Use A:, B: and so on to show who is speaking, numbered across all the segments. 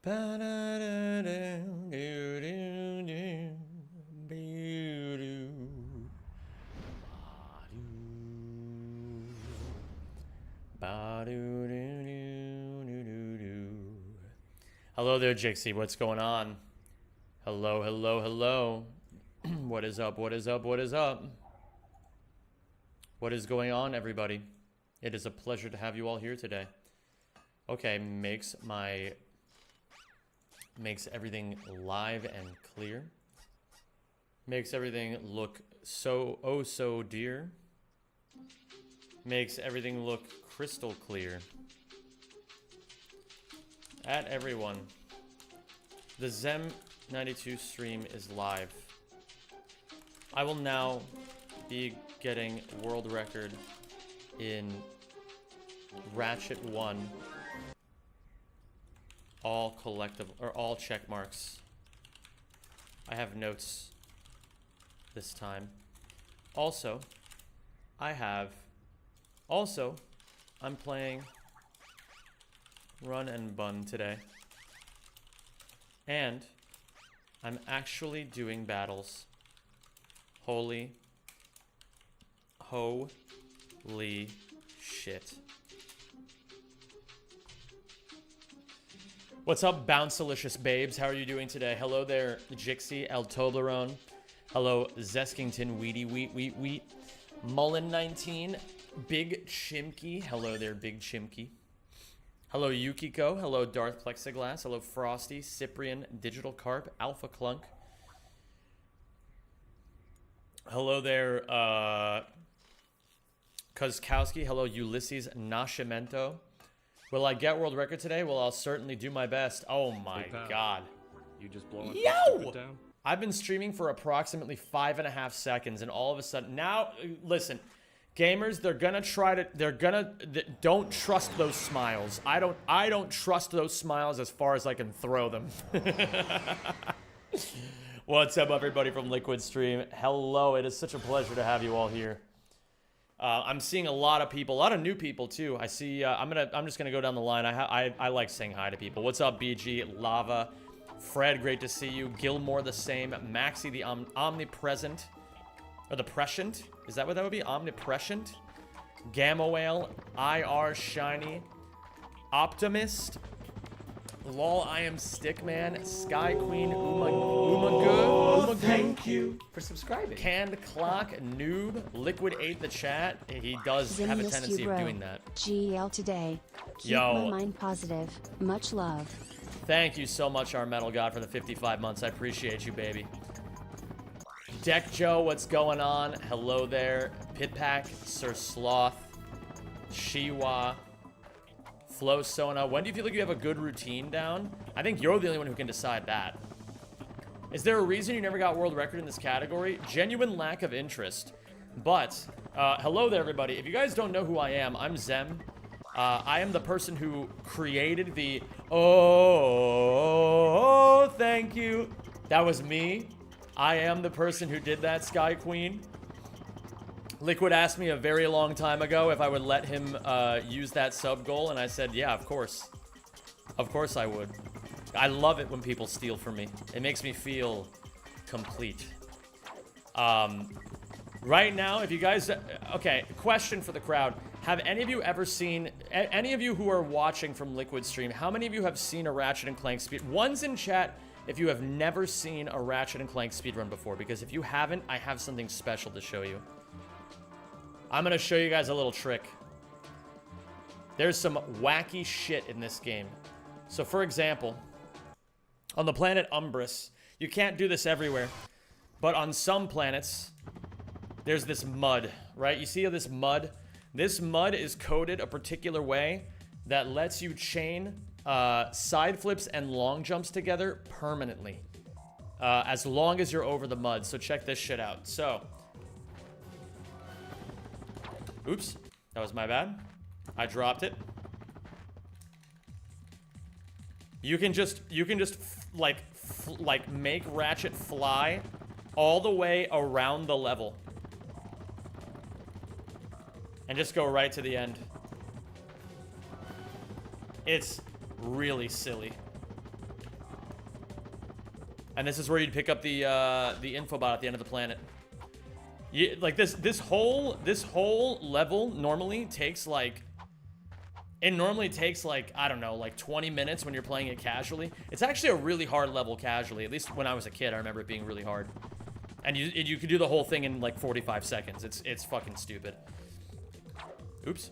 A: Hello there, Jixie. What's going on? Hello, hello, hello. What is up? What is up? What is up? What is going on, everybody? It is a pleasure to have you all here today. Okay, makes everything live and clear. Makes everything look so dear. Makes everything look crystal clear. At everyone, the Zem92 stream is live. I will now be getting world record in Ratchet 1. All collective, or all check marks. I have notes this time. Also, I'm playing Run and Bun today. And I'm actually doing battles. Holy shit. What's up, Bouncelicious babes? How are you doing today? Hello there, Jixie, El Toblerone. Hello, Zeskington, Weedy, Wheat. Mullen19, Big Chimkey. Hello there, Big Chimkey. Hello, Yukiko. Hello, Darth Plexiglass. Hello, Frosty, Cyprian, Digital Carp, Alpha Clunk. Hello there, Kozkowski. Hello, Ulysses Nascimento. Will I get world record today? Well, I'll certainly do my best. Oh my god.
B: You just blowing
A: down? I've been streaming for approximately 5.5 seconds, and all of a sudden now, listen, gamers, don't trust those smiles. I don't trust those smiles as far as I can throw them. What's up, everybody from Liquid Stream? Hello, it is such a pleasure to have you all here. I'm seeing a lot of people, a lot of new people too. I see. I'm just gonna go down the line. I like saying hi to people. What's up, BG? Lava, Fred, great to see you. Gilmore, the same. Maxi, the omnipresent, or the prescient. Is that what that would be? Omniprescient. Gamma Whale, IR Shiny, Optimist. Lol, I am Stickman, Sky Queen, Umaga,
C: thank you for subscribing.
A: Canned Clock, Noob, Liquid ate the chat. He does have a tendency of doing that.
D: GL today. Keep
A: Yo.
D: my mind positive. Much love.
A: Thank you so much, our metal god, for the 55 months. I appreciate you, baby. Deck Joe, what's going on? Hello there. Pitpack, Sir Sloth, Shiwa. Flo Sona, when do you feel like you have a good routine down? I think you're the only one who can decide that. Is there a reason you never got world record in this category? Genuine lack of interest. But, hello there, everybody. If you guys don't know who I am, I'm Zem. I am the person who created the, oh, thank you. That was me. I am the person who did that, Sky Queen. Liquid asked me a very long time ago if I would let him use that sub goal, and I said, yeah, of course. Of course I would. I love it when people steal from me. It makes me feel complete. Right now, if you guys... Okay, question for the crowd. Have any of you ever seen... Any of you who are watching from Liquid Stream, how many of you have seen a Ratchet & Clank speed... One's in chat if you have never seen a Ratchet & Clank speedrun before, because if you haven't, I have something special to show you. I'm gonna show you guys a little trick. There's some wacky shit in this game. So for example, on the planet Umbrus, you can't do this everywhere, but on some planets, there's this mud, right? You see this mud? This mud is coded a particular way that lets you chain side flips and long jumps together permanently, as long as you're over the mud. So check this shit out. So, oops, that was my bad. I dropped it. You can just like make Ratchet fly all the way around the level and just go right to the end. It's really silly. And this is where you'd pick up the infobot at the end of the planet. Like this whole level normally takes like, I don't know, like 20 minutes when you're playing it casually. It's actually a really hard level casually. At least when I was a kid, I remember it being really hard. And you could do the whole thing in like 45 seconds. It's fucking stupid. Oops.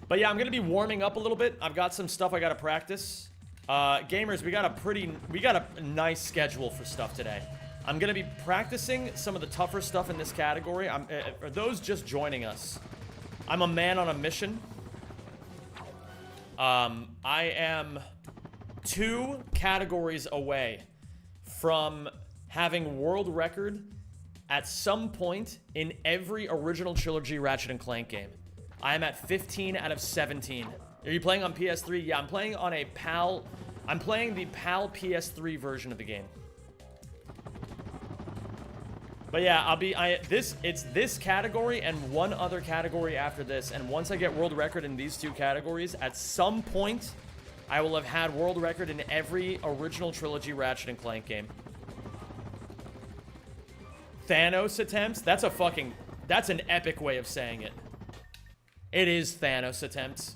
A: But yeah, I'm gonna be warming up a little bit. I've got some stuff I gotta practice. Gamers, we got a nice schedule for stuff today. I'm gonna be practicing some of the tougher stuff in this category. For those just joining us, I'm a man on a mission. I am 2 categories away from having world record at some point in every original trilogy Ratchet & Clank game. I am at 15 out of 17. Are you playing on PS3? Yeah, I'm playing on a PAL. I'm playing the PAL PS3 version of the game. But yeah, it's this category and one other category after this. And once I get world record in these 2 categories, at some point, I will have had world record in every original trilogy Ratchet & Clank game. Thanos attempts? That's an epic way of saying it. It is Thanos attempts.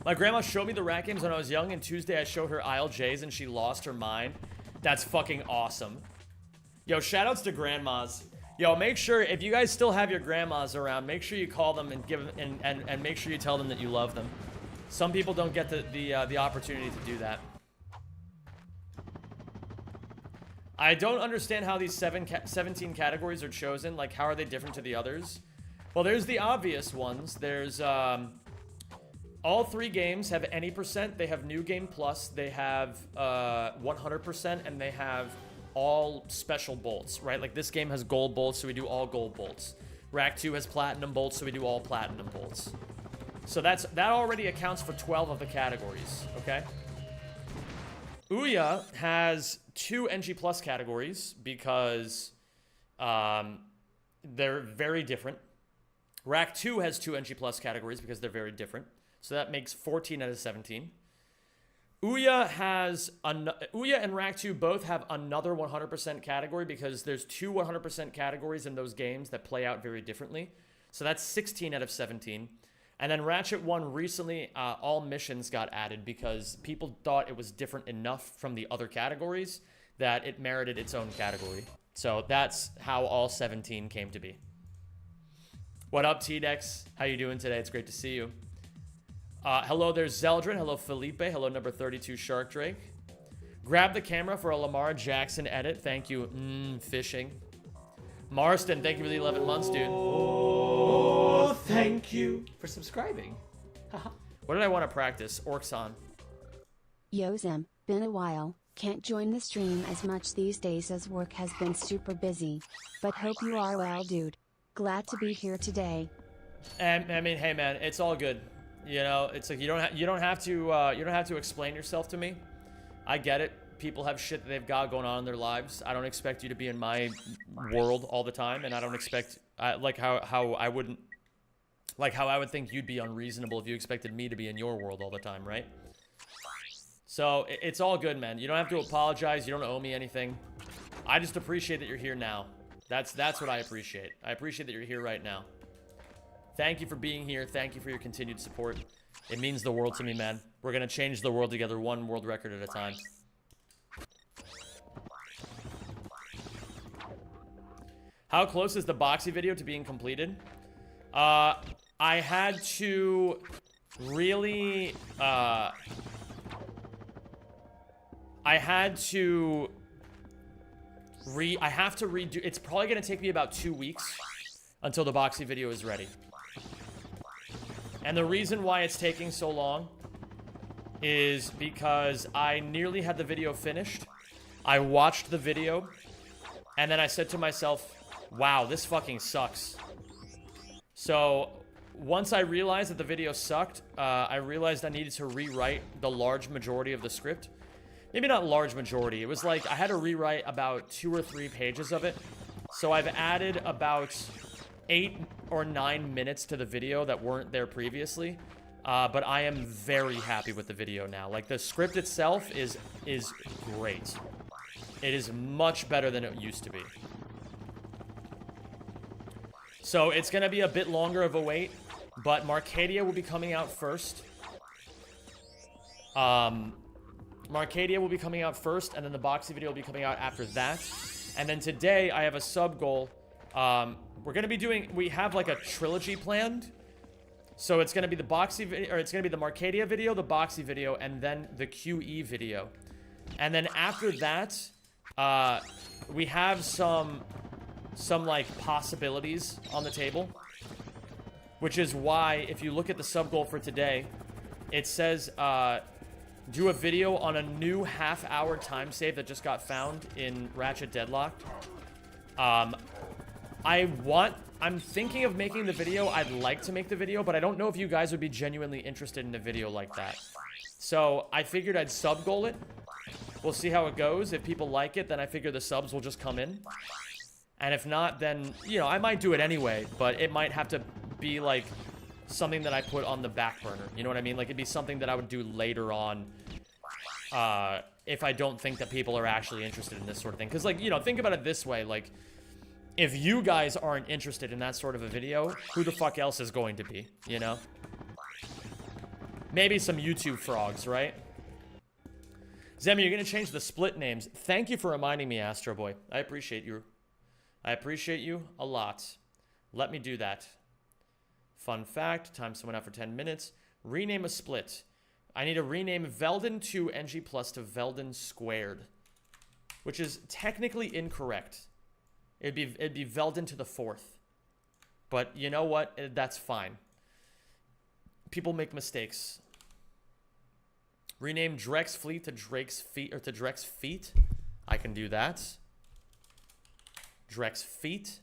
A: My grandma showed me the rat games when I was young, and Tuesday I showed her ILJs and she lost her mind. That's fucking awesome. Yo, shoutouts to grandmas. Yo, make sure, if you guys still have your grandmas around, make sure you call them and give them, and make sure you tell them that you love them. Some people don't get the opportunity to do that. I don't understand how these 17 categories are chosen. Like, how are they different to the others? Well, there's the obvious ones. There's, all 3 games have any percent. They have New Game Plus. They have 100%, and they have all special bolts, right? Like, this game has gold bolts, so we do all gold bolts. Rack 2 has platinum bolts, so we do all platinum bolts. So that already accounts for 12 of the categories, okay? Ouya has 2 NG Plus categories because they're very different. Rack 2 has 2 NG Plus categories because they're very different. So that makes 14 out of 17. Ouya and Rack 2 both have another 100% category because there's 2 100% categories in those games that play out very differently. So that's 16 out of 17. And then Ratchet 1 recently, all missions got added because people thought it was different enough from the other categories that it merited its own category. So that's how all 17 came to be. What up, T-Dex? How you doing today? It's great to see you. Hello, there's Zeldrin. Hello, Felipe. Hello, number 32, Shark Drake. Grab the camera for a Lamar Jackson edit. Thank you. Fishing. Marston, thank you for the 11 months, dude.
C: Oh, thank you for subscribing.
A: What did I want to practice? Orkson.
D: Yo Zem, been a while, can't join the stream as much these days as work has been super busy. But hope you are well, dude. Glad to be here today.
A: And I mean, hey man, it's all good. You know, it's like you don't have to explain yourself to me. I get it. People have shit that they've got going on in their lives. I don't expect you to be in my world all the time, and I don't expect like how I would think you'd be unreasonable if you expected me to be in your world all the time, right? So it's all good, man. You don't have to apologize. You don't owe me anything. I just appreciate that you're here now. That's what I appreciate. I appreciate that you're here right now. Thank you for being here. Thank you for your continued support. It means the world to me, man. We're gonna change the world together, one world record at a time. How close is the Boxy video to being completed? I had to really, I have to redo, it's probably gonna take me about 2 weeks until the Boxy video is ready. And the reason why it's taking so long is because I nearly had the video finished. I watched the video, and then I said to myself, wow, this fucking sucks. So once I realized that the video sucked, I realized I needed to rewrite the large majority of the script. Maybe not large majority. It was like I had to rewrite about 2 or 3 pages of it. So I've added about 8 or 9 minutes to the video that weren't there previously. But I am very happy with the video now. Like, the script itself is great. It is much better than it used to be. So it's going to be a bit longer of a wait, but Marcadia will be coming out first. Marcadia will be coming out first, and then the Boxy video will be coming out after that. And then today, I have a sub goal. We're going to be doing... We have, like, a trilogy planned. So it's going to be the Boxy video... Or it's going to be the Marcadia video, the Boxy video, and then the QE video. And then after that, we have some like, possibilities on the table. Which is why, if you look at the sub goal for today, it says... do a video on a new half-hour time save that just got found in Ratchet Deadlocked. I'm thinking of making the video. I'd like to make the video, but I don't know if you guys would be genuinely interested in a video like that. So I figured I'd sub goal it. We'll see how it goes. If people like it, then I figure the subs will just come in. And if not, then, you know, I might do it anyway, but it might have to be like something that I put on the back burner. You know what I mean? Like, it'd be something that I would do later on, if I don't think that people are actually interested in this sort of thing. Because, like, you know, think about it this way. Like, if you guys aren't interested in that sort of a video, who the fuck else is going to be, you know? Maybe some YouTube frogs, right? Zemi, you're going to change the split names. Thank you for reminding me, Astro Boy. I appreciate you. I appreciate you a lot. Let me do that. Fun fact, time someone out for 10 minutes. Rename a split. I need to rename Veldin 2 NG Plus to Veldin Squared, which is technically incorrect. It'd be Veldin to the 4th. But you know what? That's fine. People make mistakes. Rename Drex Fleet to Drake's Feet, or to Drex Feet. I can do that. Drex Feet.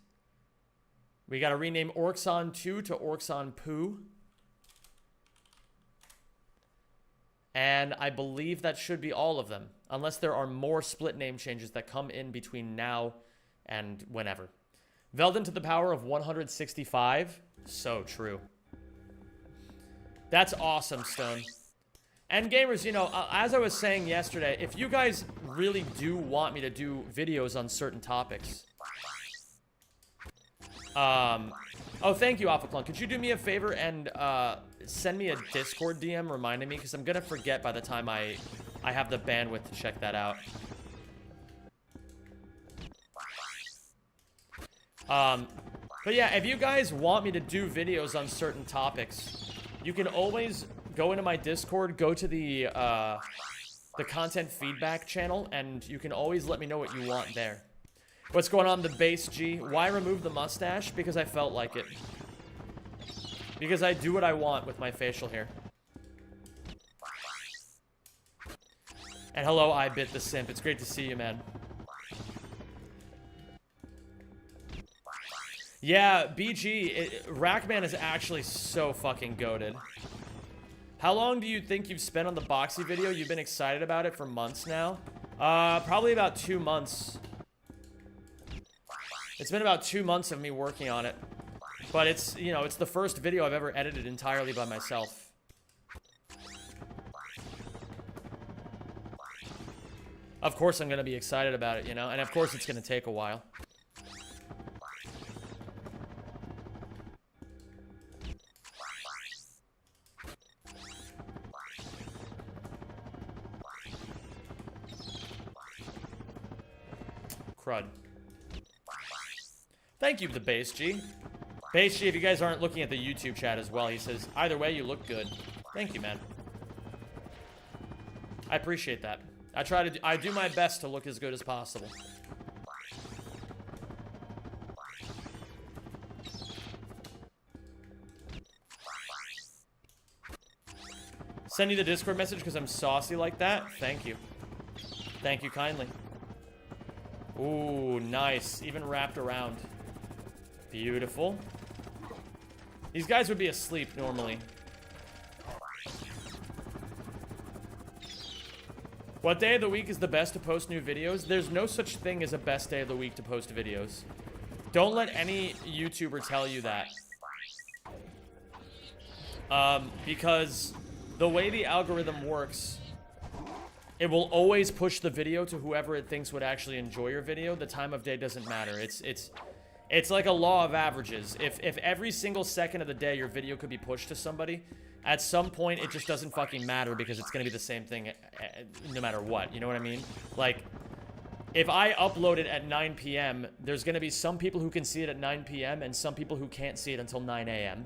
A: We got to rename Orxon 2 to Orxon Poo. And I believe that should be all of them. Unless there are more split name changes that come in between now and whenever. Veldin to the power of 165. So true. That's awesome, Stone. And gamers, you know, as I was saying yesterday, if you guys really do want me to do videos on certain topics... oh, thank you, AlphaClone. Could you do me a favor and send me a Discord DM reminding me? Because I'm going to forget by the time I have the bandwidth to check that out. But yeah, if you guys want me to do videos on certain topics, you can always go into my Discord, go to the content feedback channel, and you can always let me know what you want there. What's going on, the base G? Why remove the mustache? Because I felt like it. Because I do what I want with my facial hair. And hello, I bit the simp. It's great to see you, man. Yeah, BG, Rackman is actually so fucking goated. How long do you think you've spent on the Boxy video? You've been excited about it for months now? Probably about 2 months. It's been about 2 months of me working on it. But it's, you know, it's the first video I've ever edited entirely by myself. Of course I'm gonna be excited about it, you know? And of course it's gonna take a while. Crud. Thank you, the Base G. Base G, if you guys aren't looking at the YouTube chat as well, he says, either way, you look good. Thank you, man. I appreciate that. I do my best to look as good as possible. Send you the Discord message because I'm saucy like that? Thank you. Thank you kindly. Ooh, nice. Even wrapped around. Beautiful. These guys would be asleep normally. What day of the week is the best to post new videos? There's no such thing as a best day of the week to post videos. Don't let any YouTuber tell you that. Because the way the algorithm works, it will always push the video to whoever it thinks would actually enjoy your video. The time of day doesn't matter. It's like a law of averages. If every single second of the day your video could be pushed to somebody, at some point it just doesn't fucking matter because it's gonna be the same thing no matter what. You know what I mean? Like, if I upload it at 9 p.m., there's gonna be some people who can see it at 9 p.m. and some people who can't see it until 9 a.m.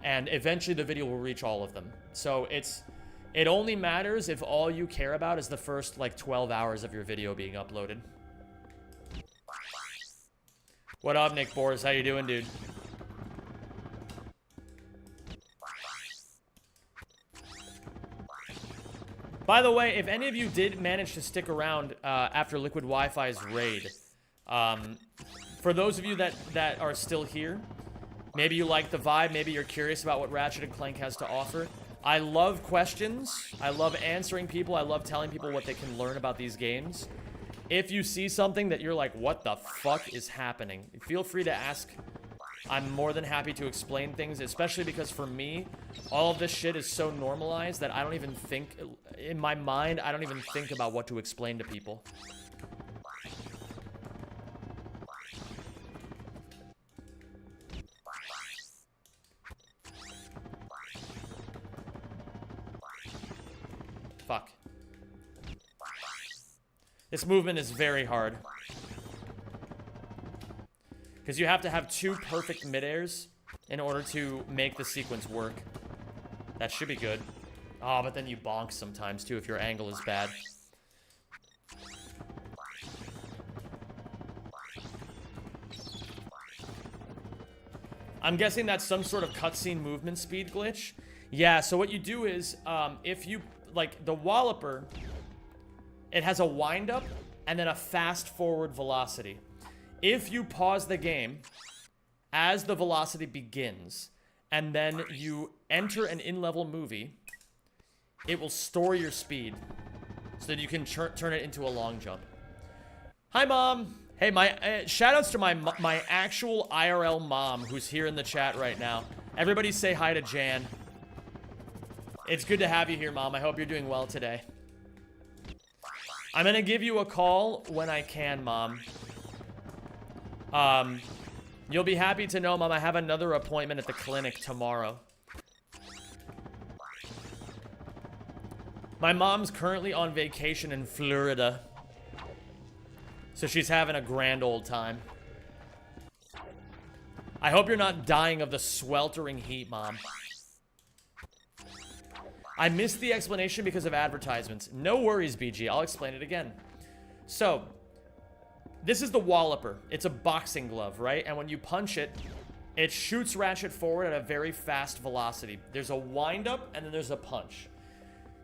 A: And eventually the video will reach all of them. So it only matters if all you care about is the first, like, 12 hours of your video being uploaded. What up, Nick Boris? How you doing, dude? By the way, if any of you did manage to stick around after Liquid Wi-Fi's raid, for those of you that are still here, maybe you like the vibe, maybe you're curious about what Ratchet & Clank has to offer. I love questions. I love answering people. I love telling people what they can learn about these games. If you see something that you're like, what the fuck is happening? Feel free to ask. I'm more than happy to explain things, especially because for me, all of this shit is so normalized that I don't even think, in my mind, I don't even think about what to explain to people. Fuck. This movement is very hard. Because you have to have 2 perfect mid-airs in order to make the sequence work. That should be good. Oh, but then you bonk sometimes, too, if your angle is bad. I'm guessing that's some sort of cutscene movement speed glitch. Yeah, so what you do is, if you, like, the Walloper, it has a wind-up and then a fast-forward velocity. If you pause the game as the velocity begins, and then you enter an in-level movie, it will store your speed so that you can turn it into a long jump. Hi, Mom. Hey, shoutouts to my actual IRL mom who's here in the chat right now. Everybody say hi to Jan. It's good to have you here, Mom. I hope you're doing well today. I'm gonna give you a call when I can, Mom. You'll be happy to know, Mom, I have another appointment at the clinic tomorrow. My mom's currently on vacation in Florida. So she's having a grand old time. I hope you're not dying of the sweltering heat, Mom. I missed the explanation because of advertisements. No worries, BG. I'll explain it again. So, this is the Walloper. It's a boxing glove, right? And when you punch it, it shoots Ratchet forward at a very fast velocity. There's a wind-up, and then there's a punch.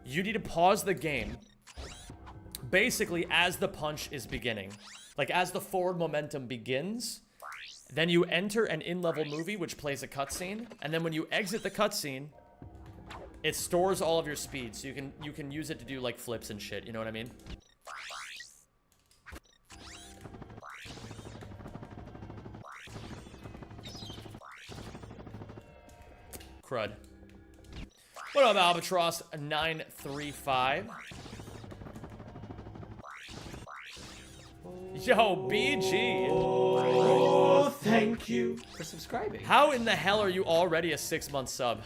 A: You need to pause the game, basically, as the punch is beginning. Like, as the forward momentum begins, then you enter an in-level movie, which plays a cutscene, and then when you exit the cutscene, it stores all of your speed, so you can use it to do, like, flips and shit, you know what I mean? Crud. What up, Albatross 935? Yo, BG.
C: Oh, thank you for subscribing.
A: How in the hell are you already a 6-month sub?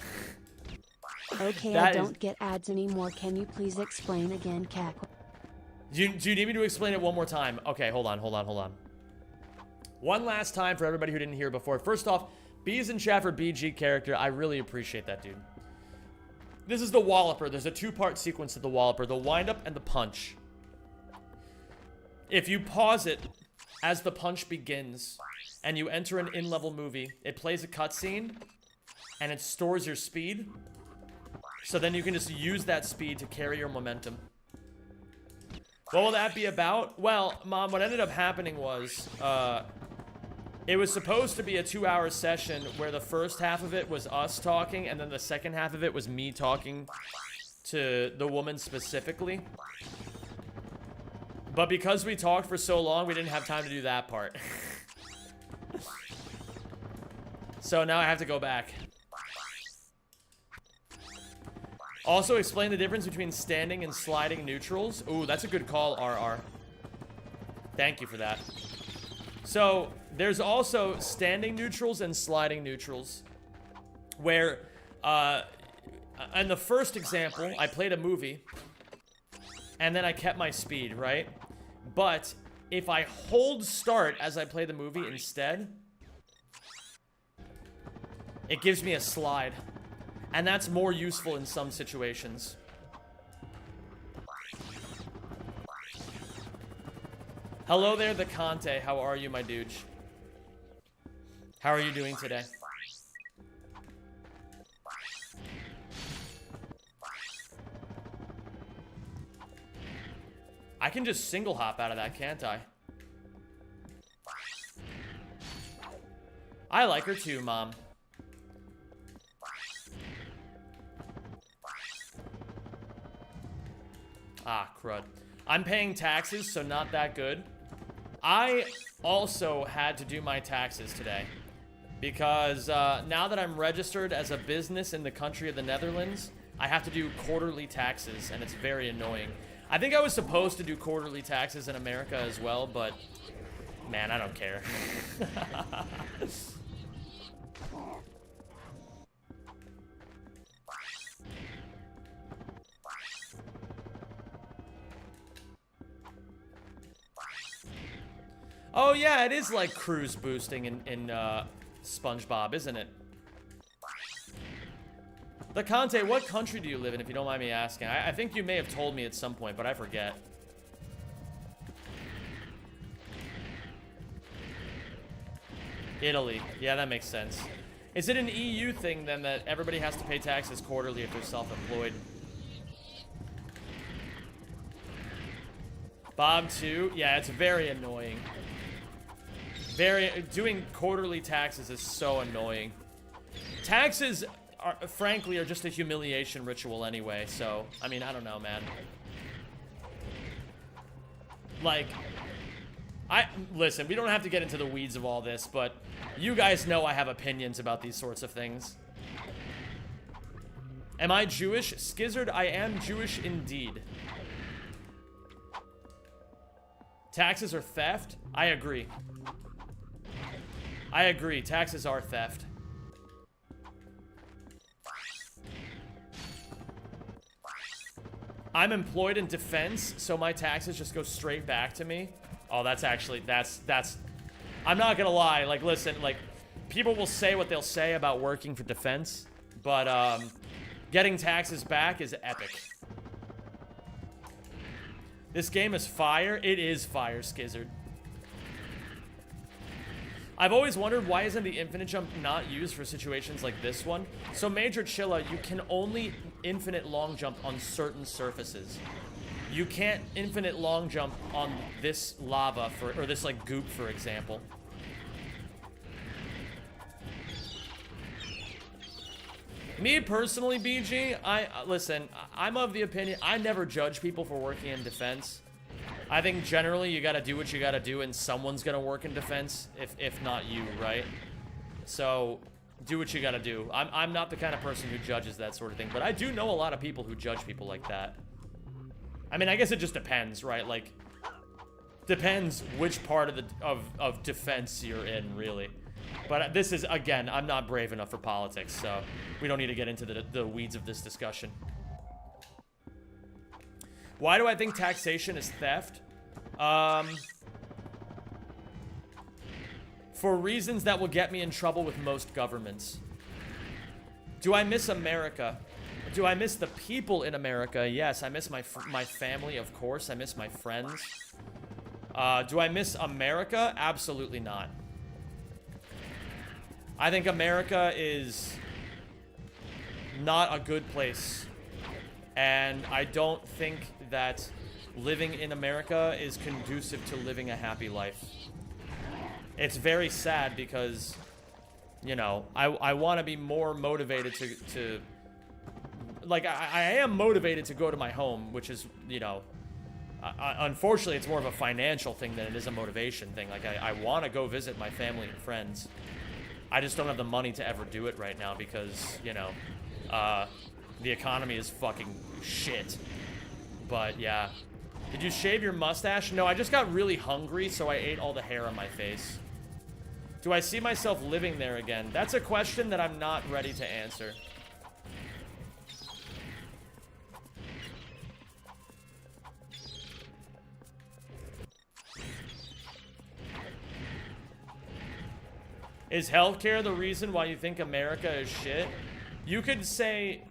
D: Okay, I don't get ads anymore. Can you please explain again, Cat?
A: Do you need me to explain it one more time? Okay, hold on. One last time for everybody who didn't hear before. First off, B's in chat for BG character. I really appreciate that, dude. This is the Walloper. There's a 2-part sequence to the Walloper. The wind-up and the punch. If you pause it as the punch begins and you enter an in-level movie, it plays a cutscene and it stores your speed. So then you can just use that speed to carry your momentum. What will that be about? Well, Mom, what ended up happening was, it was supposed to be a 2-hour session where the first half of it was us talking, and then the second half of it was me talking to the woman specifically. But because we talked for so long, we didn't have time to do that part. So now I have to go back. Also, explain the difference between standing and sliding neutrals. Ooh, that's a good call, RR. Thank you for that. So, there's also standing neutrals and sliding neutrals. Where, in the first example, I played a movie. And then I kept my speed, right? But, if I hold start as I play the movie instead, it gives me a slide. And that's more useful in some situations. Hello there, the Conte. How are you, my dude? How are you doing today? I can just single hop out of that, can't I? I like her too, Mom. Ah, crud. I'm paying taxes, so not that good. I also had to do my taxes today. Because now that I'm registered as a business in the country of the Netherlands, I have to do quarterly taxes, and it's very annoying. I think I was supposed to do quarterly taxes in America as well, but man, I don't care. Oh yeah, it is like cruise boosting in SpongeBob, isn't it? The Conte, what country do you live in, if you don't mind me asking? I think you may have told me at some point, but I forget. Italy. Yeah, that makes sense. Is it an EU thing, then, that everybody has to pay taxes quarterly if they're self-employed? Bob, too? Yeah, it's very annoying. Doing quarterly taxes is so annoying. Taxes, frankly, are just a humiliation ritual anyway, so, I mean, I don't know, man. Like, listen, we don't have to get into the weeds of all this, but you guys know I have opinions about these sorts of things. Am I Jewish? Skizzard, I am Jewish indeed. Taxes are theft? I agree. I agree, taxes are theft. I'm employed in defense, so my taxes just go straight back to me. Oh, that's actually, that's, I'm not gonna lie, like, listen, like, people will say what they'll say about working for defense, but, getting taxes back is epic. This game is fire. It is fire, Skizzard. I've always wondered, why isn't the infinite jump not used for situations like this one? So Major Chilla, you can only infinite long jump on certain surfaces. You can't infinite long jump on this lava, or this like goop, for example. Me personally, BG, listen, I'm of the opinion, I never judge people for working in defense. I think generally you gotta do what you gotta do, and someone's gonna work in defense, if not you, right? So, do what you gotta do. I'm not the kind of person who judges that sort of thing, but I do know a lot of people who judge people like that. I mean, I guess it just depends, right? Like, depends which part of defense you're in, really. But this is, again, I'm not brave enough for politics, so we don't need to get into the weeds of this discussion. Why do I think taxation is theft? For reasons that will get me in trouble with most governments. Do I miss America? Do I miss the people in America? Yes, I miss my family, of course. I miss my friends. Do I miss America? Absolutely not. I think America is not a good place. And I don't think that living in America is conducive to living a happy life. It's very sad because, you know, I want to be more motivated to like, I am motivated to go to my home, which is, you know, unfortunately, it's more of a financial thing than it is a motivation thing. Like, I want to go visit my family and friends. I just don't have the money to ever do it right now because, you know, the economy is fucking shit. But yeah. Did you shave your mustache? No, I just got really hungry, so I ate all the hair on my face. Do I see myself living there again? That's a question that I'm not ready to answer. Is healthcare the reason why you think America is shit? You could say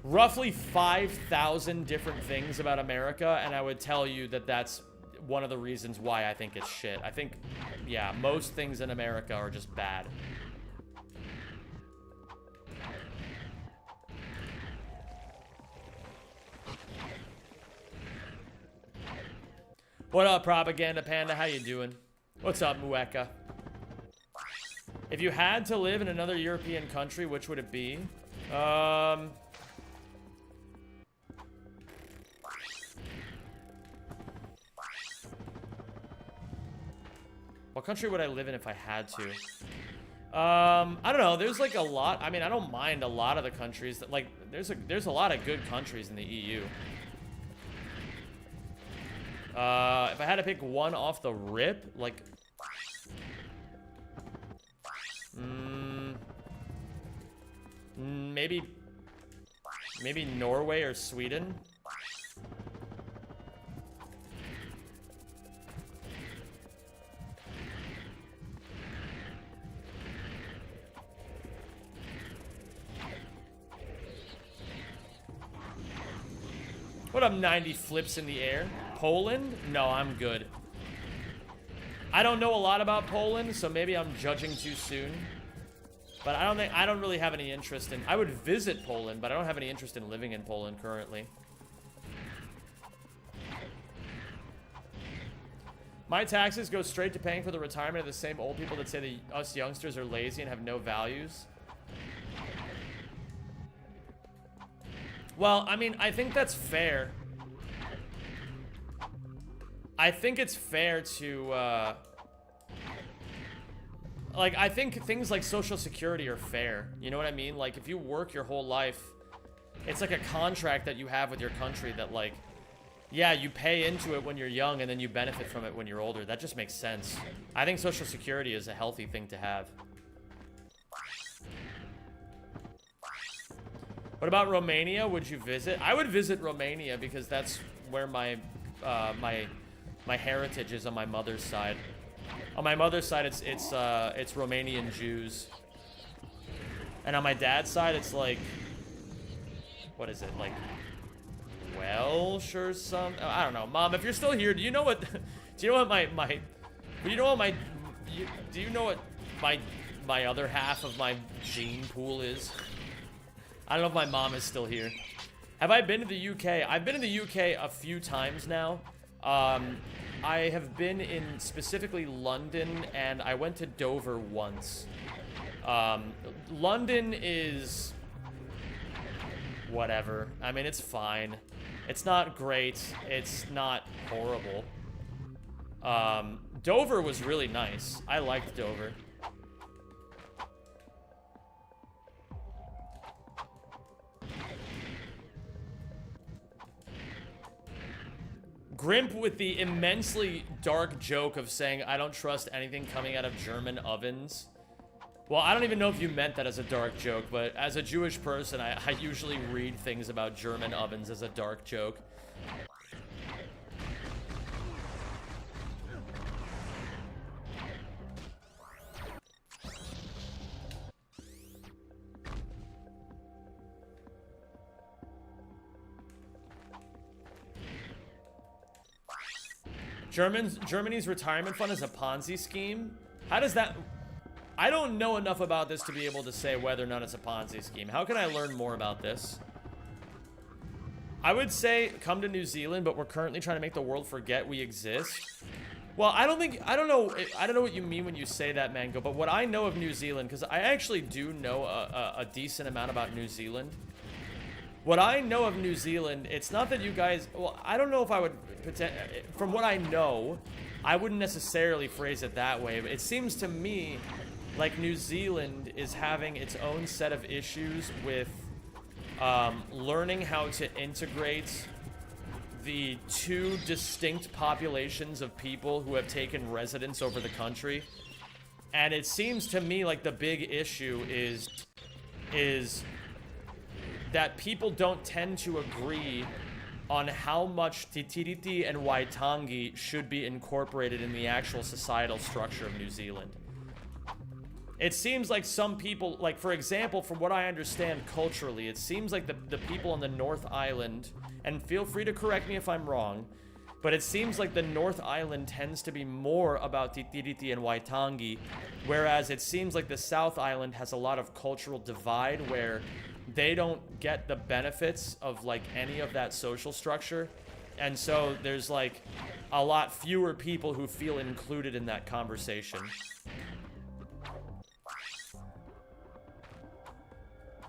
A: roughly 5,000 different things about America, and I would tell you that that's one of the reasons why I think it's shit. I think, yeah, most things in America are just bad. What up, Propaganda Panda? How you doing? What's up, Mueka? If you had to live in another European country, which would it be? What country would I live in if I had to? I don't know. There's like a lot. I mean, I don't mind a lot of the countries that like. There's a lot of good countries in the EU. If I had to pick one off the rip, like. Maybe Norway or Sweden. What up, 90 flips in the air? Poland? No, I'm good. I don't know a lot about Poland, so maybe I'm judging too soon. But I don't really have any interest in... I would visit Poland, but I don't have any interest in living in Poland currently. My taxes go straight to paying for the retirement of the same old people that say that us youngsters are lazy and have no values. Well, I mean, I think that's fair. I think it's fair to, like, I think things like Social Security are fair. You know what I mean? Like, if you work your whole life, it's like a contract that you have with your country that, like, yeah, you pay into it when you're young and then you benefit from it when you're older. That just makes sense. I think Social Security is a healthy thing to have. What about Romania? Would you visit? I would visit Romania because that's where my my heritage is on my mother's side. On my mother's side, it's Romanian Jews, and on my dad's side, it's like, what is it, like Welsh or something? I don't know, Mom. If you're still here, do you know what? Do you know what my other half of my gene pool is? I don't know if my mom is still here. Have I been to the UK? I've been in the UK a few times now. I have been in specifically London, and I went to Dover once. London is whatever. I mean, it's fine. It's not great. It's not horrible. Dover was really nice. I liked Dover. Grimp with the immensely dark joke of saying, I don't trust anything coming out of German ovens. Well, I don't even know if you meant that as a dark joke, but as a Jewish person, I usually read things about German ovens as a dark joke. Germany's retirement fund is a Ponzi scheme? How does that... I don't know enough about this to be able to say whether or not it's a Ponzi scheme. How can I learn more about this? I would say come to New Zealand, but we're currently trying to make the world forget we exist. Well, I don't know what you mean when you say that, Mango, but what I know of New Zealand, because I actually do know a decent amount about New Zealand. What I know of New Zealand, it's not that you guys... Well, I don't know if I would... From what I know, I wouldn't necessarily phrase it that way, but it seems to me like New Zealand is having its own set of issues with learning how to integrate the two distinct populations of people who have taken residence over the country. And it seems to me like the big issue is that people don't tend to agree on how much Titiriti and Waitangi should be incorporated in the actual societal structure of New Zealand. It seems like some people, like for example, from what I understand culturally, it seems like the people on the North Island, and feel free to correct me if I'm wrong, but it seems like the North Island tends to be more about Titiriti and Waitangi, whereas it seems like the South Island has a lot of cultural divide where they don't get the benefits of like any of that social structure. And so there's like a lot fewer people who feel included in that conversation.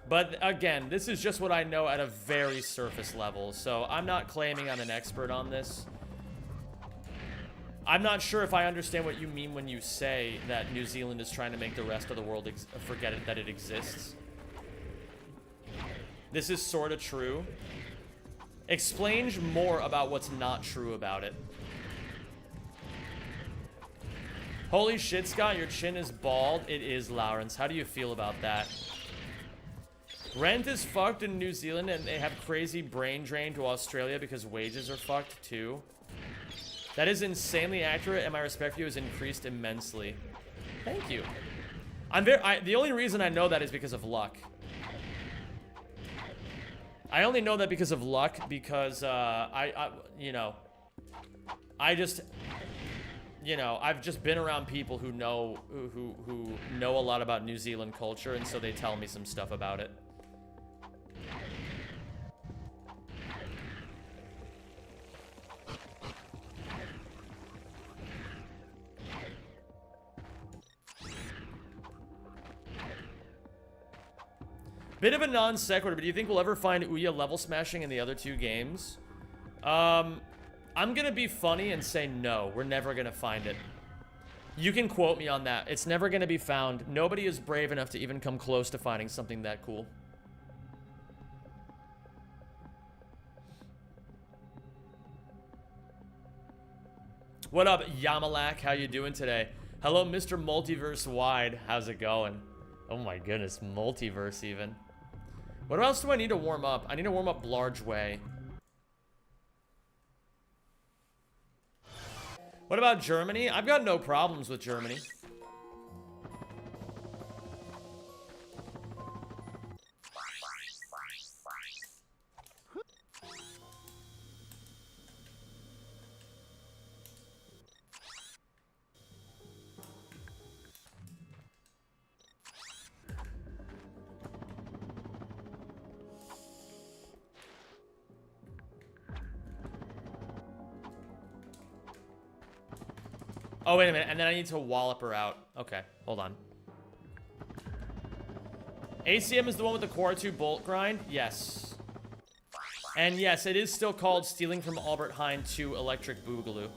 A: But again, this is just what I know at a very surface level, so I'm not claiming I'm an expert on this. I'm not sure if I understand what you mean when you say that New Zealand is trying to make the rest of the world forget that it exists. This is sort of true. Explain more about what's not true about it. Holy shit, Scott, your chin is bald. It is, Lawrence. How do you feel about that? Rent is fucked in New Zealand, and they have crazy brain drain to Australia because wages are fucked too. That is insanely accurate, and my respect for you has increased immensely. Thank you. The only reason I know that is because of luck. I only know that because of luck, because you know, I've just been around people who know who know a lot about New Zealand culture, and so they tell me some stuff about it. Bit of a non sequitur, but do you think we'll ever find Ouya level smashing in the other two games? I'm gonna be funny and say no. We're never gonna find it. You can quote me on that. It's never gonna be found. Nobody is brave enough to even come close to finding something that cool. What up, Yamalak? How you doing today? Hello, Mr. Multiverse Wide. How's it going? Oh my goodness, multiverse even. What else do I need to warm up? I need to warm up Large Way. What about Germany? I've got no problems with Germany. Oh, wait a minute, and then I need to wallop her out. Okay, hold on. ACM is the one with the Core 2 bolt grind? Yes. And yes, it is still called Stealing from Albert Heijn 2 Electric Boogaloo.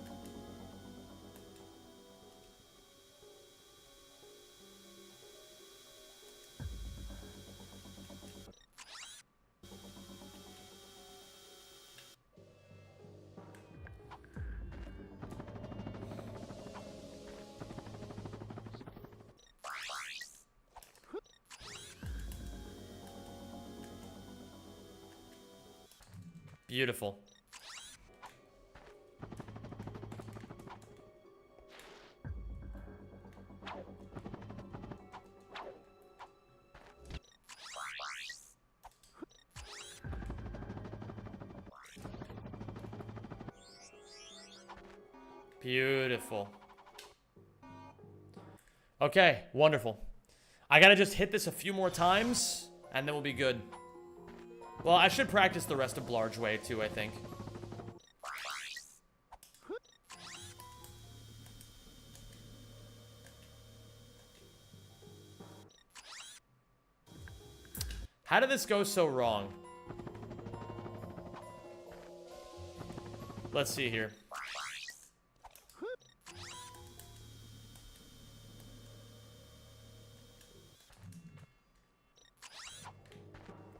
A: Beautiful. Beautiful. Okay, wonderful. I gotta just hit this a few more times, and then we'll be good. Well, I should practice the rest of Large Way, too, I think. How did this go so wrong? Let's see here.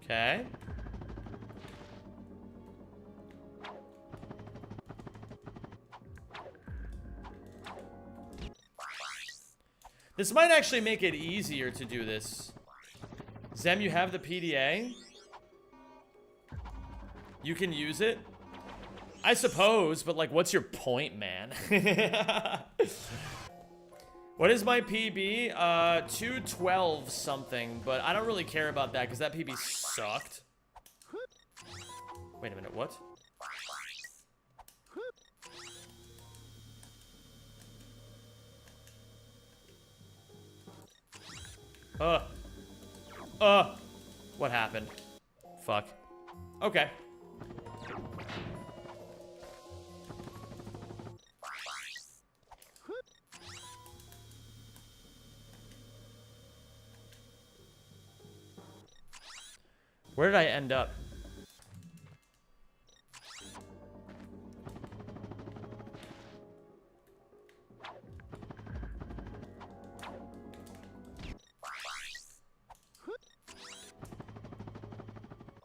A: Okay. This might actually make it easier to do this. Zem, you have the PDA? You can use it? I suppose, but like, what's your point, man? What is my PB? 212 something, but I don't really care about that because that PB sucked. Wait a minute, what? What happened? Fuck. Okay. Where did I end up?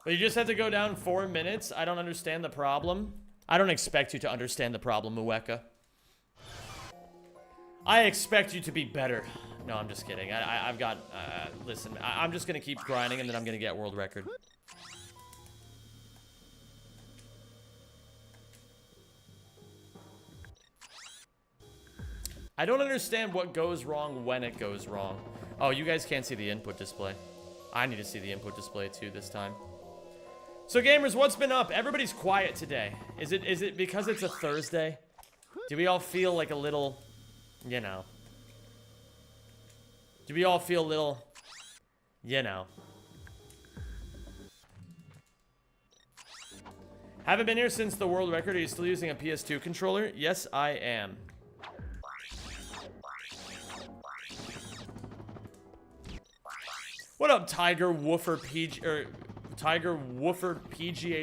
A: But you just have to go down 4 minutes? I don't understand the problem. I don't expect you to understand the problem, Mueka. I expect you to be better. No, I'm just kidding. I've got... listen, I'm just gonna keep grinding and then I'm gonna get world record. I don't understand what goes wrong when it goes wrong. Oh, you guys can't see the input display. I need to see the input display too this time. So gamers, what's been up? Everybody's quiet today. Is it because it's a Thursday? Do we all feel like a little, you know? Do we all feel a little, you know? Haven't been here since the world record. Are you still using a PS2 controller? Yes, I am. What up, Tiger Woofer PGA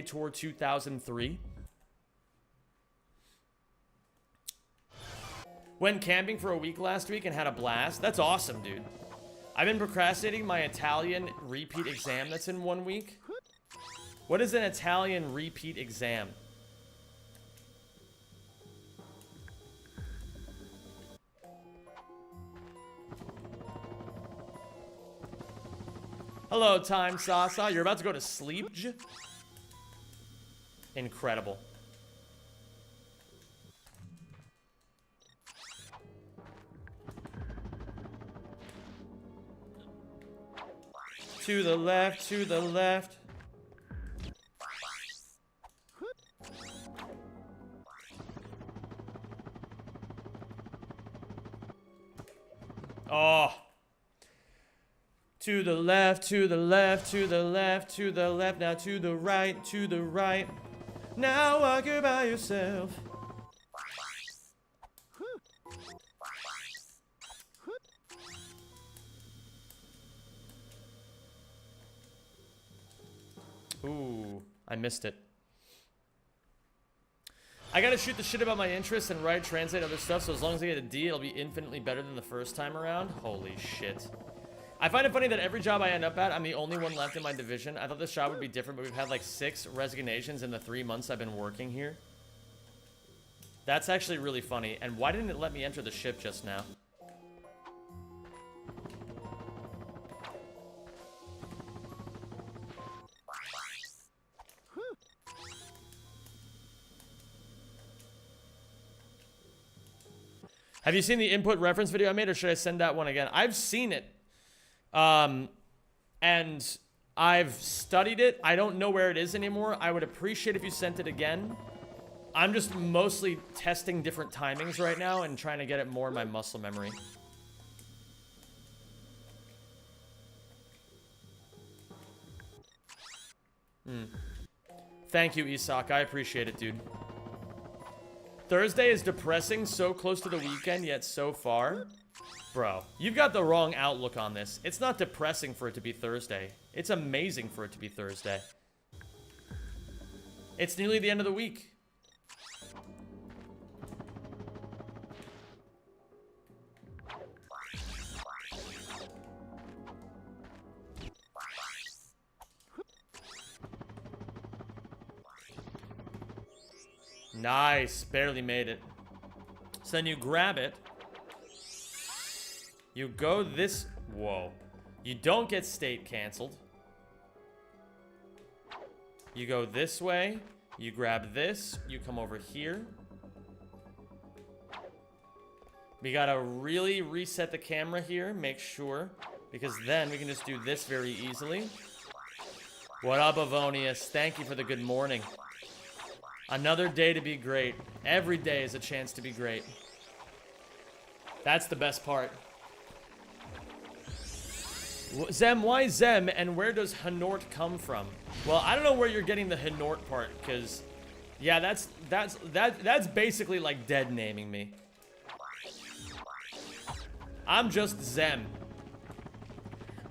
A: Tour 2003? Went camping for a week last week and had a blast. That's awesome, dude. I've been procrastinating my Italian repeat exam that's in 1 week. What is an Italian repeat exam? Hello, Time Sasa. You're about to go to sleep? Incredible. To the left, to the left. Oh. To the left, to the left, to the left, to the left, now to the right, to the right. Now walk by yourself. Ooh, I missed it. I gotta shoot the shit about my interests and write, translate other stuff, so as long as I get a D, it'll be infinitely better than the first time around. Holy shit. I find it funny that every job I end up at, I'm the only one left in my division. I thought this job would be different, but we've had like 6 resignations in the 3 months I've been working here. That's actually really funny. And why didn't it let me enter the ship just now? Have you seen the input reference video I made, or should I send that one again? I've seen it. And I've studied it. I don't know where it is anymore. I would appreciate if you sent it again. I'm just mostly testing different timings right now and trying to get it more in my muscle memory. Thank you, Isak. I appreciate it, dude. Thursday is depressing, so close to the weekend, yet so far. Bro, you've got the wrong outlook on this. It's not depressing for it to be Thursday. It's amazing for it to be Thursday. It's nearly the end of the week. Nice, barely made it. So then you grab it. You go this... Whoa. You don't get state canceled. You go this way. You grab this. You come over here. We gotta really reset the camera here. Make sure. Because then we can just do this very easily. What up, Avonius? Thank you for the good morning. Another day to be great. Every day is a chance to be great. That's the best part. Zem, why Zem, and where does Hanort come from? Well, I don't know where you're getting the Hanort part, because... Yeah, that's basically like dead naming me. I'm just Zem.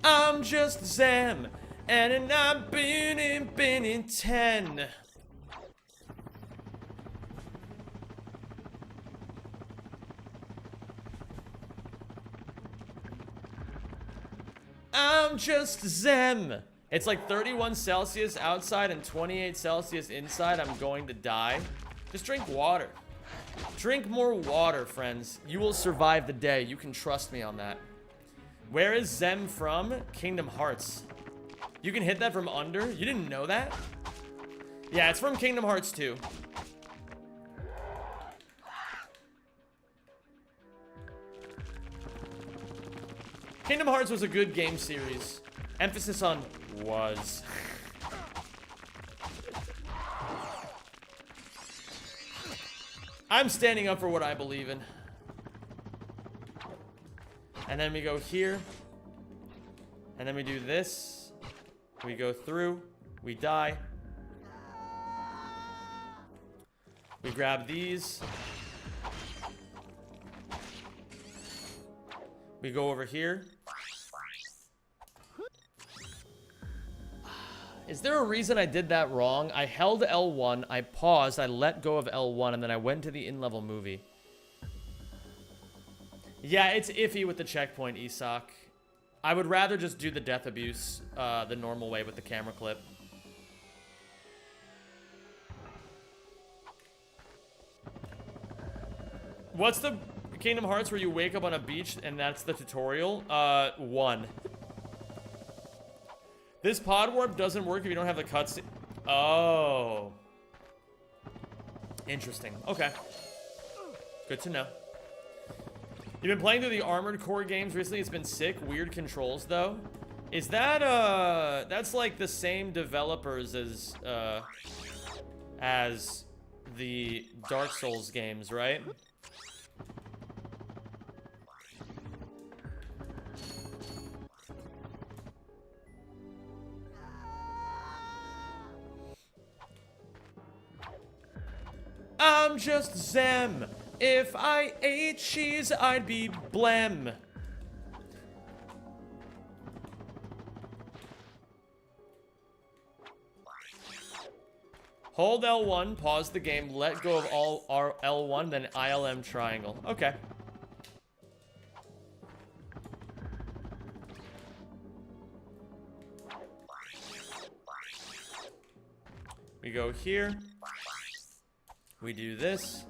A: I'm just Zem, and I've been in 10. I'm just Zem. It's like 31 Celsius outside and 28 Celsius inside. I'm going to die. Just drink water. Drink more water, friends. You will survive the day. You can trust me on that. Where is Zem from? Kingdom Hearts. You can hit that from under? You didn't know that? Yeah, it's from Kingdom Hearts 2. Kingdom Hearts was a good game series. Emphasis on was. I'm standing up for what I believe in. And then we go here. And then we do this. We go through. We die. We grab these. We go over here. Is there a reason I did that wrong? I held L1, I paused, I let go of L1, and then I went to the in-level movie. Yeah, it's iffy with the checkpoint, Isak. I would rather just do the death abuse the normal way with the camera clip. What's the Kingdom Hearts where you wake up on a beach and that's the tutorial? 1. This pod warp doesn't work if you don't have the cutscene. Oh. Interesting. Okay. Good to know. You've been playing through the Armored Core games recently. It's been sick. Weird controls, though. Is that, that's like the same developers as the Dark Souls games, right? I'm just Zem. If I ate cheese, I'd be blem. Hold L1, pause the game, let go of all our L1, then ILM triangle. Okay. We go here. We do this.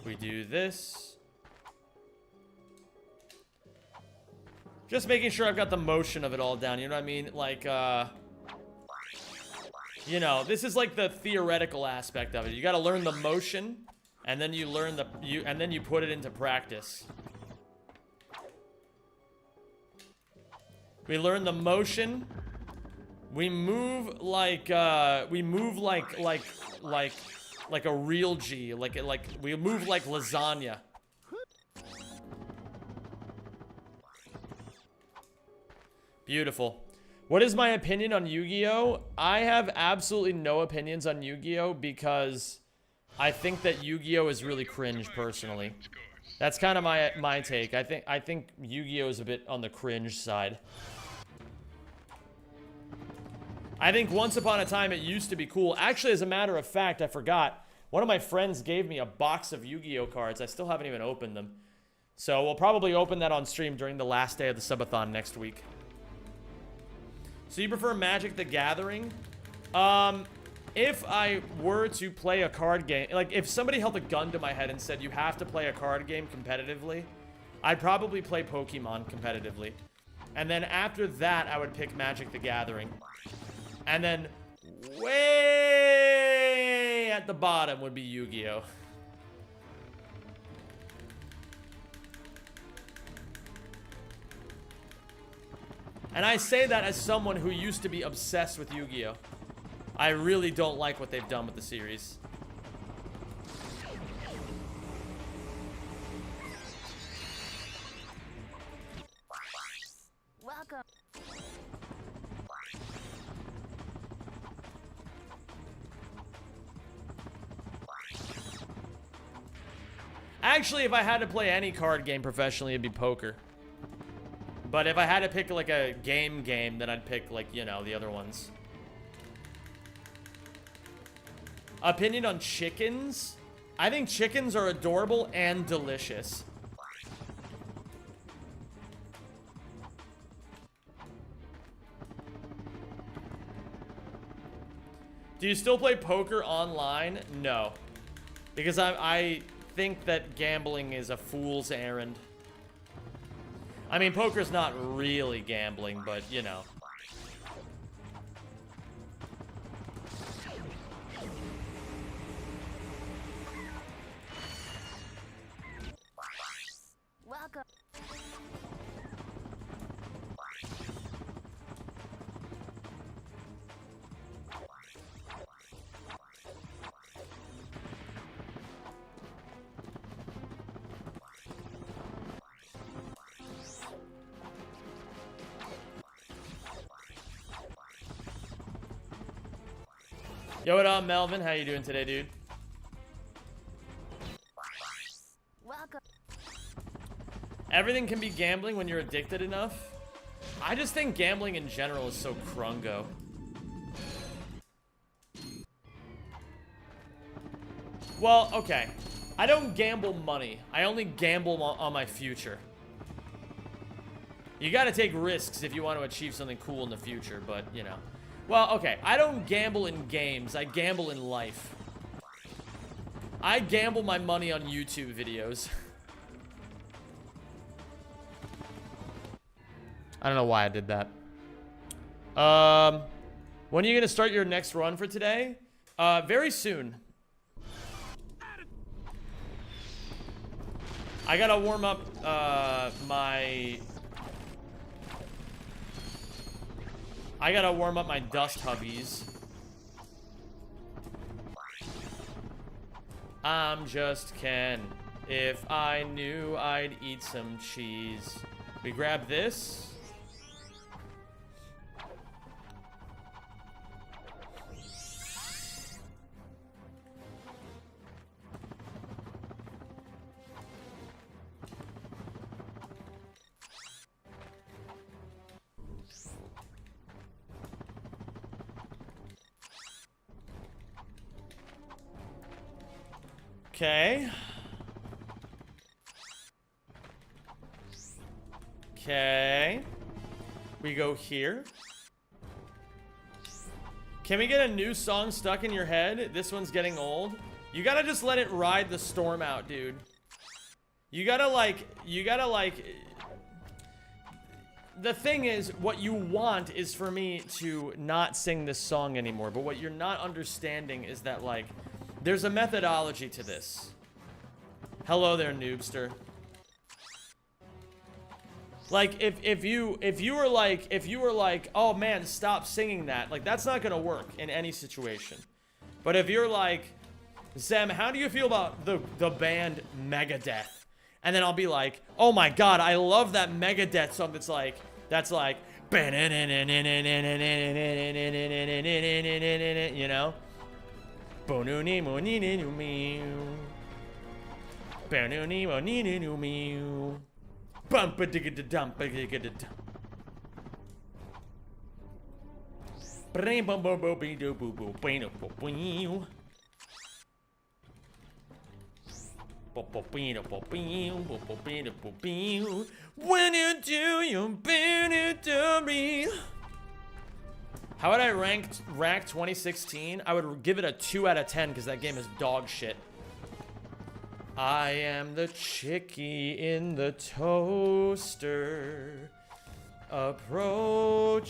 A: We do this. Just making sure I've got the motion of it all down, you know what I mean? Like, you know, this is like the theoretical aspect of it. You gotta learn the motion, and then you learn and then you put it into practice. We learn the motion. We move like a real G, like we move like lasagna. Beautiful. What is my opinion on Yu-Gi-Oh? I have absolutely no opinions on Yu-Gi-Oh because I think that Yu-Gi-Oh is really cringe personally. That's kind of my take. I think Yu-Gi-Oh is a bit on the cringe side. I think once upon a time it used to be cool. Actually, as a matter of fact, I forgot. One of my friends gave me a box of Yu-Gi-Oh cards. I still haven't even opened them. So we'll probably open that on stream during the last day of the subathon next week. So you prefer Magic the Gathering? If I were to play a card game, like if somebody held a gun to my head and said you have to play a card game competitively, I'd probably play Pokemon competitively. And then after that, I would pick Magic the Gathering. And then way at the bottom would be Yu-Gi-Oh! And I say that as someone who used to be obsessed with Yu-Gi-Oh! I really don't like what they've done with the series.
B: Welcome.
A: Actually, if I had to play any card game professionally, it'd be poker. But if I had to pick like a game, then I'd pick like, you know, the other ones. Opinion on chickens? I think chickens are adorable and delicious. Do you still play poker online? No. Because I think that gambling is a fool's errand. I mean, poker's not really gambling, but, you know.
B: Welcome.
A: Yo, what up, Melvin? How you doing today, dude?
B: Welcome.
A: Everything can be gambling when you're addicted enough. I just think gambling in general is so crungo. Well, okay. I don't gamble money. I only gamble on my future. You gotta take risks if you want to achieve something cool in the future, but, you know. Well, okay. I don't gamble in games. I gamble in life. I gamble my money on YouTube videos. I don't know why I did that. When are you gonna start your next run for today? Very soon. I gotta warm up, my dust hubbies. I'm just Ken. If I knew, I'd eat some cheese. We grab this. Okay. Okay. We go here. Can we get a new song stuck in your head? This one's getting old. You gotta just let it ride the storm out, dude. You gotta like... The thing is, what you want is for me to not sing this song anymore. But what you're not understanding is that, like... There's a methodology to this. Hello there, noobster. Like, if you were like, oh man, stop singing that, like, that's not gonna work in any situation. But if you're like, Zem, how do you feel about the band Megadeth? And then I'll be like, oh my god, I love that Megadeth song that's like, you know? When you do, you better to me. How would I rank 2016? I would give it a 2 out of 10 because that game is dog shit. I am the chickie in the toaster, approaching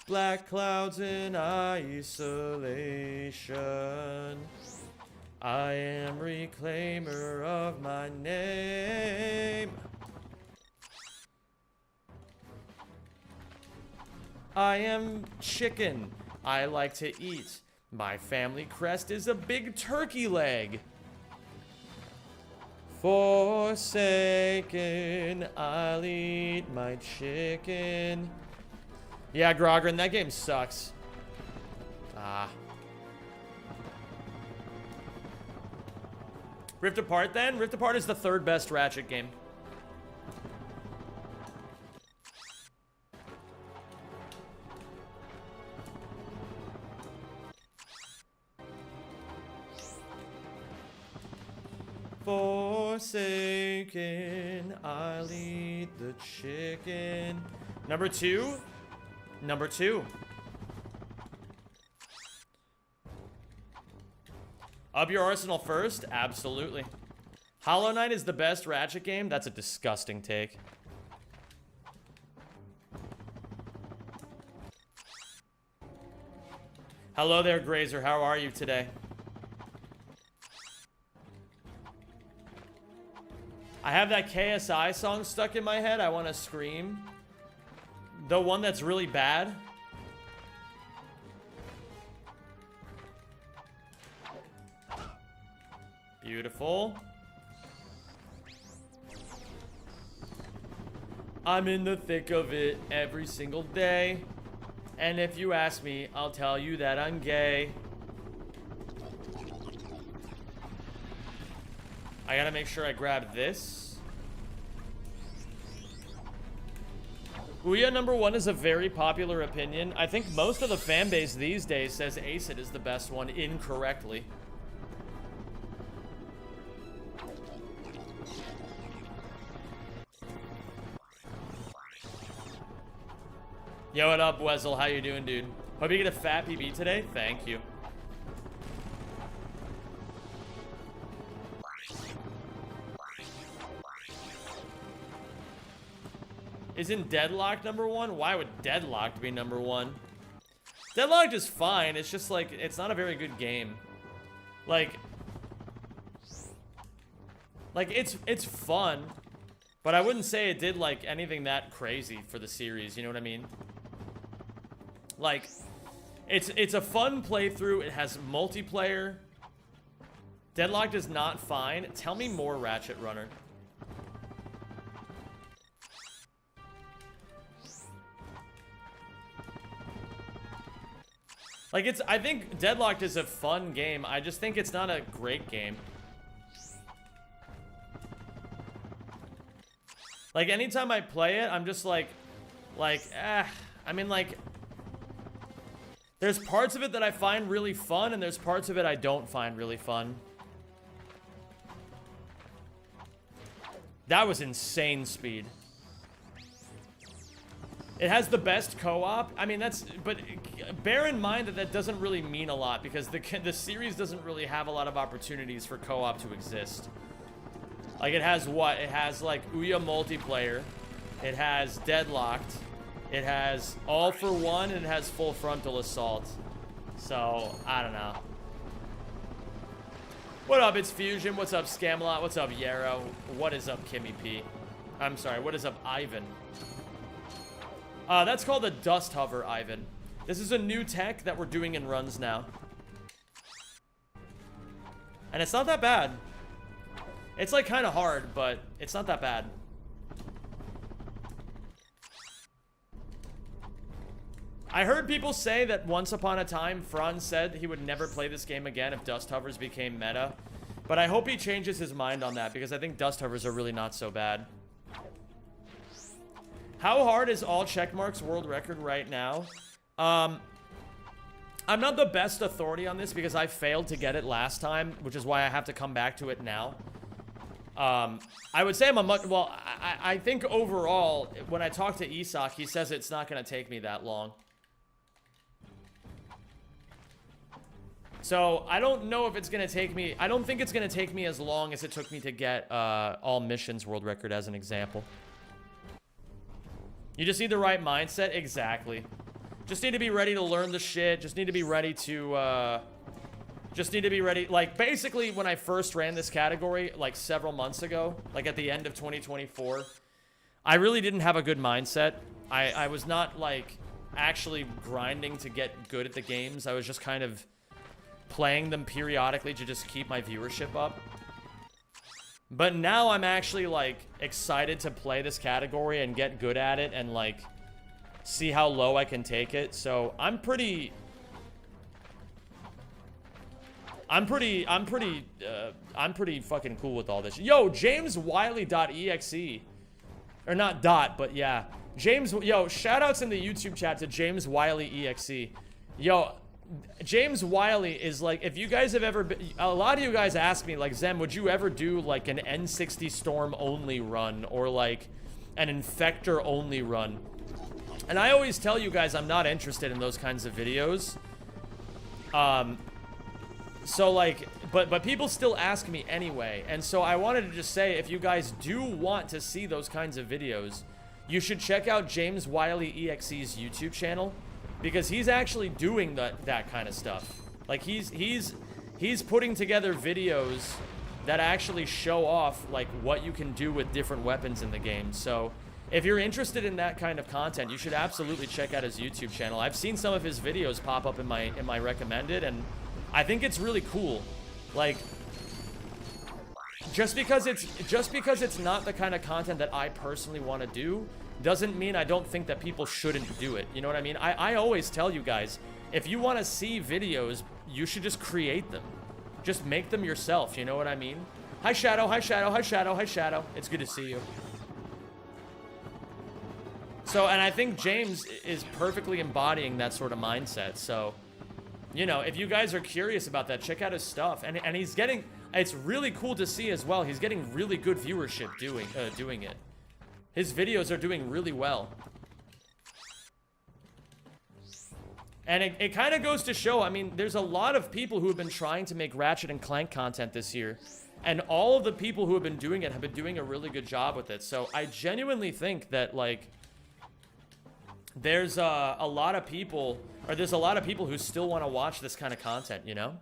A: black clouds in isolation. I am reclaimer of my name. I am chicken. I like to eat. My family crest is a big turkey leg. Forsaken, I'll eat my chicken. Yeah, Grogrin, that game sucks. Ah. Rift Apart then? Rift Apart is the third best Ratchet game. Forsaken, I'll eat the chicken. Number two. Number two. Up your arsenal first? Absolutely. Hollow Knight is the best Ratchet game? That's a disgusting take. Hello there, Grazer. How are you today? I have that KSI song stuck in my head. I want to scream. The one that's really bad. Beautiful. I'm in the thick of it every single day. And if you ask me, I'll tell you that I'm gay. I gotta make sure I grab this. Ouya #1 is a very popular opinion. I think most of the fan base these days says Acid is the best one incorrectly. Yo, what up, Wessel? How you doing, dude? Hope you get a fat PB today. Thank you. Isn't Deadlocked #1? Why would Deadlocked be #1? Deadlocked is fine. It's just like, it's not a very good game. Like it's fun, but I wouldn't say it did like anything that crazy for the series. You know what I mean? Like, it's a fun playthrough. It has multiplayer. Deadlocked is not fine. Tell me more, Ratchet Runner. Like, I think Deadlocked is a fun game. I just think it's not a great game. Like, anytime I play it, I'm just like, I mean, like, there's parts of it that I find really fun, and there's parts of it I don't find really fun. That was insane speed. It has the best co-op. I mean, but bear in mind that doesn't really mean a lot, because the series doesn't really have a lot of opportunities for co-op to exist. Like, it has what? It has, like, Ouya multiplayer. It has Deadlocked. It has All for One, and it has Full Frontal Assault. So, I don't know. What up, it's Fusion. What's up, Scamelot? What's up, Yarrow? What is up, Kimmy P? I'm sorry, what is up, Ivan? That's called a Dust Hover, Ivan. This is a new tech that we're doing in runs now. And it's not that bad. It's like kind of hard, but it's not that bad. I heard people say that once upon a time, Franz said he would never play this game again if Dust Hovers became meta. But I hope he changes his mind on that, because I think Dust Hovers are really not so bad. How hard is all checkmarks world record right now? I'm not the best authority on this because I failed to get it last time, which is why I have to come back to it now. I would say I'm a much, well, I think overall, when I talk to Isak, he says it's not going to take me that long. So I don't know if it's gonna take me. I don't think it's gonna take me as long as it took me to get all missions world record as an example. You just need the right mindset. Exactly. Just need to be ready to learn the shit. Just need to be ready to like, basically when I first ran this category like several months ago, like at the end of 2024, I really didn't have a good mindset. I was not like actually grinding to get good at the games. I was just kind of playing them periodically to just keep my viewership up. But now I'm actually like excited to play this category and get good at it and like see how low I can take it. So I'm pretty fucking cool with all this. Yo, JamesWiley.exe. Or not dot, but yeah. Yo, shoutouts in the YouTube chat to James Wiley EXE. Yo, James Wiley is like, if you guys have ever been, a lot of you guys ask me like, Zem, would you ever do like an N60 Storm only run or like an Infector only run? And I always tell you guys I'm not interested in those kinds of videos. So like, but people still ask me anyway. And so I wanted to just say, if you guys do want to see those kinds of videos, you should check out James Wiley EXE's YouTube channel, because he's actually doing that kind of stuff. Like he's putting together videos that actually show off like what you can do with different weapons in the game. So if you're interested in that kind of content, you should absolutely check out his YouTube channel. I've seen some of his videos pop up in my recommended, and I think it's really cool. Like, just because it's not the kind of content that I personally want to do doesn't mean I don't think that people shouldn't do it. You know what I mean? I always tell you guys, if you want to see videos, you should just create them. Just make them yourself, you know what I mean? Hi Shadow, hi Shadow, hi Shadow, hi Shadow. It's good to see you. So, and I think James is perfectly embodying that sort of mindset. So, you know, if you guys are curious about that, check out his stuff. And he's getting, it's really cool to see as well, he's getting really good viewership doing it. His videos are doing really well. And it kind of goes to show, I mean, there's a lot of people who have been trying to make Ratchet and Clank content this year. And all of the people who have been doing it have been doing a really good job with it. So I genuinely think that, like, there's a lot of people who still want to watch this kind of content, you know?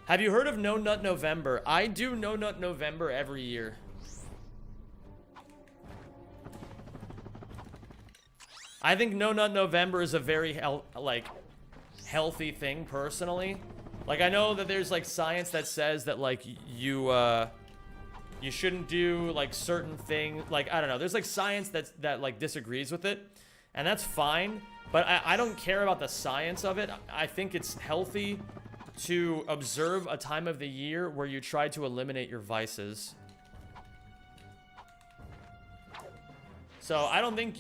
A: Have you heard of No Nut November? I do No Nut November every year. I think No Nut November is a very healthy thing personally. Like, I know that there's like science that says that like you shouldn't do like certain things. Like, I don't know. There's like science that like disagrees with it, and that's fine. But I don't care about the science of it. I think it's healthy to observe a time of the year where you try to eliminate your vices. So I don't think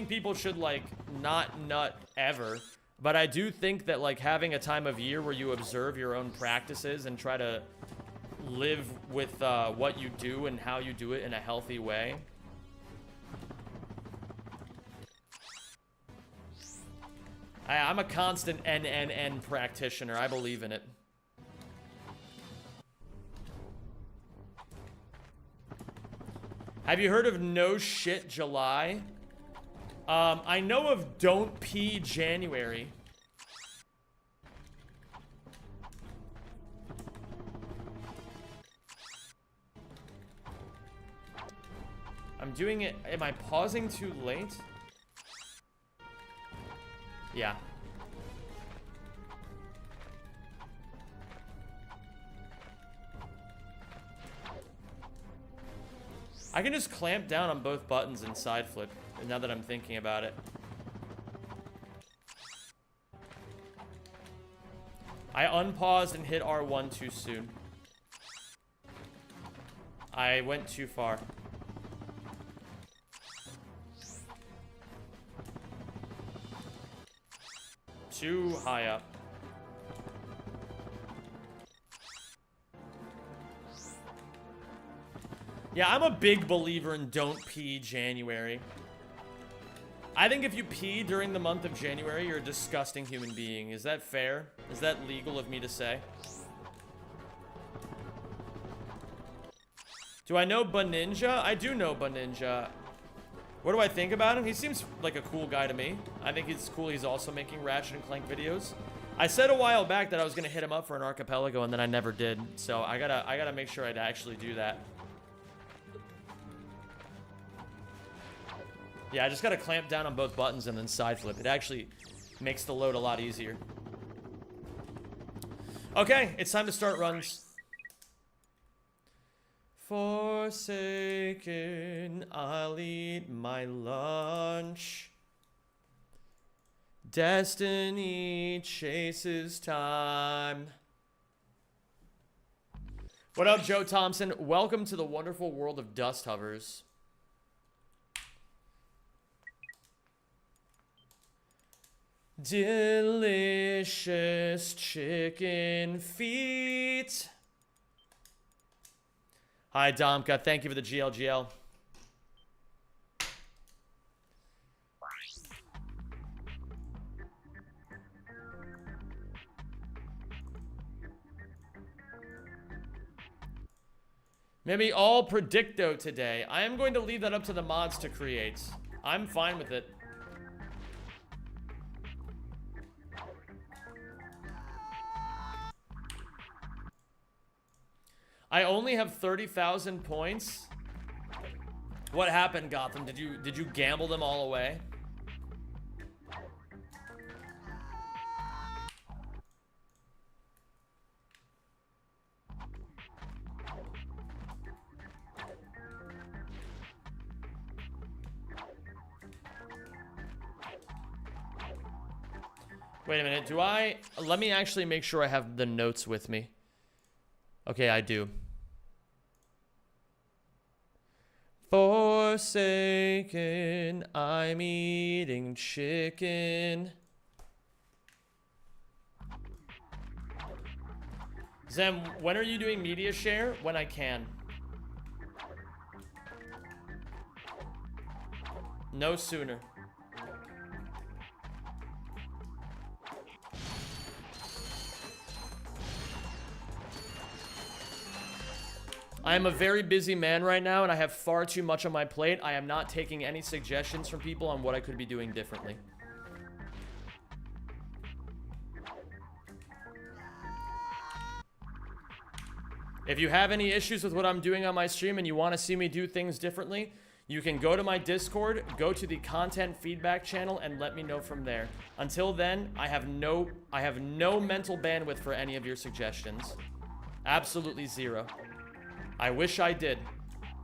A: people should like not nut ever, but I do think that like having a time of year where you observe your own practices and try to live with what you do and how you do it in a healthy way. I'm a constant NNN practitioner. I believe in it. Have you heard of No Shit July? I know of Don't Pee January. I'm doing it. Am I pausing too late? Yeah. I can just clamp down on both buttons and side flip, now that I'm thinking about it. I unpaused and hit R1 too soon. I went too far. Too high up. Yeah, I'm a big believer in Don't Pee January. I think if you pee during the month of January, you're a disgusting human being. Is that fair? Is that legal of me to say? Do I know Baninja? I do know Baninja. What do I think about him? He seems like a cool guy to me. I think it's cool he's also making Ratchet and Clank videos. I said a while back that I was gonna hit him up for an archipelago, and then I never did. So I gotta make sure I'd actually do that. Yeah, I just gotta clamp down on both buttons and then side flip. It actually makes the load a lot easier. Okay, it's time to start runs. Forsaken, I'll eat my lunch. Destiny chases time. What up, Joe Thompson? Welcome to the wonderful world of dust hovers. Delicious chicken feet. Hi, Domka. Thank you for the GLGL. Maybe all Predicto today. I am going to leave that up to the mods to create. I'm fine with it. I only have 30,000 points. What happened, Gotham? Did you gamble them all away? Wait a minute, let me actually make sure I have the notes with me. Okay, I do. Forsaken, I'm eating chicken. Zem, when are you doing media share? When I can. No sooner. I am a very busy man right now, and I have far too much on my plate. I am not taking any suggestions from people on what I could be doing differently. If you have any issues with what I'm doing on my stream and you want to see me do things differently, you can go to my Discord, go to the content feedback channel, and let me know from there. Until then, I have no mental bandwidth for any of your suggestions. Absolutely zero. I wish I did,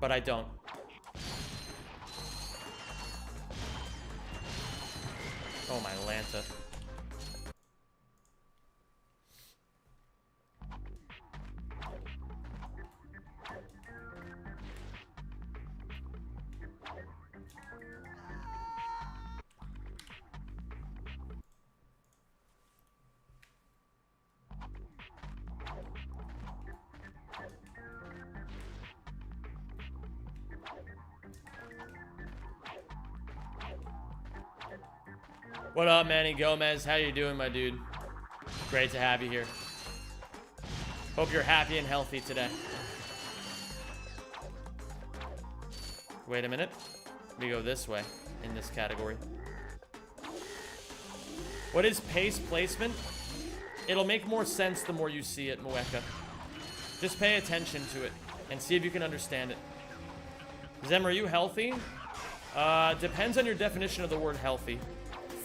A: but I don't. Oh, my Lanta. What up, Manny Gomez? How you doing, my dude? Great to have you here. Hope you're happy and healthy today. Wait a minute. Let me go this way in this category. What is pace placement? It'll make more sense the more you see it, Moeka. Just pay attention to it and see if you can understand it. Zem, are you healthy? Depends on your definition of the word healthy.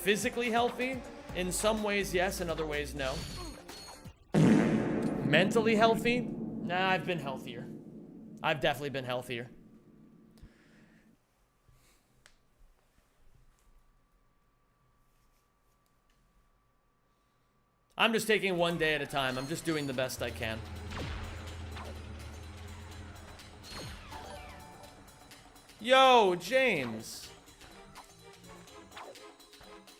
A: Physically healthy? In some ways, yes. In other ways, no. Mentally healthy? Nah, I've been healthier. I've definitely been healthier. I'm just taking one day at a time. I'm just doing the best I can. Yo, James.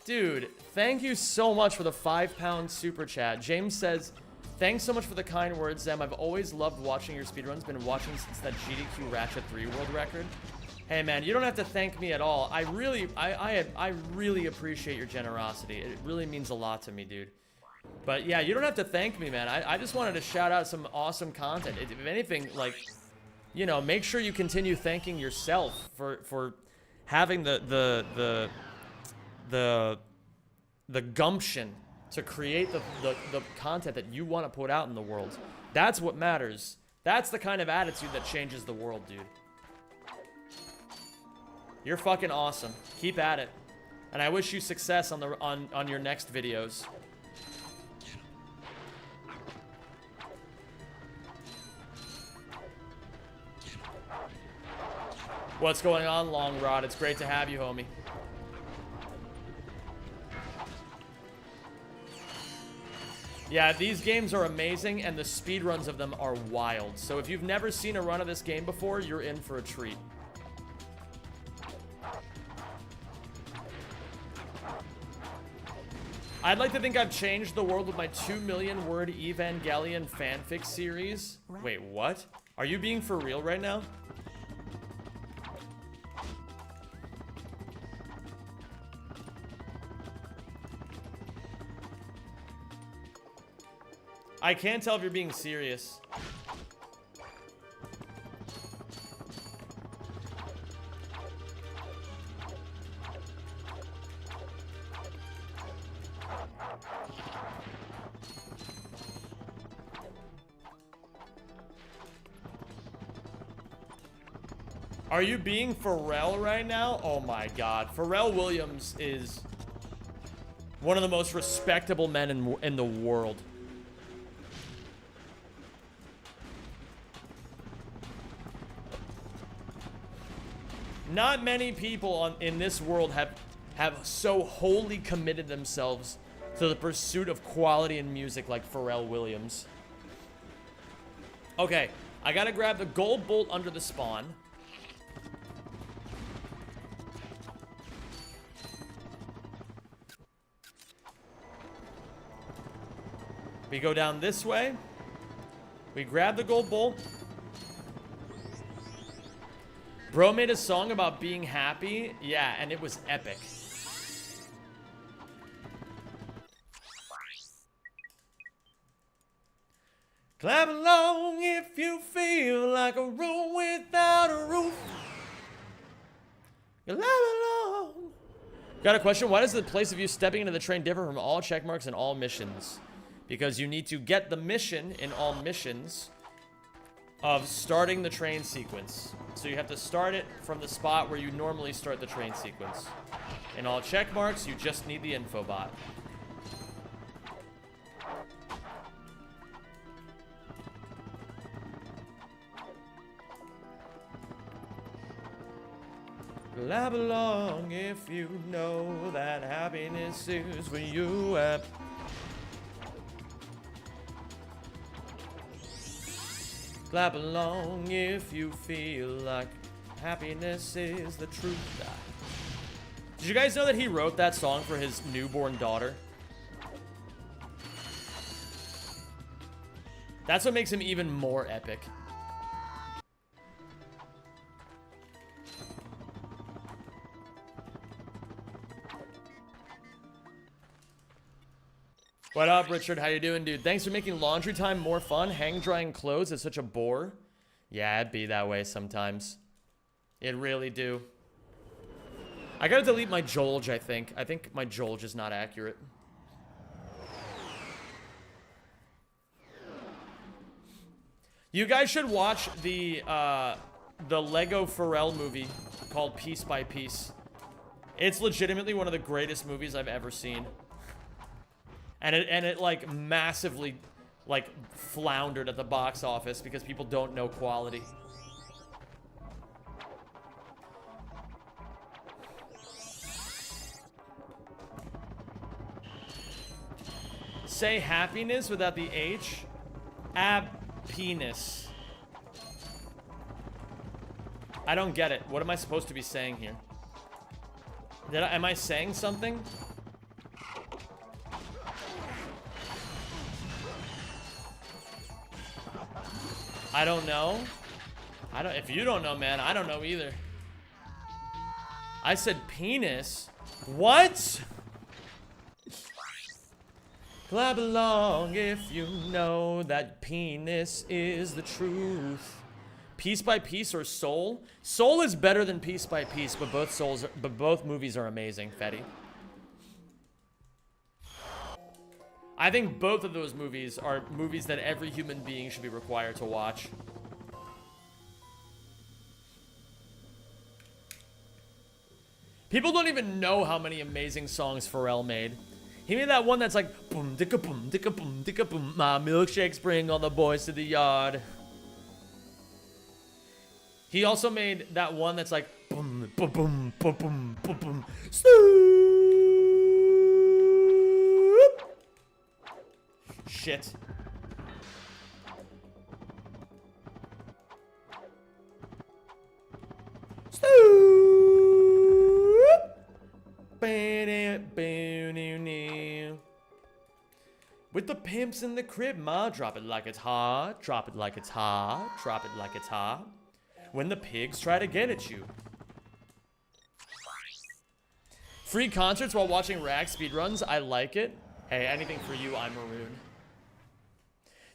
A: Dude, thank you so much for the £5 super chat. James says, thanks so much for the kind words, Zem. I've always loved watching your speedruns. Been watching since that GDQ Ratchet 3 world record. Hey man, you don't have to thank me at all. I really appreciate your generosity. It really means a lot to me, dude. But yeah, you don't have to thank me, man. I just wanted to shout out some awesome content. If anything, like, you know, make sure you continue thanking yourself for having the gumption to create the content that you want to put out in the world. That's what matters. That's the kind of attitude that changes the world, dude. You're fucking awesome. Keep at it. And I wish you success on your next videos. What's going on, Long Rod? It's great to have you, homie. Yeah, these games are amazing, and the speedruns of them are wild. So if you've never seen a run of this game before, you're in for a treat. I'd like to think I've changed the world with my 2 million word Evangelion fanfic series. Wait, what? Are you being for real right now? I can't tell if you're being serious. Are you being Pharrell right now? Oh my god. Pharrell Williams is one of the most respectable men in the world. Not many people in this world have so wholly committed themselves to the pursuit of quality in music like Pharrell Williams. Okay, I gotta grab the gold bolt under the spawn. We go down this way. We grab the gold bolt. Bro made a song about being happy. Yeah, and it was epic. Clap along if you feel like a room without a roof. Clap along. Got a question. Why does the place of you stepping into the train differ from all checkmarks and all missions? Because you need to get the mission in all missions of starting the train sequence. So you have to start it from the spot where you normally start the train sequence. In all check marks, you just need the info bot. Clap along if you know that happiness is where you at. Clap along if you feel like happiness is the truth. Did you guys know that he wrote that song for his newborn daughter? That's what makes him even more epic. What up, Richard? How you doing, dude? Thanks for making laundry time more fun. Hang drying clothes is such a bore. Yeah, it'd be that way sometimes. It really do. I gotta delete my Jolge, I think. I think my Jolge is not accurate. You guys should watch the Lego Pharrell movie called Piece by Piece. It's legitimately one of the greatest movies I've ever seen. And it like massively like floundered at the box office because people don't know quality. Say happiness without the H. Ab-penis. I don't get it. What am I supposed to be saying here? Am I saying something? I don't know. If you don't know, man, I don't know either. I said penis. What? Clap along if you know that penis is the truth. Piece by Piece or Soul? Soul is better than Piece by Piece, but both movies are amazing, Fetty. I think both of those movies are movies that every human being should be required to watch. People don't even know how many amazing songs Pharrell made. He made that one that's like boom dicka boom dicka boom dicka boom. My milkshakes bring all the boys to the yard. He also made that one that's like boom boom boom boom boom boom boom. Shit. With the pimps in the crib, ma, drop it like it's hot, drop it like it's hot, drop it like it's hot. When the pigs try to get at you. Free concerts while watching rag speedruns, I like it. Hey, anything for you, I'm Maroon.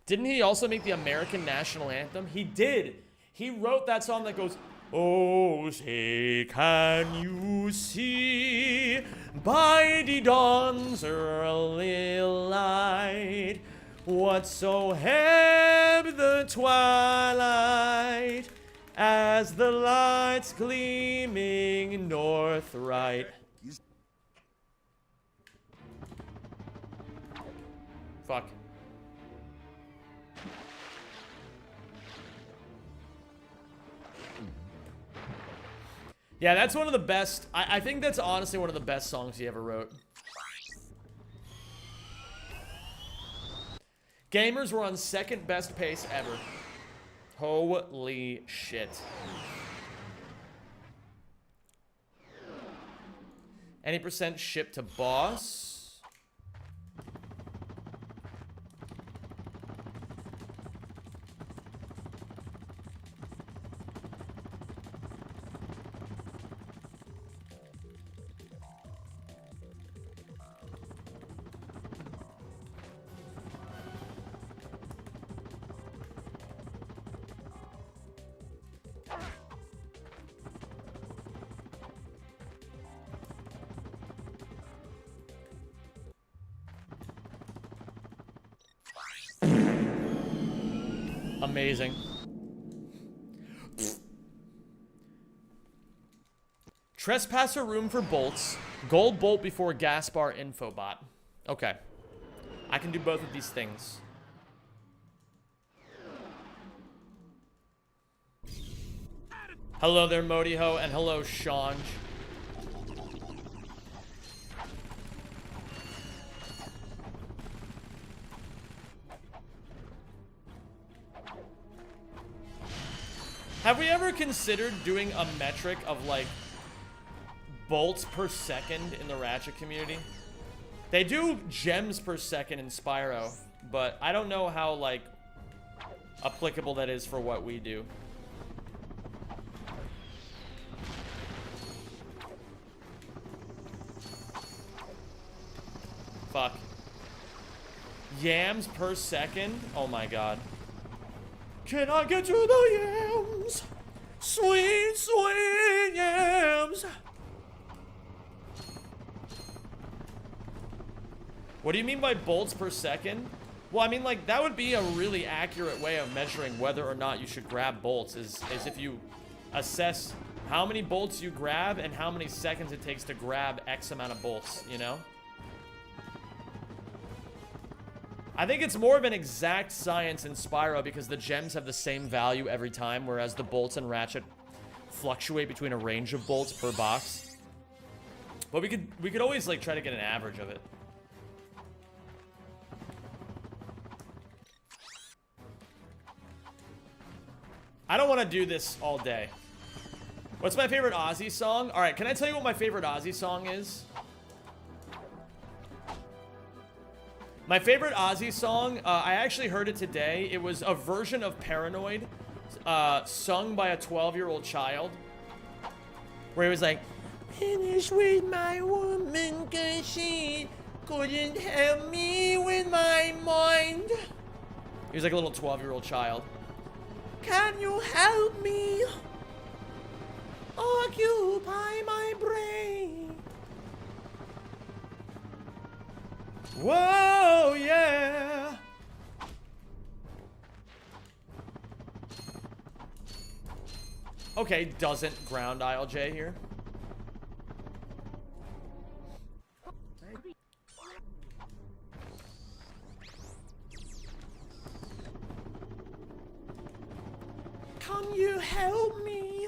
A: Didn't he also make the American National Anthem? He did. He wrote that song that goes, oh, say, can you see by the dawn's early light what so heb the twilight as the lights gleaming north right. Fuck. Yeah, that's one of the best. I think that's honestly one of the best songs he ever wrote. Gamers were on second best pace ever. Holy shit. Any percent shipped to boss? Amazing. Trespasser room for bolts. Gold bolt before gas bar infobot. Okay. I can do both of these things. Hello there, Modiho, and hello, Shanj. Have we ever considered doing a metric of, like, bolts per second in the Ratchet community? They do gems per second in Spyro, but I don't know how, like, applicable that is for what we do. Fuck. Yams per second? Oh my god. Can I get to the yams? Sweet, sweet yams. What do you mean by bolts per second? Well, I mean, like, that would be a really accurate way of measuring whether or not you should grab bolts, is if you assess how many bolts you grab and how many seconds it takes to grab X amount of bolts, you know? I think it's more of an exact science in Spyro because the gems have the same value every time, whereas the bolts in Ratchet fluctuate between a range of bolts per box. But we could always, like, try to get an average of it. I don't want to do this all day. What's my favorite Ozzy song? All right, can I tell you what my favorite Ozzy song is? My favorite Ozzy song, I actually heard it today. It was a version of Paranoid, sung by a 12-year-old child, where he was like, Finish with my woman, cause she couldn't help me with my mind. He was like a little 12-year-old child. Can you help me? Occupy my brain. Whoa, yeah. Okay, doesn't ground ILJ here. Can you help me?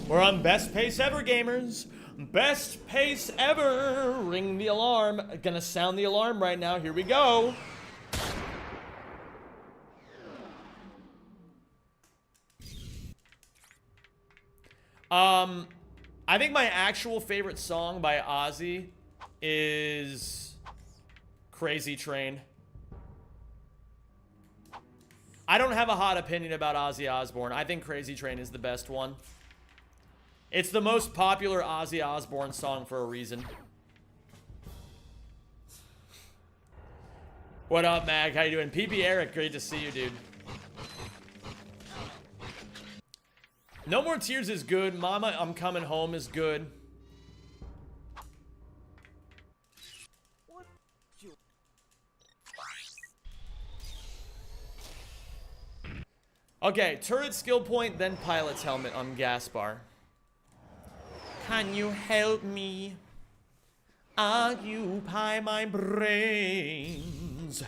A: We're on best pace ever, gamers. Best pace ever. Ring the alarm. Gonna sound the alarm right now. Here we go. I think my actual favorite song by Ozzy is Crazy Train. I don't have a hot opinion about Ozzy Osbourne. I think Crazy Train is the best one. It's the most popular Ozzy Osbourne song for a reason. What up, Mag? How you doing? PB Eric, great to see you, dude. No More Tears is good. Mama, I'm Coming Home is good. Okay, turret skill point, then pilot's helmet on Gaspar. Can you help me occupy my brains?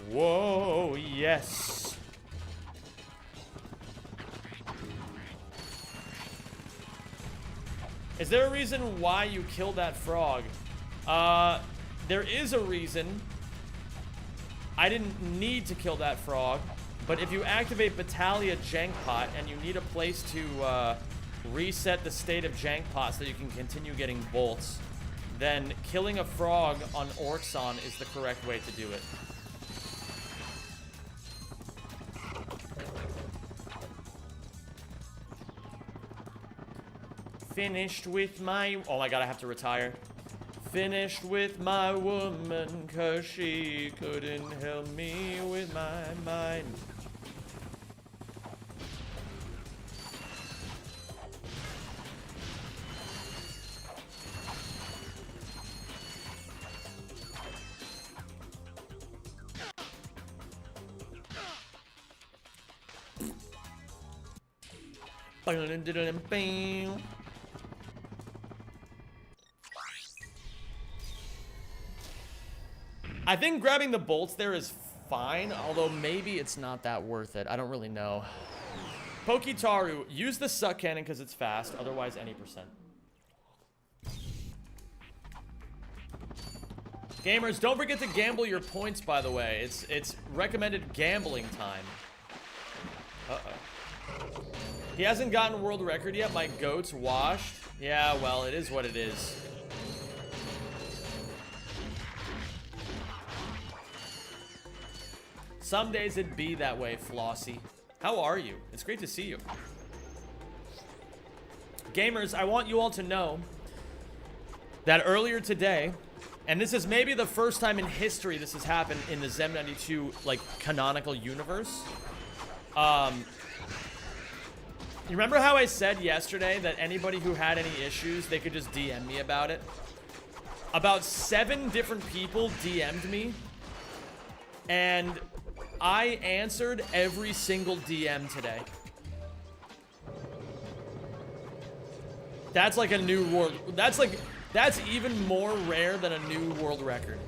A: Whoa, yes. Is there a reason why you killed that frog? There is a reason. I didn't need to kill that frog. But if you activate Battalia Jankpot and you need a place to reset the state of Jankpot so you can continue getting bolts, then killing a frog on Orxon is the correct way to do it. Finished with my... Oh my god, I have to retire. Finished with my woman, cause she couldn't help me with my mind. I think grabbing the bolts there is fine, although maybe it's not that worth it. I don't really know. Pokitaru, use the suck cannon because it's fast, otherwise any percent. Gamers, don't forget to gamble your points, by the way. It's recommended gambling time. Uh-oh. He hasn't gotten world record yet. My goat's washed. Yeah, well, it is what it is. Some days it'd be that way, Flossie. How are you? It's great to see you. Gamers, I want you all to know that earlier today, and this is maybe the first time in history this has happened in the Zem 92, like, canonical universe. You remember how I said yesterday that anybody who had any issues, they could just DM me about it? About 7 different people DM'd me, and I answered every single DM today. That's like a new world. That's even more rare than a new world record.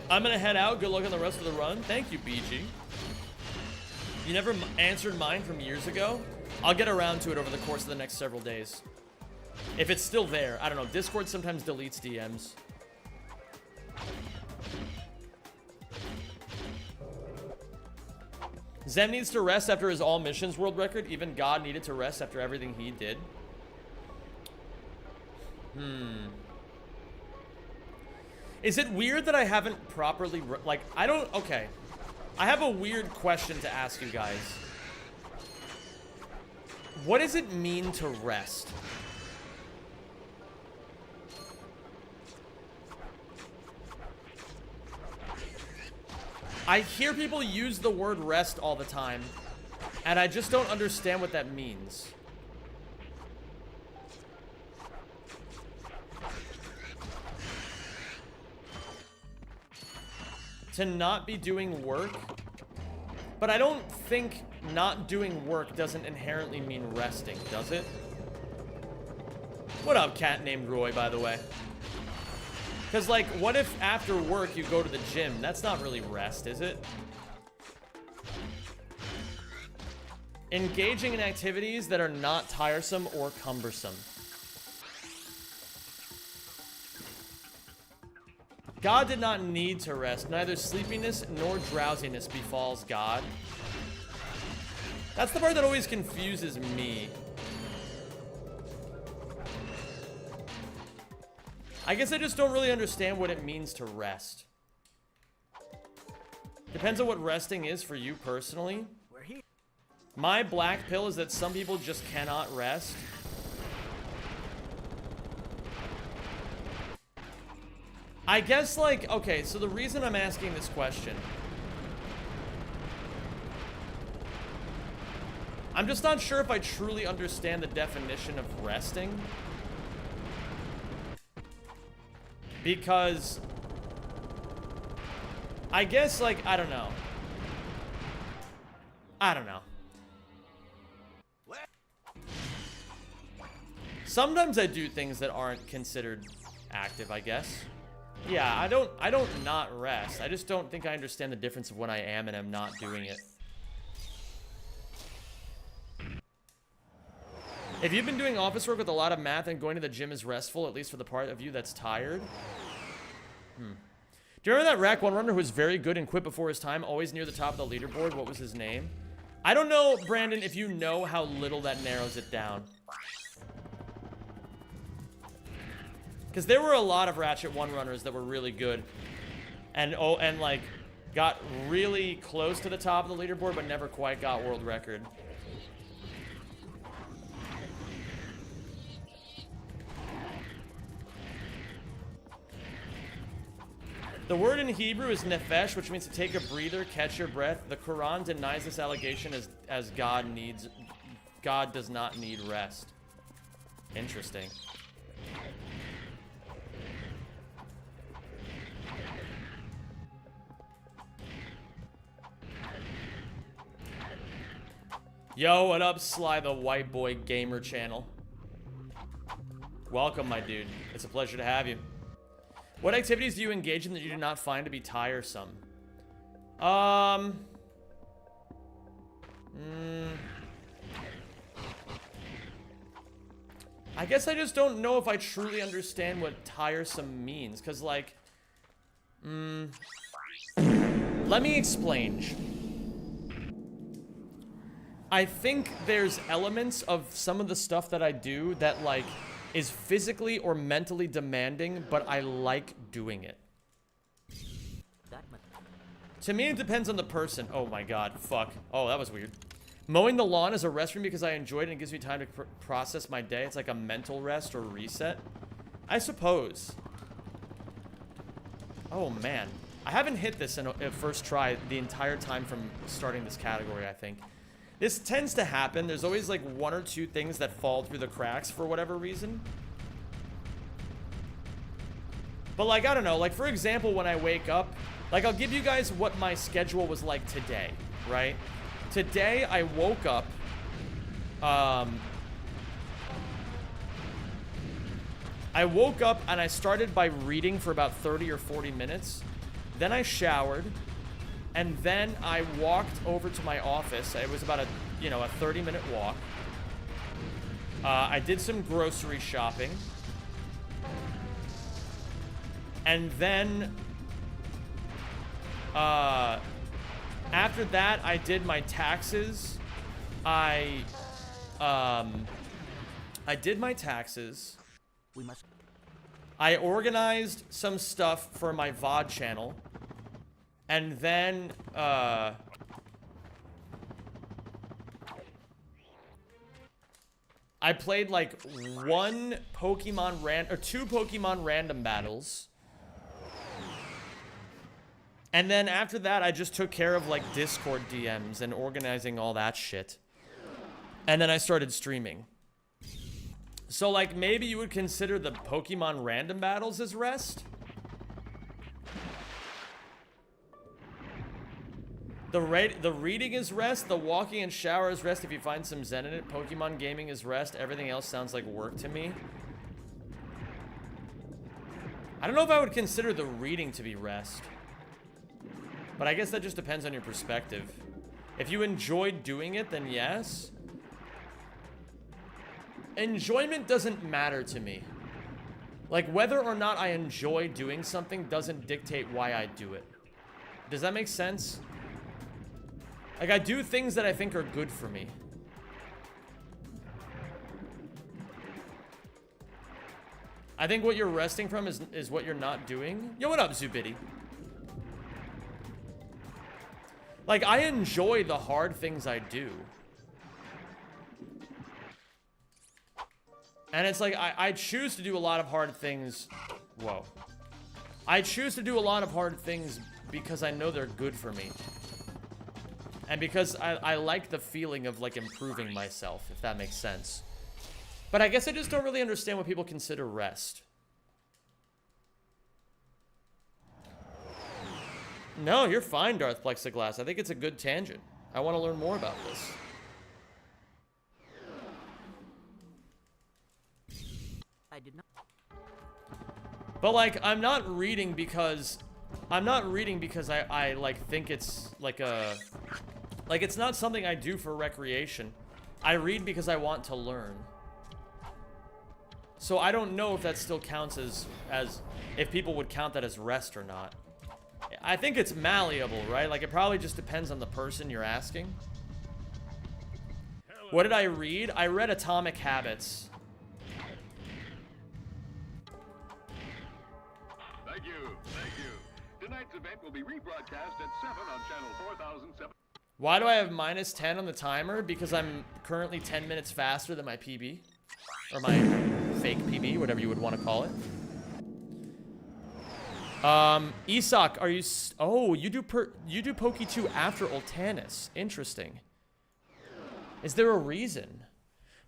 A: I'm gonna head out. Good luck on the rest of the run. Thank you, BG. You never answered mine from years ago? I'll get around to it over the course of the next several days. If it's still there. I don't know. Discord sometimes deletes DMs. Zem needs to rest after his all missions world record. Even God needed to rest after everything he did. Is it weird that I haven't properly... Like, I don't... Okay. I have a weird question to ask you guys. What does it mean to rest? I hear people use the word rest all the time, and I just don't understand what that means. To not be doing work? But I don't think not doing work doesn't inherently mean resting, does it? What up, cat named Roy, by the way? Because, like, what if after work you go to the gym? That's not really rest, is it? Engaging in activities that are not tiresome or cumbersome. God did not need to rest. Neither sleepiness nor drowsiness befalls God. That's the part that always confuses me. I guess I just don't really understand what it means to rest. Depends on what resting is for you personally. My black pill is that some people just cannot rest. I guess, like, okay, so the reason I'm asking this question, I'm just not sure if I truly understand the definition of resting. Because I guess, like, I don't know. I don't know. Sometimes I do things that aren't considered active, I guess. Yeah, I don't not rest. I just don't think I understand the difference of when I am and am not doing it. If you've been doing office work with a lot of math and going to the gym is restful, at least for the part of you that's tired. Do you remember that Rack 1 runner who was very good and quit before his time, always near the top of the leaderboard? What was his name? I don't know, Brandon, if you know how little that narrows it down. Because there were a lot of Ratchet 1 runners that were really good. And like, got really close to the top of the leaderboard, but never quite got world record. The word in Hebrew is nefesh, which means to take a breather, catch your breath. The Quran denies this allegation as God does not need rest. Interesting. Yo, what up, Sly the White Boy Gamer channel? Welcome, my dude. It's a pleasure to have you. What activities do you engage in that you do not find to be tiresome? I guess I just don't know if I truly understand what tiresome means, because, like, let me explain. I think there's elements of some of the stuff that I do that, like, is physically or mentally demanding, but I like doing it. To me, it depends on the person. Oh my god, fuck. Oh, that was weird. Mowing the lawn is a rest for me because I enjoy it and it gives me time to process my day. It's like a mental rest or reset. I suppose. Oh man. I haven't hit this in a first try the entire time from starting this category, I think. This tends to happen. There's always like one or two things that fall through the cracks for whatever reason. But like, I don't know, like for example, when I wake up, like I'll give you guys what my schedule was like today, right? Today I woke up, and I started by reading for about 30 or 40 minutes. Then I showered. And then I walked over to my office. It was about a 30-minute walk. I did some grocery shopping. And then, After that, I did my taxes. I did my taxes.
C: We must.
A: I organized some stuff for my VOD channel. And then, I played like two Pokemon random battles. And then after that, I just took care of like Discord DMs and organizing all that shit. And then I started streaming. So like maybe you would consider the Pokemon random battles as rest? The reading is rest, the walking and shower is rest if you find some zen in it. Pokemon gaming is rest, everything else sounds like work to me. I don't know if I would consider the reading to be rest. But I guess that just depends on your perspective. If you enjoyed doing it, then yes. Enjoyment doesn't matter to me. Like, whether or not I enjoy doing something doesn't dictate why I do it. Does that make sense? Like, I do things that I think are good for me. I think what you're resting from is what you're not doing. Yo, what up, Zubidi? Like, I enjoy the hard things I do. And it's like, I choose to do a lot of hard things. Whoa. I choose to do a lot of hard things because I know they're good for me. And because I like the feeling of, like, improving myself, if that makes sense. But I guess I just don't really understand what people consider rest. No, you're fine, Darth Plexiglass. I think it's a good tangent. I want to learn more about this.
C: I did not.
A: But, like, I'm not reading because I like, think it's, like, like, it's not something I do for recreation. I read because I want to learn. So I don't know if that still counts as if people would count that as rest or not. I think it's malleable, right? Like, it probably just depends on the person you're asking. What did I read? I read Atomic Habits.
E: Thank you. Tonight's event will be rebroadcast at 7 on channel 4007.
A: Why do I have minus 10 on the timer? Because I'm currently 10 minutes faster than my PB. Or my fake PB, whatever you would want to call it. Isak, are you... Oh, you do Poke 2 after Ultanis. Interesting. Is there a reason?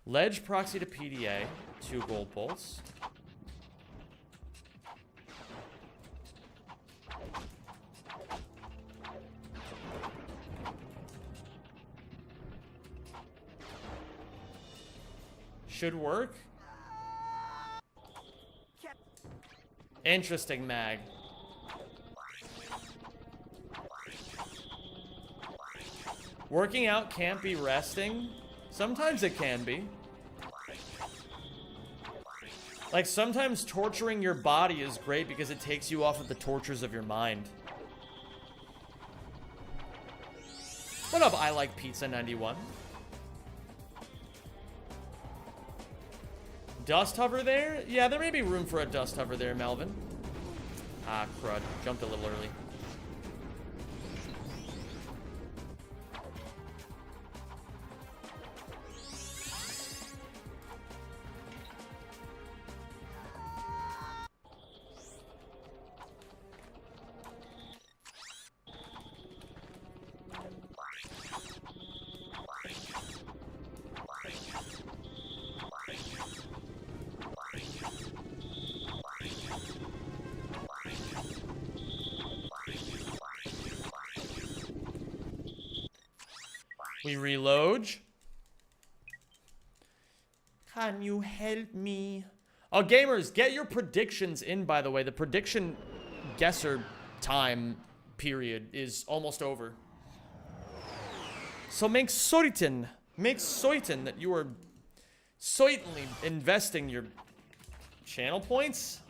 A: Ledge proxy to PDA. 2 gold bolts. Should work. Interesting, Mag. Working out can't be resting. Sometimes it can be. Like, sometimes torturing your body is great because it takes you off of the tortures of your mind. What up, I Like Pizza 91? Dust hover there? Yeah, there may be room for a dust hover there, Melvin. Ah, crud. Jumped a little early. We reload. Can you help me? Oh, gamers, get your predictions in, by the way. The prediction guesser time period is almost over. So make certain that you are certainly investing your channel points.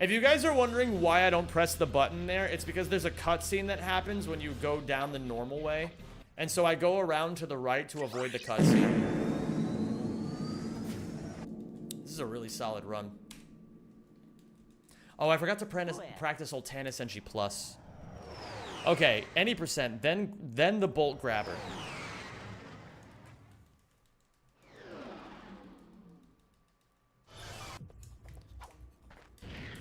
A: If you guys are wondering why I don't press the button there, it's because there's a cutscene that happens when you go down the normal way. And so I go around to the right to avoid the cutscene. This is a really solid run. Oh, I forgot to practice Ultana Senshi Plus. Okay, any percent, then the bolt grabber.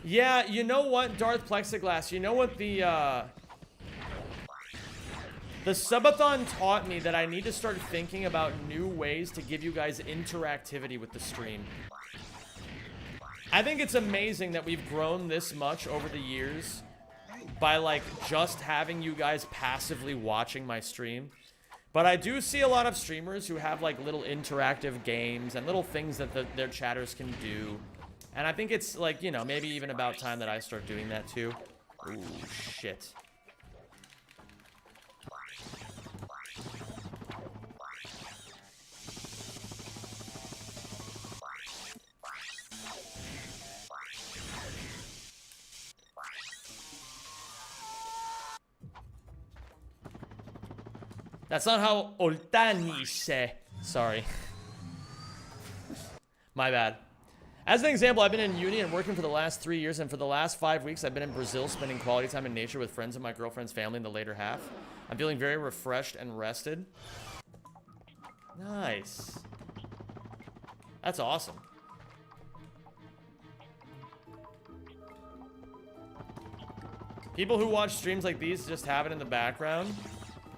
A: Yeah, you know what, Darth Plexiglass, you know what the subathon taught me that I need to start thinking about new ways to give you guys interactivity with the stream. I think it's amazing that we've grown this much over the years by, like, just having you guys passively watching my stream. But I do see a lot of streamers who have, like, little interactive games and little things that their chatters can do. And I think it's, like, you know, maybe even about time that I start doing that, too. Ooh, shit. That's not how Oltani say. Sorry. My bad. As an example, I've been in uni and working for the last 3 years, and for the last 5 weeks, I've been in Brazil spending quality time in nature with friends of my girlfriend's family in the later half. I'm feeling very refreshed and rested. Nice. That's awesome. People who watch streams like these just have it in the background.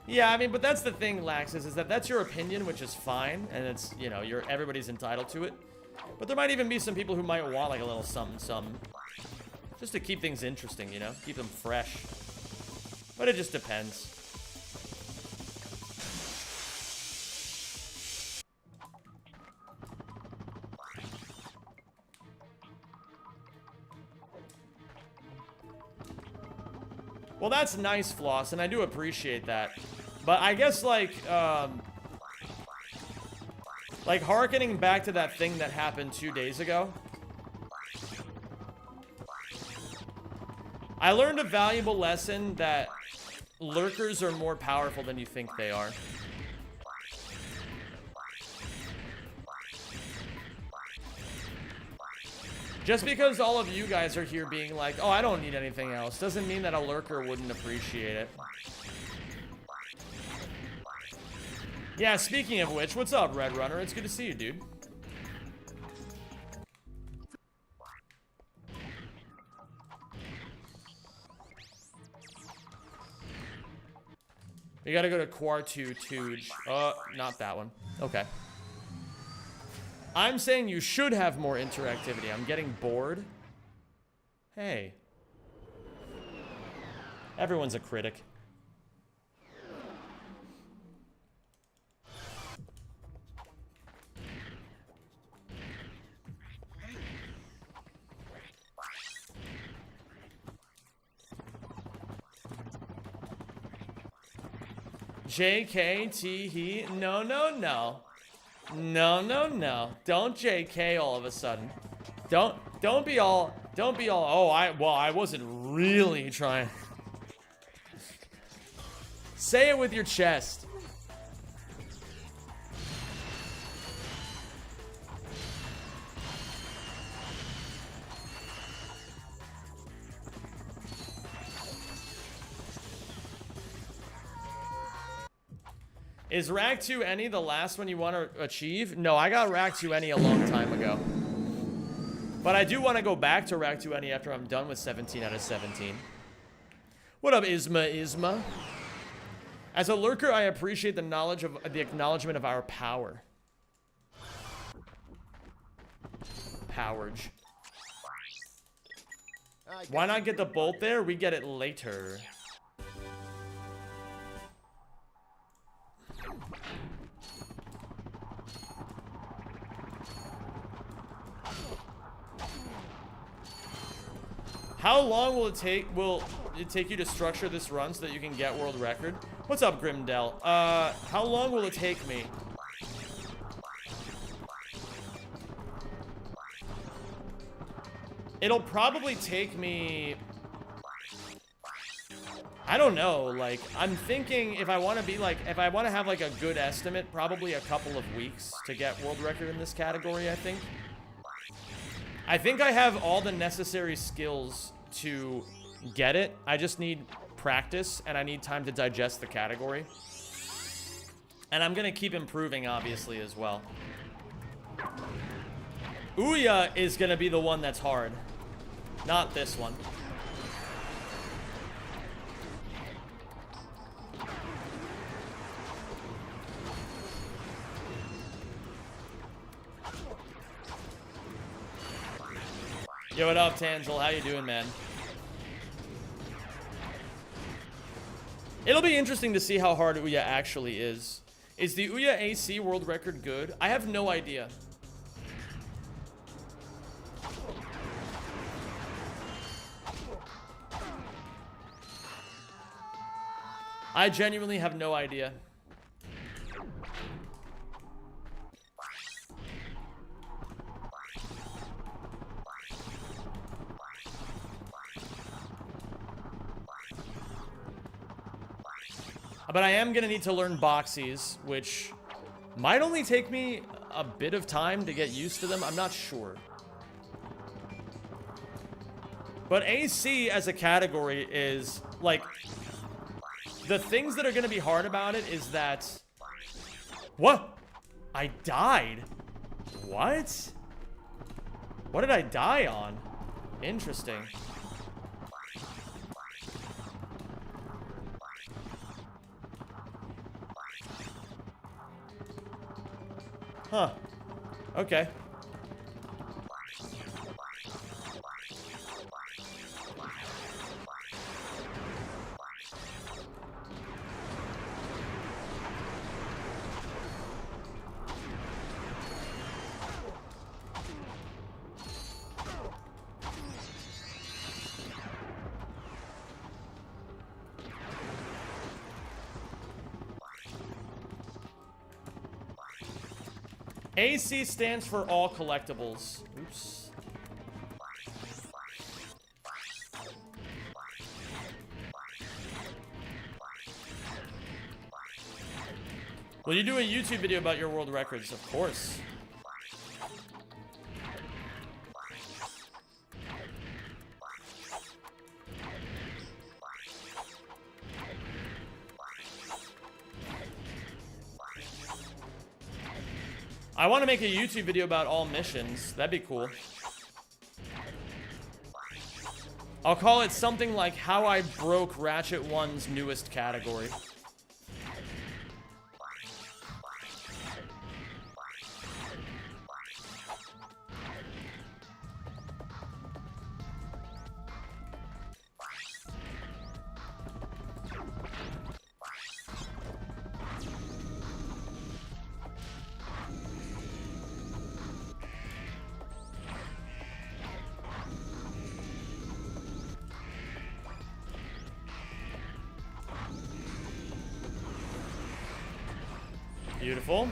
A: Yeah, I mean, but that's the thing, Laxus, is that that's your opinion, which is fine, and it's, you know, everybody's entitled to it. But there might even be some people who might want, like, a little something, just to keep things interesting, you know? Keep them fresh. But it just depends. Well, that's nice, Floss, and I do appreciate that. But I guess, like hearkening back to that thing that happened 2 days ago, I learned a valuable lesson that lurkers are more powerful than you think they are. Just because all of you guys are here being like, oh, I don't need anything else, doesn't mean that a lurker wouldn't appreciate it. Yeah, speaking of which, what's up, Red Runner? It's good to see you, dude. We gotta go to Quartu Tuge. Not that one. Okay. I'm saying you should have more interactivity. I'm getting bored. Hey. Everyone's a critic. JK, he, no, no, no. No, no, no. Don't JK all of a sudden. Don't be all, oh, I wasn't really trying. Say it with your chest. Is Rag 2 Any the last one you want to achieve? No, I got Rag 2 Any a long time ago. But I do want to go back to Rag 2 Any after I'm done with 17 out of 17. What up, Isma? As a lurker, I appreciate the acknowledgement of our power. Powerage. Why not get the bolt there? We get it later. How long will it take you to structure this run so that you can get world record? What's up, Grimdell? How long will it take me? It'll probably take me... I don't know, like, I'm thinking if I want to be like, if I want to have like a good estimate, probably a couple of weeks to get world record in this category, I think. I think I have all the necessary skills to get it. I just need practice, and I need time to digest the category. And I'm going to keep improving, obviously, as well. Ouya is going to be the one that's hard. Not this one. Yo, what up, Tanzel? How you doing, man? It'll be interesting to see how hard Ouya actually is. Is the Ouya AC world record good? I have no idea. I genuinely have no idea. But I am gonna need to learn boxies, which might only take me a bit of time to get used to them. I'm not sure. But AC as a category is, like, the things that are gonna be hard about it is that... What? I died? What? What did I die on? Interesting. Huh. Okay. AC stands for all collectibles. Oops. Will you do a YouTube video about your world records? Of course. I want to make a YouTube video about all missions. That'd be cool. I'll call it something like how I broke Ratchet 1's newest category. Beautiful.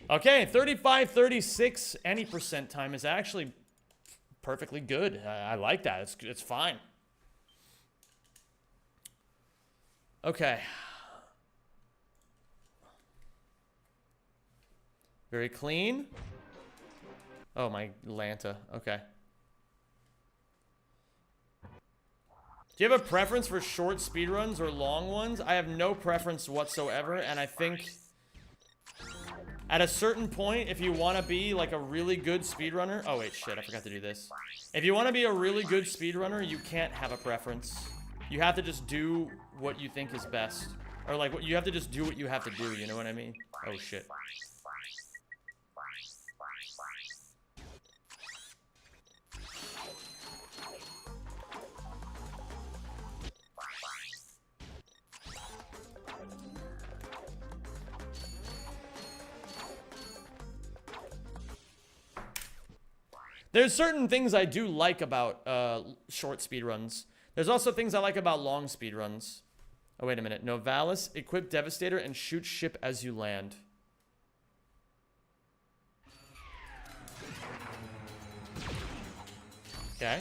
A: Okay, 35-36 any percent time is actually perfectly good. I like that. It's fine. Okay. Very clean. Oh, my Lanta. Okay. Do you have a preference for short speedruns or long ones? I have no preference whatsoever, and I think at a certain point, if you want to be like a really good speedrunner... Oh, wait, shit, I forgot to do this. If you want to be a really good speedrunner, you can't have a preference. You have to just do what you think is best. Or, like, you have to just do what you have to do, you know what I mean? Oh, shit. There's certain things I do like about short speed runs. There's also things I like about long speed runs. Oh, wait a minute. Novalis, equip Devastator, and shoot ship as you land. Okay.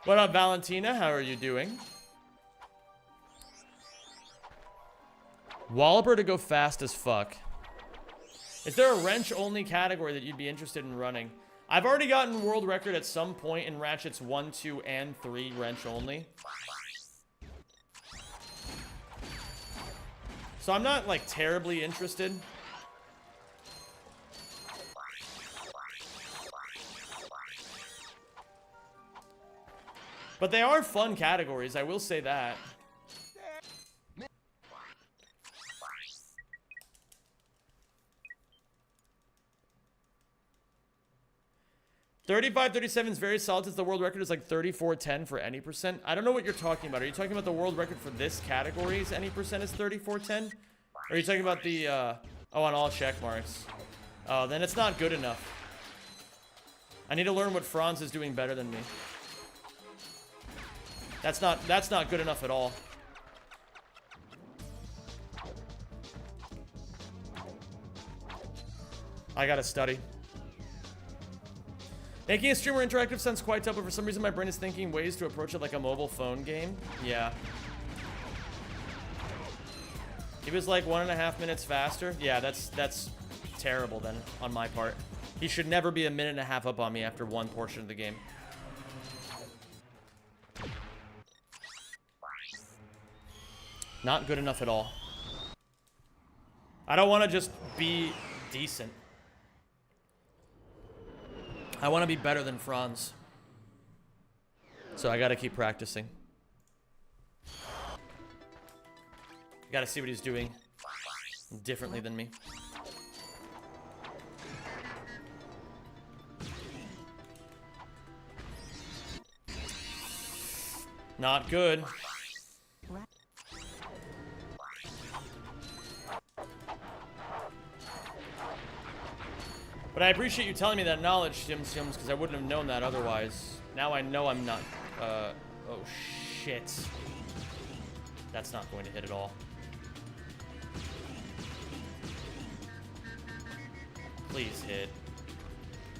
A: What up, Valentina? How are you doing? Walloper to go fast as fuck. Is there a wrench-only category that you'd be interested in running? I've already gotten world record at some point in Ratchets 1, 2, and 3 wrench-only. So I'm not, like, terribly interested. But they are fun categories, I will say that. $35.37 is very solid since the world record is like $34.10 for any percent. I don't know what you're talking about. Are you talking about the world record for this category's any percent is $34.10? Or are you talking about the, oh, on all check marks? Oh, then it's not good enough. I need to learn what Franz is doing better than me. That's not good enough at all. I gotta study. Making a streamer interactive sounds quite tough, but for some reason my brain is thinking ways to approach it like a mobile phone game. Yeah. He was like 1.5 minutes faster. Yeah, that's terrible then on my part. He should never be 1.5 minutes up on me after one portion of the game. Not good enough at all. I don't want to just be decent. I want to be better than Franz. So I got to keep practicing. Got to see what he's doing differently than me. Not good. But I appreciate you telling me that knowledge, Sims, because I wouldn't have known that otherwise. Now I know I'm not, oh shit. That's not going to hit at all. Please hit.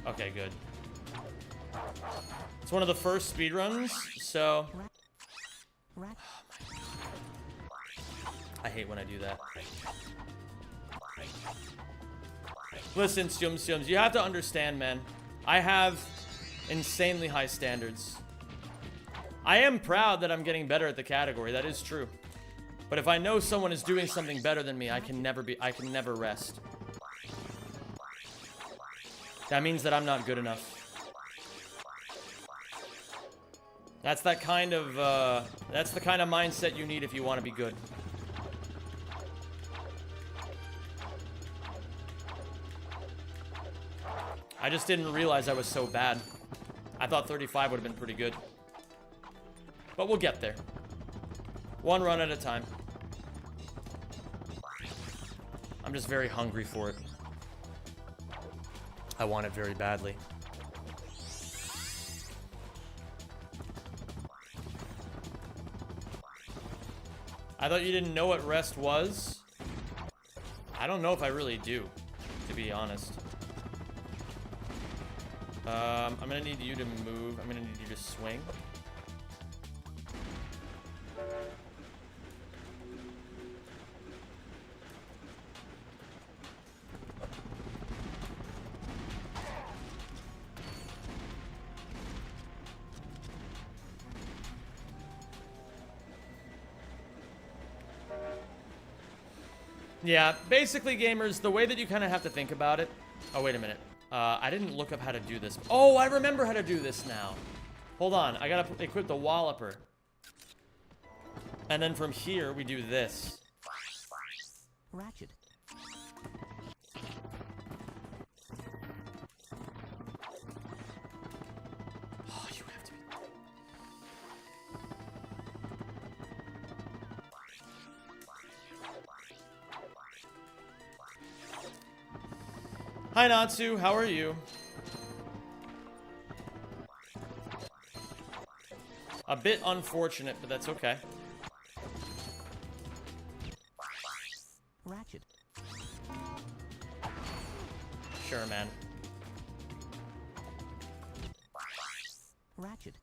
A: Okay, good. It's one of the first speedruns, so... Oh my God. I hate when I do that. Listen, Stums, you have to understand, man. I have insanely high standards. I am proud that I'm getting better at the category. That is true. But if I know someone is doing something better than me, I can never rest. That means that I'm not good enough. That's that kind of, that's the kind of mindset you need if you want to be good. I just didn't realize I was so bad. I thought 35 would have been pretty good. But we'll get there. One run at a time. I'm just very hungry for it. I want it very badly. I thought you didn't know what rest was. I don't know if I really do, to be honest. I'm gonna need you to move. I'm gonna need you to swing. Yeah, basically, gamers, the way that you kind of have to think about it... Oh, wait a minute. I didn't look up how to do this. Oh, I remember how to do this now. Hold on. I gotta equip the Walloper. And then from here, we do this.
F: Ratchet.
A: Hi, Natsu. How are you? A bit unfortunate, but that's okay.
F: Ratchet.
A: Sure, man.
F: Ratchet.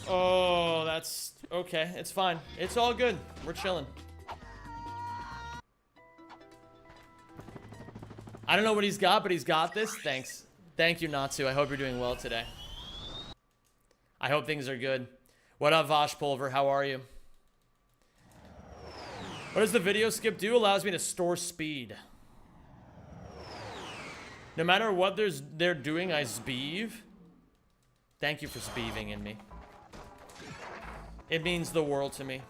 A: Oh, that's okay. It's fine. It's all good. We're chilling. I don't know what he's got, but he's got this. Thanks. Thank you, Natsu. I hope you're doing well today. I hope things are good. What up, Vosh Pulver? How are you? What does the video skip do? Allows me to store speed. No matter what they're doing, I speeve. Thank you for speeving in me. It means the world to me.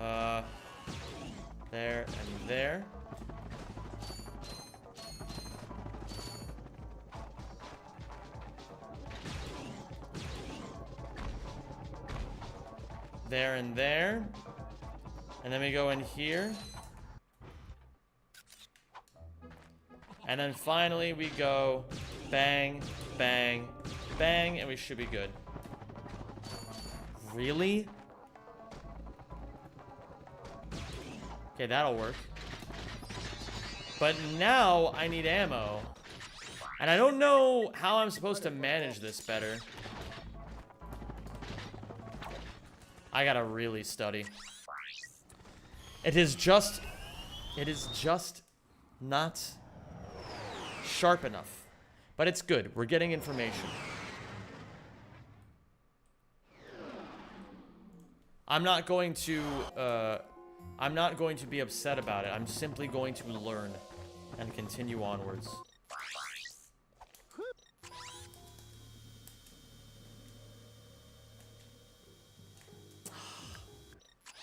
A: There and there. There and there. And then we go in here. And then finally we go bang, bang, bang, and we should be good. Really? Okay, that'll work. But now I need ammo. And I don't know how I'm supposed to manage this better. I gotta really study. It is just not sharp enough. But it's good. We're getting information. I'm not going to be upset about it. I'm simply going to learn and continue onwards.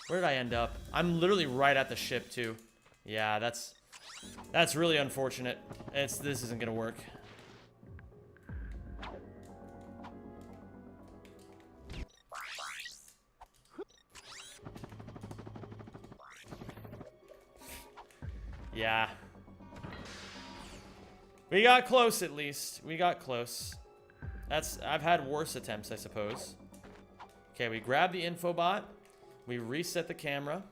A: Where did I end up? I'm literally right at the ship too. Yeah, that's really unfortunate. This isn't gonna work. Yeah. We got close at least. We got close. I've had worse attempts, I suppose. Okay, we grab the infobot. We reset the camera.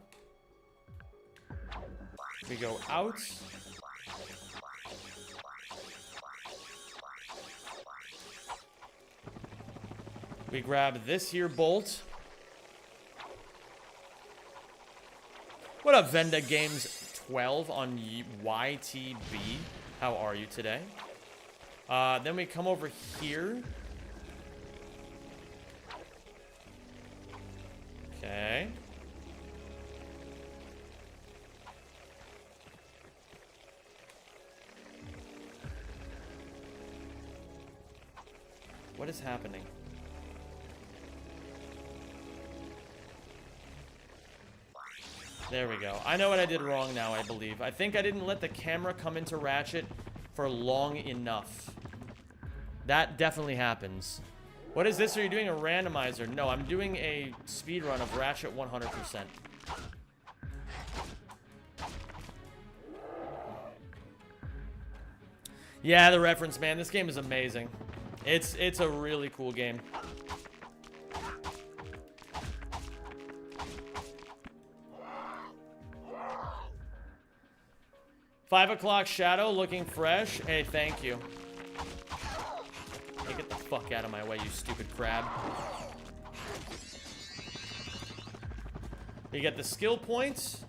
A: We go out. We grab this here bolt. What up, Venda Games 12 on YTB? How are you today? Then we come over here. Okay. What is happening? There we go. I know what I did wrong now, I believe. I think I didn't let the camera come into Ratchet for long enough. That definitely happens. What is this? Are you doing a randomizer? No, I'm doing a speed run of Ratchet 100%. Yeah, the reference, man. This game is amazing. It's a really cool game. Five o'clock Shadow looking fresh. Hey, thank you. Hey, get the fuck out of my way, you stupid crab. We get the skill points.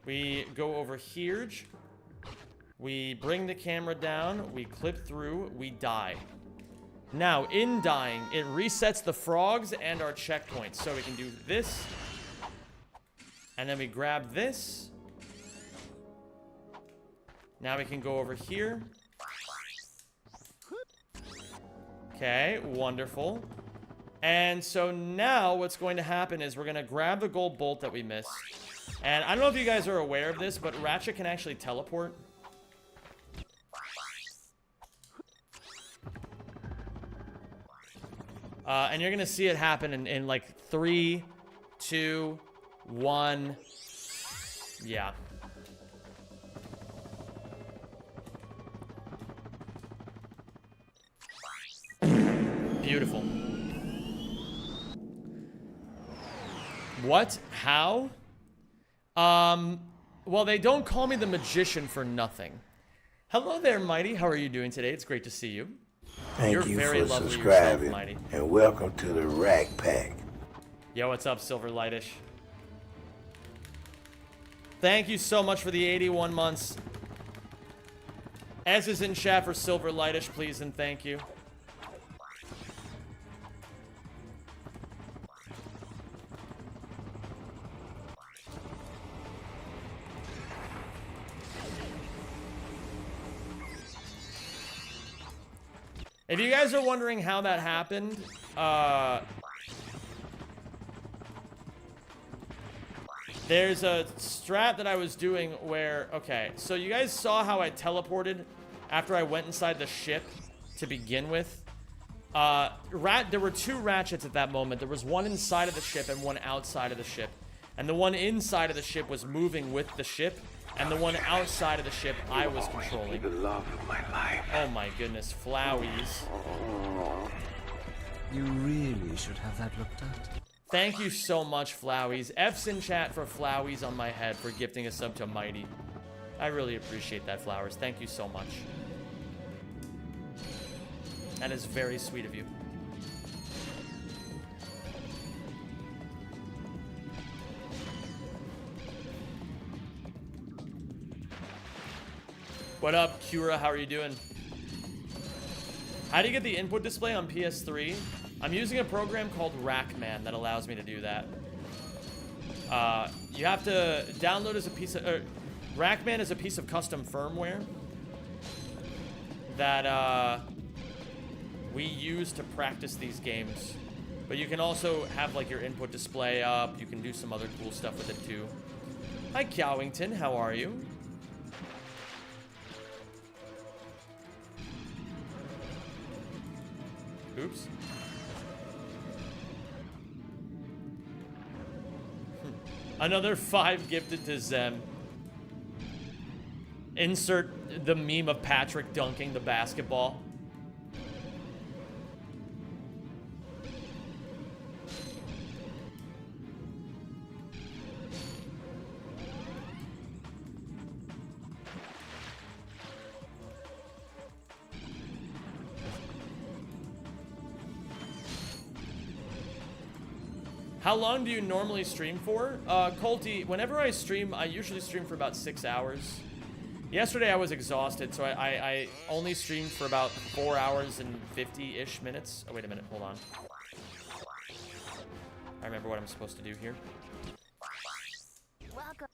A: We go over here. We bring the camera down. We clip through. We die. Now, in dying, it resets the frogs and our checkpoints. So we can do this. And then we grab this. Now we can go over here. Okay, wonderful. And so now what's going to happen is we're going to grab the gold bolt that we missed. And I don't know if you guys are aware of this, but Ratchet can actually teleport. And you're gonna see it happen in like 3, 2, 1. Yeah. Beautiful. What? How? Well, they don't call me the magician for nothing. Hello there, Mighty. How are you doing today? It's great to see you.
F: Thank
A: You're
F: you
A: very
F: for
A: lovely
F: subscribing,
A: yourself, Mighty.
F: and welcome to the Rack Pack.
A: Yo, what's up, Silver Lightish? Thank you so much for the 81 months. S is in chat for Silver Lightish, please and thank you. If you guys are wondering how that happened, there's a strat that I was doing where, okay, so you guys saw how I teleported after I went inside the ship to begin with. There were 2 Ratchets at that moment. There was one inside of the ship and one outside of the ship. And the one inside of the ship was moving with the ship, and the one outside of the ship I was controlling.
F: The love of my life.
A: Oh my goodness, Flowies.
G: You really should have that looked at.
A: Thank you so much, Flowies. F's in chat for Flowies on my head for gifting a sub to Mighty. I really appreciate that, Flowers. Thank you so much. That is very sweet of you. What up, Kura? How are you doing? How do you get the input display on PS3? I'm using a program called Rackman that allows me to do that. You have to download as a piece of... Rackman is a piece of custom firmware that we use to practice these games. But you can also have like your input display up. You can do some other cool stuff with it too. Hi, Cowington. How are you? Oops. Another 5 gifted to Zem. Insert the meme of Patrick dunking the basketball. How long do you normally stream for? Colty, whenever I stream, I usually stream for about 6 hours. Yesterday I was exhausted, so I only streamed for about 4 hours and 50-ish minutes. Oh, wait a minute, hold on. I remember what I'm supposed to do here.
B: Welcome.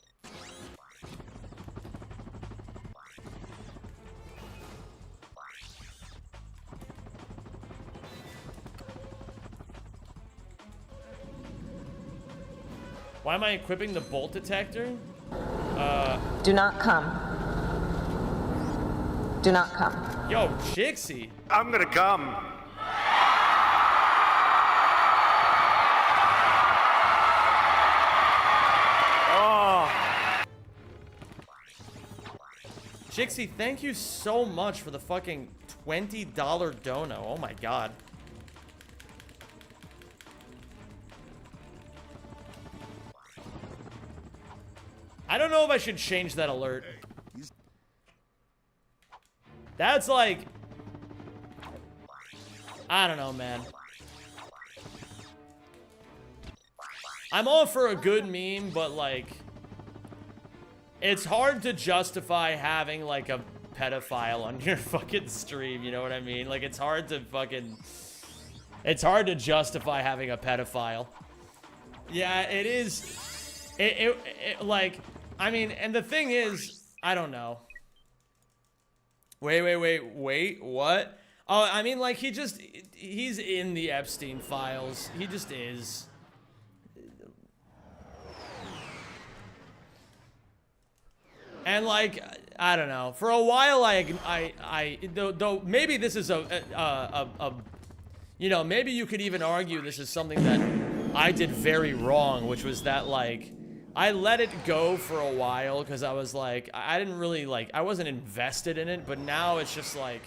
A: Why am I equipping the bolt detector?
H: Do not come. Do not come.
A: Yo, Chixie.
E: I'm gonna come.
A: Chixie, thank you so much for the fucking $20 dono. Oh my god. I don't know if I should change that alert. That's like... I don't know, man. I'm all for a good meme, but like... It's hard to justify having like a pedophile on your fucking stream, you know what I mean? Like it's hard to fucking... It's hard to justify having a pedophile. Yeah, it is... Like... I mean, and the thing is, I don't know. Wait, what? Oh, I mean, like, he's in the Epstein files. He just is. And like, I don't know. For a while, though maybe this is you know, maybe you could even argue this is something that I did very wrong, which was that like, I let it go for a while because I was like, I didn't really like, I wasn't invested in it, but now it's just like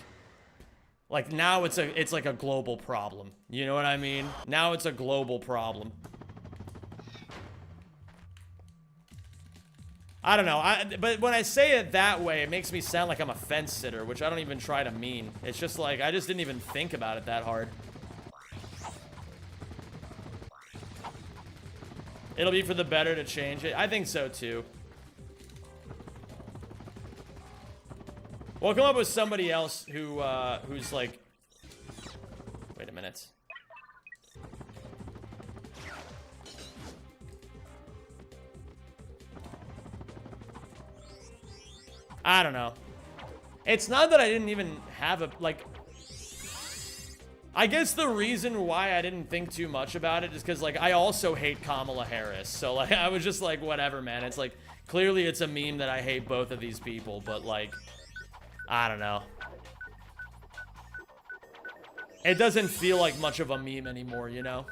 A: now it's like a global problem. You know what I mean? Now it's a global problem. I don't know, but when I say it that way, it makes me sound like I'm a fence sitter, which I don't even try to mean. It's just like, I just didn't even think about it that hard. It'll be for the better to change it. I think so too. We'll come up with somebody else who, who's like... Wait a minute. I don't know. It's not that I didn't even have a, like... I guess the reason why I didn't think too much about it is because, like, I also hate Kamala Harris. So, like, I was just like, whatever, man. It's like, clearly it's a meme that I hate both of these people, but, like, I don't know. It doesn't feel like much of a meme anymore, you know?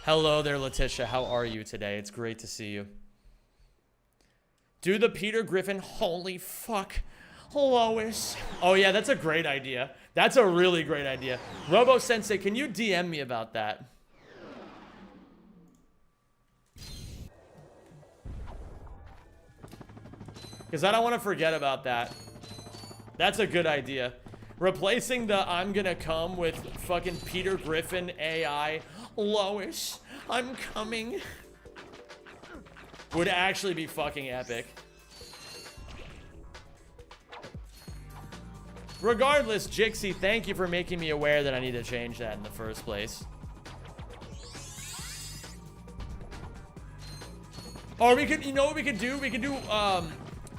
A: Hello there, Letitia. How are you today? It's great to see you. Do the Peter Griffin, holy fuck, Lois. Oh yeah, that's a great idea. That's a really great idea. Robo Sensei, can you DM me about that? Because I don't want to forget about that. That's a good idea. Replacing the I'm gonna come with fucking Peter Griffin AI. Lois, I'm coming. Would actually be fucking epic. Regardless, Jixie, thank you for making me aware that I need to change that in the first place. Or we could, you know what we could do? We could do,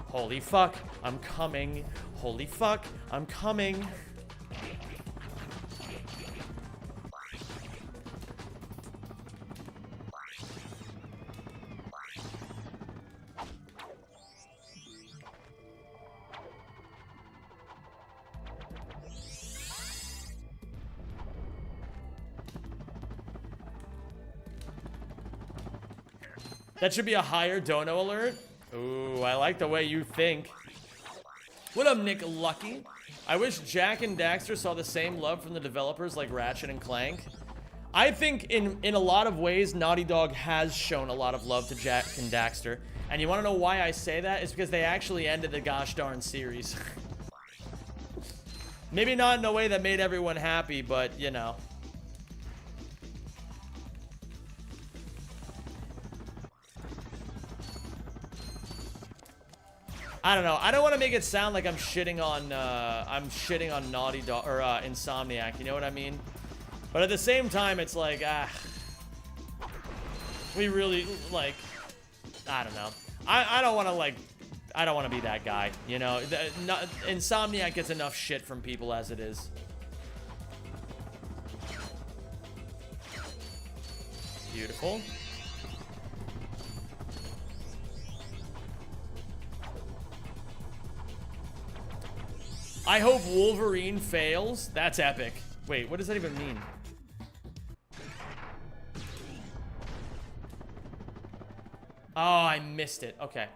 A: holy fuck, I'm coming. Holy fuck, I'm coming. That should be a higher dono alert. Ooh, I like the way you think. What up, Nick Lucky? I wish Jack and Daxter saw the same love from the developers like Ratchet and Clank. I think in a lot of ways, Naughty Dog has shown a lot of love to Jack and Daxter. And you want to know why I say that? It's because they actually ended the gosh darn series. Maybe not in a way that made everyone happy, but, you know. I don't know. I don't want to make it sound like I'm shitting on Naughty Dog or Insomniac. You know what I mean? But at the same time, it's like, we really like. I don't know. I don't want to like. I don't want to be that guy. You know, Insomniac gets enough shit from people as it is. Beautiful. I hope Wolverine fails. That's epic. Wait, what does that even mean? Oh, I missed it. Okay.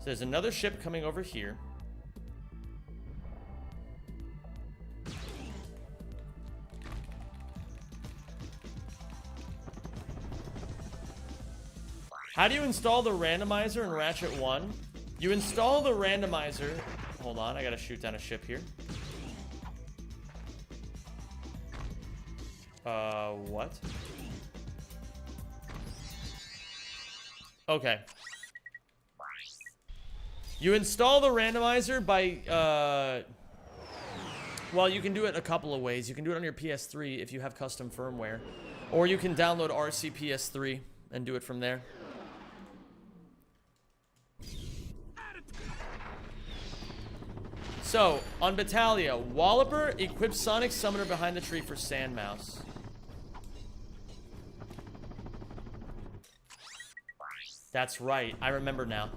A: So there's another ship coming over here. How do you install the randomizer in Ratchet 1? You install the randomizer. Hold on, I gotta shoot down a ship here. What? Okay. You install the randomizer by, well, you can do it a couple of ways. You can do it on your PS3 if you have custom firmware. Or you can download RCPS3 and do it from there. So, on Battalia, Walloper equips Sonic Summoner behind the tree for Sandmouse. That's right, I remember now.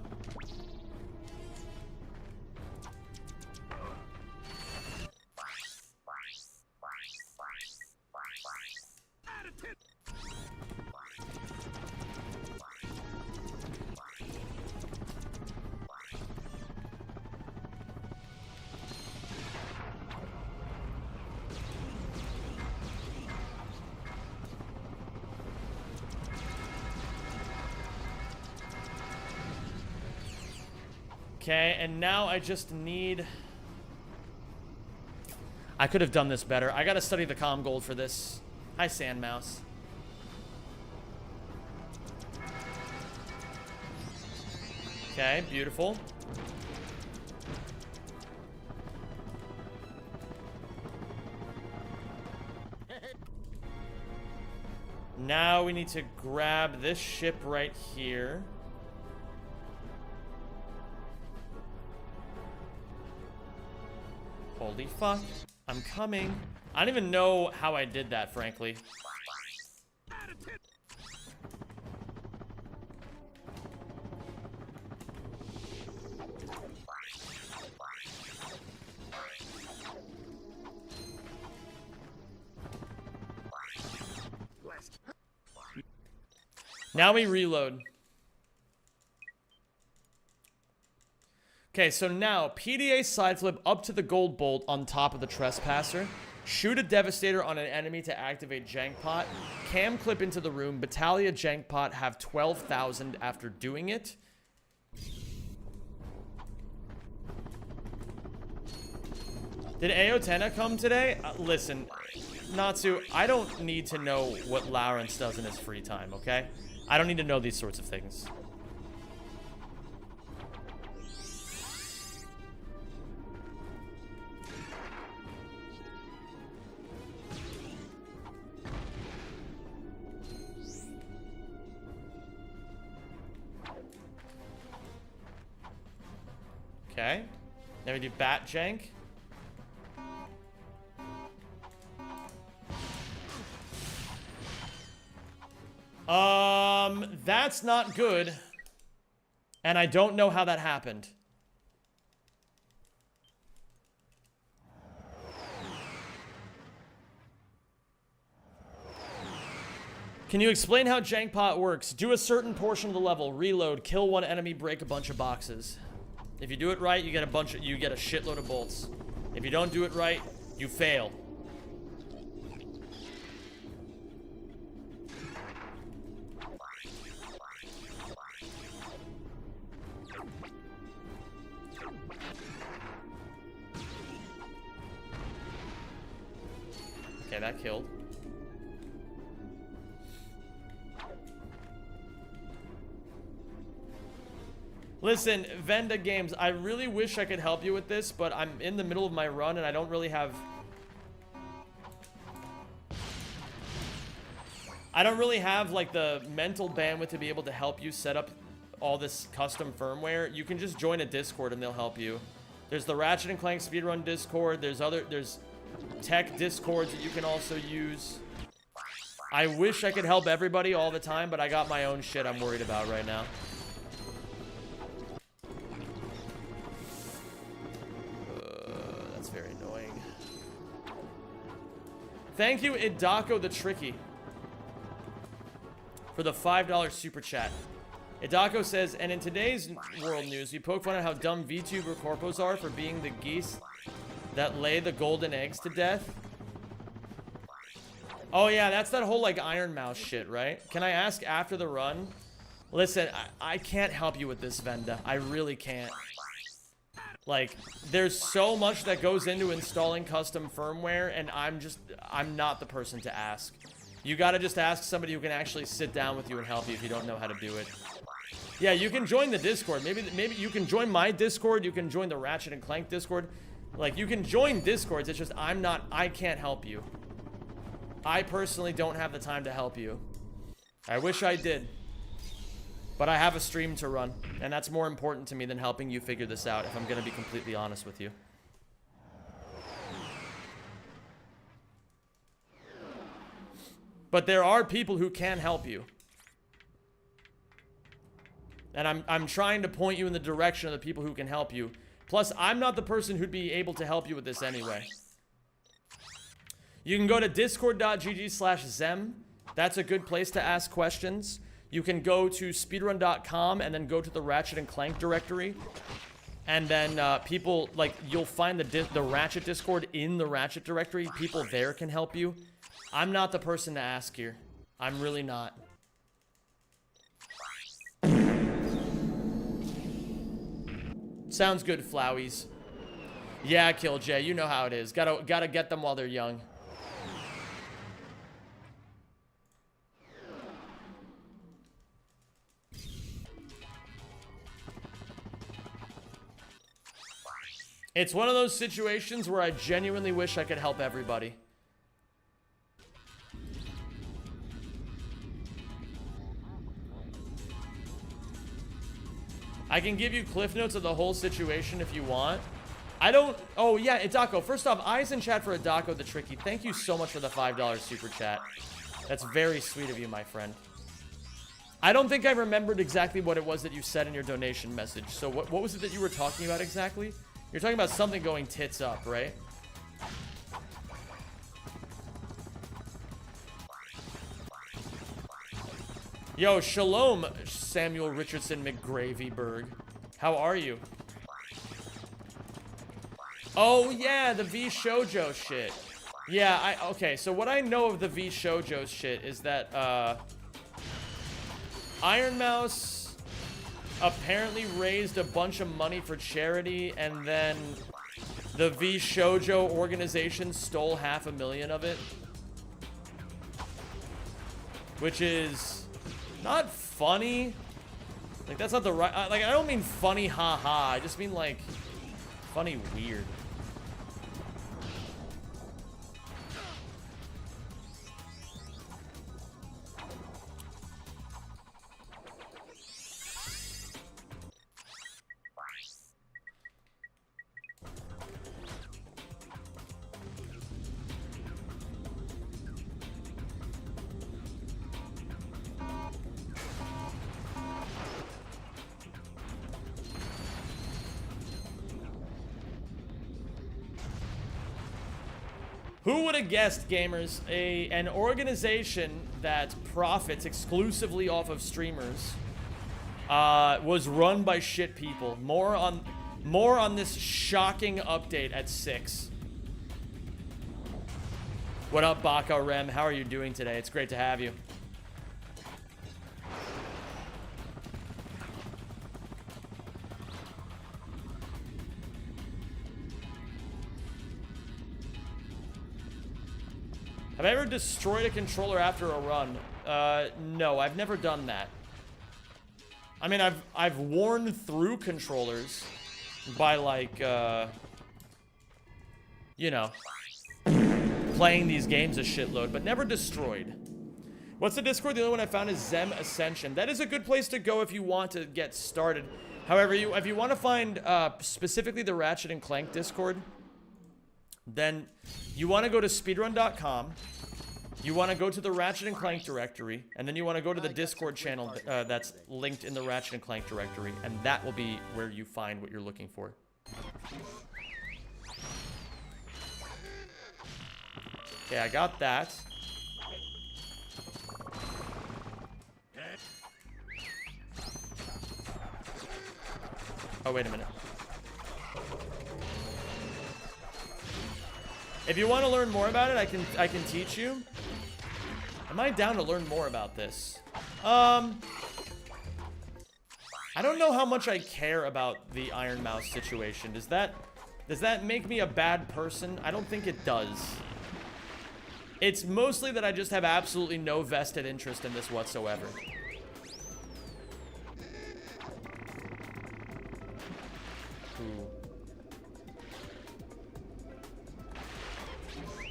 A: Okay, and now I just need... I could have done this better. I gotta study the comm gold for this. Hi, Sandmouse. Okay, beautiful. Now we need to grab this ship right here. Holy fuck. I'm coming. I don't even know how I did that, frankly. Now we reload. Okay, so now PDA side flip up to the gold bolt on top of the Trespasser. Shoot a Devastator on an enemy to activate Jankpot. Cam clip into the room. Battalia Jankpot have 12,000 after doing it. Did Aotena come today? Listen, Natsu, I don't need to know what Lawrence does in his free time, okay? I don't need to know these sorts of things. Okay. Then we do Bat Jank. That's not good. And I don't know how that happened. Can you explain how Jankpot works? Do a certain portion of the level, reload, kill one enemy, break a bunch of boxes. If you do it right, you get a shitload of bolts. If you don't do it right, you fail. Okay, that killed. Listen, Venda Games, I really wish I could help you with this, but I'm in the middle of my run and I don't really have... like the mental bandwidth to be able to help you set up all this custom firmware. You can just join a Discord and they'll help you. There's the Ratchet and Clank Speedrun Discord. There's tech Discords that you can also use. I wish I could help everybody all the time, but I got my own shit I'm worried about right now. That's very annoying. Thank you, Idako the Tricky, for the $5 super chat. Idako says, and in today's world news, we poke fun at how dumb VTuber corpos are for being the geese that lay the golden eggs to death. Oh yeah, that's that whole like Iron Mouse shit, right? Can I ask after the run? Listen, I can't help you with this, Venda. I really can't. Like, there's so much that goes into installing custom firmware, and I'm not the person to ask. You gotta just ask somebody who can actually sit down with you and help you if you don't know how to do it. Yeah, you can join the Discord. Maybe you can join my Discord. You can join the Ratchet and Clank Discord. Like, you can join Discords. It's just I can't help you. I personally don't have the time to help you. I wish I did. But I have a stream to run, and that's more important to me than helping you figure this out, if I'm going to be completely honest with you. But there are people who can help you. And I'm trying to point you in the direction of the people who can help you. Plus, I'm not the person who'd be able to help you with this anyway. You can go to discord.gg/Zem. That's a good place to ask questions. You can go to speedrun.com and then go to the Ratchet and Clank directory. And then people, like, you'll find the Ratchet Discord in the Ratchet directory. People there can help you. I'm not the person to ask here. I'm really not. Sounds good, Flowies. Yeah, Killjay, you know how it is. Gotta get them while they're young. It's one of those situations where I genuinely wish I could help everybody. I can give you cliff notes of the whole situation if you want. I don't... Oh, yeah, Idako. First off, eyes in chat for Idako the Tricky. Thank you so much for the $5 super chat. That's very sweet of you, my friend. I don't think I remembered exactly what it was that you said in your donation message. So what was it that you were talking about exactly? You're talking about something going tits up, right? Yo, shalom, Samuel Richardson McGravyberg. How are you? Oh, yeah, the V Shoujo shit. Yeah, okay, so what I know of the V Shoujo shit is that, Iron Mouse apparently raised a bunch of money for charity, and then the V Shoujo organization stole $500,000 of it. Which is... not funny. Like, that's not the right... like, I don't mean funny, haha. I just mean, like, funny weird. Who would have guessed, gamers, an organization that profits exclusively off of streamers was run by shit people. More on this shocking update at 6. What up, Baka Rem? How are you doing today? It's great to have you. Have I ever destroyed a controller after a run? No, I've never done that. I mean, I've worn through controllers by, like, you know, playing these games a shitload, but never destroyed. What's the Discord? The only one I found is Zem Ascension. That is a good place to go if you want to get started. However, if you want to find specifically the Ratchet and Clank Discord, then you want to go to speedrun.com, you want to go to the Ratchet and Clank directory, and then you want to go to the Discord channel that's linked in the Ratchet and Clank directory, and that will be where you find what you're looking for. Okay, I got that. Oh, wait a minute. If you want to learn more about it, I can teach you. Am I down to learn more about this? I don't know how much I care about the Iron Mouse situation. Does that make me a bad person? I don't think it does. It's mostly that I just have absolutely no vested interest in this whatsoever. Ooh.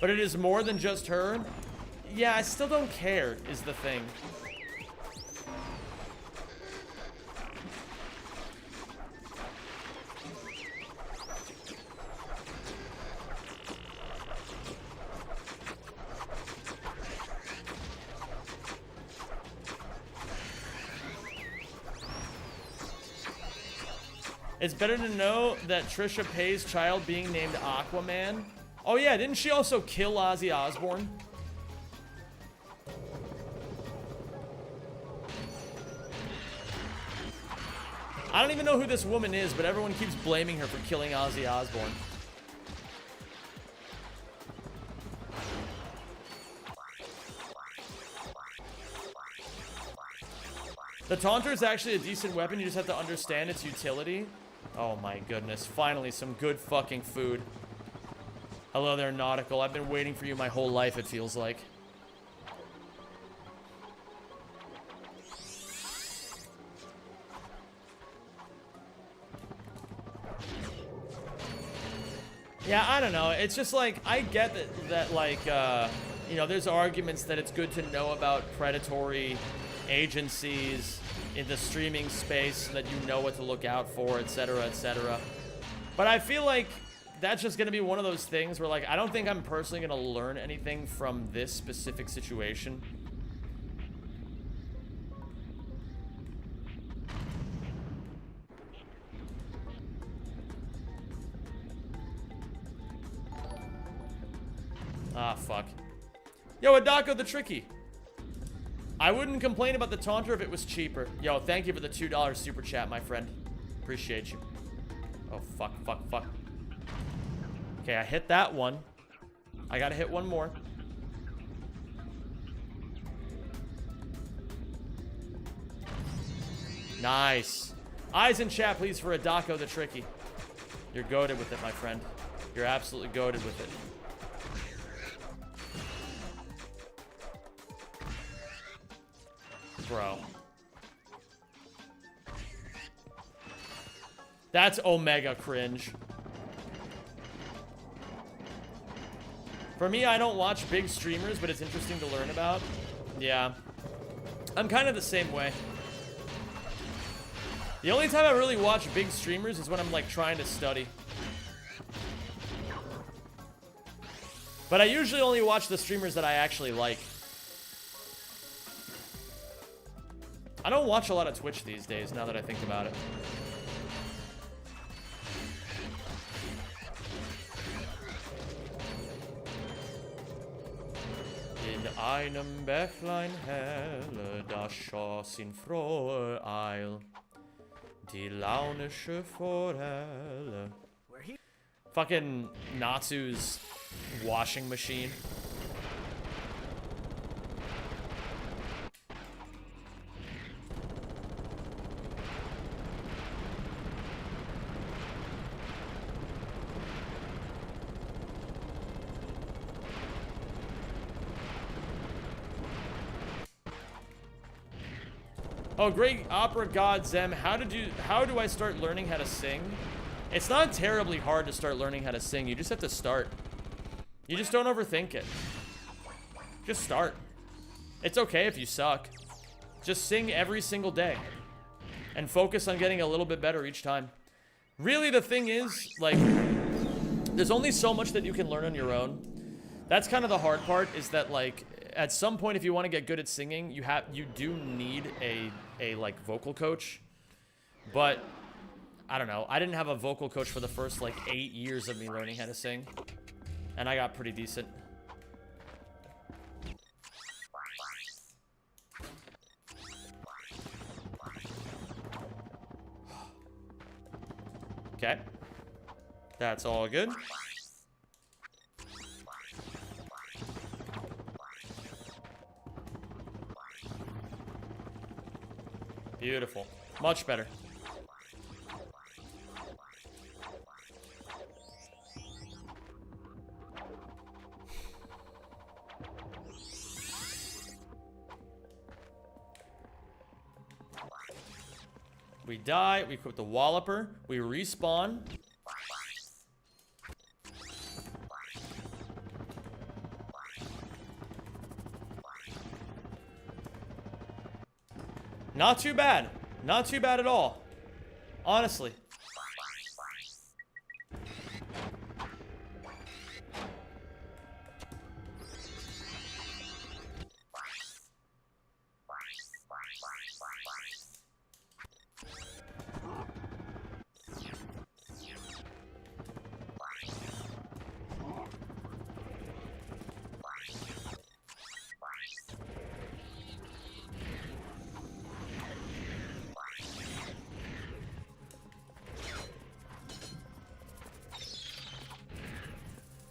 A: But it is more than just her. Yeah, I still don't care, is the thing. It's better to know that Trisha Pay's child being named Aquaman. Oh yeah, didn't she also kill Ozzy Osbourne? I don't even know who this woman is, but everyone keeps blaming her for killing Ozzy Osbourne. The Taunter is actually a decent weapon, you just have to understand its utility. Oh my goodness, finally some good fucking food. Hello there, Nautical. I've been waiting for you my whole life, it feels like. Yeah, I don't know. It's just like, I get that like, you know, there's arguments that it's good to know about predatory agencies in the streaming space so that you know what to look out for, etc., etc. But I feel like that's just gonna be one of those things where, like, I don't think I'm personally gonna learn anything from this specific situation. Ah, fuck. Yo, Adako the Tricky. I wouldn't complain about the Taunter if it was cheaper. Yo, thank you for the $2 super chat, my friend. Appreciate you. Oh, fuck, fuck, fuck. Okay, I hit that one. I gotta hit one more. Nice. Eyes in chat, please, for Adako the Tricky. You're goated with it, my friend. You're absolutely goated with it. Bro. That's Omega cringe. For me, I don't watch big streamers, but it's interesting to learn about. Yeah. I'm kind of the same way. The only time I really watch big streamers is when I'm, like, trying to study. But I usually only watch the streamers that I actually like. I don't watch a lot of Twitch these days, now that I think about it. In einem Bächlein helle, da schoss in frohe Eil, die launische Forelle. Fucking Natsu's washing machine. Oh, great opera god Zem, how do I start learning how to sing? It's not terribly hard to start learning how to sing. You just have to start. You just don't overthink it. Just start. It's okay if you suck. Just sing every single day and focus on getting a little bit better each time. Really, the thing is, like, there's only so much that you can learn on your own. That's kind of the hard part, is that, like, at some point, if you want to get good at singing, you do need a like vocal coach. But I don't know. I didn't have a vocal coach for the first like 8 years of me learning how to sing, and I got pretty decent. Okay, that's all good. Beautiful. Much better. We die, we equip the Walloper, we respawn. Not too bad. Not too bad at all. Honestly.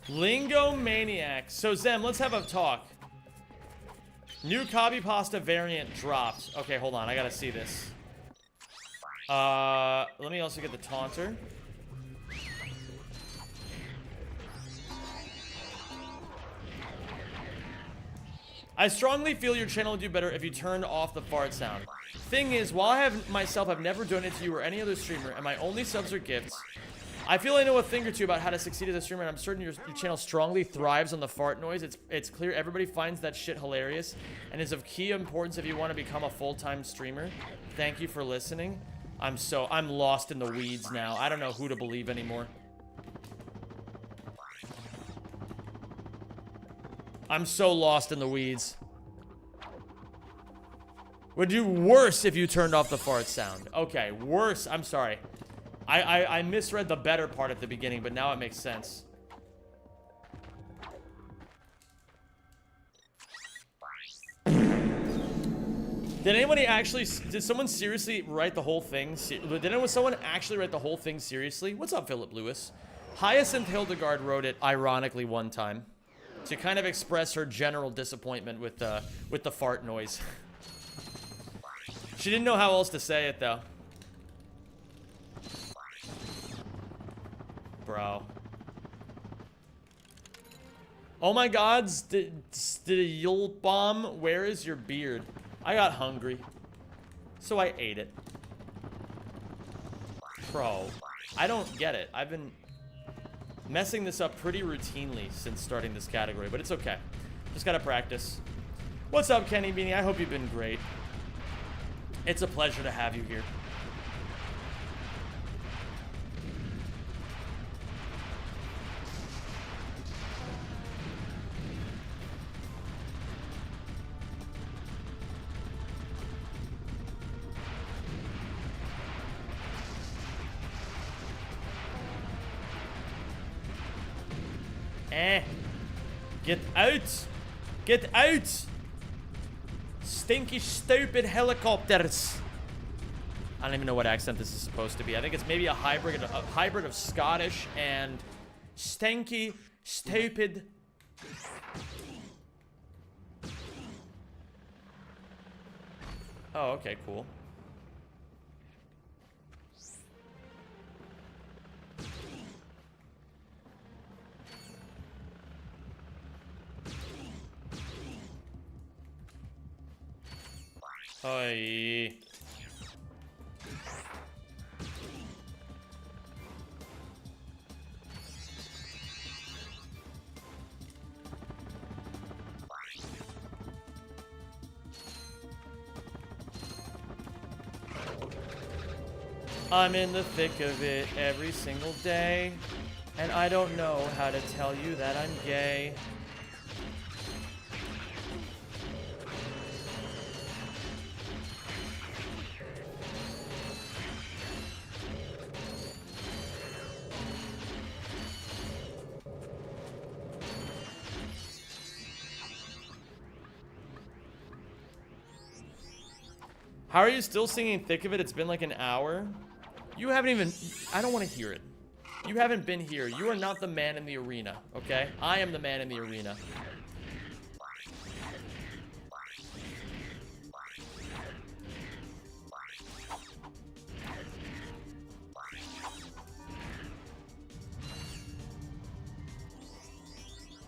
A: Lingo Maniac. So Zem, let's have a talk. New copy pasta variant dropped. Okay, hold on. I gotta see this. Let me also get the taunter. I strongly feel your channel would do better if you turned off the fart sound. Thing is, while I have never donated to you or any other streamer, and my only subs are gifts, I feel I know a thing or two about how to succeed as a streamer, and I'm certain your channel strongly thrives on the fart noise. It's clear everybody finds that shit hilarious, and is of key importance if you want to become a full-time streamer. Thank you for listening. I'm lost in the weeds now. I don't know who to believe anymore. I'm so lost in the weeds. Would do worse if you turned off the fart sound. Okay, worse. I'm sorry. I misread the better part at the beginning, but now it makes sense. Did someone seriously write the whole thing? Someone actually write the whole thing seriously? What's up, Philip Lewis? Hyacinth Hildegard wrote it ironically one time to kind of express her general disappointment with the fart noise. She didn't know how else to say it, though. Bro. Oh my god, Bomb, where is your beard? I got hungry, so I ate it. Bro, I don't get it. I've been messing this up pretty routinely since starting this category, but it's okay. Just gotta practice. What's up, Kenny Beanie? I hope you've been great. It's a pleasure to have you here. Get out! Get out! Stinky, stupid helicopters! I don't even know what accent this is supposed to be. I think it's maybe a hybrid of Scottish and stinky, stupid. Oh, okay, cool. Oi. I'm in the thick of it every single day, and I don't know how to tell you that I'm gay. How are you still singing Thick of It? It's been like an hour. You haven't even... I don't want to hear it. You haven't been here. You are not the man in the arena, okay? I am the man in the arena.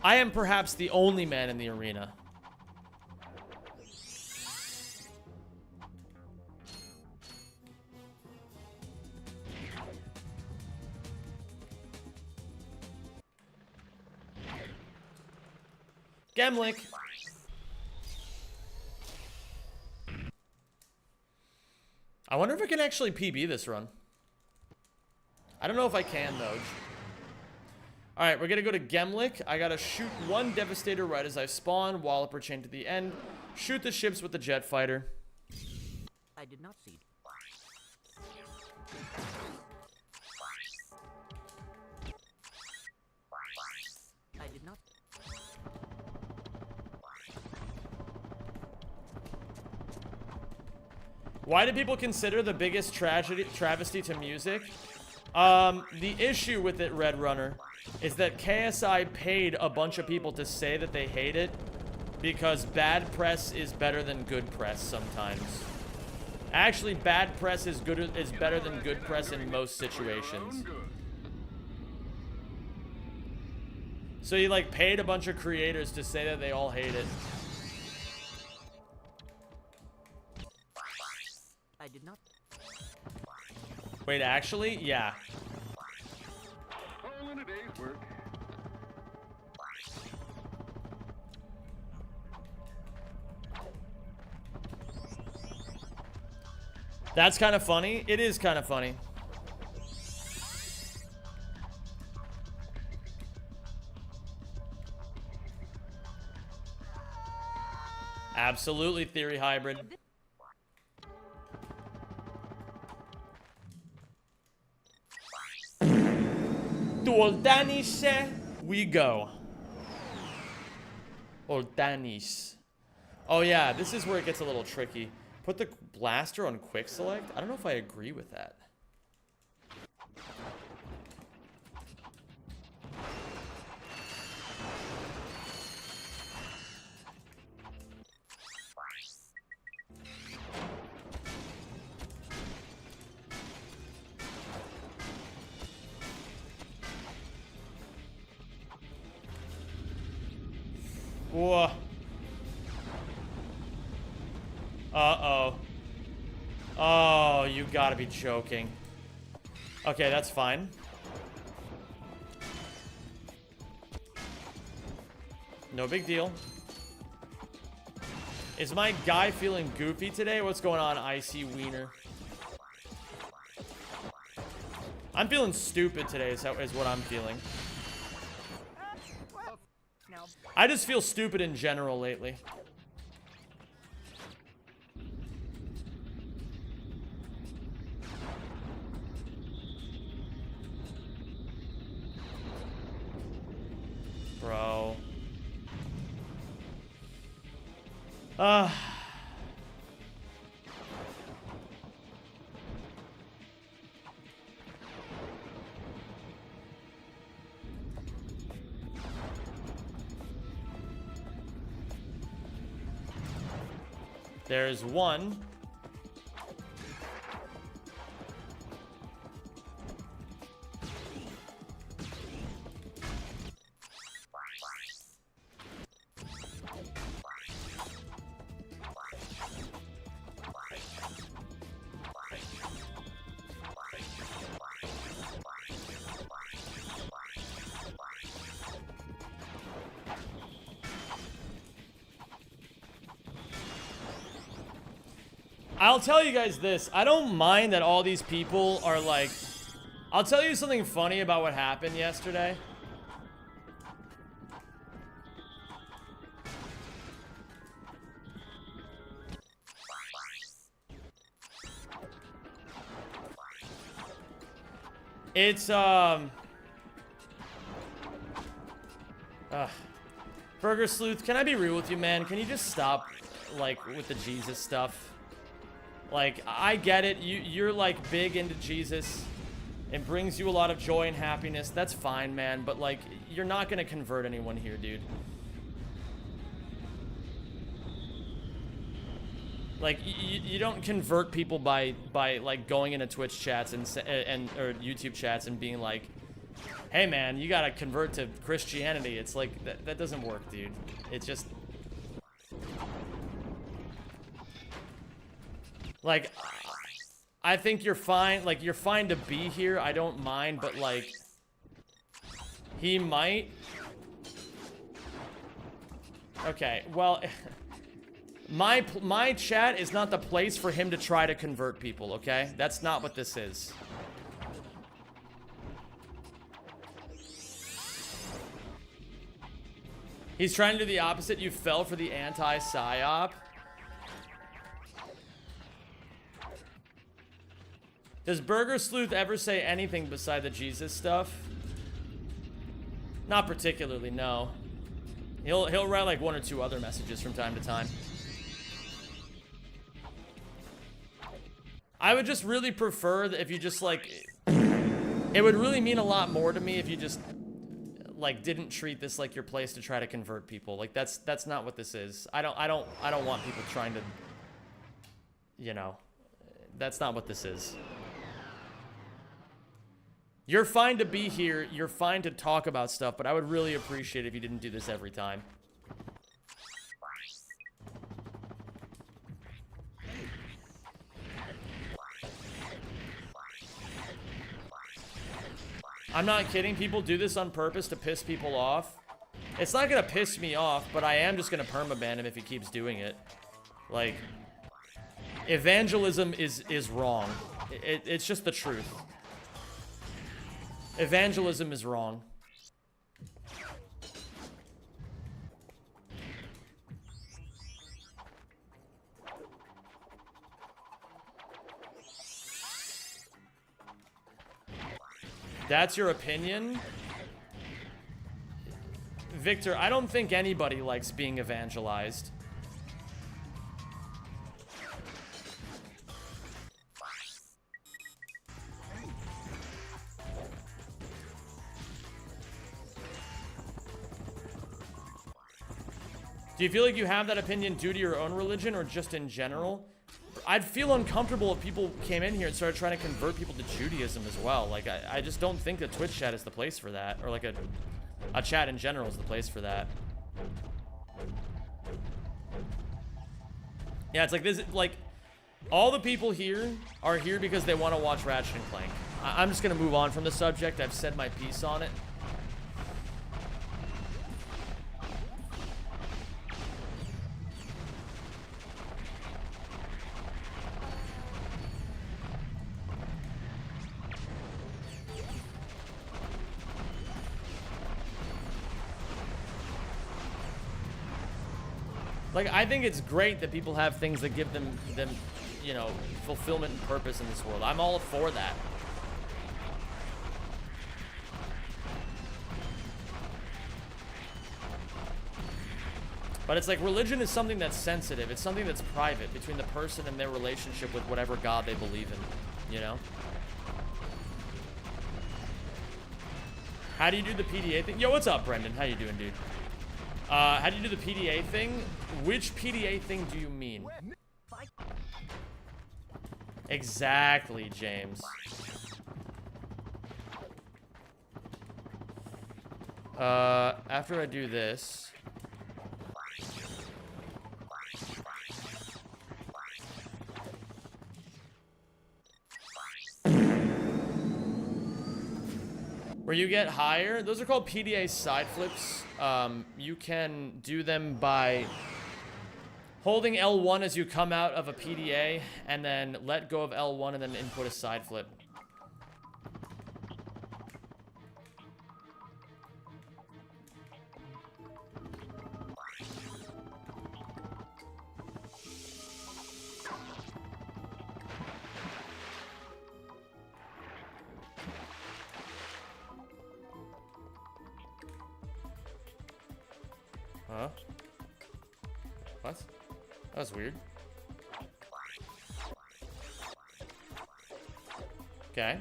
A: I am perhaps the only man in the arena. Gemlick. I wonder if I can actually PB this run. I don't know if I can, though. Alright, we're gonna go to Gemlik. I gotta shoot one Devastator right as I spawn, Walloper chain to the end, shoot the ships with the jet fighter.
G: I did not see. I did not.
A: Why do people consider the biggest travesty to music? The issue with it, Red Runner, is that KSI paid a bunch of people to say that they hate it because bad press is better than good press sometimes. Actually, bad press is better than good press in most situations. So he like paid a bunch of creators to say that they all hate it.
G: I did not.
A: Wait, actually? Yeah.
E: All in a day's work.
A: That's kind of funny. It is kind of funny. Absolutely, Theory Hybrid. To Oldanis we go. Oldanis. Oh yeah, this is where it gets a little tricky. Put the blaster on quick select? I don't know if I agree with that. Whoa. Uh-oh. Oh, you gotta be joking. Okay, that's fine. No big deal. Is my guy feeling goofy today? What's going on, Icy Wiener? I'm feeling stupid today is what I'm feeling. I just feel stupid in general lately. Bro. There's one. I'll tell you guys this. I don't mind that all these people are like... I'll tell you something funny about what happened yesterday. It's, Burger Sleuth, can I be real with you, man? Can you just stop, like, with the Jesus stuff? Like, I get it. You're, like, big into Jesus. It brings you a lot of joy and happiness. That's fine, man. But, like, you're not gonna convert anyone here, dude. Like, you don't convert people by like, going into Twitch chats and or YouTube chats and being like, hey, man, you gotta convert to Christianity. It's like, that doesn't work, dude. It's just... Like, I think you're fine. Like, you're fine to be here. I don't mind, but, like, he might. Okay, well, My chat is not the place for him to try to convert people, okay? That's not what this is. He's trying to do the opposite. You fell for the anti-psyop. Does Burger Sleuth ever say anything beside the Jesus stuff? Not particularly, no. He'll write like 1 or 2 other messages from time to time. I would just really prefer that if you just like, it would really mean a lot more to me if you just like didn't treat this like your place to try to convert people. Like that's not what this is. I don't want people trying to, you know, that's not what this is. You're fine to be here, you're fine to talk about stuff, but I would really appreciate if you didn't do this every time. I'm not kidding, people do this on purpose to piss people off. It's not gonna piss me off, but I am just gonna permaban him if he keeps doing it. Like, evangelism is wrong. It's just the truth. Evangelism is wrong. That's your opinion? Victor, I don't think anybody likes being evangelized. Do you feel like you have that opinion due to your own religion or just in general? I'd feel uncomfortable if people came in here and started trying to convert people to Judaism as well. Like, I just don't think that Twitch chat is the place for that. Or like a chat in general is the place for that. Yeah, it's like this, like, all the people here are here because they want to watch Ratchet and Clank. I'm just going to move on from the subject. I've said my piece on it. Like, I think it's great that people have things that give them, you know, fulfillment and purpose in this world. I'm all for that. But it's like religion is something that's sensitive. It's something that's private between the person and their relationship with whatever God they believe in, you know? How do you do the PDA thing? Yo, what's up, Brendan? How you doing, dude? How do you do the PDA thing? Which PDA thing do you mean? Exactly, James. After I do this... Where you get higher, those are called PDA side flips. You can do them by holding L1 as you come out of a PDA, and then let go of L1 and then input a side flip. Huh? What? That was weird. Okay.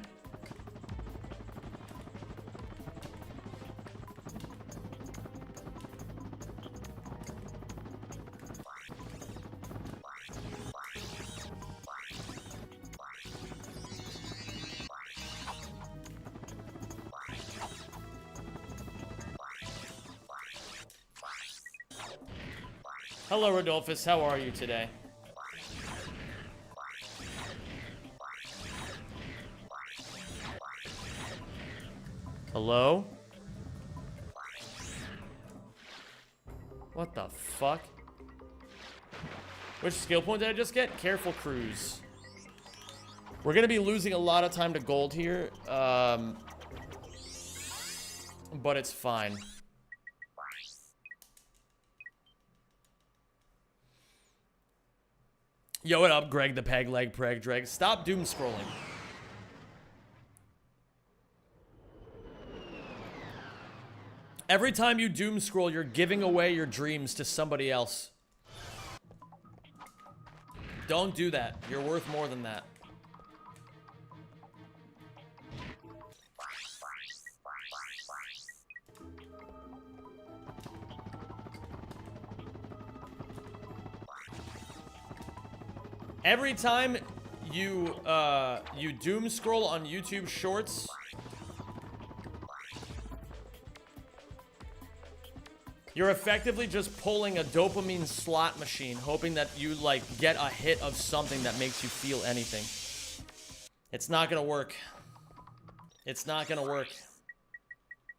A: Hello, Rodolphus. How are you today? Hello? What the fuck? Which skill point did I just get? Careful cruise. We're gonna be losing a lot of time to gold here, but it's fine. Yo, what up, Greg the Peg Leg Preg Dreg? Stop doom scrolling. Every time you doom scroll, you're giving away your dreams to somebody else. Don't do that. You're worth more than that. Every time you doom scroll on YouTube Shorts, you're effectively just pulling a dopamine slot machine, hoping that you, like, get a hit of something that makes you feel anything. It's not gonna work. It's not gonna work.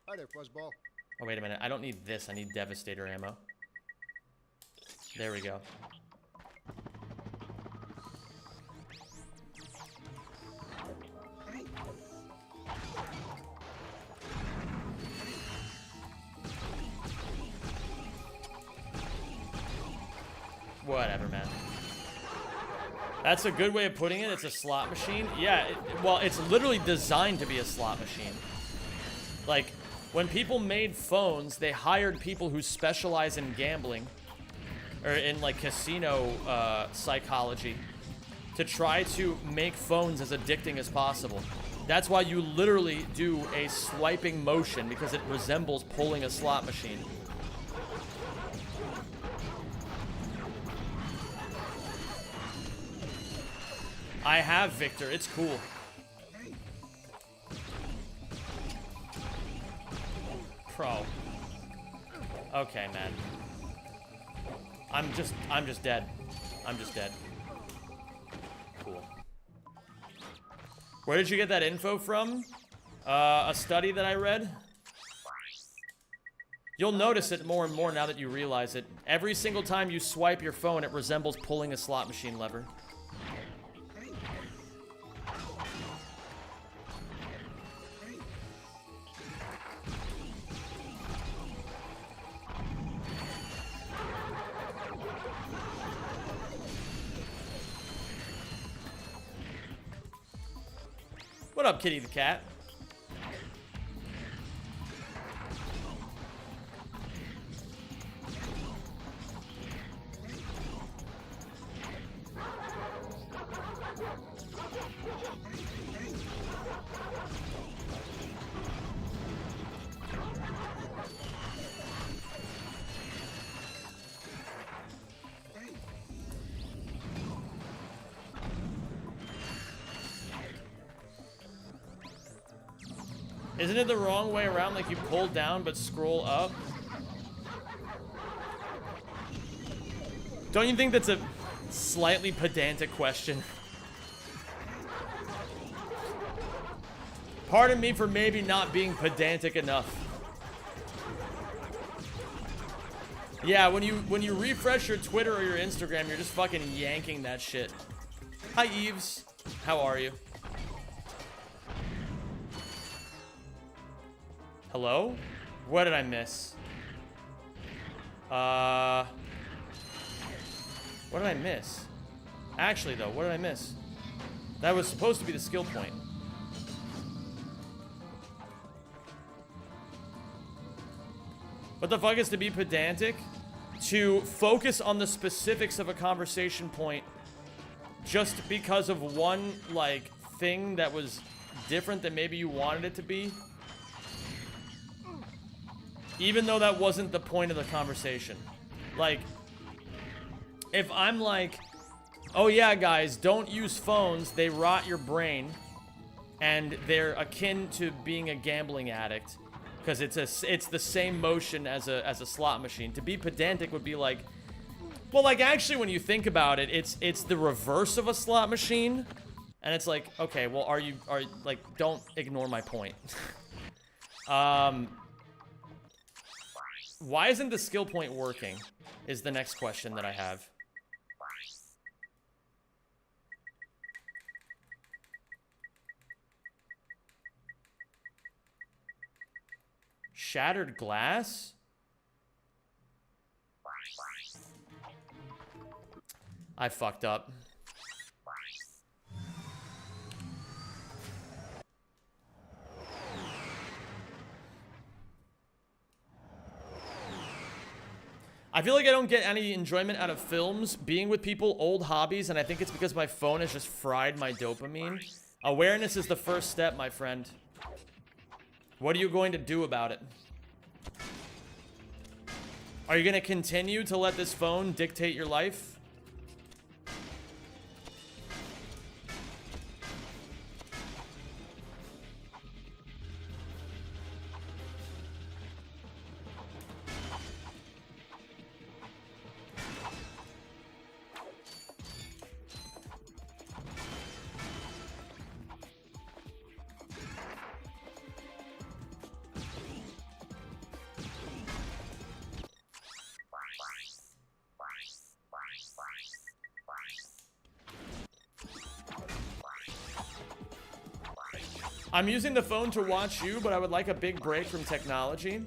I: Hi there, Fuzzball.
A: Oh, wait a minute. I don't need this. I need Devastator ammo. There we go. Whatever, man. That's a good way of putting it. It's a slot machine. Yeah, well, it's literally designed to be a slot machine. Like, when people made phones, they hired people who specialize in gambling, or in, like, casino psychology, to try to make phones as addicting as possible. That's why you literally do a swiping motion, because it resembles pulling a slot machine. I have Victor. It's cool. Pro. Okay, man. I'm just dead. I'm just dead. Cool. Where did you get that info from? A study that I read? You'll notice it more and more now that you realize it. Every single time you swipe your phone, it resembles pulling a slot machine lever. What up, Kitty the cat? Isn't it the wrong way around? Like, you pull down but scroll up? Don't you think that's a slightly pedantic question? Pardon me for maybe not being pedantic enough. Yeah, when you refresh your Twitter or your Instagram, you're just fucking yanking that shit. Hi, Eves. How are you? Hello? What did I miss? What did I miss? Actually, though, what did I miss? That was supposed to be the skill point. What the fuck is to be pedantic? To focus on the specifics of a conversation point just because of one, like, thing that was different than maybe you wanted it to be? Even though that wasn't the point of the conversation. Like, if I'm like, oh yeah, guys, don't use phones, they rot your brain, and they're akin to being a gambling addict, because it's the same motion as a slot machine. To be pedantic would be like, well, like, actually, when you think about it, it's the reverse of a slot machine, and it's like, okay, well, are like, don't ignore my point. Why isn't the skill point working? Is the next question that I have. Shattered glass? I fucked up. I feel like I don't get any enjoyment out of films, being with people, old hobbies, and I think it's because my phone has just fried my dopamine. Awareness is the first step, my friend. What are you going to do about it? Are you going to continue to let this phone dictate your life? I'm using the phone to watch you, but I would like a big break from technology.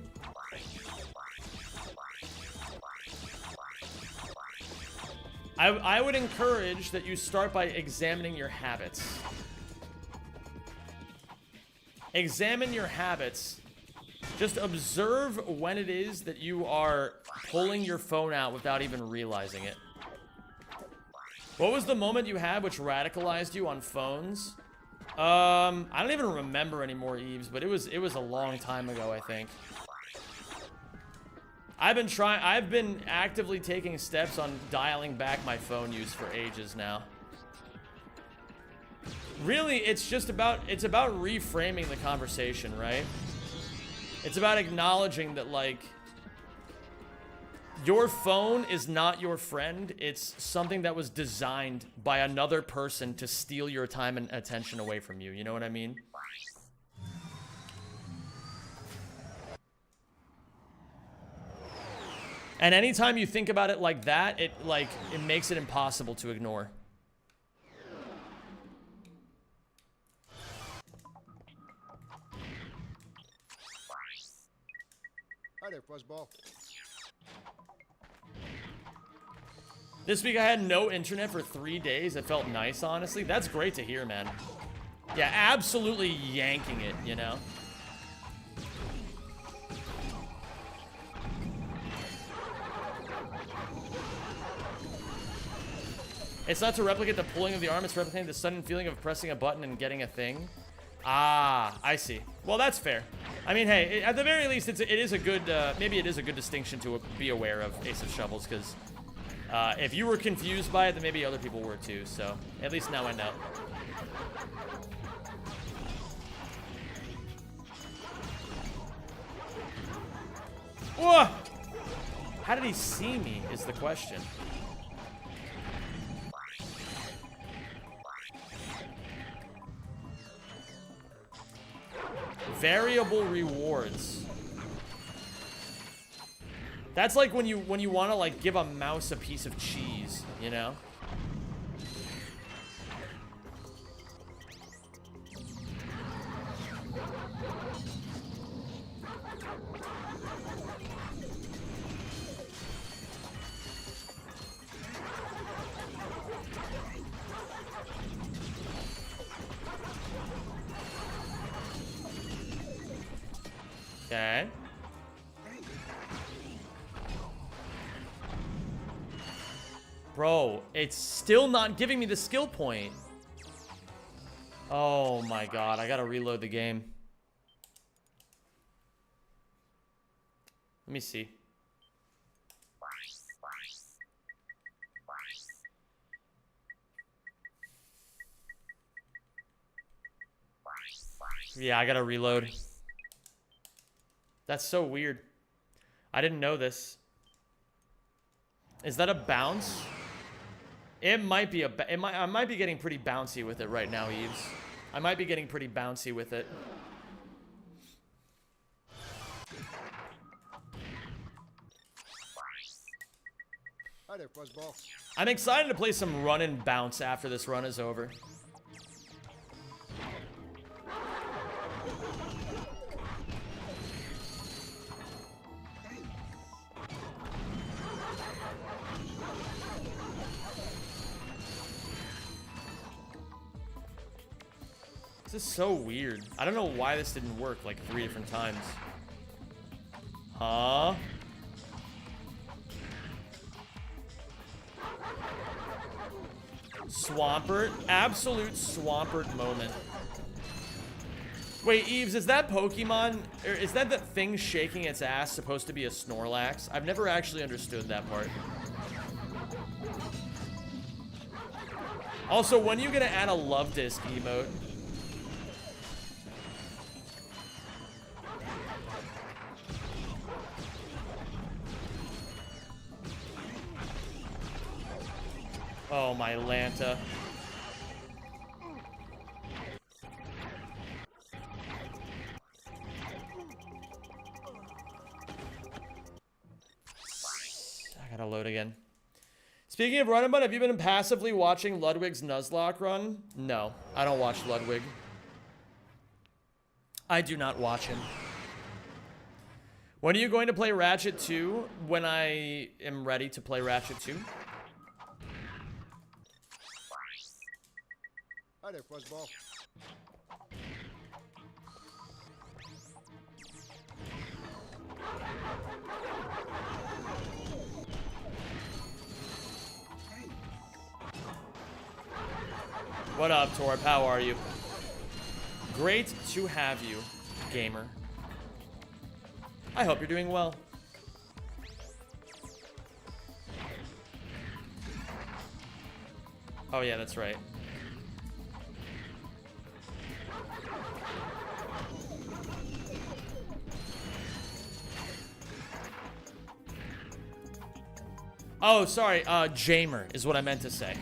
A: I would encourage that you start by examining your habits. Examine your habits. Just observe when it is that you are pulling your phone out without even realizing it. What was the moment you had which radicalized you on phones? I don't even remember anymore, Eves, but it was a long time ago, I think. I've been actively taking steps on dialing back my phone use for ages now. Really, it's about reframing the conversation, right? It's about acknowledging that, like, your phone is not your friend. It's something that was designed by another person to steal your time and attention away from you. You know what I mean? And anytime you think about it like that, it makes it impossible to ignore.
I: Hi there, Fuzzball.
A: This week I had no internet for 3 days. It felt nice, honestly. That's great to hear, man. Yeah, absolutely yanking it, you know? It's not to replicate the pulling of the arm, it's replicating the sudden feeling of pressing a button and getting a thing. Ah, I see. Well, that's fair. I mean, hey, at the very least, it is a good, maybe it is a good distinction to be aware of Ace of Shovels, because if you were confused by it, then maybe other people were too, so at least now I know. Whoa! How did he see me is the question. Variable rewards. That's like when you want to like give a mouse a piece of cheese, you know? Okay. Bro, it's still not giving me the skill point. Oh my god, I gotta reload the game. Let me see. Yeah, I gotta reload. That's so weird. I didn't know this. Is that a bounce? It might be I might be getting pretty bouncy with it right now, Eves. I might be getting pretty bouncy with it.
I: Hi there, Fuzzball.
A: I'm excited to play some run and bounce after this run is over. This is so weird. I don't know why this didn't work like 3 different times. Huh? Swampert. Absolute Swampert moment. Wait, Eves, is that Pokemon, or is that thing shaking its ass supposed to be a Snorlax? I've never actually understood that part. Also, when are you gonna add a Love Disc emote? Oh, my Lanta. I gotta load again. Speaking of Runabout, have you been passively watching Ludwig's Nuzlocke run? No, I don't watch Ludwig. I do not watch him. When are you going to play Ratchet 2? When I am ready to play Ratchet 2.
I: Hi there, Fuzzball.
A: What up, Torp? How are you? Great to have you, gamer. I hope you're doing well. Oh yeah, that's right. Oh, sorry, Jamer is what I meant to say.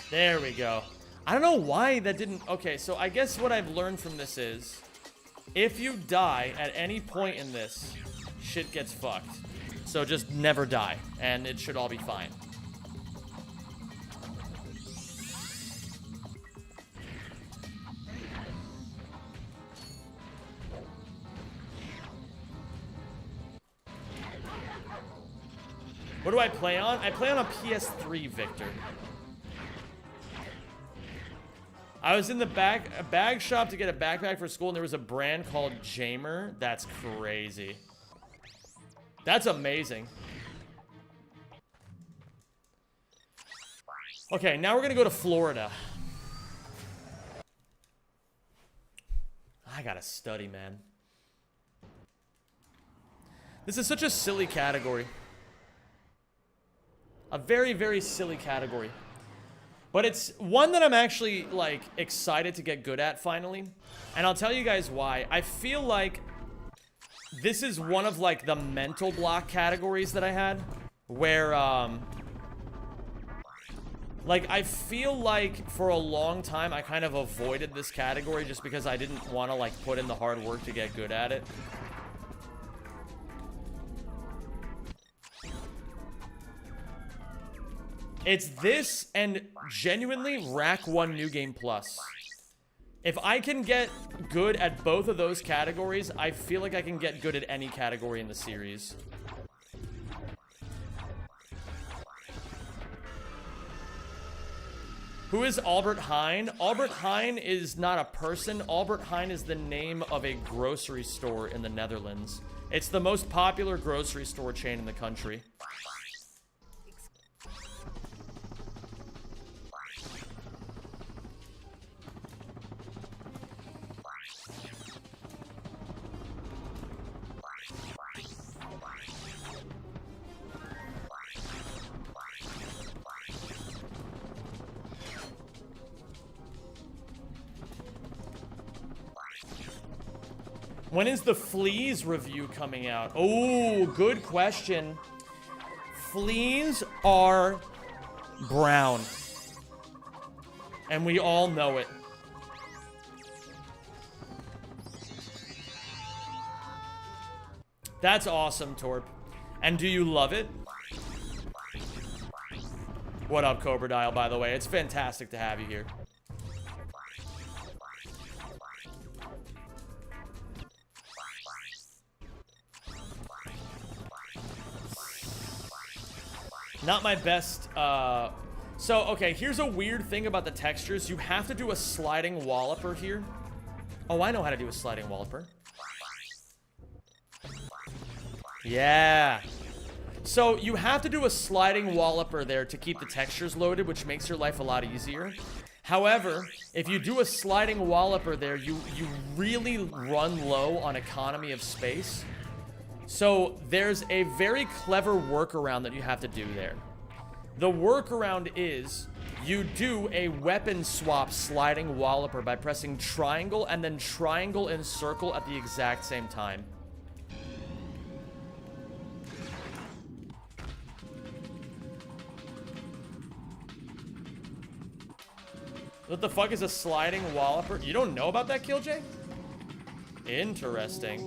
A: There we go. I don't know why that didn't... Okay, so I guess what I've learned from this is, if you die at any point in this, shit gets fucked. So just never die, and it should all be fine. What do I play on? I play on a PS3, Victor. I was in the bag shop to get a backpack for school, and there was a brand called Jamer. That's crazy. That's amazing. Okay, now we're gonna go to Florida. I gotta study, man. This is such a silly category. A very, very silly category. But it's one that I'm actually, like, excited to get good at finally. And I'll tell you guys why. I feel like this is one of, like, the mental block categories that I had. Where, like, I feel like for a long time I kind of avoided this category just because I didn't want to, like, put in the hard work to get good at it. It's this and genuinely Rack 1 New Game Plus. If I can get good at both of those categories, I feel like I can get good at any category in the series. Who is Albert Heijn? Albert Heijn is not a person. Albert Heijn is the name of a grocery store in the Netherlands. It's the most popular grocery store chain in the country. When is the Fleas review coming out? Oh, good question. Fleas are brown. And we all know it. That's awesome, Torp. And do you love it? What up, Cobra Dial, by the way? It's fantastic to have you here. Not my best, so, okay, here's a weird thing about the textures. You have to do a sliding walloper here. Oh, I know how to do a sliding walloper. Yeah. So, you have to do a sliding walloper there to keep the textures loaded, which makes your life a lot easier. However, if you do a sliding walloper there, you really run low on economy of space. So, there's a very clever workaround that you have to do there. The workaround is you do a weapon swap sliding walloper by pressing triangle and then triangle and circle at the exact same time. What the fuck is a sliding walloper? You don't know about that, Killjay? Interesting.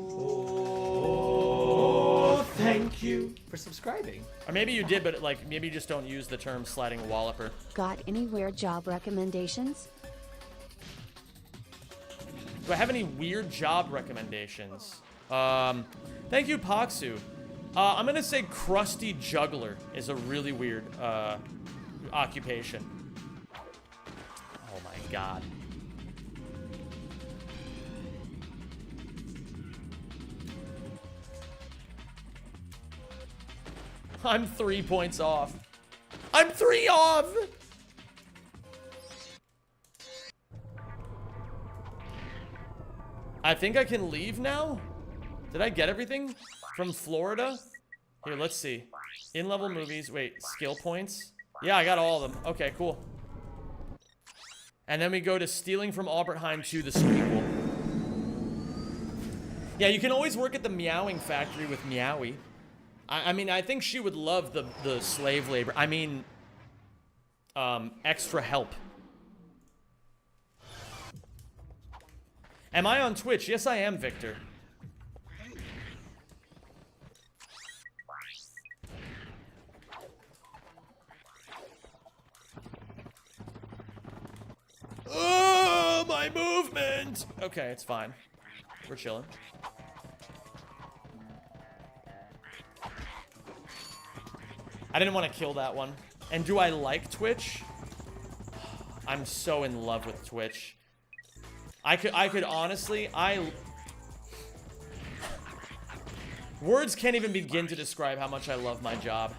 C: Oh, thank you for subscribing.
A: Or maybe you did, but like maybe you just don't use the term sliding walloper.
D: Got any weird job recommendations?
A: Do I have any weird job recommendations? Thank you, Paksu. I'm gonna say crusty juggler is a really weird occupation. Oh my god. I'm 3 points off. I'm 3 off! I think I can leave now? Did I get everything from Florida? Here, let's see. In-level movies. Wait, skill points? Yeah, I got all of them. Okay, cool. And then we go to stealing from Albertheim to the sequel. Yeah, you can always work at the meowing factory with Meowie. I mean, I think she would love the slave labor. I mean, extra help. Am I on Twitch? Yes, I am, Victor. Oh, my movement! Okay, it's fine. We're chilling. I didn't want to kill that one. And do I like Twitch? I'm so in love with Twitch. I could honestly, words can't even begin to describe how much I love my job.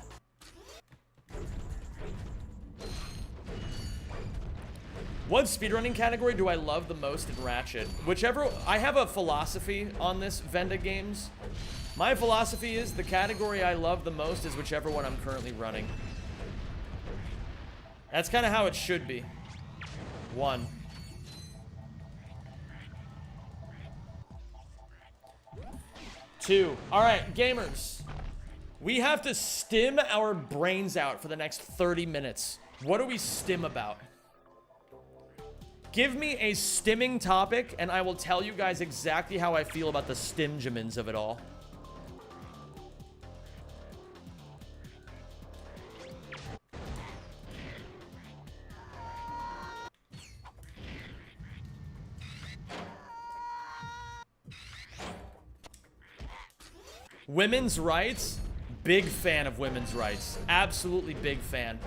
A: What speedrunning category do I love the most in Ratchet? Whichever, I have a philosophy on this, Venda Games. My philosophy is the category I love the most is whichever one I'm currently running. That's kind of how it should be. 1. Two. Alright, gamers. We have to stim our brains out for the next 30 minutes. What do we stim about? Give me a stimming topic, and I will tell you guys exactly how I feel about the stimgemins of it all. Women's rights? Big fan of women's rights. Absolutely big fan.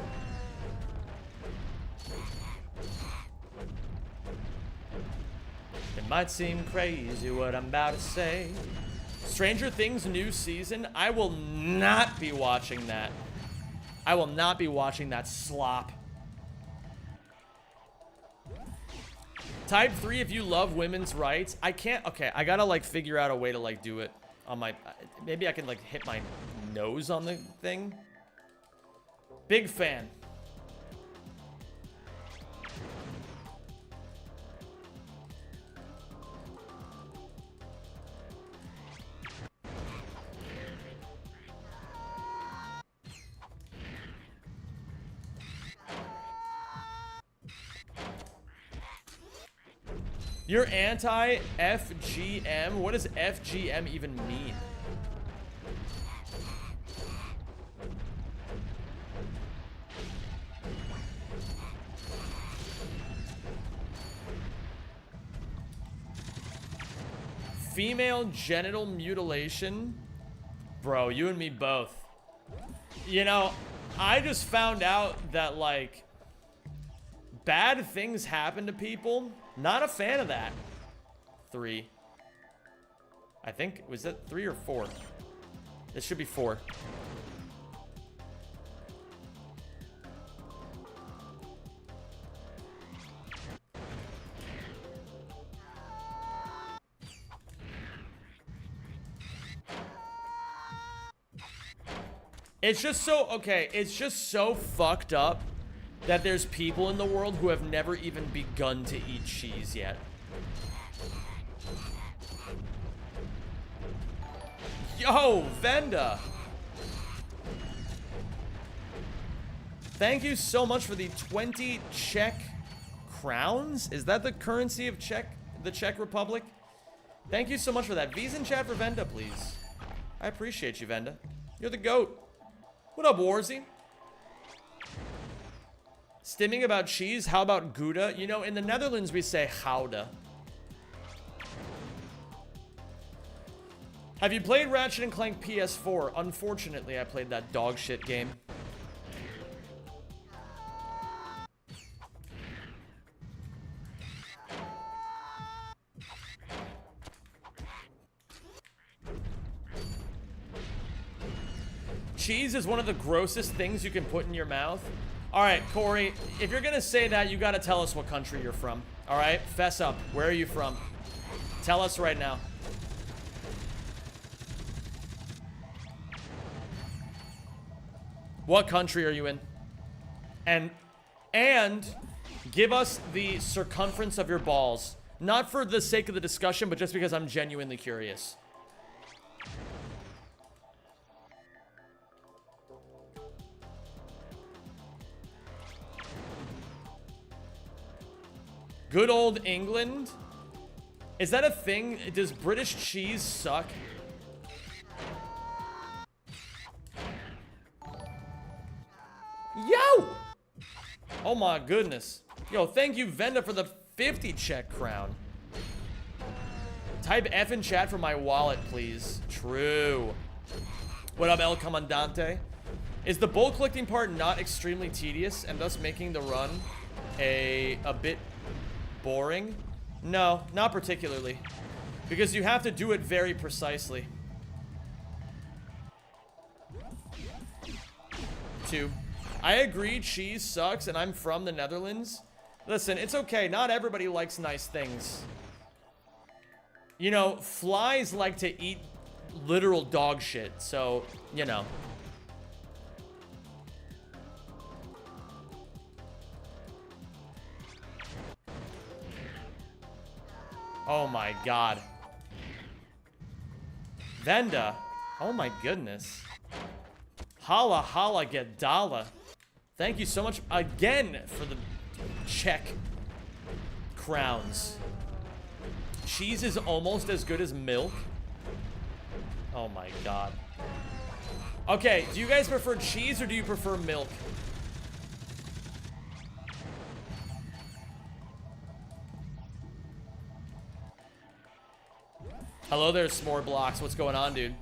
A: It might seem crazy what I'm about to say. Stranger Things new season? I will not be watching that. I will not be watching that slop. Type 3 if you love women's rights. I can't, okay, I gotta like figure out a way to like do it on my, maybe I can like hit my nose on the thing. Big fan. You're anti-FGM? What does FGM even mean? Female genital mutilation? Bro, you and me both. You know, I just found out that, like, bad things happen to people. Not a fan of that. 3. I think, was that 3 or 4? This should be 4. It's just so, okay, it's just so fucked up that there's people in the world who have never even begun to eat cheese yet. Yo, Venda! Thank you so much for the 20 Czech crowns. Is that the currency of the Czech Republic? Thank you so much for that. V's in chat for Venda, please. I appreciate you, Venda. You're the GOAT. What up, Warzy? Stimming about cheese, how about Gouda? You know, in the Netherlands, we say Gouda. Have you played Ratchet & Clank PS4? Unfortunately, I played that dog shit game. Cheese is one of the grossest things you can put in your mouth. All right, Corey, if you're gonna say that, you gotta tell us what country you're from. All right, fess up. Where are you from? Tell us right now. What country are you in? And give us the circumference of your balls. Not for the sake of the discussion, but just because I'm genuinely curious. Good old England? Is that a thing? Does British cheese suck? Yo! Oh my goodness. Yo, thank you, Venda, for the 50 Czech crown. Type F in chat for my wallet, please. True. What up, El Comandante? Is the bowl collecting part not extremely tedious and thus making the run a bit boring? No, not particularly. Because you have to do it very precisely. 2. I agree, cheese sucks, and I'm from the Netherlands. Listen, it's okay. Not everybody likes nice things. You know, flies like to eat literal dog shit, so, you know. Oh my god. Venda. Oh my goodness. Holla holla get dollar. Thank you so much again for the Czech crowns. Cheese is almost as good as milk. Oh my god. Okay, do you guys prefer cheese or do you prefer milk? Hello there, S'more Blocks. What's going on, dude?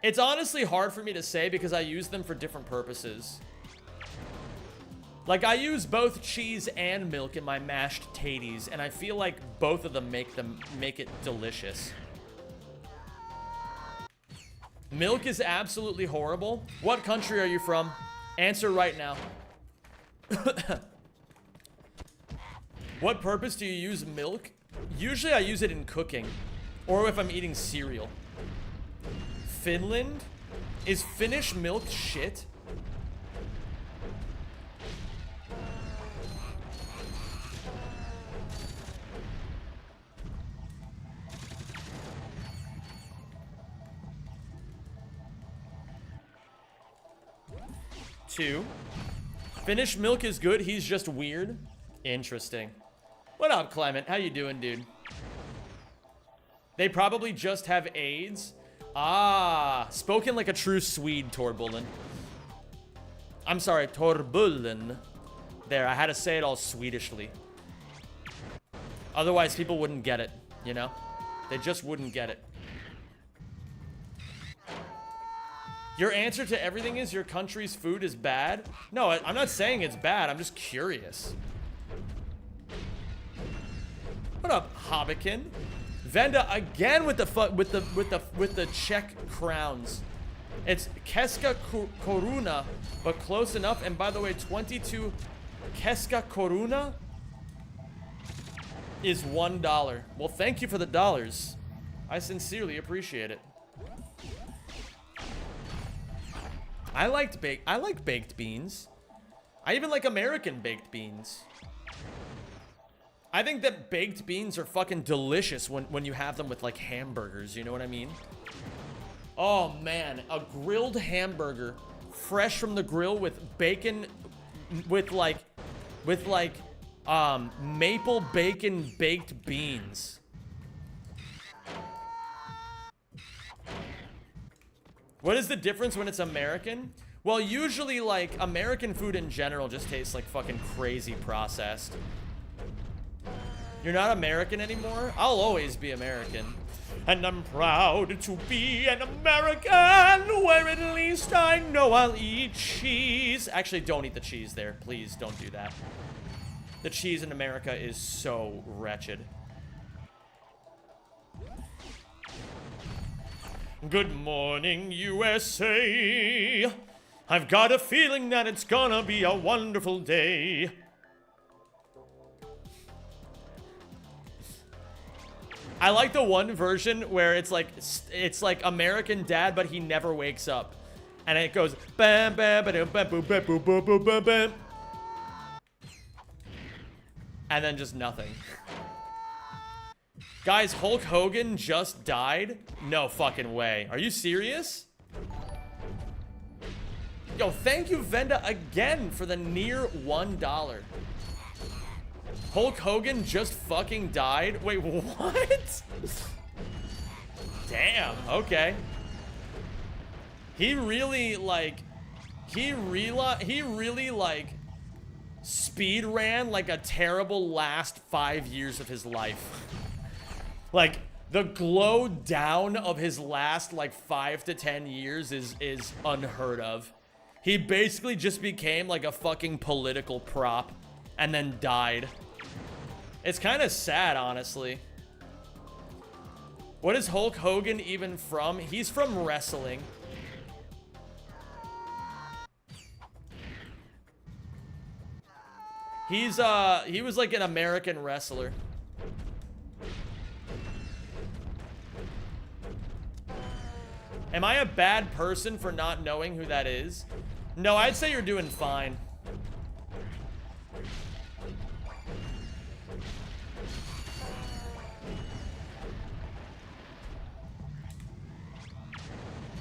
A: It's honestly hard for me to say because I use them for different purposes. Like, I use both cheese and milk in my mashed taties, and I feel like both of them make it delicious. Milk is absolutely horrible. What country are you from? Answer right now. What purpose do you use milk? Usually I use it in cooking, or if I'm eating cereal. Finland? Is Finnish milk shit? Two. Finnish milk is good, he's just weird. Interesting. What up, Clement? How you doing, dude? They probably just have AIDS. Ah, spoken like a true Swede, Torbullen. I'm sorry, Torbullen. There, I had to say it all Swedishly. Otherwise, people wouldn't get it, you know? They just wouldn't get it. Your answer to everything is your country's food is bad? No, I'm not saying it's bad. I'm just curious. What up, Hobbikin? Venda again with the Czech crowns. It's Keska Koruna, but close enough. And by the way, 22 Keska Koruna is $1. Well, thank you for the dollars. I sincerely appreciate it. I like baked beans. I even like American baked beans. I think that baked beans are fucking delicious when you have them with like hamburgers, you know what I mean? Oh man, a grilled hamburger, fresh from the grill with bacon, with maple bacon baked beans. What is the difference when it's American? Well, usually like American food in general just tastes like fucking crazy processed. You're not American anymore? I'll always be American. And I'm proud to be an American, where at least I know I'll eat cheese. Actually, don't eat the cheese there. Please don't do that. The cheese in America is so wretched. Good morning, USA. I've got a feeling that it's gonna be a wonderful day. I like the one version where it's like American Dad, but he never wakes up, and it goes bam bam bam bam bam bam bam bam bam bam, and then just nothing. Guys, Hulk Hogan just died? No fucking way. Are you serious? Yo, thank you, Venda, again for the near $1. Hulk Hogan just fucking died? Wait, what? Damn, okay. He really, like, speed ran like a terrible last 5 years of his life. Like, the glow down of his last, like, 5 to 10 years is unheard of. He basically just became, like, a fucking political prop and then died. It's kind of sad, honestly. What is Hulk Hogan even from? He's from wrestling. He was like an American wrestler. Am I a bad person for not knowing who that is? No, I'd say you're doing fine.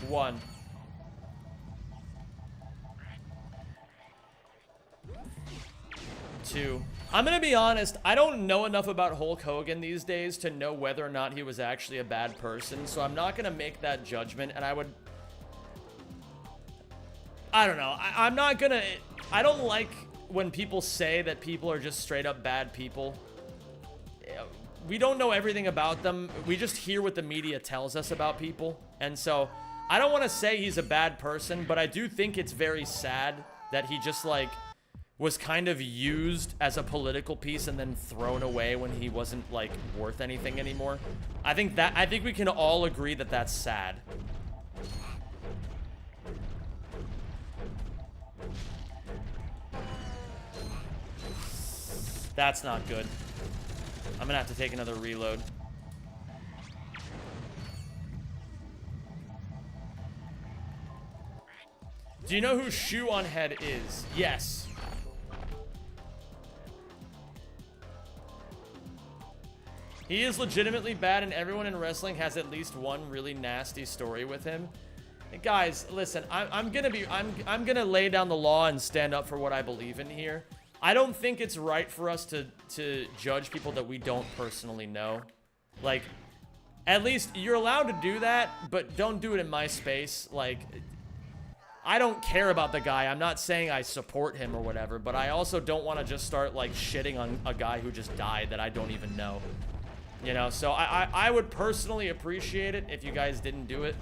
A: One. Two. I'm gonna be honest, I don't know enough about Hulk Hogan these days to know whether or not he was actually a bad person, so I'm not gonna make that judgment, and I don't know, I'm not gonna, I don't like when people say that people are just straight up bad people. We don't know everything about them, we just hear what the media tells us about people, and so, I don't want to say he's a bad person, but I do think it's very sad that he just, like, was kind of used as a political piece and then thrown away when he wasn't, like, worth anything anymore. I think we can all agree that that's sad. That's not good. I'm gonna have to take another reload. Do you know who Shoe on Head is? Yes. He is legitimately bad, and everyone in wrestling has at least one really nasty story with him. And guys, listen, I'm gonna lay down the law and stand up for what I believe in here. I don't think it's right for us to judge people that we don't personally know. Like, at least you're allowed to do that, but don't do it in my space. Like, I don't care about the guy. I'm not saying I support him or whatever, but I also don't want to just start, like, shitting on a guy who just died that I don't even know. You know, so I would personally appreciate it if you guys didn't do it.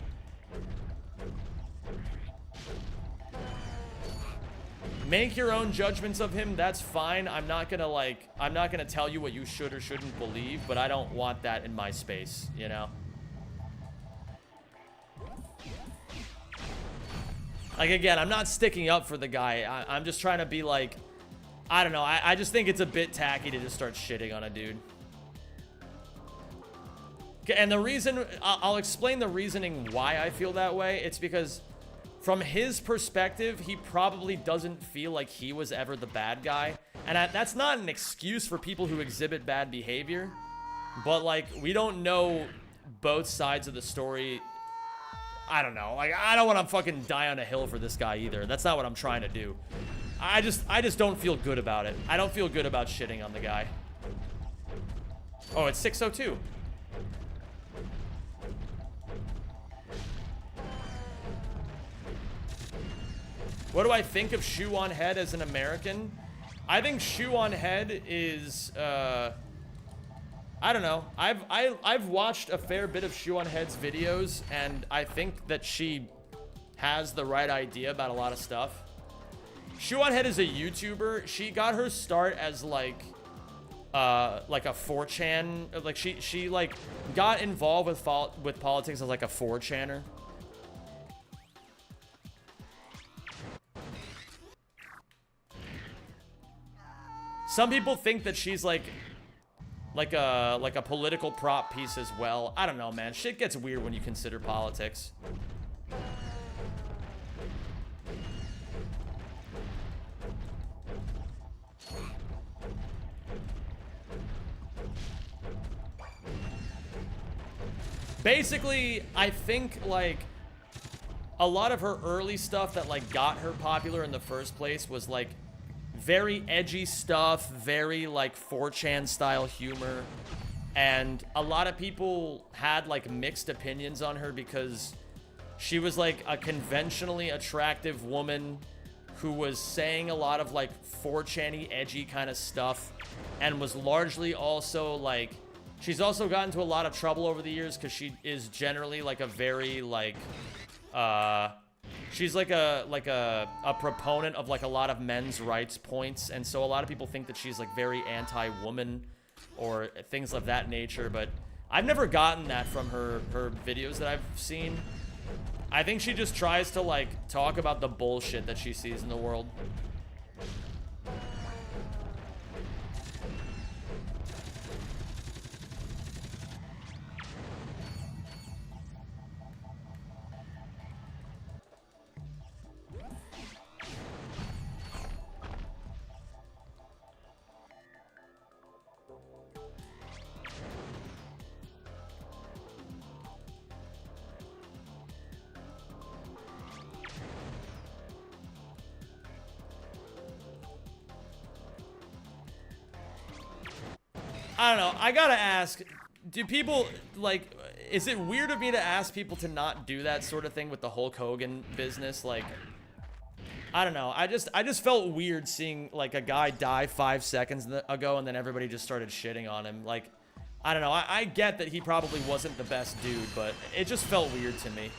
A: Make your own judgments of him, that's fine. I'm not gonna tell you what you should or shouldn't believe, but I don't want that in my space, you know? Like, again, I'm not sticking up for the guy. I'm just trying to be like, I don't know, I just think it's a bit tacky to just start shitting on a dude. Okay, and the reason, I'll explain the reasoning why I feel that way. It's because from his perspective, he probably doesn't feel like he was ever the bad guy. And that's not an excuse for people who exhibit bad behavior. But, like, we don't know both sides of the story. I don't know. Like, I don't want to fucking die on a hill for this guy either. That's not what I'm trying to do. I just don't feel good about it. I don't feel good about shitting on the guy. Oh, it's 6:02. What do I think of Shoe on Head as an American? I think Shoe on Head is, I don't know. I've watched a fair bit of Shoe on Head's videos, and I think that she has the right idea about a lot of stuff. Shoe on Head is a YouTuber. She got her start as like a 4chan, like she like got involved with politics as like a 4chaner. Some people think that she's like a political prop piece as well. I don't know, man. Shit gets weird when you consider politics. Basically, I think like a lot of her early stuff that like got her popular in the first place was like very edgy stuff, very like 4chan style humor, and a lot of people had like mixed opinions on her because she was like a conventionally attractive woman who was saying a lot of like 4chan-y edgy kind of stuff, and was largely also like, she's also gotten into a lot of trouble over the years because she is generally like a very like she's like a proponent of like a lot of men's rights points, and so a lot of people think that she's like very anti-woman or things of that nature, but I've never gotten that from her videos that I've seen. I think she just tries to like talk about the bullshit that she sees in the world. I don't know. I gotta ask, do people, like, is it weird of me to ask people to not do that sort of thing with the Hulk Hogan business? Like, I don't know. I just felt weird seeing, like, a guy die 5 seconds ago and then everybody just started shitting on him. Like, I don't know. I get that he probably wasn't the best dude, but it just felt weird to me.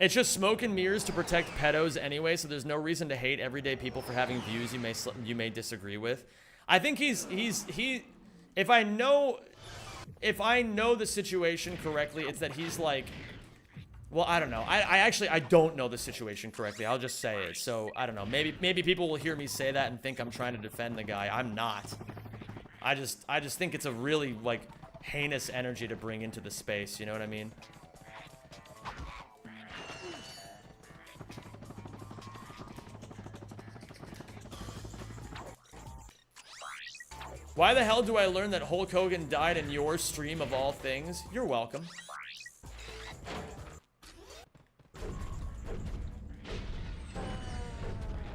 A: It's just smoke and mirrors to protect pedos anyway, so there's no reason to hate everyday people for having views you may disagree with. I think if I know the situation correctly, it's that he's like, well, I don't know. I don't know the situation correctly. I'll just say it. So, I don't know. Maybe people will hear me say that and think I'm trying to defend the guy. I'm not. I just think it's a really like heinous energy to bring into the space, you know what I mean? Why the hell do I learn that Hulk Hogan died in your stream of all things? You're welcome.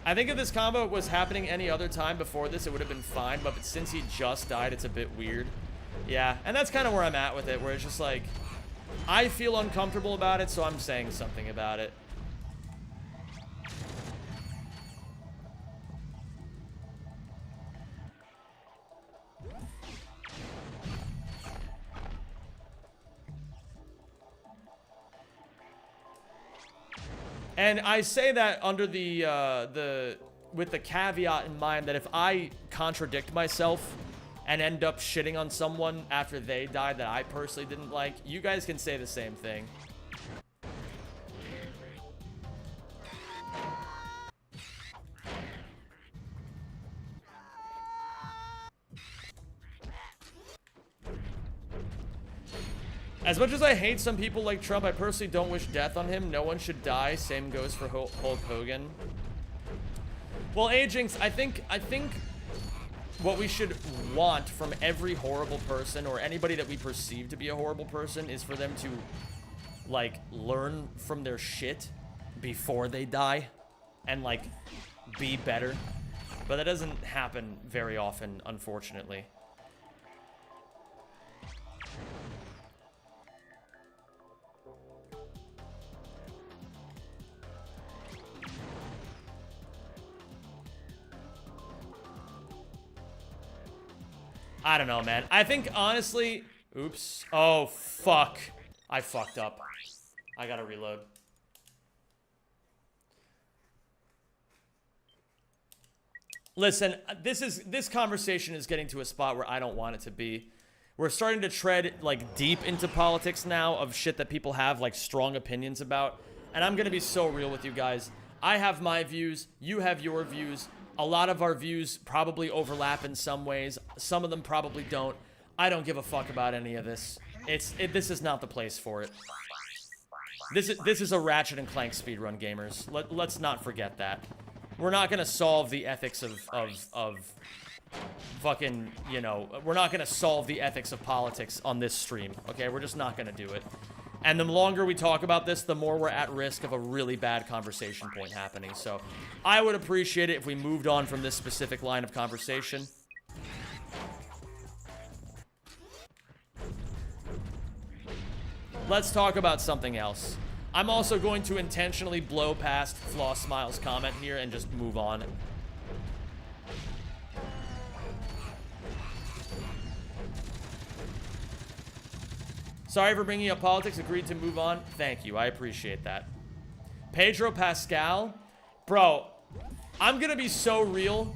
A: I think if this combo was happening any other time before this, it would have been fine, but since he just died, it's a bit weird. Yeah, and that's kind of where I'm at with it, where it's just like, I feel uncomfortable about it, so I'm saying something about it. And I say that under with the caveat in mind that if I contradict myself and end up shitting on someone after they died that I personally didn't like, you guys can say the same thing. As much as I hate some people like Trump, I personally don't wish death on him. No one should die. Same goes for Hulk Hogan. Well, Ajinx, I think what we should want from every horrible person or anybody that we perceive to be a horrible person is for them to, like, learn from their shit before they die and, like, be better. But that doesn't happen very often, unfortunately. I don't know, man. I think, honestly... Oops. Oh, fuck. I fucked up. I gotta reload. Listen, this conversation is getting to a spot where I don't want it to be. We're starting to tread, like, deep into politics now of shit that people have, like, strong opinions about. And I'm gonna be so real with you guys. I have my views. You have your views. A lot of our views probably overlap in some ways. Some of them probably don't. I don't give a fuck about any of this. This is not the place for it. This is a Ratchet and Clank speedrun, gamers. Let's not forget that. We're not gonna solve the ethics of fucking, you know, we're not gonna solve the ethics of politics on this stream, okay? We're just not gonna do it. And the longer we talk about this, the more we're at risk of a really bad conversation point happening. So I would appreciate it if we moved on from this specific line of conversation. Let's talk about something else. I'm also going to intentionally blow past Floss Smile's comment here and just move on. Sorry for bringing up politics. Agreed to move on. Thank you. I appreciate that. Pedro Pascal. Bro, I'm going to be so real.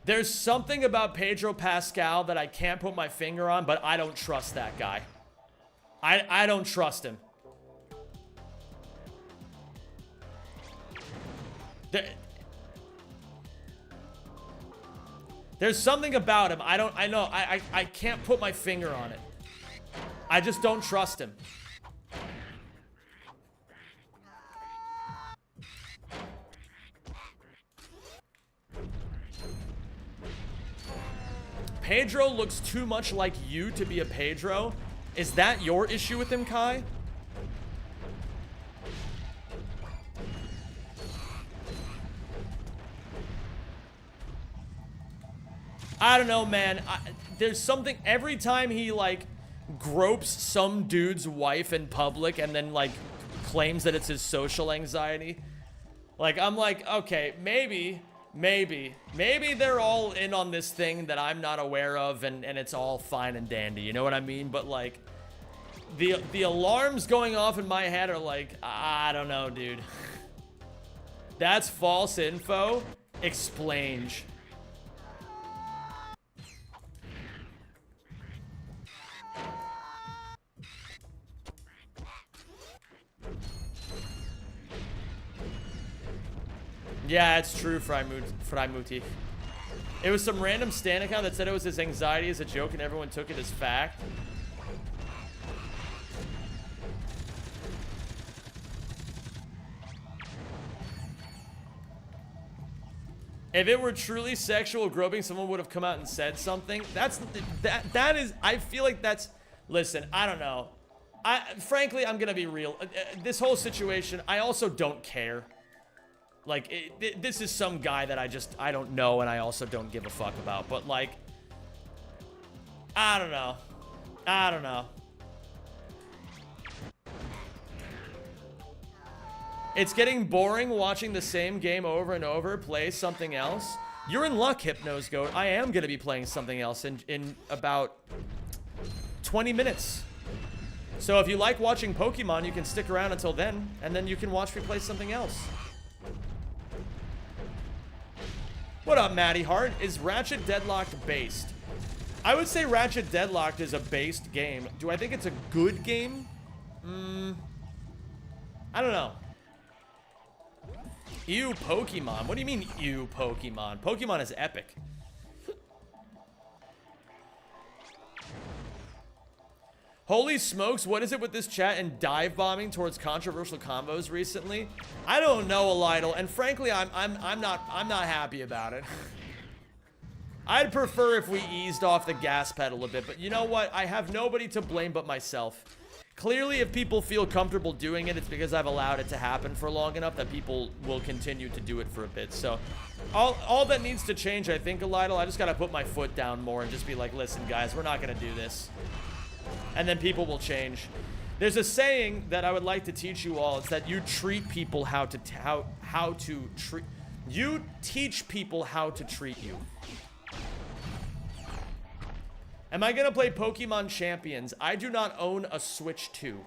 A: There's something about Pedro Pascal that I can't put my finger on, but I don't trust that guy. I don't trust him. There's something about him. I can't put my finger on it. I just don't trust him. Pedro looks too much like you to be a Pedro. Is that your issue with him, Kai? I don't know, man. There's something every time he, like, gropes some dude's wife in public and then, like, claims that it's his social anxiety. Like, I'm like, okay, maybe they're all in on this thing that I'm not aware of and it's all fine and dandy, you know what I mean? But, like, the alarms going off in my head are like, I don't know, dude. That's false info. Explain. Yeah, it's true, Frymuti. It was some random Stan account that said it was his anxiety as a joke and everyone took it as fact. If it were truly sexual groping, someone would have come out and said something. That is, I feel like that's, listen, I don't know. Frankly, I'm gonna be real. This whole situation, I also don't care. Like, this is some guy that I don't know, and I also don't give a fuck about. But, like, I don't know. I don't know. It's getting boring watching the same game over and over. Play something else. You're in luck, Hypnos Goat. I am going to be playing something else in about 20 minutes. So if you like watching Pokemon, you can stick around until then, and then you can watch me play something else. What up, Matty Hart? Is Ratchet Deadlocked based? I would say Ratchet Deadlocked is a based game. Do I think it's a good game? I don't know. Ew, Pokemon. What do you mean, ew, Pokemon? Pokemon is epic. Holy smokes, what is it with this chat and dive bombing towards controversial combos recently? I don't know, Elidal, and frankly, I'm not happy about it. I'd prefer if we eased off the gas pedal a bit, but you know what? I have nobody to blame but myself. Clearly, if people feel comfortable doing it, it's because I've allowed it to happen for long enough that people will continue to do it for a bit. So, all that needs to change, I think, Elidal, I just gotta put my foot down more and just be like, listen, guys, we're not gonna do this. And then people will change. There's a saying that I would like to teach you all. It's that you treat people how to treat. You teach people how to treat you. Am I gonna play Pokemon Champions? I do not own a Switch 2.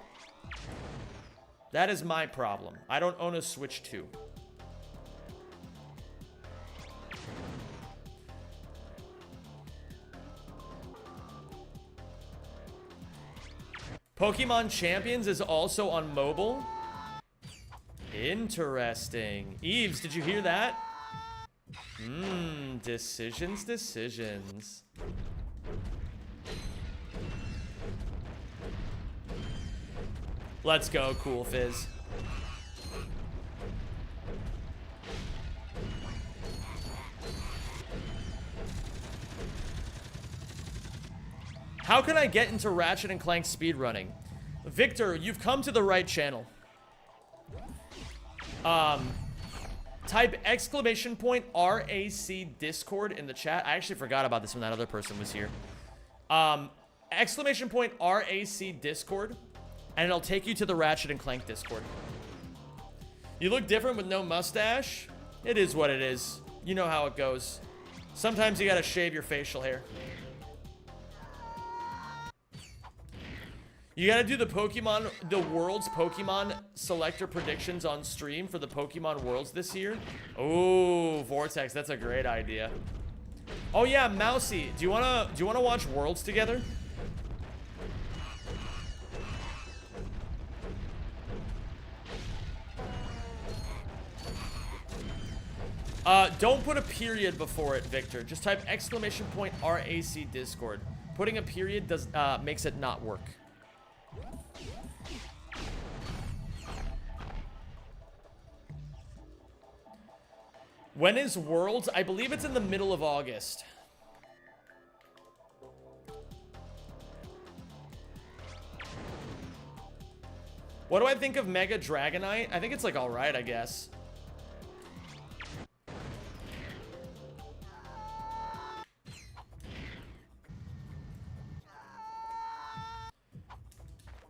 A: That is my problem. I don't own a Switch 2. Pokemon Champions is also on mobile? Interesting. Eves, did you hear that? Decisions. Let's go, Cool Fizz. How can I get into Ratchet and Clank speedrunning? Victor, you've come to the right channel. Type exclamation point RAC Discord in the chat. I actually forgot about this when that other person was here. Exclamation point RAC Discord, and it'll take you to the Ratchet and Clank Discord. You look different with no mustache. It is what it is. You know how it goes. Sometimes you gotta shave your facial hair. You gotta do the world's Pokemon selector predictions on stream for the Pokemon Worlds this year. Oh, Vortex, that's a great idea. Oh yeah, Mousy, do you wanna watch Worlds together? Don't put a period before it, Victor. Just type exclamation point RAC Discord. Putting a period makes it not work. When is Worlds? I believe it's in the middle of August. What do I think of Mega Dragonite? I think it's like alright, I guess.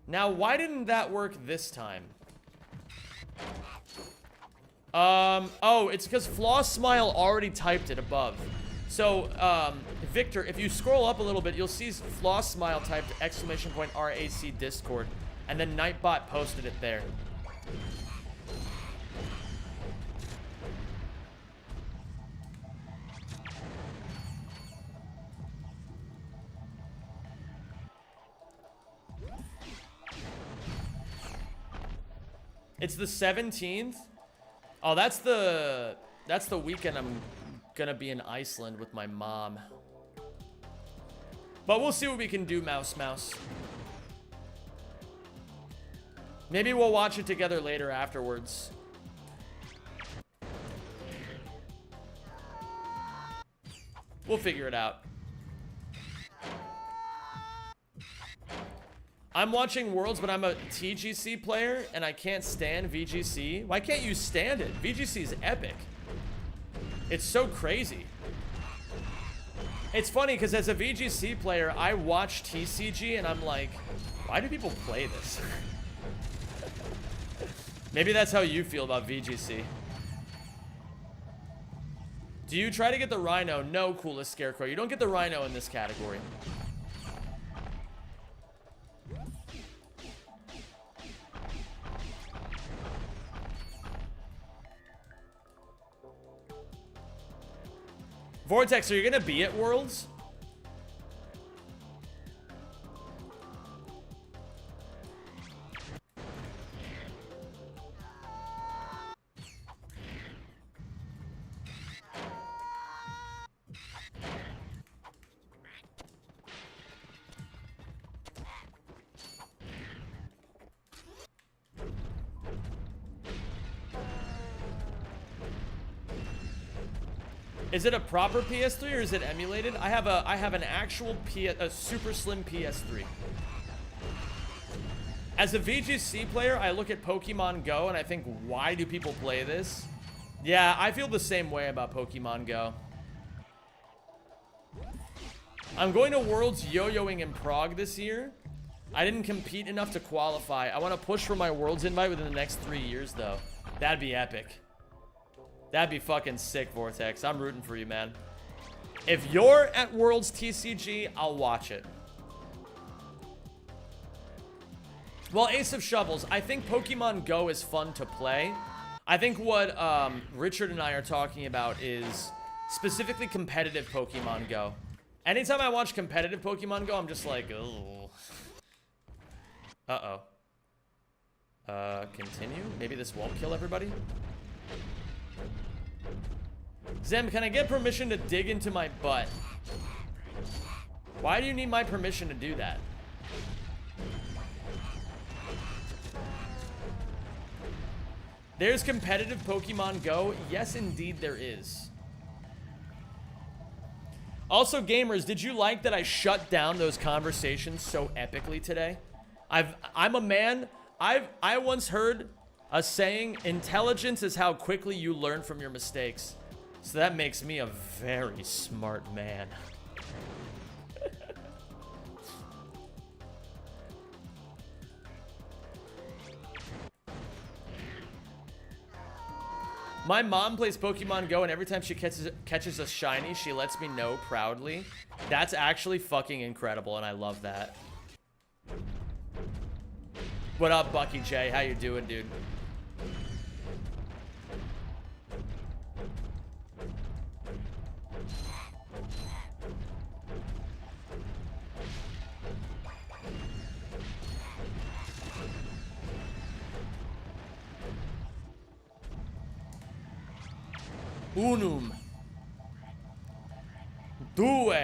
A: Now, why didn't that work this time? Oh, it's because Floss Smile already typed it above. So, Victor, if you scroll up a little bit, you'll see Floss Smile typed exclamation point RAC Discord, and then Nightbot posted it there. It's the 17th. Oh, that's the weekend I'm gonna be in Iceland with my mom. But we'll see what we can do, Mouse. Maybe we'll watch it together later afterwards. We'll figure it out. I'm watching Worlds, but I'm a TGC player, and I can't stand VGC. Why can't you stand it? VGC is epic. It's so crazy. It's funny, because as a VGC player, I watch TCG, and I'm like, why do people play this? Maybe that's how you feel about VGC. Do you try to get the Rhino? No, Coolest Scarecrow. You don't get the Rhino in this category. Vortex, are you gonna be at Worlds? Is it a proper PS3 or is it emulated? I have an actual a super slim PS3. As a VGC player, I look at Pokemon Go and I think, why do people play this? Yeah, I feel the same way about Pokemon Go. I'm going to Worlds yo-yoing in Prague this year. I didn't compete enough to qualify. I want to push for my Worlds invite within the next 3 years, though. That'd be epic. That'd be fucking sick, Vortex. I'm rooting for you, man. If you're at Worlds TCG, I'll watch it. Well, Ace of Shovels, I think Pokemon Go is fun to play. I think what Richard and I are talking about is specifically competitive Pokemon Go. Anytime I watch competitive Pokemon Go, I'm just like, ugh. Uh-oh. Continue? Maybe this won't kill everybody? Zem, can I get permission to dig into my butt? Why do you need my permission to do that? There's competitive Pokemon Go. Yes, indeed there is. Also, gamers, did you like that I shut down those conversations so epically today? I'm a man. I once heard a saying, intelligence is how quickly you learn from your mistakes. So that makes me a very smart man. My mom plays Pokemon Go, and every time she catches a shiny, she lets me know proudly. That's actually fucking incredible, and I love that. What up, Bucky J? How you doing, dude? Unum. Due.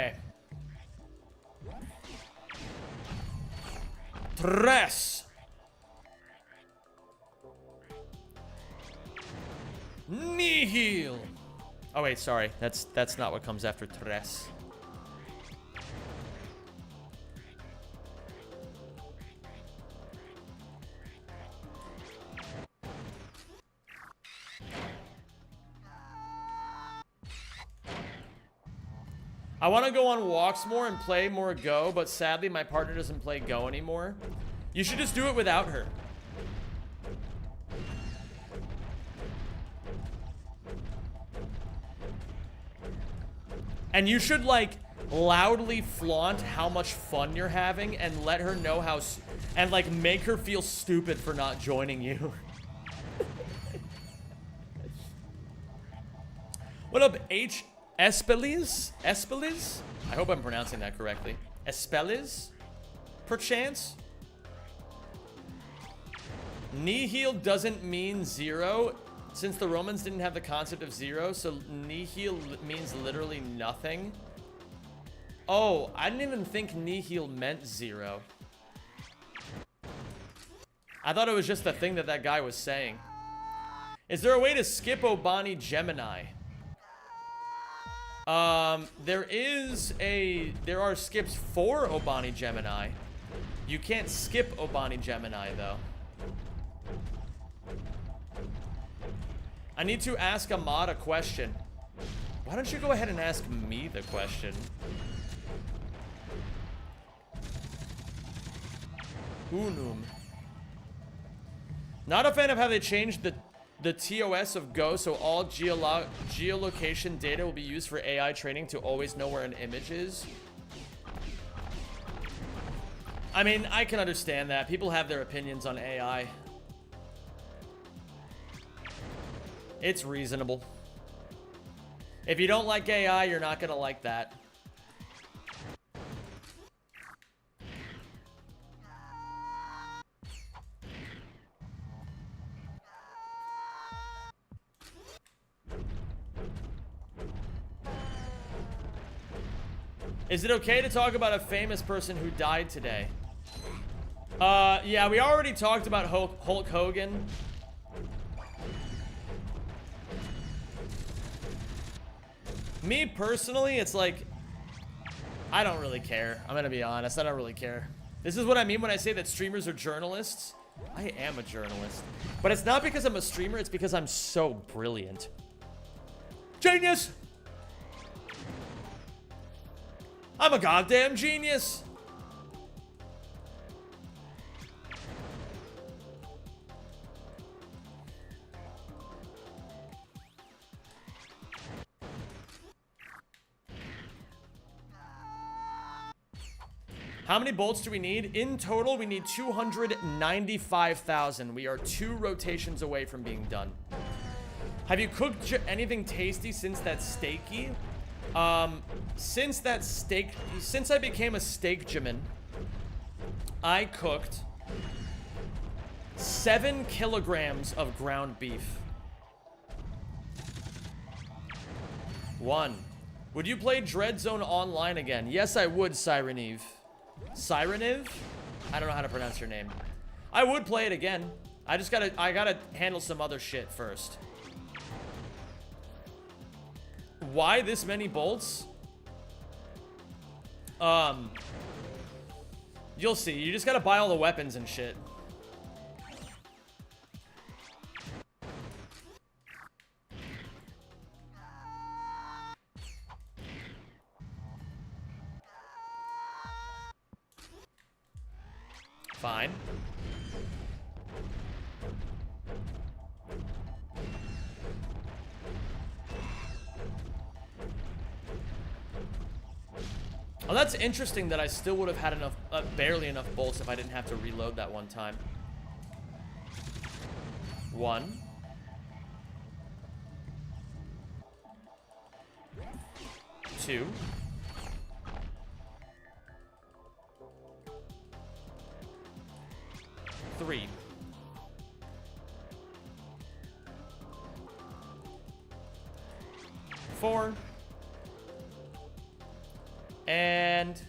A: Tres. Nihil. Oh wait, sorry. That's not what comes after tres. I want to go on walks more and play more Go, but sadly my partner doesn't play Go anymore. You should just do it without her. And you should, like, loudly flaunt how much fun you're having and let her know how... And, like, make her feel stupid for not joining you. What up, H... Espeliz? Espeliz? I hope I'm pronouncing that correctly. Espeliz? Perchance? Nihil doesn't mean zero, since the Romans didn't have the concept of zero, so nihil means literally nothing. Oh, I didn't even think nihil meant zero. I thought it was just a thing that guy was saying. Is there a way to skip Obani Gemini? There are skips for Obani Gemini. You can't skip Obani Gemini, though. I need to ask Ahmad a question. Why don't you go ahead and ask me the question? Unum. Not a fan of how they changed the TOS of Go, so all geolocation data will be used for AI training to always know where an image is. I mean, I can understand that. People have their opinions on AI. It's reasonable. If you don't like AI, you're not gonna like that. Is it okay to talk about a famous person who died today? Yeah, we already talked about Hulk Hogan. Me personally, it's like, I don't really care. I'm gonna be honest, I don't really care. This is what I mean when I say that streamers are journalists. I am a journalist. But it's not because I'm a streamer, it's because I'm so brilliant. Genius! I'm a goddamn genius! How many bolts do we need? In total, we need 295,000. We are 2 rotations away from being done. Have you cooked anything tasty since that steaky? Since I became a steakjamin, I cooked 7 kilograms of ground beef. 1. Would you play Dread Zone online again? Yes, I would, Siren Eve. Siren Eve? I don't know how to pronounce your name. I would play it again. I gotta handle some other shit first. Why this many bolts? You'll see. You just gotta buy all the weapons and shit. Fine. Oh, that's interesting that I still would have had enough, barely enough bolts if I didn't have to reload that one time. 1. 2. 3. 4. And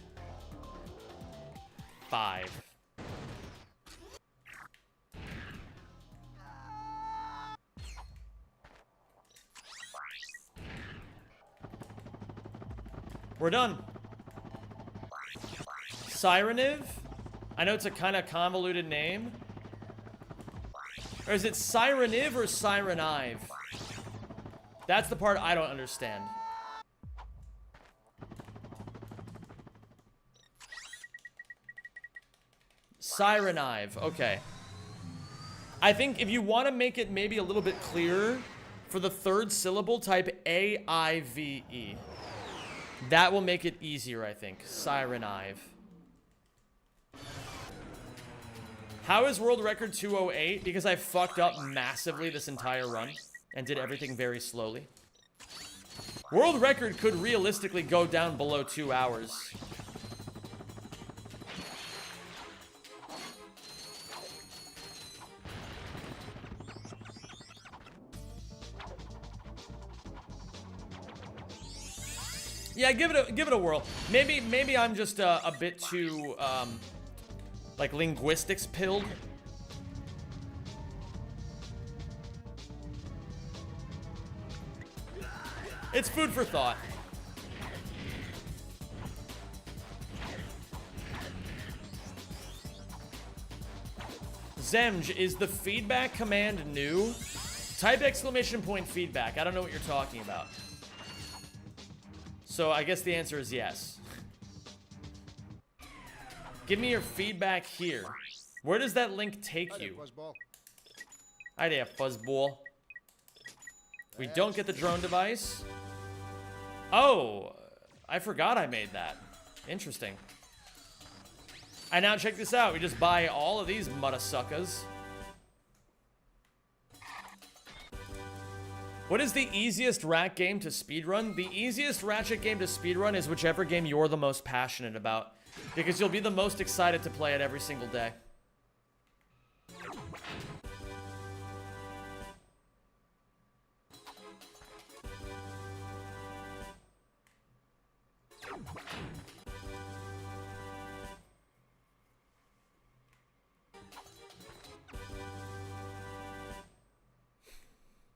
A: 5. We're done. Sireniv? I know it's a kind of convoluted name. Or is it Sireniv or Sirenive? That's the part I don't understand. Sirenive, okay. I think if you want to make it maybe a little bit clearer, for the 3rd syllable, type A-I-V-E. That will make it easier, I think. Sirenive. How is world record 208? Because I fucked up massively this entire run and did everything very slowly. World record could realistically go down below 2 hours. Yeah, give it a whirl. Maybe I'm just a bit too like linguistics pilled. It's food for thought. Zemj, is the feedback command new? Type exclamation point feedback. I don't know what you're talking about. So I guess the answer is yes. Give me your feedback here. Where does that link take
I: Hi there,
A: you?
I: Fuzzball.
A: Hi there, fuzzball. We don't get the drone device. Oh, I forgot I made that. Interesting. And now check this out. We just buy all of these mudda-suckers. What is the easiest rat game to speedrun? The easiest Ratchet game to speedrun is whichever game you're the most passionate about. Because you'll be the most excited to play it every single day.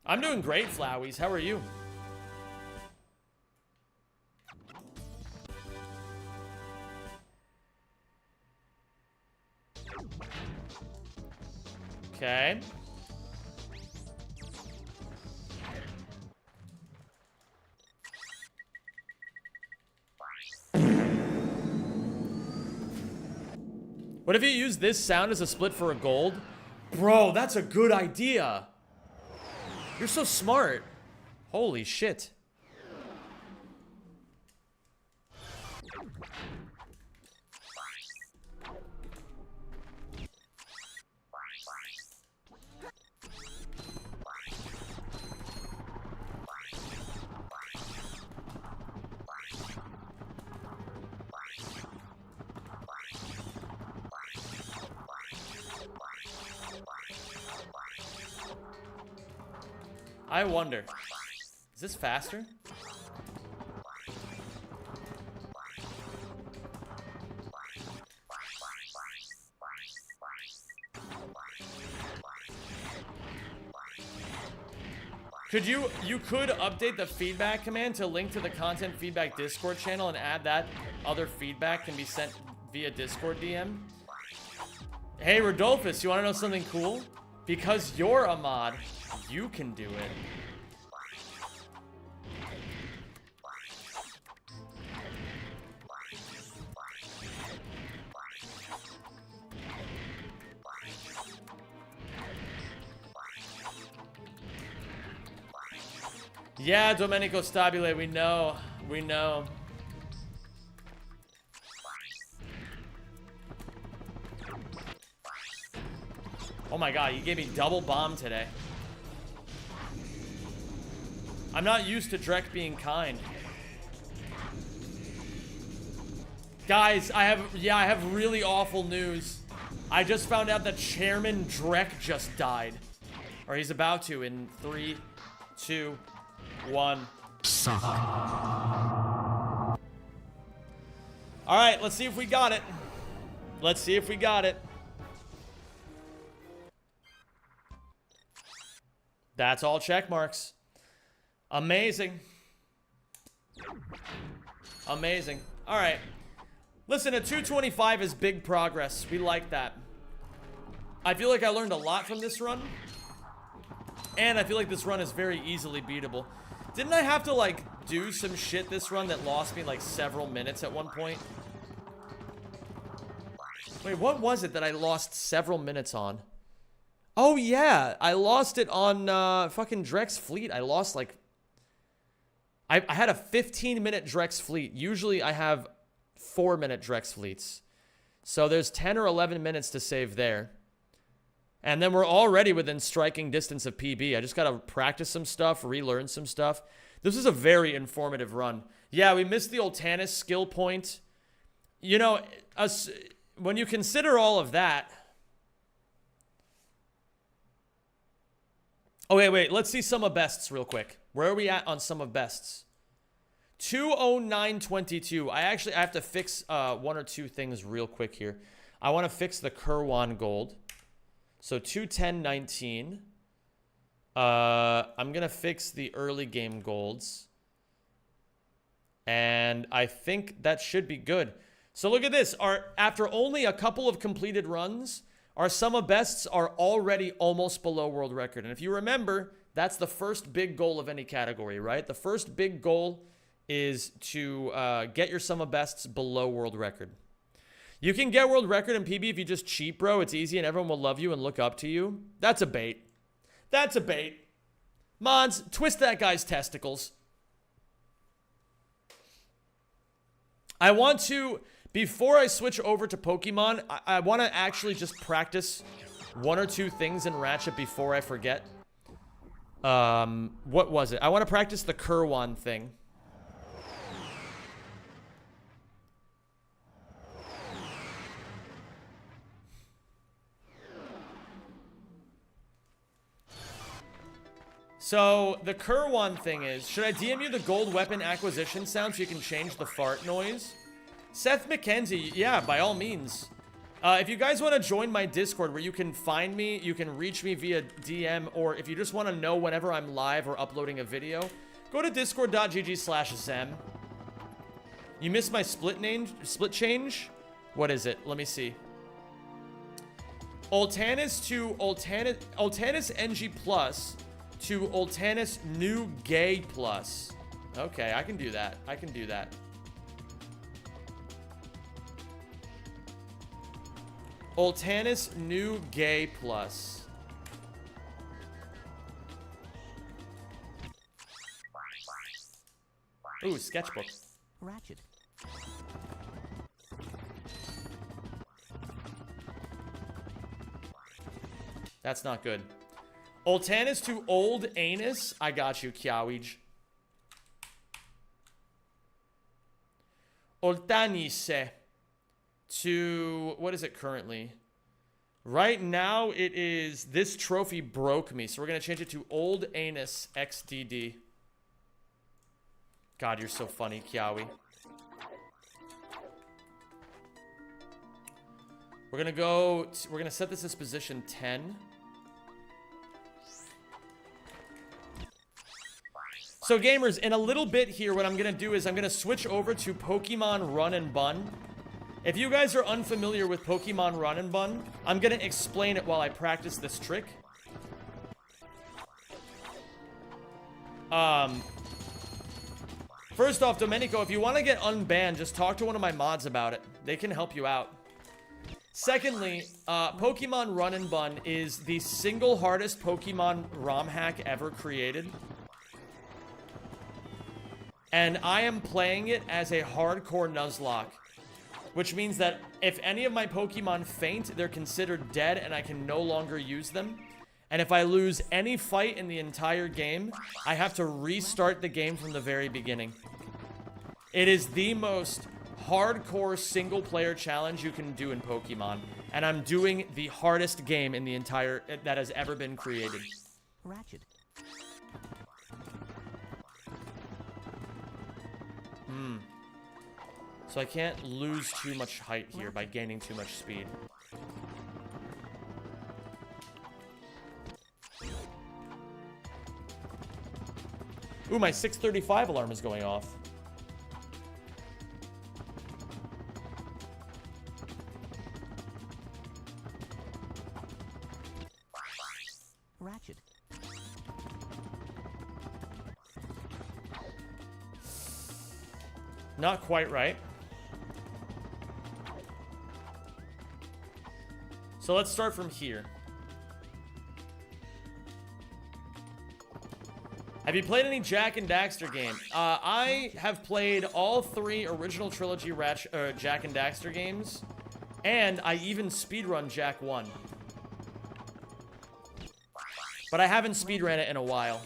A: I'm doing great, Flowies. How are you? Okay. What if you use this sound as a split for a gold? Bro, that's a good idea. You're so smart. Holy shit. I wonder. Is this faster? You could update the feedback command to link to the content feedback Discord channel and add that other feedback can be sent via Discord DM. Hey Rodolphus, you want to know something cool? Because you're a mod, you can do it. Yeah, Domenico Stabile, we know. We know. Oh my god, you gave me double bomb today. I'm not used to Drek being kind. Guys, I have really awful news. I just found out that Chairman Drek just died. Or he's about to in 3, 2, 1.
J: Suck.
A: Alright, let's see if we got it. Let's see if we got it. That's all check marks. Amazing. Amazing. Alright. Listen, a 225 is big progress. We like that. I feel like I learned a lot from this run. And I feel like this run is very easily beatable. Didn't I have to, like, do some shit this run that lost me, like, several minutes at one point? Wait, what was it that I lost several minutes on? Oh, yeah. I lost it on, fucking Drek's fleet. I lost, like... I had a 15-minute Drek's fleet. Usually I have 4-minute Drek's fleets. So there's 10 or 11 minutes to save there. And then we're already within striking distance of PB. I just got to practice some stuff, relearn some stuff. This is a very informative run. Yeah, we missed the old Tannis skill point. You know, when you consider all of that... Oh, wait. Let's see sum of bests real quick. Where are we at on sum of bests? 209.22. I have to fix one or two things real quick here. I want to fix the Kerwan gold. So 210.19. I'm going to fix the early game golds. And I think that should be good. So look at this. After only a couple of completed runs, Our sum of bests are already almost below world record. And if you remember, that's the first big goal of any category, right? The first big goal is to get your sum of bests below world record. You can get world record in PB if you just cheat, bro. It's easy and everyone will love you and look up to you. That's a bait. That's a bait. Mods, twist that guy's testicles. I want to, before I switch over to Pokemon, I want to actually just practice one or two things in Ratchet before I forget. What was it? I want to practice the Kerwan thing. So, the Kerwan thing is, should I DM you the gold weapon acquisition sound so you can change the fart noise? Seth McKenzie, yeah, by all means. If you guys want to join my Discord where you can find me, you can reach me via DM, or if you just want to know whenever I'm live or uploading a video, go to discord.gg/Zem. You missed my split change? What is it? Let me see. Ultanis to Ultanis NG Plus to Ultanis New Gay Plus. Okay, I can do that. I can do that. Ultanis New Gay Plus. Ooh, sketchbook.
G: Ratchet.
A: That's not good. Ultanis to Old Anus. I got you, Kiawej. Ultanise to, what is it currently? Right now, it is, this trophy broke me, so we're going to change it to Old Anus XDD. God, you're so funny, Kiawej. We're going to go, we're going to set this as position 10. So gamers, in a little bit here, what I'm going to do is I'm going to switch over to Pokemon Run and Bun. If you guys are unfamiliar with Pokemon Run and Bun, I'm going to explain it while I practice this trick. First off, Domenico, if you want to get unbanned, just talk to one of my mods about it. They can help you out. Secondly, Pokemon Run and Bun is the single hardest Pokemon ROM hack ever created. And I am playing it as a hardcore Nuzlocke, which means that if any of my Pokemon faint, they're considered dead and I can no longer use them. And if I lose any fight in the entire game, I have to restart the game from the very beginning. It is the most hardcore single-player challenge you can do in Pokemon. And I'm doing the hardest game in the entire, that has ever been created.
G: Ratchet.
A: So I can't lose too much height here by gaining too much speed. Ooh, my 6:35 alarm is going off.
G: Ratchet.
A: Not quite right. So let's start from here. Have you played any Jak and Daxter game? I have played all 3 original trilogy Jak and Daxter games, and I even speedrun Jak 1. But I haven't speedrun it in a while.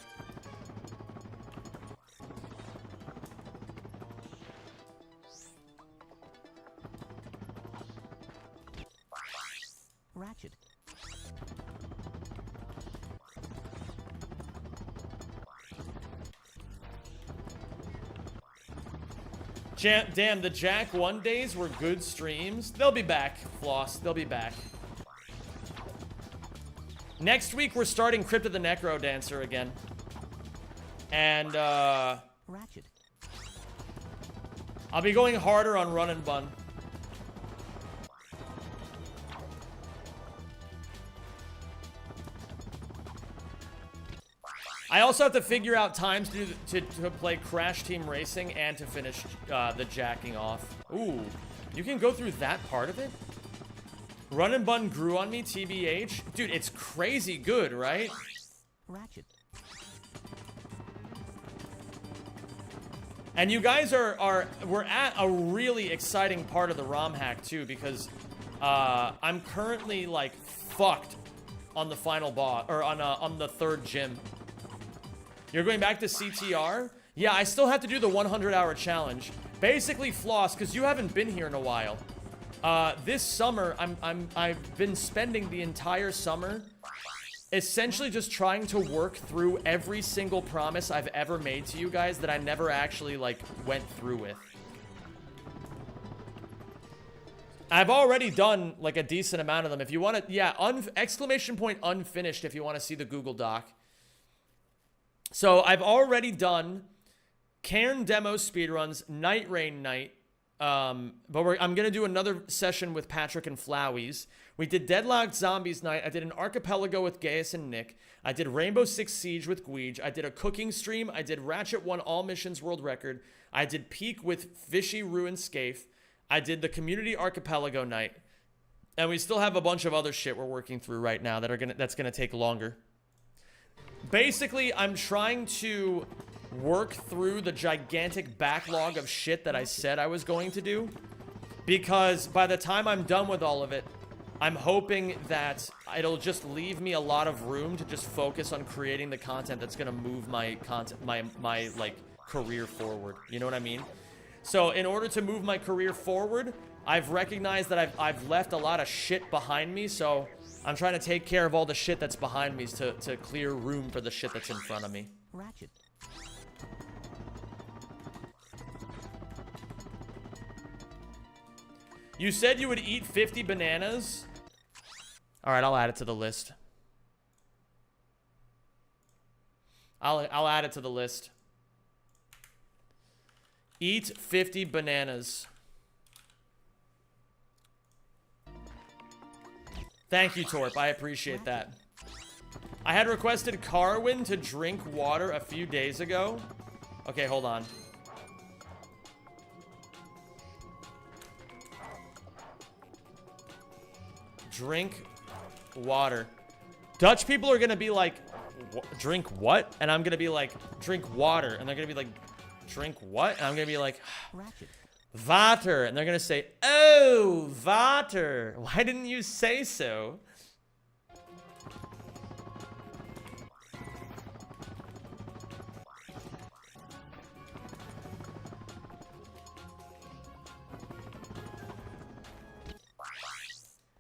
G: Ratchet.
A: Damn, the Jak 1 days were good streams. They'll be back, Floss. They'll be back. Next week, we're starting Crypt of the Necro Dancer again. And,
G: Ratchet.
A: I'll be going harder on Run and Bun. I also have to figure out times to play Crash Team Racing and to finish the jacking off. Ooh, you can go through that part of it? Run and Bun grew on me, TBH. Dude, it's crazy good, right?
G: Ratchet.
A: And you guys we're at a really exciting part of the ROM hack too, because I'm currently like fucked on the final boss, or on the third gym. You're going back to CTR? Yeah, I still have to do the 100-hour challenge. Basically, Floss, because you haven't been here in a while. This summer, I've been spending the entire summer essentially just trying to work through every single promise I've ever made to you guys that I never actually, like, went through with. I've already done, like, a decent amount of them. If you want to, yeah, exclamation point unfinished if you want to see the Google Doc. So, I've already done Cairn Demo speedruns, Night Rain Night, but I'm going to do another session with Patrick and Flowey's. We did Deadlocked Zombies Night. I did an Archipelago with Gaius and Nick. I did Rainbow Six Siege with Gweej. I did a cooking stream. I did Ratchet 1 All Missions World Record. I did Peak with Fishy Ruin Scaife. I did the Community Archipelago Night. And we still have a bunch of other shit we're working through right now that's gonna take longer. Basically, I'm trying to work through the gigantic backlog of shit that I said I was going to do. Because by the time I'm done with all of it, I'm hoping that it'll just leave me a lot of room to just focus on creating the content that's gonna move my content, my like career forward. You know what I mean? So in order to move my career forward, I've recognized that I've left a lot of shit behind me. So I'm trying to take care of all the shit that's behind me to clear room for the shit that's in front of me.
G: Ratchet.
A: You said you would eat 50 bananas? Alright, I'll add it to the list. I'll add it to the list. Eat 50 bananas. Thank you, Torp. I appreciate that. I had requested Carwin to drink water a few days ago. Okay, hold on. Drink water. Dutch people are gonna be like, drink what? And I'm gonna be like, drink water. And they're gonna be like, drink what? And I'm gonna be like, water. And they're gonna say, oh, water. Why didn't you say so?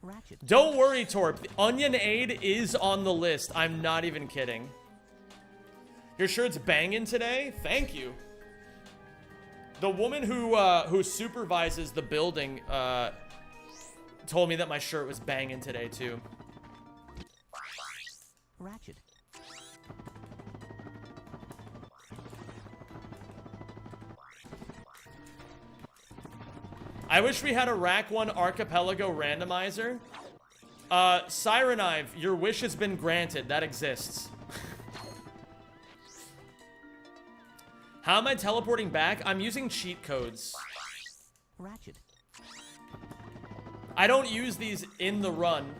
G: Ratchet.
A: Don't worry, Torp. The Onion Aid is on the list. I'm not even kidding. Your shirt's banging today? Thank you. The woman who supervises the building told me that my shirt was banging today too.
G: Ratchet.
A: I wish we had a Rack 1 Archipelago randomizer. Sirenive, your wish has been granted. That exists. How am I teleporting back? I'm using cheat codes.
G: Ratchet.
A: I don't use these in the run,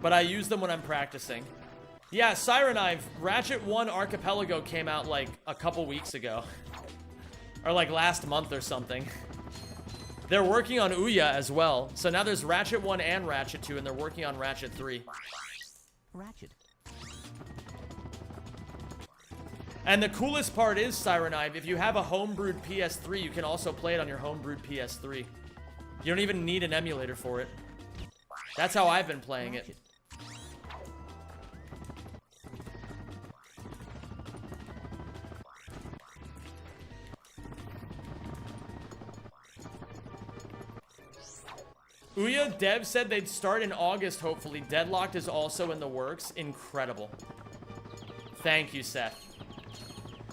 A: but I use them when I'm practicing. Yeah, Sirenive, Ratchet 1 Archipelago came out like a couple weeks ago. Or like last month or something. They're working on Ouya as well. So now there's Ratchet 1 and Ratchet 2, and they're working on Ratchet 3.
G: Ratchet.
A: And the coolest part is, Sirenive, if you have a homebrewed PS3, you can also play it on your homebrewed PS3. You don't even need an emulator for it. That's how I've been playing it. Ouya Dev said they'd start in August, hopefully. Deadlocked is also in the works. Incredible. Thank you, Seth.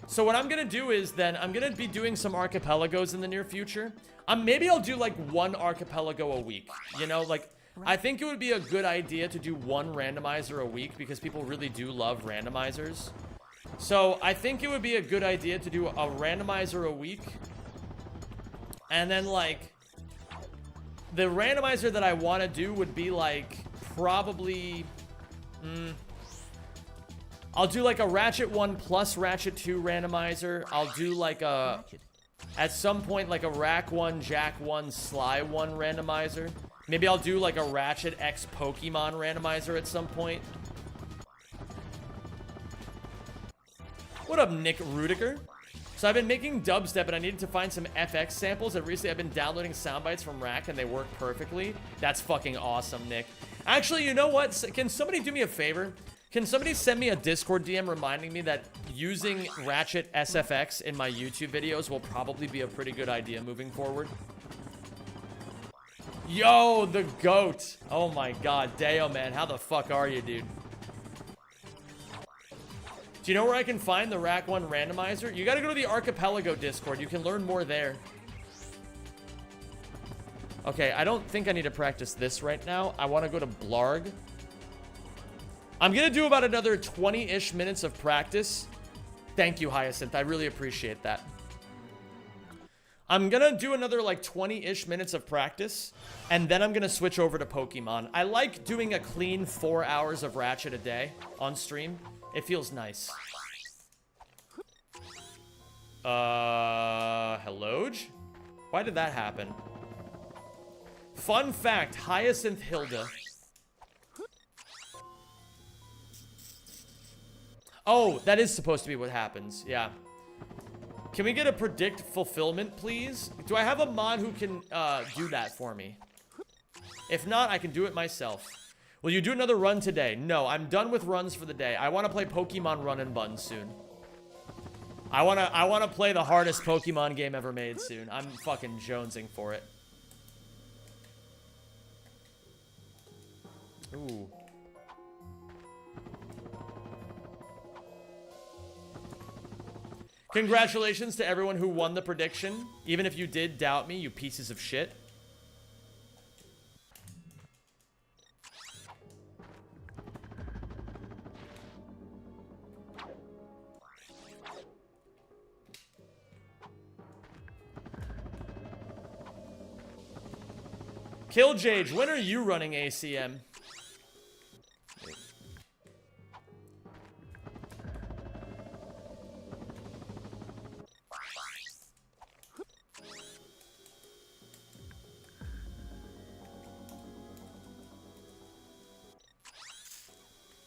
A: So what I'm gonna do is then, I'm gonna be doing some archipelagos in the near future. Maybe I'll do like one archipelago a week. You know, like, I think it would be a good idea to do one randomizer a week because people really do love randomizers. So I think it would be a good idea to do a randomizer a week. And then, like, the randomizer that I want to do would be, like, probably... I'll do, like, a Ratchet 1 plus Ratchet 2 randomizer. I'll do, like, a... At some point, like, a Rack 1, Jack 1, Sly 1 randomizer. Maybe I'll do, like, a Ratchet X Pokemon randomizer at some point. What up, Nick Rudiger? So I've been making dubstep, and I needed to find some FX samples, and recently I've been downloading sound bites from Rack, and they work perfectly. That's fucking awesome, Nick. Actually, you know what? Can somebody do me a favor? Can somebody send me a Discord DM reminding me that using Ratchet SFX in my YouTube videos will probably be a pretty good idea moving forward? Yo, the GOAT. Oh my god, Deo, man. How the fuck are you, dude? Do you know where I can find the Rack 1 randomizer? You gotta go to the Archipelago Discord. You can learn more there. Okay, I don't think I need to practice this right now. I want to go to Blarg. I'm gonna do about another 20-ish minutes of practice. Thank you, Hyacinth. I really appreciate that. I'm gonna do another like 20-ish minutes of practice, and then I'm gonna switch over to Pokemon. I like doing a clean 4 hours of Ratchet a day on stream. It feels nice. Hello? Why did that happen? Fun fact, Hyacinth Hilda. Oh, that is supposed to be what happens. Yeah. Can we get a predict fulfillment, please? Do I have a mod who can do that for me? If not, I can do it myself. Will you do another run today? No, I'm done with runs for the day. I want to play Pokemon Run and Bun soon. I wanna play the hardest Pokemon game ever made soon. I'm fucking jonesing for it. Ooh. Congratulations to everyone who won the prediction. Even if you did doubt me, you pieces of shit. Killjage, when are you running ACM?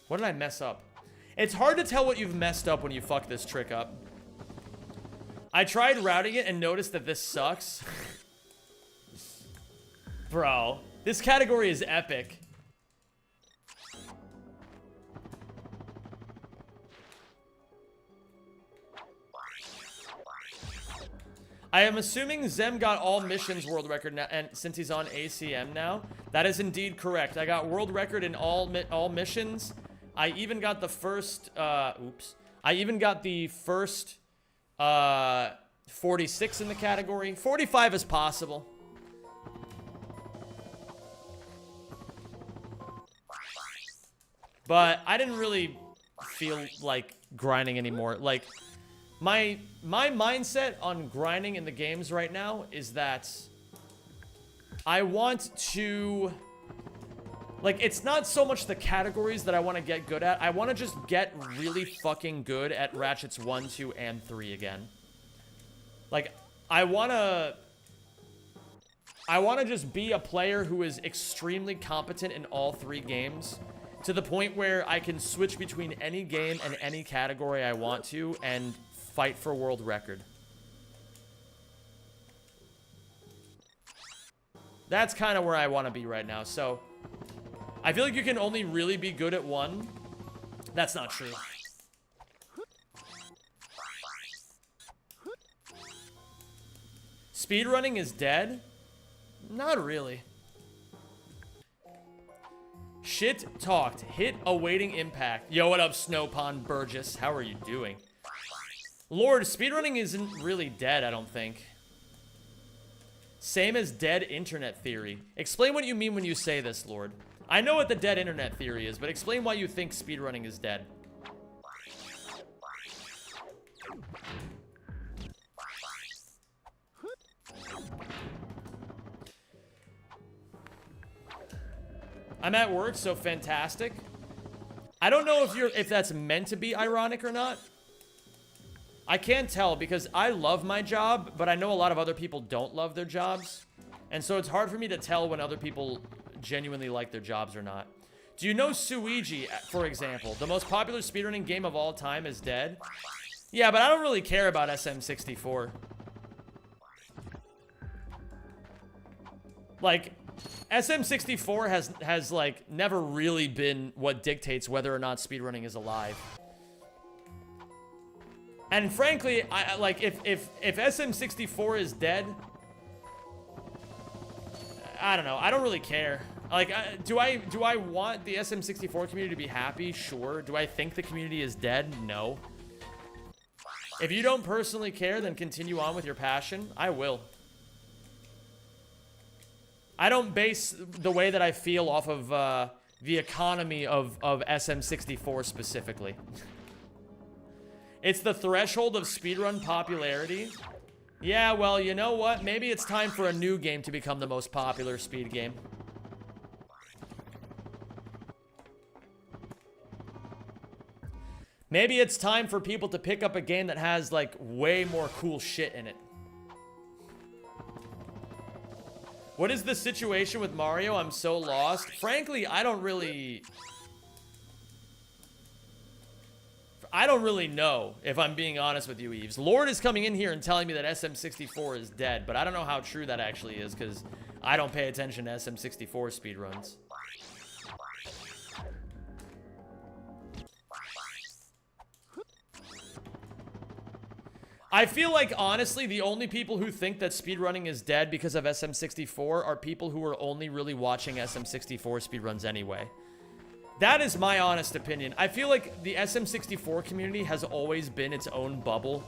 A: What did I mess up? It's hard to tell what you've messed up when you fuck this trick up. I tried routing it and noticed that this sucks. Bro, this category is epic. I am assuming Zem got all missions world record now, and since he's on ACM now, that is indeed correct. I got world record in all missions. I even got the first, I even got the first, 46 in the category. 45 is possible. But I didn't really feel like grinding anymore. Like, my mindset on grinding in the games right now is that I want to... Like, it's not so much the categories that I want to get good at. I want to just get really fucking good at Ratchets 1, 2, and 3 again. Like, I want to just be a player who is extremely competent in all 3 games. To the point where I can switch between any game and any category I want to and fight for world record. That's kind of where I want to be right now. So, I feel like you can only really be good at one. That's not true. Speedrunning is dead? Not really. Shit talked. Hit awaiting impact. Yo, what up, Snowpond Burgess? How are you doing? Lord, speedrunning isn't really dead, I don't think. Same as dead internet theory. Explain what you mean when you say this, Lord. I know what the dead internet theory is, but explain why you think speedrunning is dead. I'm at work, so fantastic. I don't know if that's meant to be ironic or not. I can't tell because I love my job, but I know a lot of other people don't love their jobs. And so it's hard for me to tell when other people genuinely like their jobs or not. Do you know Suiji, for example? The most popular speedrunning game of all time is dead. Yeah, but I don't really care about SM64. Like, SM64 has like never really been what dictates whether or not speedrunning is alive. And frankly, I like if SM64 is dead, I don't know. I don't really care. Like, do I want the SM64 community to be happy? Sure. Do I think the community is dead? No. If you don't personally care, then continue on with your passion. I will. I don't base the way that I feel off of the economy of SM64 specifically. It's the threshold of speedrun popularity. Yeah, well, you know what? Maybe it's time for a new game to become the most popular speed game. Maybe it's time for people to pick up a game that has, like, way more cool shit in it. What is the situation with Mario? I'm so lost. Frankly, I don't really know, if I'm being honest with you, Eves. Lord is coming in here and telling me that SM64 is dead, but I don't know how true that actually is, because I don't pay attention to SM64 speedruns. I feel like, honestly, the only people who think that speedrunning is dead because of SM64 are people who are only really watching SM64 speedruns anyway. That is my honest opinion. I feel like the SM64 community has always been its own bubble.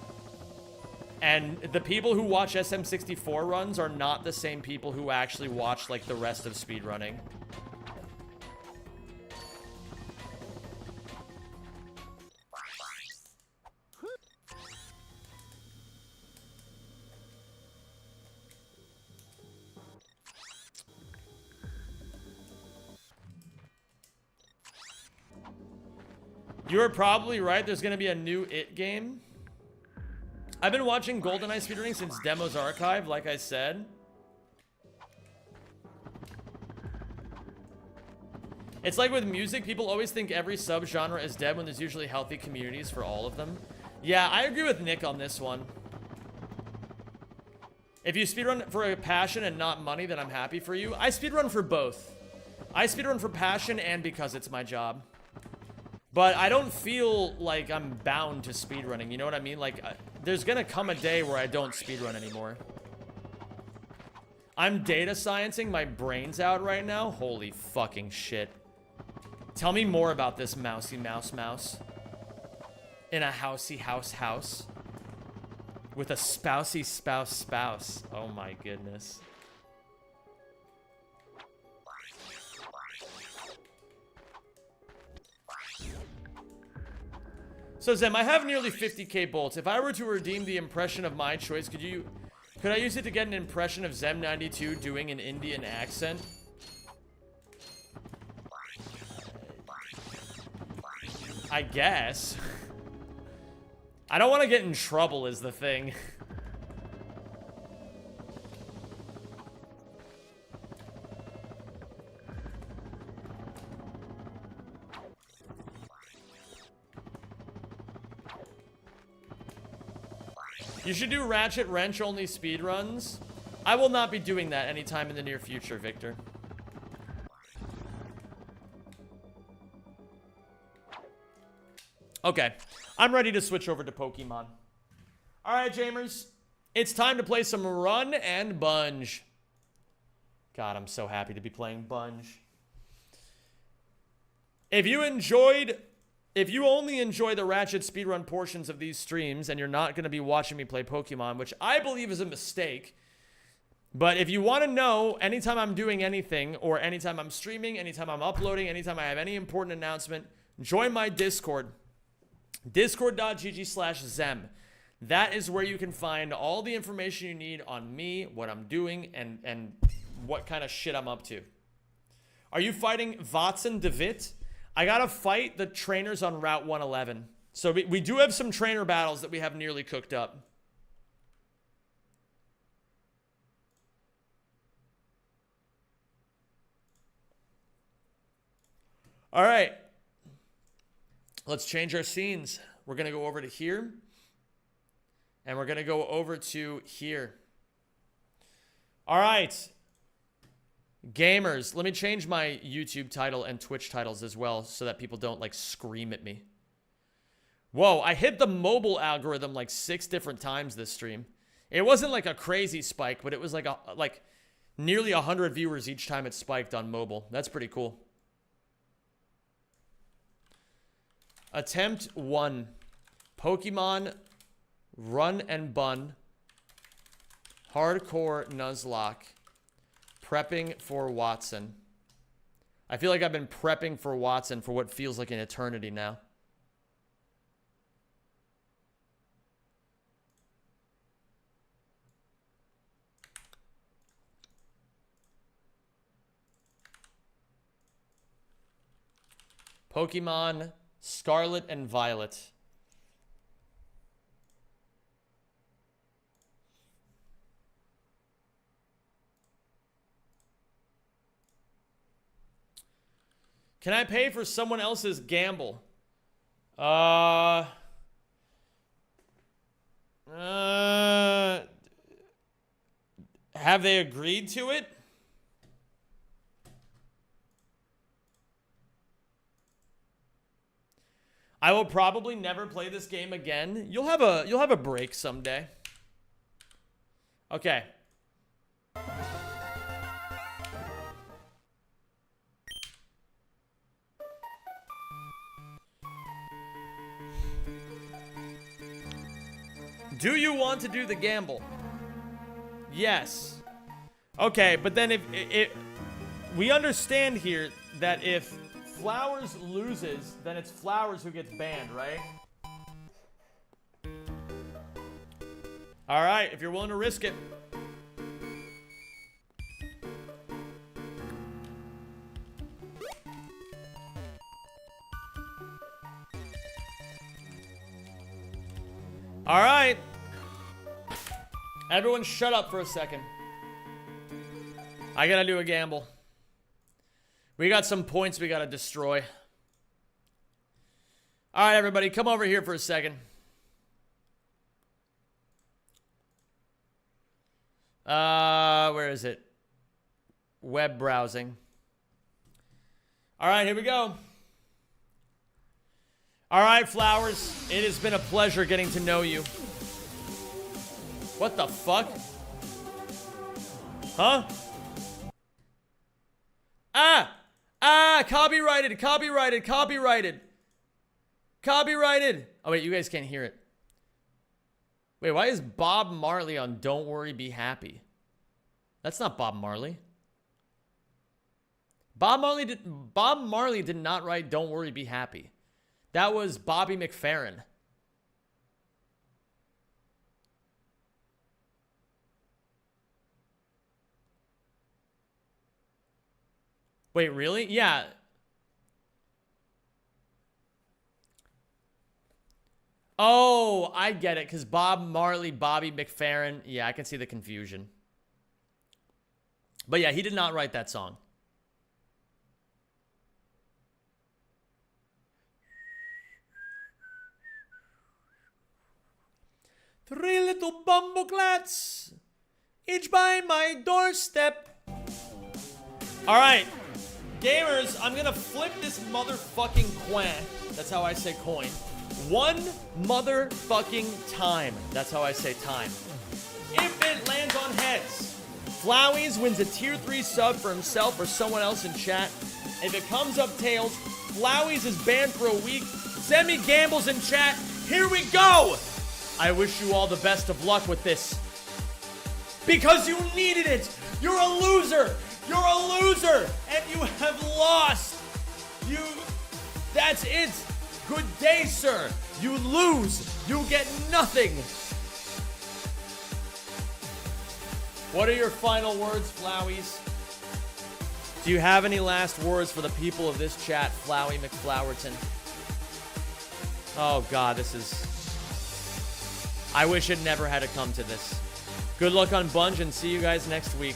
A: And the people who watch SM64 runs are not the same people who actually watch, like, the rest of speedrunning. You're probably right. There's going to be a new It game. I've been watching GoldenEye speedrunning since Demos Archive, like I said. It's like with music, people always think every subgenre is dead when there's usually healthy communities for all of them. Yeah, I agree with Nick on this one. If you speedrun for a passion and not money, then I'm happy for you. I speedrun for both. I speedrun for passion and because it's my job. But I don't feel like I'm bound to speedrunning, you know what I mean? Like, there's gonna come a day where I don't speedrun anymore. I'm data sciencing my brains out right now. Holy fucking shit. Tell me more about this mousy mouse. In a housey house. With a spousey spouse. Oh my goodness. So Zem, I have nearly 50k bolts. If I were to redeem the impression of my choice, could I use it to get an impression of Zem92 doing an Indian accent? I guess. I don't want to get in trouble is the thing. You should do Ratchet Wrench only speedruns. I will not be doing that anytime in the near future, Victor. Okay, I'm ready to switch over to Pokemon. Alright, Jamers. It's time to play some Run and Bunge. God, I'm so happy to be playing Bunge. If you only enjoy the Ratchet speedrun portions of these streams and you're not going to be watching me play Pokemon, which I believe is a mistake, but if you want to know anytime I'm doing anything, or anytime I'm streaming, anytime I'm uploading, anytime I have any important announcement, join my Discord. Discord.gg/Zem. That is where you can find all the information you need on me, what I'm doing, and what kind of shit I'm up to. Are you fighting Wattson DeWitt? I gotta fight the trainers on Route 111. So we do have some trainer battles that we have nearly cooked up. All right. Let's change our scenes. We're going to go over to here. And we're going to go over to here. All right. Gamers, let me change my YouTube title and Twitch titles as well so that people don't like scream at me. Whoa, I hit the mobile algorithm like 6 different times this stream. It wasn't like a crazy spike, but it was like nearly 100 viewers each time it spiked on mobile. That's pretty cool. Attempt 1. Pokemon Run and Bun. Hardcore Nuzlocke. Prepping for Wattson. I feel like I've been prepping for Wattson for what feels like an eternity now. Pokemon Scarlet and Violet. Can I pay for someone else's gamble? Have they agreed to it? I will probably never play this game again. You'll have a break someday. Okay. Do you want to do the gamble? Yes. Okay, but then if we understand here that if Flowers loses, then it's Flowers who gets banned, right? All right, if you're willing to risk it. All right. Everyone shut up for a second. I gotta do a gamble. We got some points we gotta destroy. All right, everybody, come over here for a second. Where is it? Web browsing. All right, here we go. All right, Flowers, it has been a pleasure getting to know you. What the fuck? Huh? Copyrighted. Oh, wait, you guys can't hear it. Wait, why is Bob Marley on Don't Worry, Be Happy? That's not Bob Marley. Bob Marley did not write Don't Worry, Be Happy. That was Bobby McFerrin. Wait, really? Yeah. Oh, I get it. Because Bob Marley, Bobby McFerrin. Yeah, I can see the confusion. But yeah, he did not write that song. Three little bumbleclats, each by my doorstep. All right, gamers, I'm gonna flip this motherfucking coin. That's how I say coin. One motherfucking time. That's how I say time. If it lands on heads, Flowey's wins a tier 3 sub for himself or someone else in chat. If it comes up tails, Flowey's is banned for a week. Send me gambles in chat. Here we go. I wish you all the best of luck with this. Because you needed it. You're a loser. You're a loser. And you have lost. That's it. Good day, sir. You lose. You get nothing. What are your final words, Flowey's? Do you have any last words for the people of this chat, Flowey McFlowerton? Oh, God, this is... I wish it never had to come to this. Good luck on Bunge, and see you guys next week.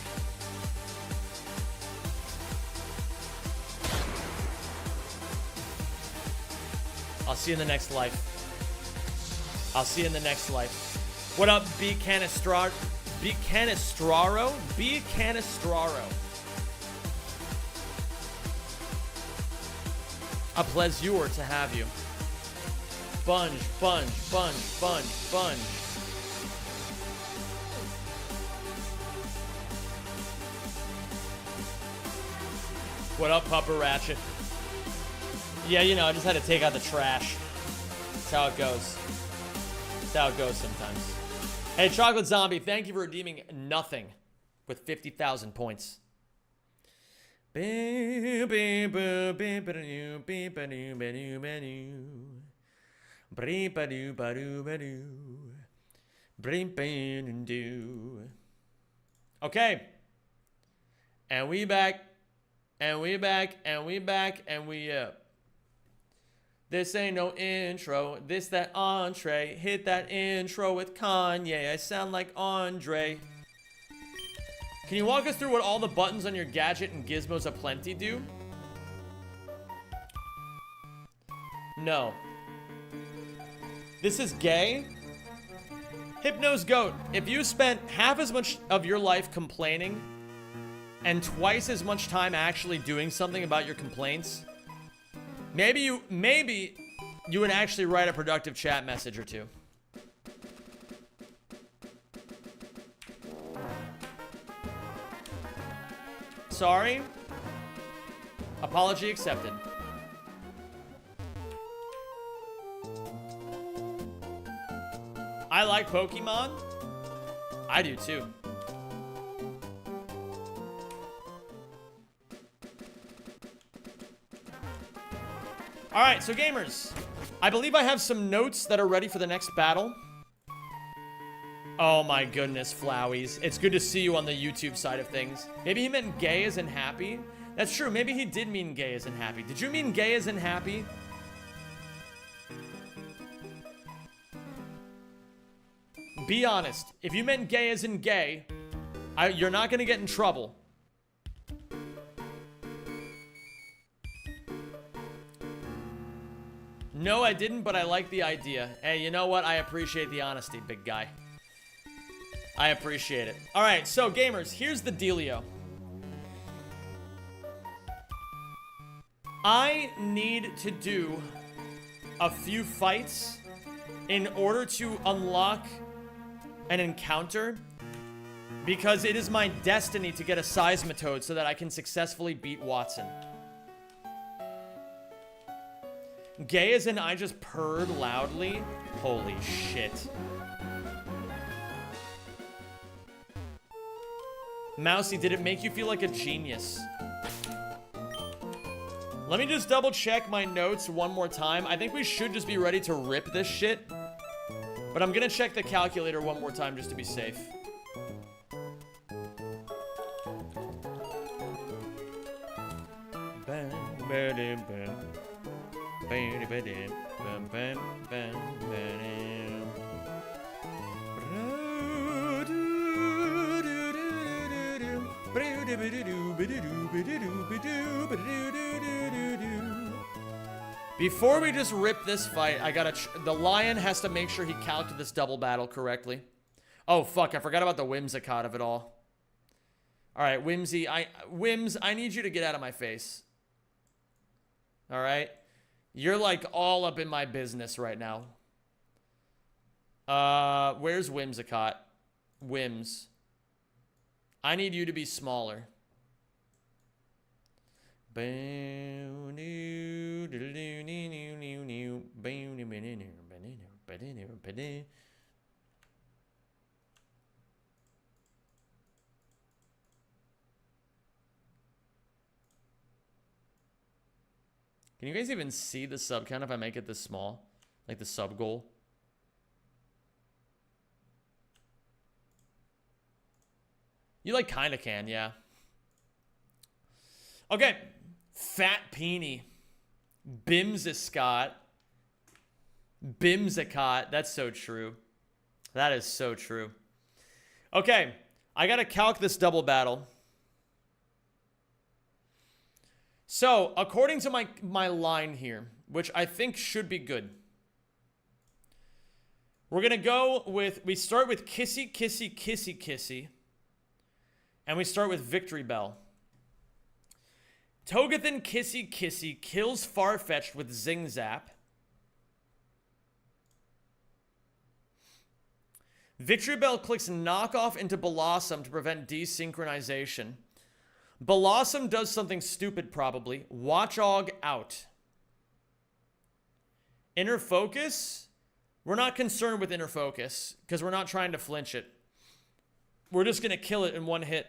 A: I'll see you in the next life. I'll see you in the next life. What up, B. Canistraro? B. Canistraro? B. Canistraro. A pleasure to have you. Bunge, Bunge, Bunge, Bunge, Bunge. What up, Pupper Ratchet? Yeah, you know, I just had to take out the trash. That's how it goes. That's how it goes sometimes. Hey, Chocolate Zombie, thank you for redeeming nothing with 50,000 points. Okay. And we back. And we back. And we back. And we up. This ain't no intro. This that entree. Hit that intro with Kanye. I sound like Andre. Can you walk us through what all the buttons on your gadget and gizmos aplenty do? No. This is gay? Hypno's Goat, if you spent half as much of your life complaining and twice as much time actually doing something about your complaints, maybe you would actually write a productive chat message or two. Sorry. Apology accepted. I like Pokemon. I do too. All right, so gamers, I believe I have some notes that are ready for the next battle. Oh my goodness, Flowies. It's good to see you on the YouTube side of things. Maybe he meant gay as in happy. That's true. Maybe he did mean gay as in happy. Did you mean gay as in happy? Be honest. If you meant gay as in gay, you're not going to get in trouble. No, I didn't, but I like the idea. Hey, you know what? I appreciate the honesty, big guy. I appreciate it. All right, so gamers, here's the dealio. I need to do a few fights in order to unlock an encounter, because it is my destiny to get a Seismitoad so that I can successfully beat Wattson. Gay as in I just purred loudly? Holy shit. Mousy, did it make you feel like a genius? Let me just double check my notes one more time. I think we should just be ready to rip this shit. But I'm gonna check the calculator one more time just to be safe. Before we just rip this fight, I gotta... the lion has to make sure he calculated this double battle correctly. Oh, fuck. I forgot about the whimsicott of it all. Alright, Whimsy. Whims, I need you to get out of my face. Alright? You're, like, all up in my business right now. Where's Whimsicott? Whims. I need you to be smaller. Can you guys even see the sub count if I make it this small? Like the sub goal? You like kinda can, yeah. Okay. Fat Peony. Bimsicott. Bimsicott. That's so true. That is so true. Okay. I gotta calc this double battle. So, according to my line here, which I think should be good, we're going to go with, we start with Kissy, Kissy, Kissy, Kissy, and we start with Victory Bell. Togethan Kissy, Kissy kills Farfetch'd with Zing Zap. Victory Bell clicks Knockoff into Blossom to prevent desynchronization. Blossom does something stupid, probably. Watchog out. Inner Focus? We're not concerned with Inner Focus, because we're not trying to flinch it. We're just going to kill it in one hit.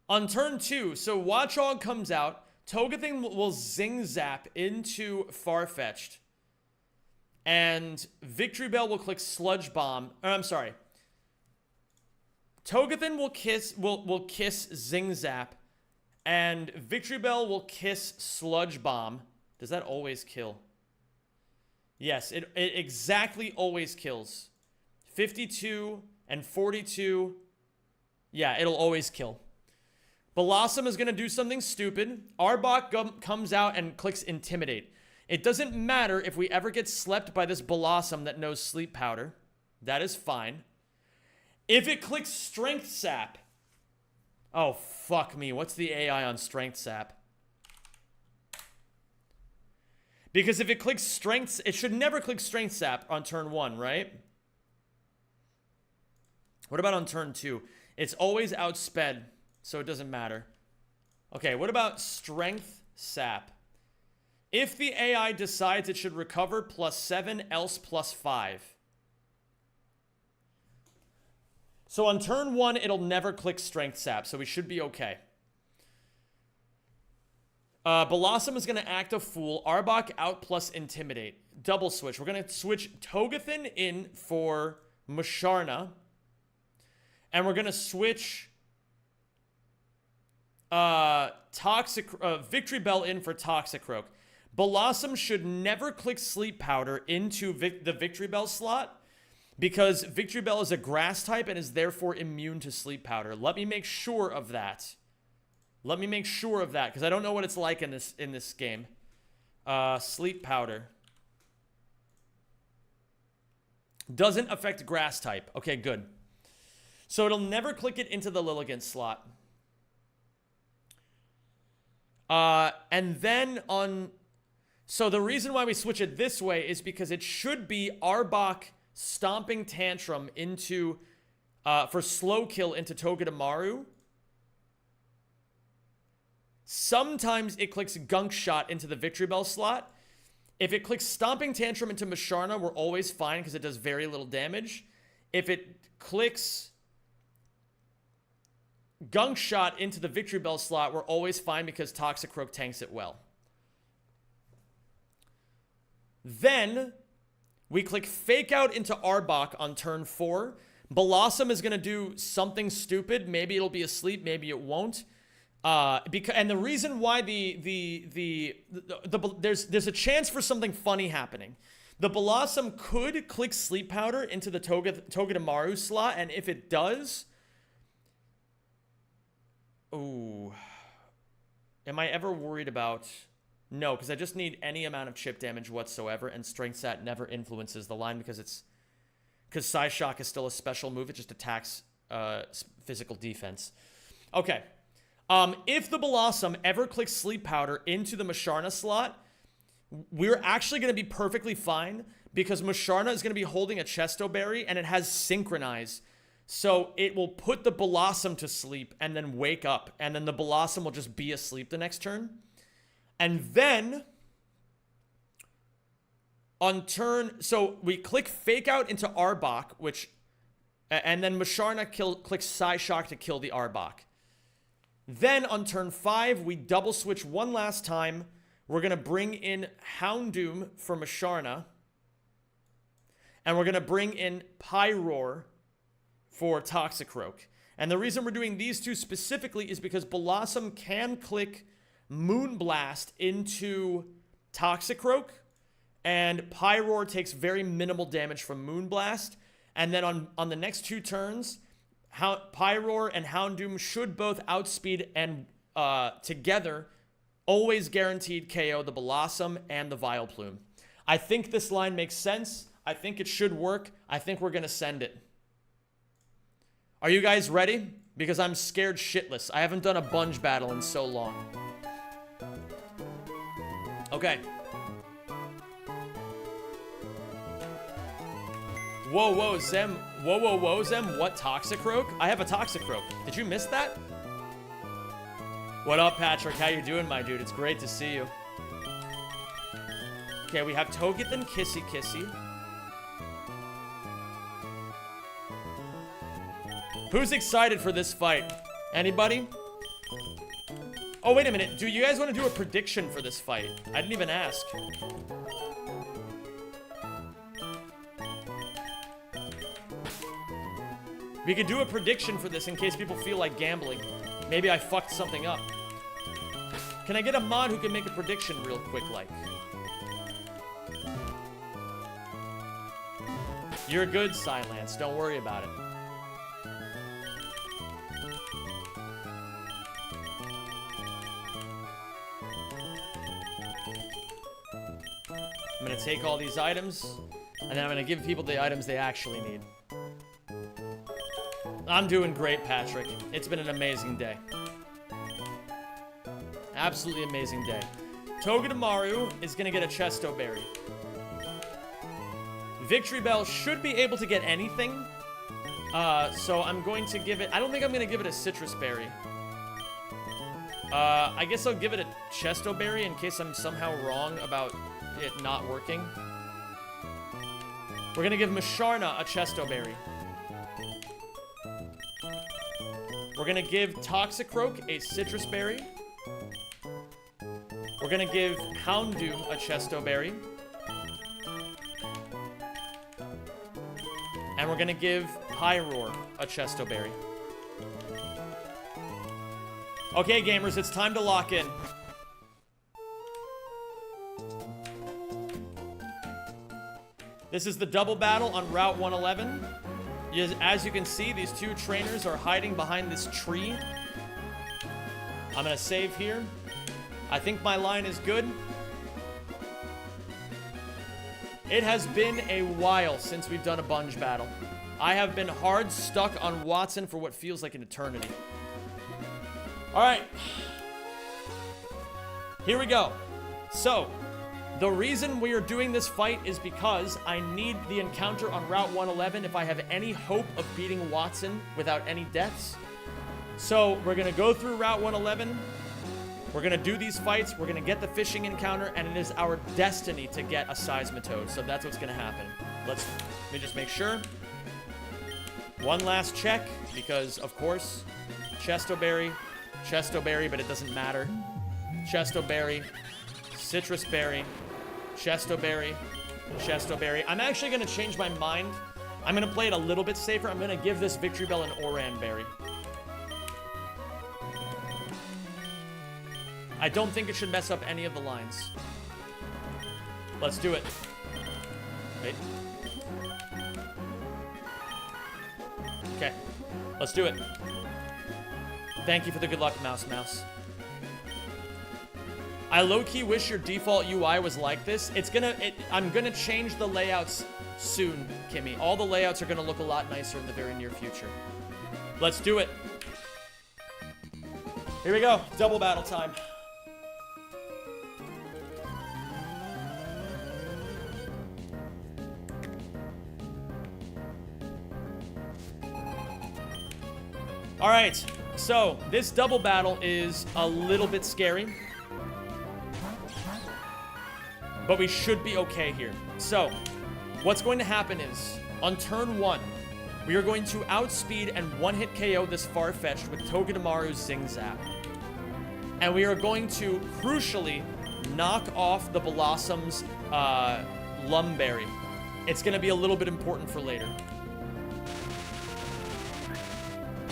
A: On turn 2, so Watchog comes out. Togethan will Zing Zap into Farfetch'd. And Victory Bell will click Sludge Bomb. I'm sorry. Togethan will kiss Zing Zap, and Victory Bell will kiss Sludge Bomb. Does that always kill? Yes, it exactly always kills. 52 and 42. Yeah, it'll always kill. Blossom is going to do something stupid. Arbok comes out and clicks Intimidate. It doesn't matter if we ever get slept by this Blossom that knows Sleep Powder. That is fine. If it clicks Strength Sap. Oh, fuck me. What's the AI on Strength Sap? Because if it clicks Strength... It should never click Strength Sap on turn 1, right? What about on turn 2? It's always outsped, so it doesn't matter. Okay, what about Strength Sap? If the AI decides it should recover +7, else +5. So on turn 1, it'll never click Strength Sap, so we should be okay. Blossom is going to act a fool. Arbok out plus Intimidate. Double switch. We're going to switch Togethan in for Musharna. And we're going to switch Victory Bell in for Toxicroak. Blossom should never click Sleep Powder into the Victory Bell slot, because Victory Bell is a grass type and is therefore immune to Sleep Powder. Let me make sure of that. Let me make sure of that, because I don't know what it's like in this game. Sleep Powder. Doesn't affect grass type. Okay, good. So it'll never click it into the Lilligant slot. And then on... So the reason why we switch it this way is because it should be Arbok Stomping Tantrum into... for slow kill into Togedemaru. Sometimes it clicks Gunk Shot into the Victory Bell slot. If it clicks Stomping Tantrum into Musharna, we're always fine because it does very little damage. If it clicks Gunk Shot into the Victory Bell slot, we're always fine because Toxicroak tanks it well. Then we click Fake Out into Arbok on turn 4. Blossom is going to do something stupid. Maybe it'll be asleep, maybe it won't. And the reason why there's a chance for something funny happening. The Blossom could click Sleep Powder into the Togedemaru slot, and if it does... Ooh. Am I ever worried about... No, because I just need any amount of chip damage whatsoever, and Strength Sat never influences the line because Psyshock is still a special move. It just attacks physical defense. Okay. If the Blossom ever clicks Sleep Powder into the Musharna slot, we're actually going to be perfectly fine because Musharna is going to be holding a Chesto Berry and it has Synchronize. So it will put the Blossom to sleep and then wake up, and then the Blossom will just be asleep the next turn. And then on turn, so we click Fake Out into Arbok, and then Musharna clicks Psyshock to kill the Arbok. Then on turn 5, we double switch one last time. We're going to bring in Houndoom for Musharna. And we're going to bring in Pyroar for Toxicroak. And the reason we're doing these two specifically is because Blossom can click Moonblast into Toxicroak, and Pyroar takes very minimal damage from Moonblast. And then on the next 2 turns, Pyroar and Houndoom should both outspeed and together always guaranteed KO the Blossom and the Vileplume. I think this line makes sense. I think it should work. I think we're going to send it. Are you guys ready? Because I'm scared shitless. I haven't done a Bunge battle in so long. Okay. Whoa, Zem. Whoa, Zem. What, Toxicroak? I have a Toxicroak. Did you miss that? What up, Patrick? How you doing, my dude? It's great to see you. Okay, we have Togepi and Kissy Kissy. Who's excited for this fight? Anybody? Oh, wait a minute. Do you guys want to do a prediction for this fight? I didn't even ask. We could do a prediction for this in case people feel like gambling. Maybe I fucked something up. Can I get a mod who can make a prediction real quick, like? You're good, Silence. Don't worry about it. I'm gonna take all these items, and then I'm gonna give people the items they actually need. I'm doing great, Patrick. It's been an amazing day. Absolutely amazing day. Togedemaru is gonna get a Chesto Berry. Victory Bell should be able to get anything. So I'm going to give it... I don't think I'm gonna give it a Citrus Berry. I guess I'll give it a Chesto Berry in case I'm somehow wrong about it not working. We're gonna give Masharna a Chesto Berry. We're gonna give Toxicroak a Citrus Berry. We're gonna give Houndoom a Chesto Berry. And we're gonna give Pyroar a Chesto Berry. Okay, gamers, it's time to lock in. This is the double battle on Route 111. As you can see, these two trainers are hiding behind this tree. I'm gonna save here. I think my line is good. It has been a while since we've done a Bunge battle. I have been hard stuck on Wattson for what feels like an eternity. Alright. Here we go. So, the reason we are doing this fight is because I need the encounter on Route 111 if I have any hope of beating Wattson without any deaths. So, we're going to go through Route 111. We're going to do these fights. We're going to get the fishing encounter, and it is our destiny to get a Seismitoad. So that's what's going to happen. Let me just make sure. One last check, because, of course, Chesto Berry, but it doesn't matter. Chesto Berry, Citrus Berry, Chesto Berry, Chesto Berry. I'm actually going to change my mind. I'm going to play it a little bit safer. I'm going to give this Victory Bell an Oran Berry. I don't think it should mess up any of the lines. Let's do it. Wait. Okay. Let's do it. Thank you for the good luck, Mouse. I low-key wish your default UI was like this. I'm gonna change the layouts soon, Kimmy. All the layouts are gonna look a lot nicer in the very near future. Let's do it. Here we go. Double battle time. All right, so this double battle is a little bit scary, but we should be okay here. So what's going to happen is on turn 1, we are going to outspeed and one-hit KO this Farfetch'd with Togedemaru's Zing Zap. And we are going to crucially knock off the Blossom's Lumberry. It's going to be a little bit important for later.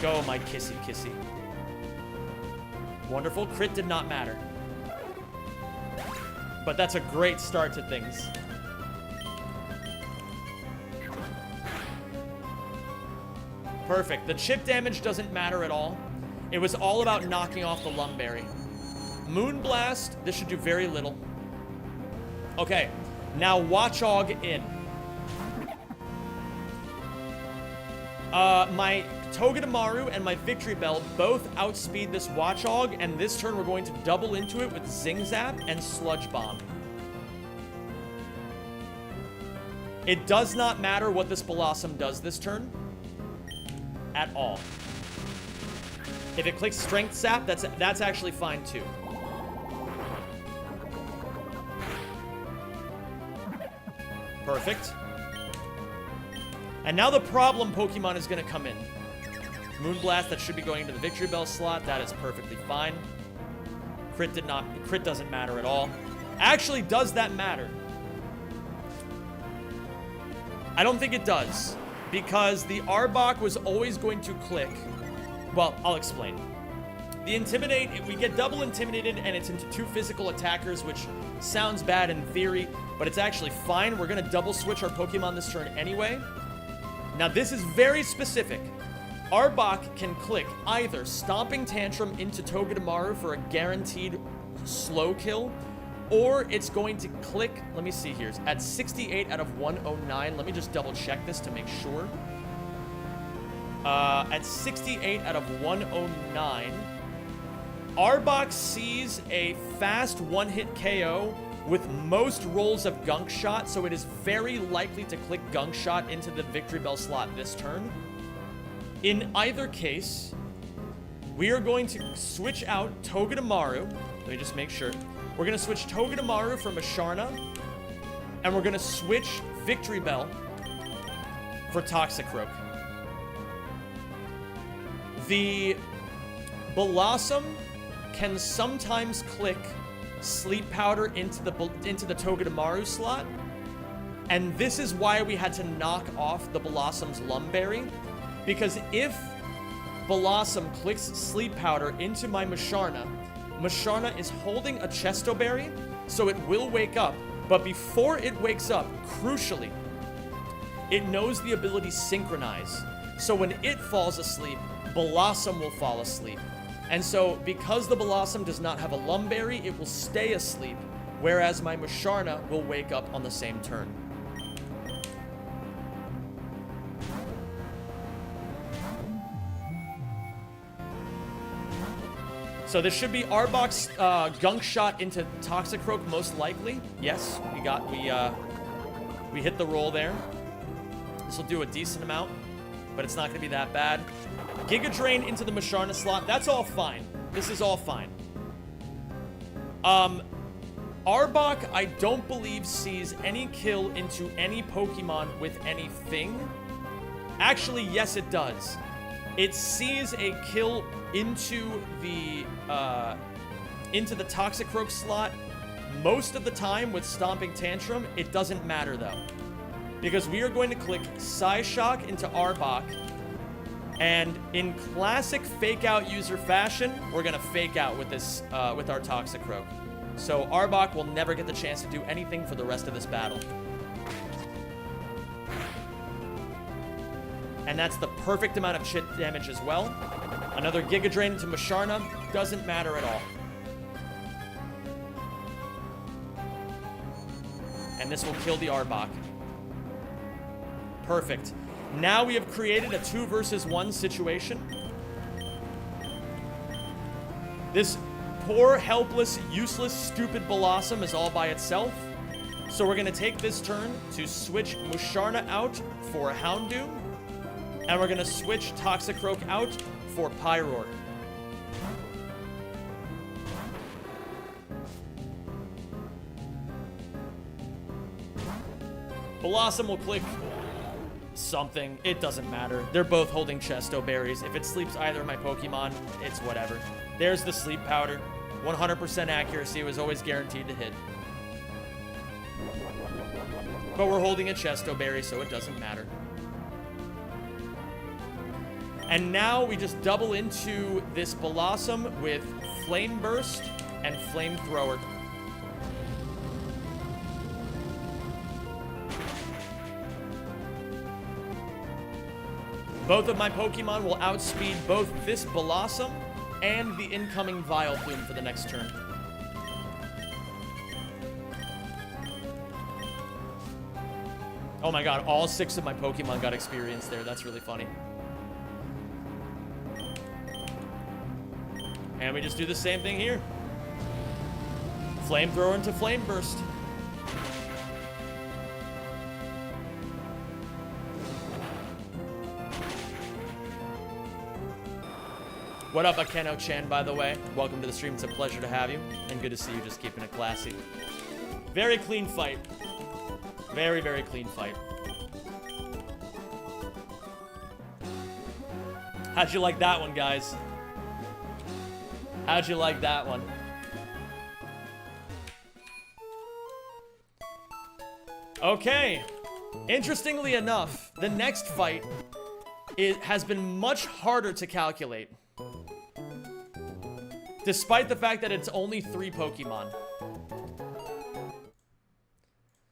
A: Go, my kissy kissy. Wonderful. Crit did not matter. But that's a great start to things. Perfect. The chip damage doesn't matter at all. It was all about knocking off the Lumberry. Moonblast, this should do very little. Okay, now Watchog in. My Togedemaru and my Victory Bell both outspeed this Watchog, and this turn we're going to double into it with Zing Zap and Sludge Bomb. It does not matter what this Blossom does this turn. At all. If it clicks Strength Sap, that's actually fine too. Perfect. And now the problem Pokemon is going to come in. Moonblast, that should be going into the Victory Bell slot. That is perfectly fine. Crit doesn't matter at all. Actually, does that matter? I don't think it does. Because the Arbok was always going to click. Well, I'll explain. The Intimidate, we get double intimidated and it's into 2 physical attackers, which sounds bad in theory, but it's actually fine. We're going to double switch our Pokemon this turn anyway. Now, this is very specific. Arbok can click either Stomping Tantrum into Togedemaru for a guaranteed slow kill, or it's going to click, let me see here, at 68 out of 109. Let me just double check this to make sure. At 68 out of 109, Arbok sees a fast one-hit KO with most rolls of Gunk Shot, so it is very likely to click Gunk Shot into the Victory Bell slot this turn. In either case, we are going to switch out Togedemaru. Let me just make sure. We're going to switch Togedemaru for Musharna, and we're going to switch Victory Bell for Toxicroak. The Blossom can sometimes click Sleep Powder into the Togedemaru slot, and this is why we had to knock off the Blossom's Lumberry, because if Blossom clicks Sleep Powder into my Musharna, Musharna is holding a Chesto Berry, so it will wake up, but before it wakes up, crucially, it knows the ability Synchronize. So when it falls asleep, Blossom will fall asleep. And so, because the Blossom does not have a Lumberry, it will stay asleep, whereas my Musharna will wake up on the same turn. So this should be Arbok's Gunk Shot into Toxicroak, most likely. Yes, we hit the roll there. This will do a decent amount, but it's not going to be that bad. Giga Drain into the Musharna slot. That's all fine. This is all fine. Arbok, I don't believe, sees any kill into any Pokemon with anything. Actually, yes, it does. It sees a kill into the Toxicroak slot most of the time with Stomping Tantrum. It doesn't matter though, because we are going to click Psyshock into Arbok, and in classic fake out user fashion, we're gonna fake out with this with our Toxicroak. So Arbok will never get the chance to do anything for the rest of this battle. And that's the perfect amount of chip damage as well. Another Giga Drain into Musharna doesn't matter at all. And this will kill the Arbok. Perfect. Now we have created a 2 versus 1 situation. This poor, helpless, useless, stupid Blossom is all by itself. So we're going to take this turn to switch Musharna out for Houndoom. And we're going to switch Toxicroak out for Pyroar. Blossom will click something. It doesn't matter. They're both holding Chesto Berries. If it sleeps either of my Pokemon, it's whatever. There's the Sleep Powder. 100% accuracy was always guaranteed to hit. But we're holding a Chesto Berry, so it doesn't matter. And now we just double into this Blossom with Flame Burst and Flamethrower. Both of my Pokemon will outspeed both this Blossom and the incoming Vileplume for the next turn. Oh my god, all 6 of my Pokemon got experience there. That's really funny. And we just do the same thing here. Flamethrower into Flame Burst. What up, Akeno-chan, by the way? Welcome to the stream. It's a pleasure to have you. And good to see you just keeping it classy. Very clean fight. Very, very clean fight. How'd you like that one, guys? How'd you like that one? Okay. Interestingly enough, the next fight has been much harder to calculate. Despite the fact that it's only 3 Pokemon.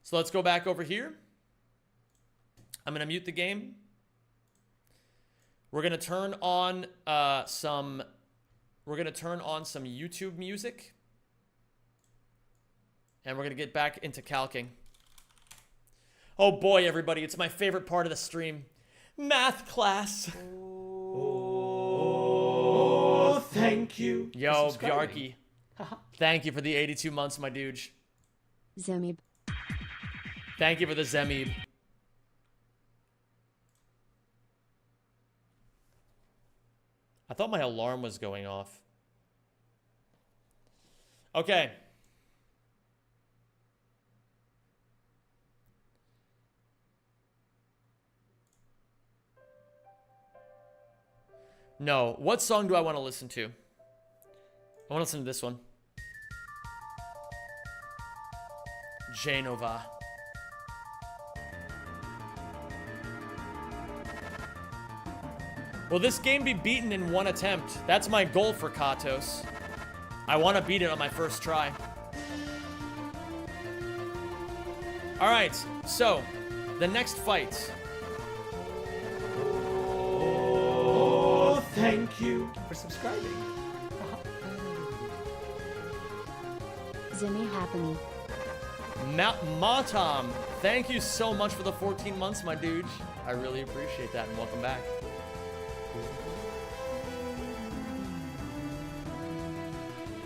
A: So let's go back over here. I'm gonna mute the game. We're gonna turn on some YouTube music. And we're gonna get back into calcing. Oh boy, everybody, it's my favorite part of the stream. Math class.
C: Oh, thank you.
A: Yo, Bjarki. Thank you for the 82 months, my dude.
D: Zemib.
A: Thank you for the Zemib. I thought my alarm was going off. Okay. No. What song do I want to listen to? I want to listen to this one. Genova. Will this game be beaten in one attempt? That's my goal for Katos. I want to beat it on my first try. Alright, so, the next fight.
C: Oh, thank you for subscribing.
D: Zimmy Happily.
A: Matam, thank you so much for the 14 months, my dude. I really appreciate that, and welcome back.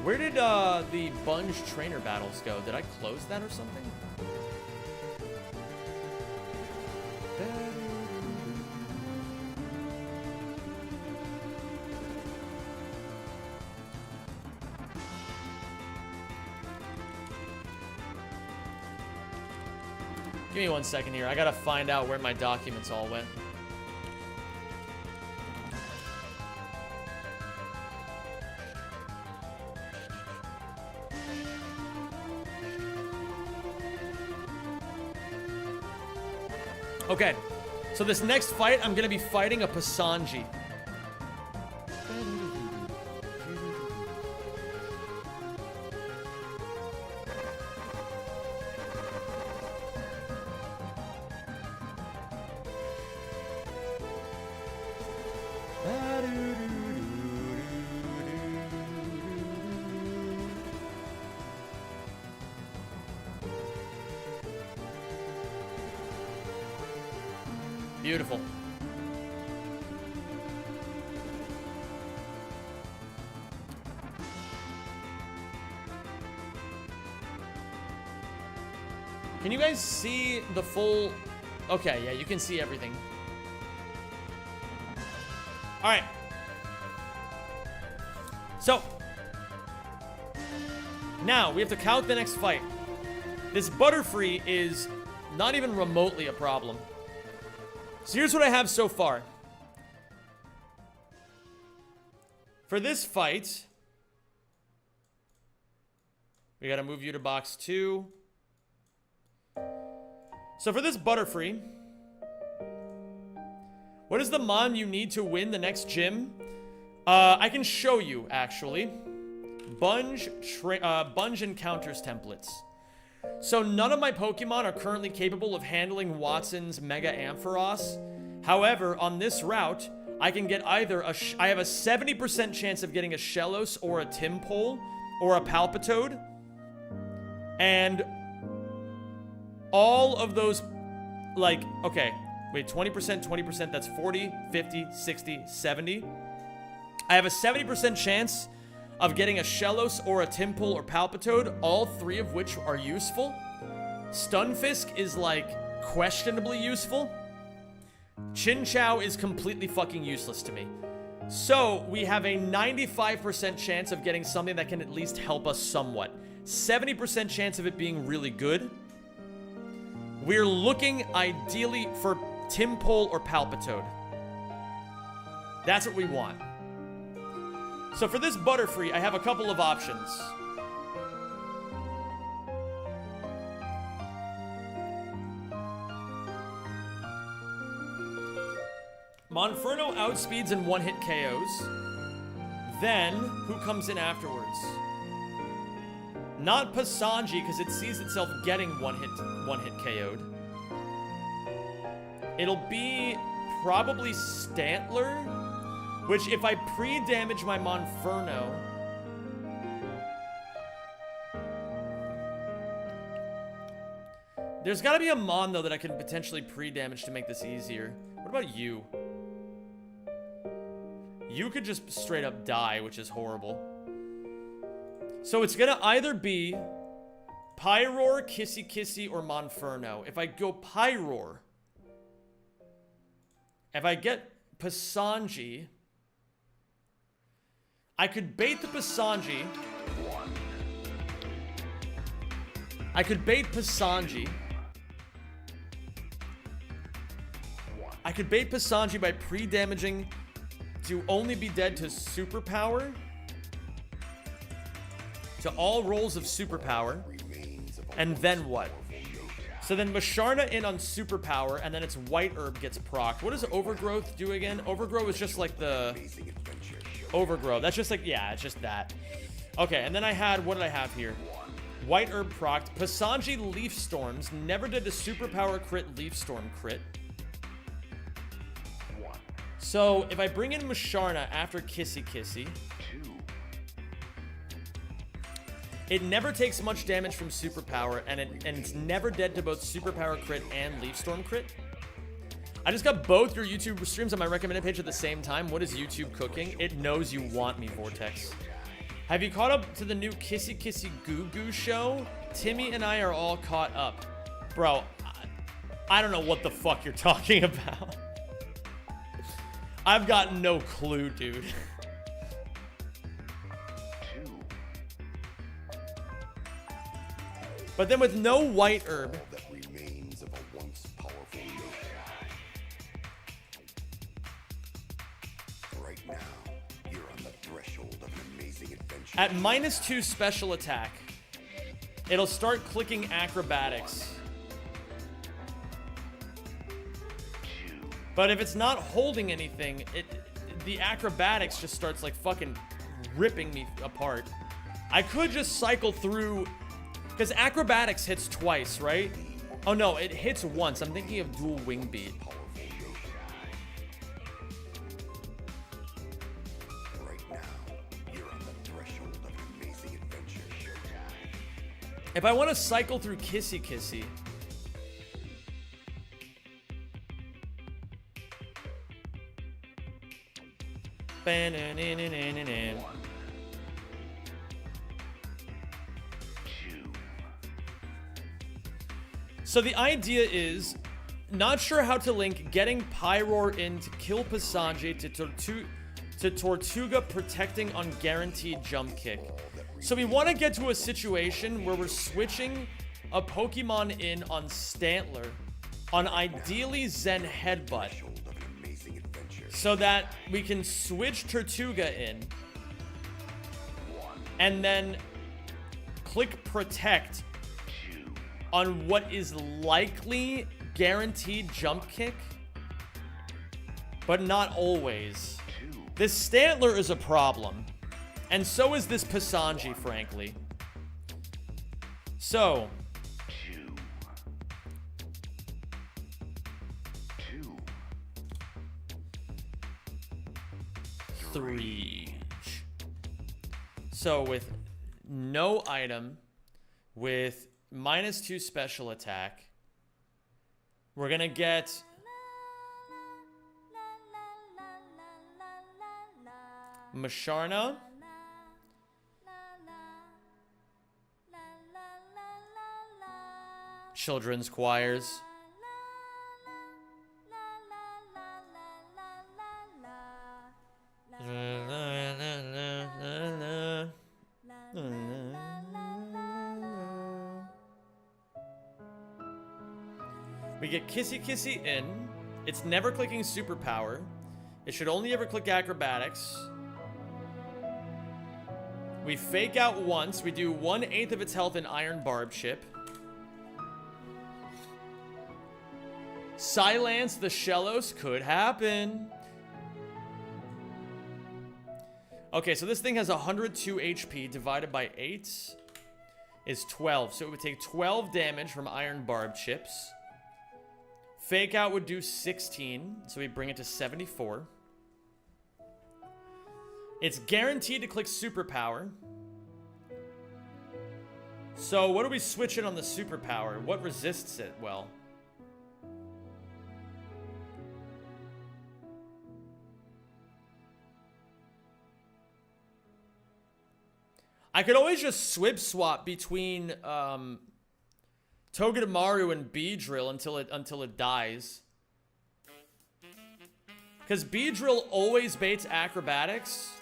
A: Where did the Bunge trainer battles go? Did I close that or something? Give me 1 second here. I gotta find out where my documents all went. Okay, so this next fight, I'm gonna be fighting a Pasanji. Beautiful. Can you guys see the full... Okay, yeah, you can see everything. All right. So, now we have to count the next fight. This Butterfree is not even remotely a problem. So here's what I have so far. For this fight, we gotta move you to box 2. So for this Butterfree, What is the mon you need to win the next gym? I can show you, actually. Bunge encounters templates. So none of my Pokemon are currently capable of handling Watson's Mega Ampharos. However, on this route, I can get either I have a 70% chance of getting a Shellos or a Timpole or a Palpitoad. And all of those, like, okay, wait, 20%, 20%, that's 40, 50, 60, 70. I have a 70% chance of getting a Shellos or a Timpole or Palpitoad, all three of which are useful. Stunfisk is, like, questionably useful. Chinchou is completely fucking useless to me. So, we have a 95% chance of getting something that can at least help us somewhat. 70% chance of it being really good. We're looking, ideally, for Timpole or Palpitoad. That's what we want. So for this Butterfree, I have a couple of options. Monferno outspeeds and one-hit KOs. Then, who comes in afterwards? Not Pasanji, because it sees itself getting one-hit KO'd. It'll be probably Stantler, which if I pre-damage my Monferno... There's gotta be a Mon, though, that I can potentially pre-damage to make this easier. What about you? You could just straight up die, which is horrible. So it's gonna either be Pyroar, Kissy Kissy, or Monferno. If I go Pyroar, if I get Pasanji, I could bait the Pasanji. I could bait Pasanji. I could bait Pasanji by pre-damaging to only be dead to Superpower. To all rolls of Superpower. And then what? So then Masharna in on Superpower, and then its White Herb gets procced. What does Overgrowth do again? Overgrowth is just like the... Overgrowth. That's just like, yeah, it's just that. Okay, and then I had, what did I have here? White Herb procced. Pasanji Leaf Storms. Never did a Superpower crit Leaf Storm crit. So, if I bring in Masharna after Kissy Kissy, it never takes much damage from Superpower, and it's never dead to both Superpower crit and Leaf Storm crit. I just got both your YouTube streams on my recommended page at the same time. What is YouTube cooking? It knows you want me, Vortex. Have you caught up to the new Kissy Kissy Goo Goo show? Timmy and I are all caught up. Bro, I don't know what the fuck you're talking about. I've got no clue, dude. But then with no White Herb, at -2 special attack, it'll start clicking acrobatics. But if it's not holding anything, the acrobatics just starts like fucking ripping me apart. I could just cycle through, because acrobatics hits twice, right? Oh no, it hits once. I'm thinking of dual wing beat. If I want to cycle through Kissy Kissy, so the idea is, not sure how to link getting Pyroar in to kill Pasanji to Tortuga protecting on guaranteed jump kick. So we want to get to a situation where we're switching a Pokemon in on Stantler, on ideally Zen Headbutt, so that we can switch Tortuga in, and then click Protect on what is likely guaranteed jump kick. but not always. This Stantler is a problem. And so is this Pasanji, frankly. So. 3. So with no item, with -2 special attack, we're gonna get Masharna, children's choirs, we get Kissy Kissy in. It's never clicking superpower. It should only ever click acrobatics. We fake out once. We do 1/8 of its health in Iron Barb Chip. Silence the Shellos could happen. Okay, so this thing has 102 HP divided by 8 is 12. So it would take 12 damage from Iron Barb Chips. Fake out would do 16, so we bring it to 74. It's guaranteed to click superpower. So what do we switch in on the superpower? What resists it? Well, I could always just swib swap between Togedemaru and Beedrill until it dies. Because Beedrill always baits acrobatics.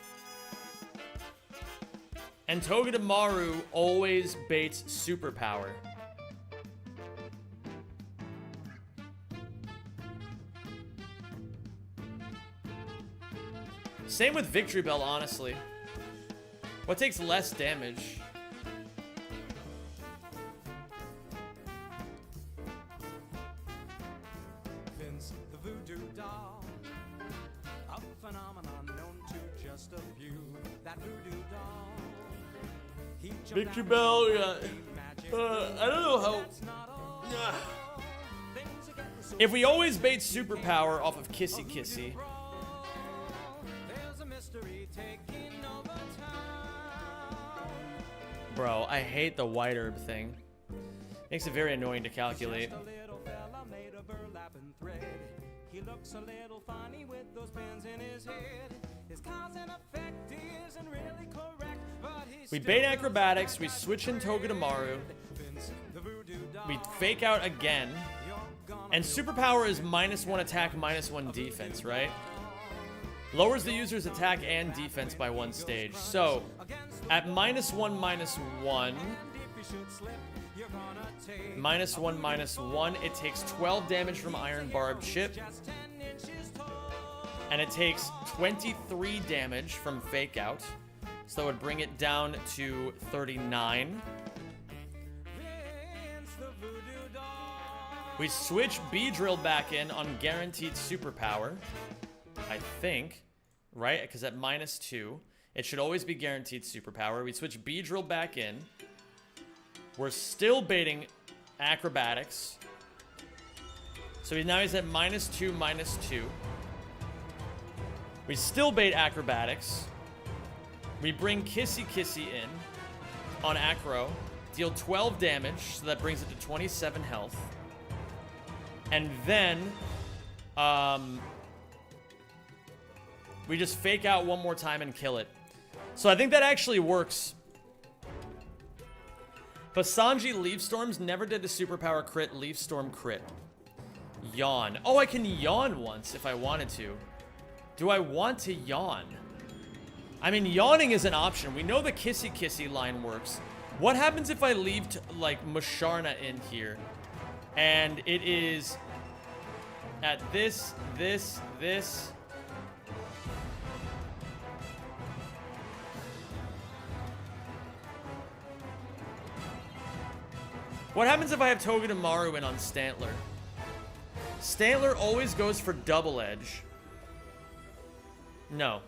A: And Togedemaru always baits superpower. Same with Victory Bell, honestly. What takes less damage?
J: Vince the Voodoo Doll, a phenomenon known to just a few. That voodoo doll.
A: Victory Bell, yeah. I don't know how. If we always bait superpower off of Kissy Kissy. Bro, I hate the white herb thing. Makes it very annoying to calculate.
J: He looks a little funny with those pins in his head. His cause and effect isn't really correct, but he's
A: we bait acrobatics, we switch in Togedemaru. We fake out again. And superpower is -1 attack, -1 defense, right? Lowers the user's attack and defense by 1 stage. So, at -1, -1, -1, -1, it takes 12 damage from Iron Barb Chip. And it takes 23 damage from Fake Out. So that would bring it down to 39. We switch Beedrill back in on guaranteed superpower. I think. Right? Because at -2, it should always be guaranteed superpower. We switch Beedrill back in. We're still baiting acrobatics. So now he's at -2, -2. We still bait acrobatics. We bring Kissy Kissy in on acro. Deal 12 damage, so that brings it to 27 health. And then, we just fake out one more time and kill it. So I think that actually works. Pasanji Leaf Storms never did a superpower crit. Leaf Storm crit. Yawn. Oh, I can yawn once if I wanted to. Do I want to yawn? I mean, yawning is an option. We know the Kissy Kissy line works. What happens if I leave, like, Masharna in here? And it is at this. What happens if I have Togedemaru in on Stantler? Stantler always goes for double edge. No.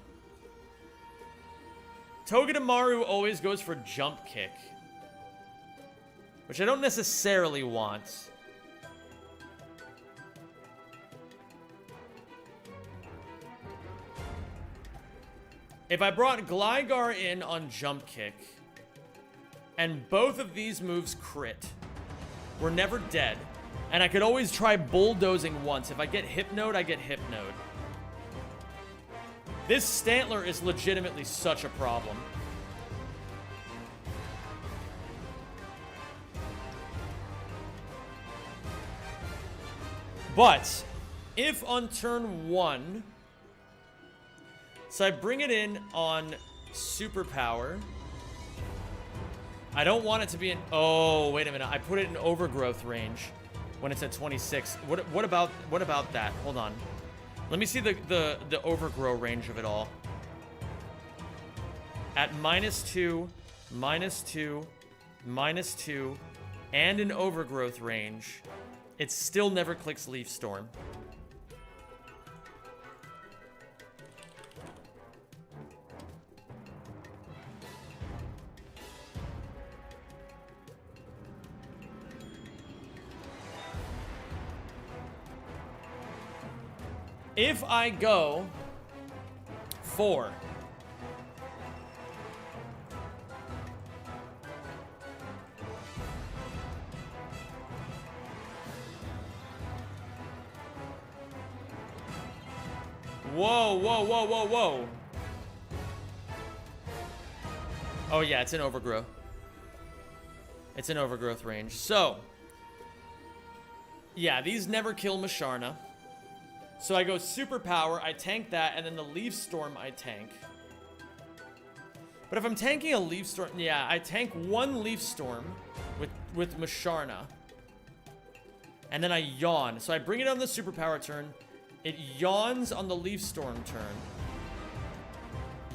A: Togedemaru always goes for jump kick, which I don't necessarily want. If I brought Gligar in on jump kick, and both of these moves crit, we're never dead, and I could always try bulldozing once. If I get Hypnoed, I get Hypnoed. This Stantler is legitimately such a problem. But if on turn 1, so I bring it in on superpower. I don't want it to be in, oh, wait a minute. I put it in overgrowth range when it's at 26. What about that? Hold on. Let me see the overgrow range of it all. At -2, -2, -2, and an overgrowth range, it still never clicks Leaf Storm. If I go 4, whoa. Oh yeah, it's an overgrowth. It's an overgrowth range. So, yeah, these never kill Musharna. So I go superpower, I tank that, and then the Leaf Storm I tank. But if I'm tanking a Leaf Storm, yeah, I tank one Leaf Storm with Musharna. And then I yawn. So I bring it on the superpower turn. It yawns on the Leaf Storm turn.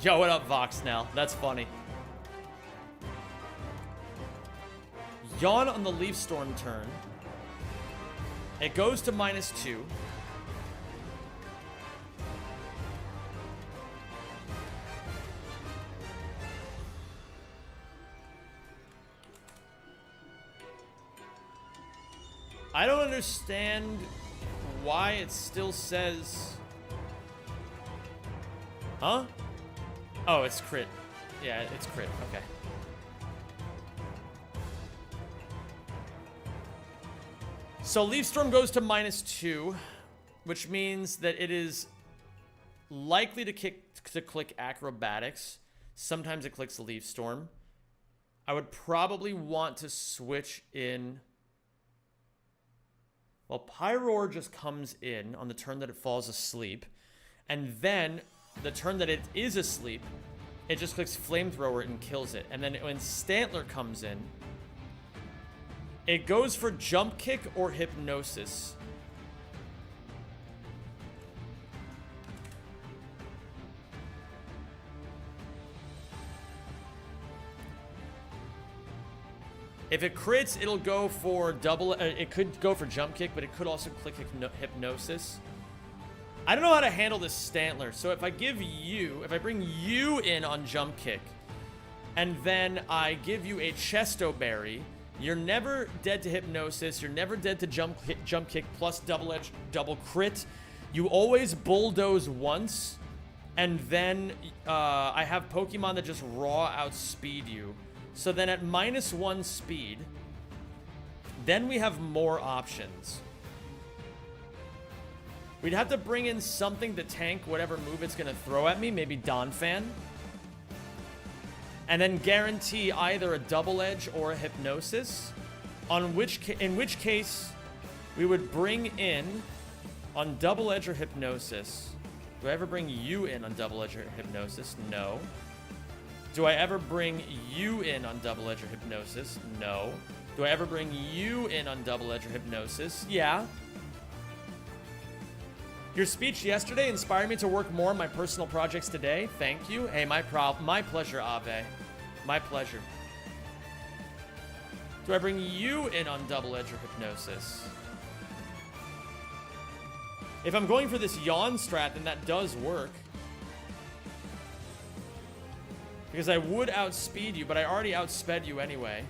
A: Yo, what up, Voxnell? That's funny. Yawn on the Leaf Storm turn. It goes to -2. I don't understand why it still says... Huh? Oh, it's crit. Yeah, it's crit. Okay. So Leaf Storm goes to -2, which means that it is likely to click Acrobatics. Sometimes it clicks Leaf Storm. I would probably want to switch in... Well, Pyroar just comes in on the turn that it falls asleep. And then, the turn that it is asleep, it just clicks Flamethrower and kills it. And then when Stantler comes in, it goes for Jump Kick or Hypnosis. If it crits, it'll go for it could go for Jump Kick, but it could also click Hypnosis. I don't know how to handle this Stantler. So if I bring you in on Jump Kick, and then I give you a Chesto Berry, you're never dead to Hypnosis. You're never dead to Jump Kick plus Double Edge, double crit. You always bulldoze once, and then I have Pokemon that just raw outspeed you. So then at -1 speed, then we have more options. We'd have to bring in something to tank whatever move it's going to throw at me, maybe Donphan. And then guarantee either a Double Edge or a Hypnosis, in which case we would bring in on Double Edge or Hypnosis. Do I ever bring you in on Double Edge or Hypnosis? No. Do I ever bring you in on Double Edge or Hypnosis? No. Do I ever bring you in on Double Edge or Hypnosis? Yeah. Your speech yesterday inspired me to work more on my personal projects today. Thank you. Hey, my pleasure, Ave. My pleasure. Do I bring you in on Double Edge or Hypnosis? If I'm going for this yawn strat, then that does work. Because I would outspeed you, but I already outsped you anyway.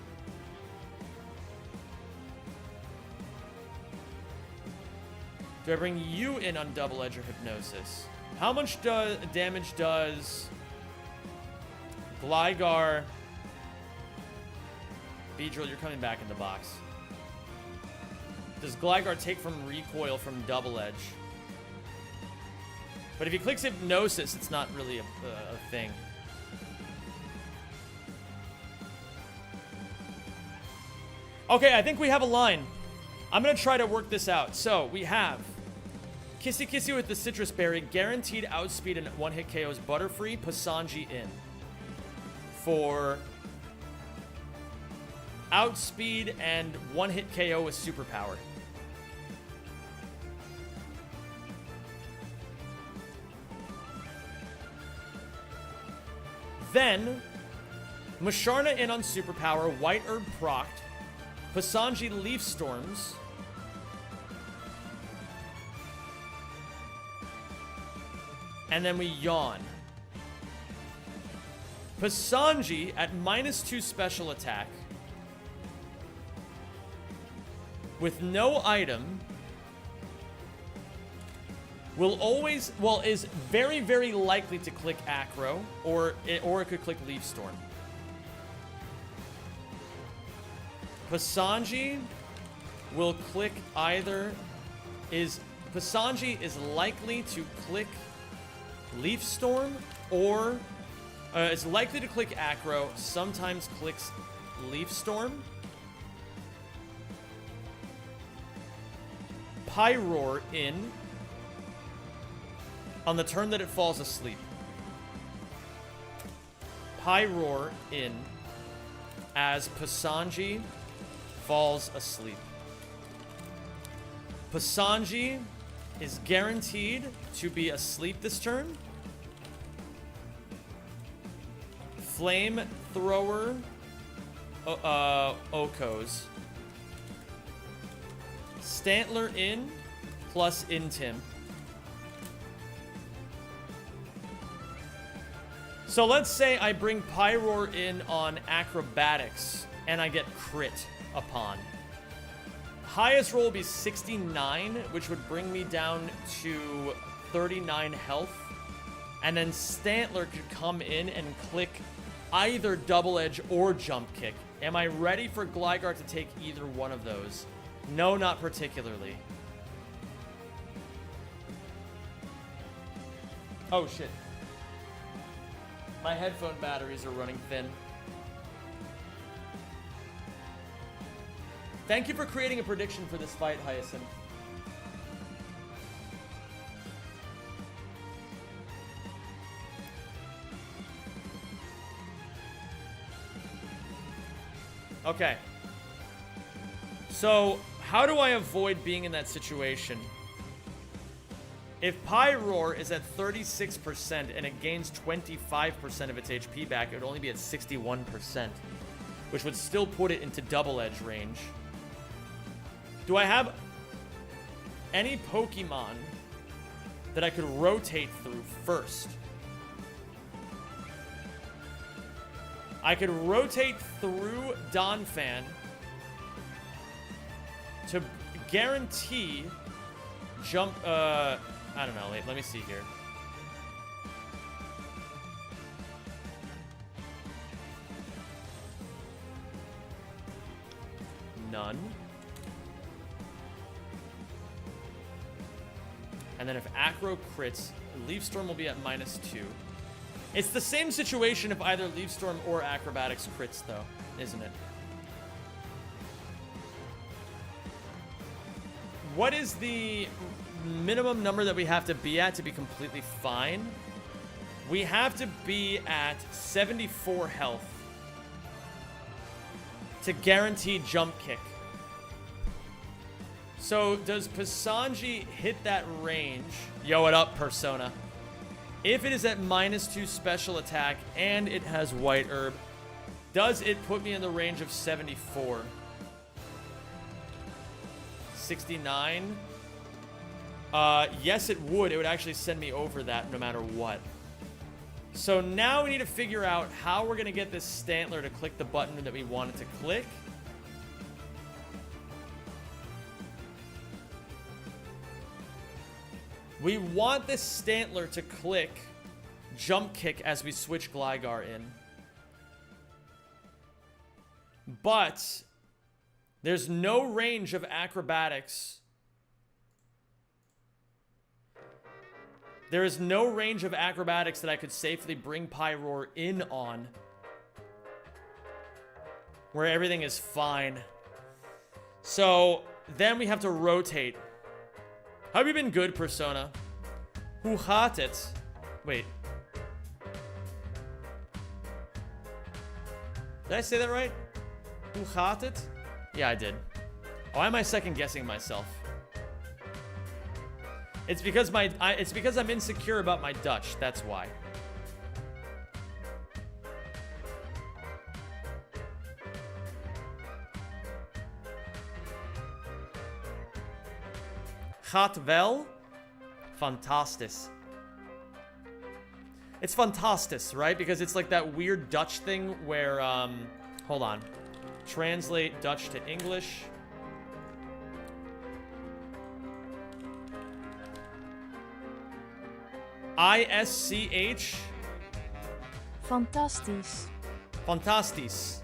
A: Do I bring you in on Double Edge or Hypnosis? How much damage does Gligar... Beedrill, you're coming back in the box. Does Gligar take from recoil from Double Edge? But if he clicks Hypnosis, it's not really a thing. Okay, I think we have a line. I'm going to try to work this out. So, we have Kissy Kissy with the Citrus Berry, guaranteed outspeed and one-hit KOs Butterfree, Pasanji in. For outspeed and one-hit KO with Superpower. Then, Musharna in on Superpower, White Herb procced, Pasanji Leaf Storms, and then we yawn. Pasanji at -2 special attack with no item will always, well, is very, very likely to click Acro, or it could click Leaf Storm. Pasanji will click either, Pasanji is likely to click Leaf Storm, or is likely to click Acro, sometimes clicks Leaf Storm. Pyroar in on the turn that it falls asleep. Pyroar in as Pasanji falls asleep. Pasanji is guaranteed to be asleep this turn. Flamethrower Okos. Stantler in plus Intim. So let's say I bring Pyroar in on Acrobatics and I get crit upon. Highest roll will be 69, which would bring me down to 39 health. And then Stantler could come in and click either Double Edge or Jump Kick. Am I ready for Gligar to take either one of those? No, not particularly. Oh, shit. My headphone batteries are running thin. Thank you for creating a prediction for this fight, Hyacinth. Okay. So, how do I avoid being in that situation? If Pyroar is at 36% and it gains 25% of its HP back, it would only be at 61%, which would still put it into Double Edge range. Do I have any Pokemon that I could rotate through first? I could rotate through Donphan to guarantee jump, I don't know, let me see here. None. And then if Acro crits, Leaf Storm will be at -2. It's the same situation if either Leaf Storm or Acrobatics crits, though, isn't it? What is the minimum number that we have to be at to be completely fine? We have to be at 74 health to guarantee Jump Kick. So does Pasanji hit that range? Yo, it up, Persona. If it is at -2 special attack and it has White Herb, does it put me in the range of 74? 69? Yes, it would. It would actually send me over that no matter what. So now we need to figure out how we're going to get this Stantler to click the button that we want it to click. We want this Stantler to click jump kick as we switch Gligar in. But there's no range of acrobatics. There is no range of acrobatics that I could safely bring Pyroar in on, where everything is fine. So then we have to rotate. How have you been good, Persona? Who hat it? Wait. Did I say that right? Who hat it? Yeah, I did. Why am I second guessing myself? It's because it's because I'm insecure about my Dutch. That's why. Gaat wel? Fantastisch. It's fantastisch, right? Because it's like that weird Dutch thing where, hold on. Translate Dutch to English. ISCH.
K: Fantastisch.
A: Fantastisch.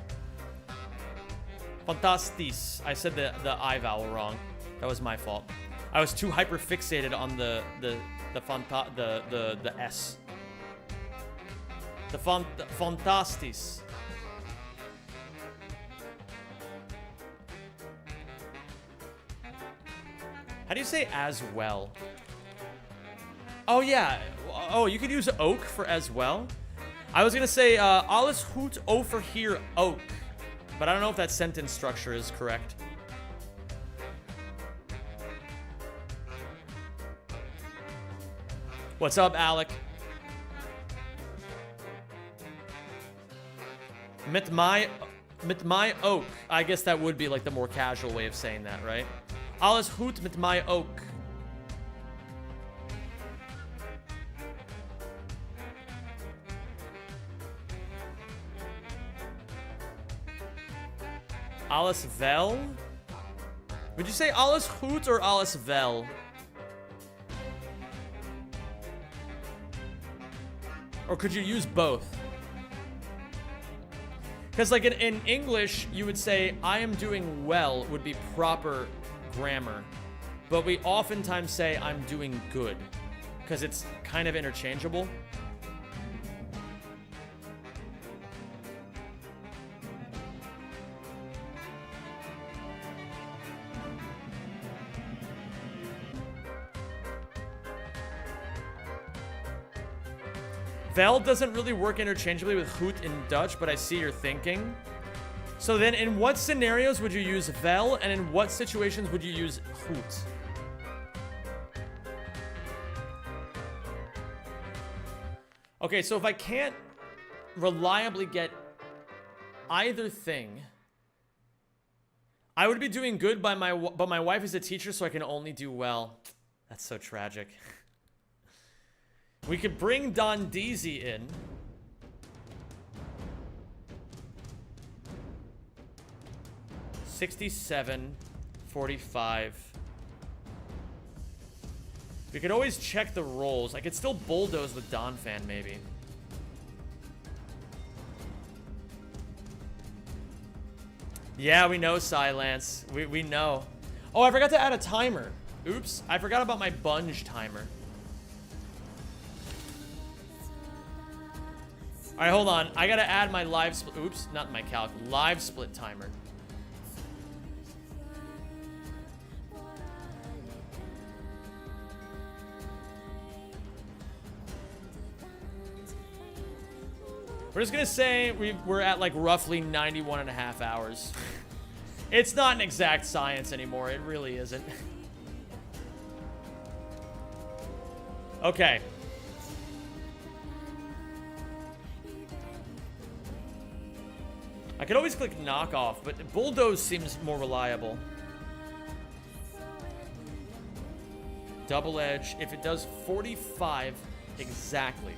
A: Fantastisch. I said the I vowel wrong. That was my fault. I was too hyper fixated on the S. The fantastisch. How do you say as well? Oh yeah. Oh, you could use oak for as well. I was gonna say alles goed over hier ook, but I don't know if that sentence structure is correct. What's up, Alec? Met my oak. I guess that would be like the more casual way of saying that, right? Alles goed met my oak. Alles wel? Would you say alles goed or alles wel? Or could you use both? Because like in English, you would say, I am doing well would be proper grammar. But we oftentimes say, I'm doing good. Because it's kind of interchangeable. Vel doesn't really work interchangeably with hoot in Dutch, but I see your thinking. So then in what scenarios would you use vel, and in what situations would you use hoot? Okay, so if I can't reliably get either thing, I would be doing good by but my wife is a teacher, so I can only do well. That's so tragic. We could bring Don Deasy in. $67.45. We could always check the rolls. I could still bulldoze with Don Fan, maybe. Yeah, we know, Silence. We know. Oh, I forgot to add a timer. Oops. I forgot about my bunge timer. All right, hold on. I gotta add my live split. Oops, not my calc. Live split timer. We're just gonna say we're at like roughly 91.5 hours. It's not an exact science anymore. It really isn't. Okay. I could always click knockoff, but bulldoze seems more reliable. Double edge, if it does 45 exactly.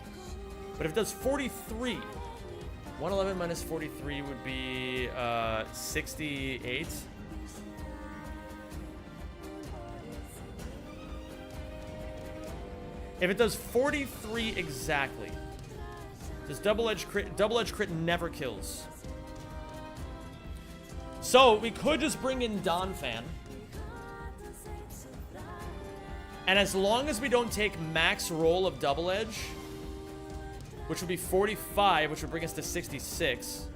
A: But if it does 43, 111 minus 43 would be 68. If it does 43 exactly, does double edge crit never kills. So we could just bring in Donphan. And as long as we don't take max roll of double edge, which would be 45, which would bring us to 66,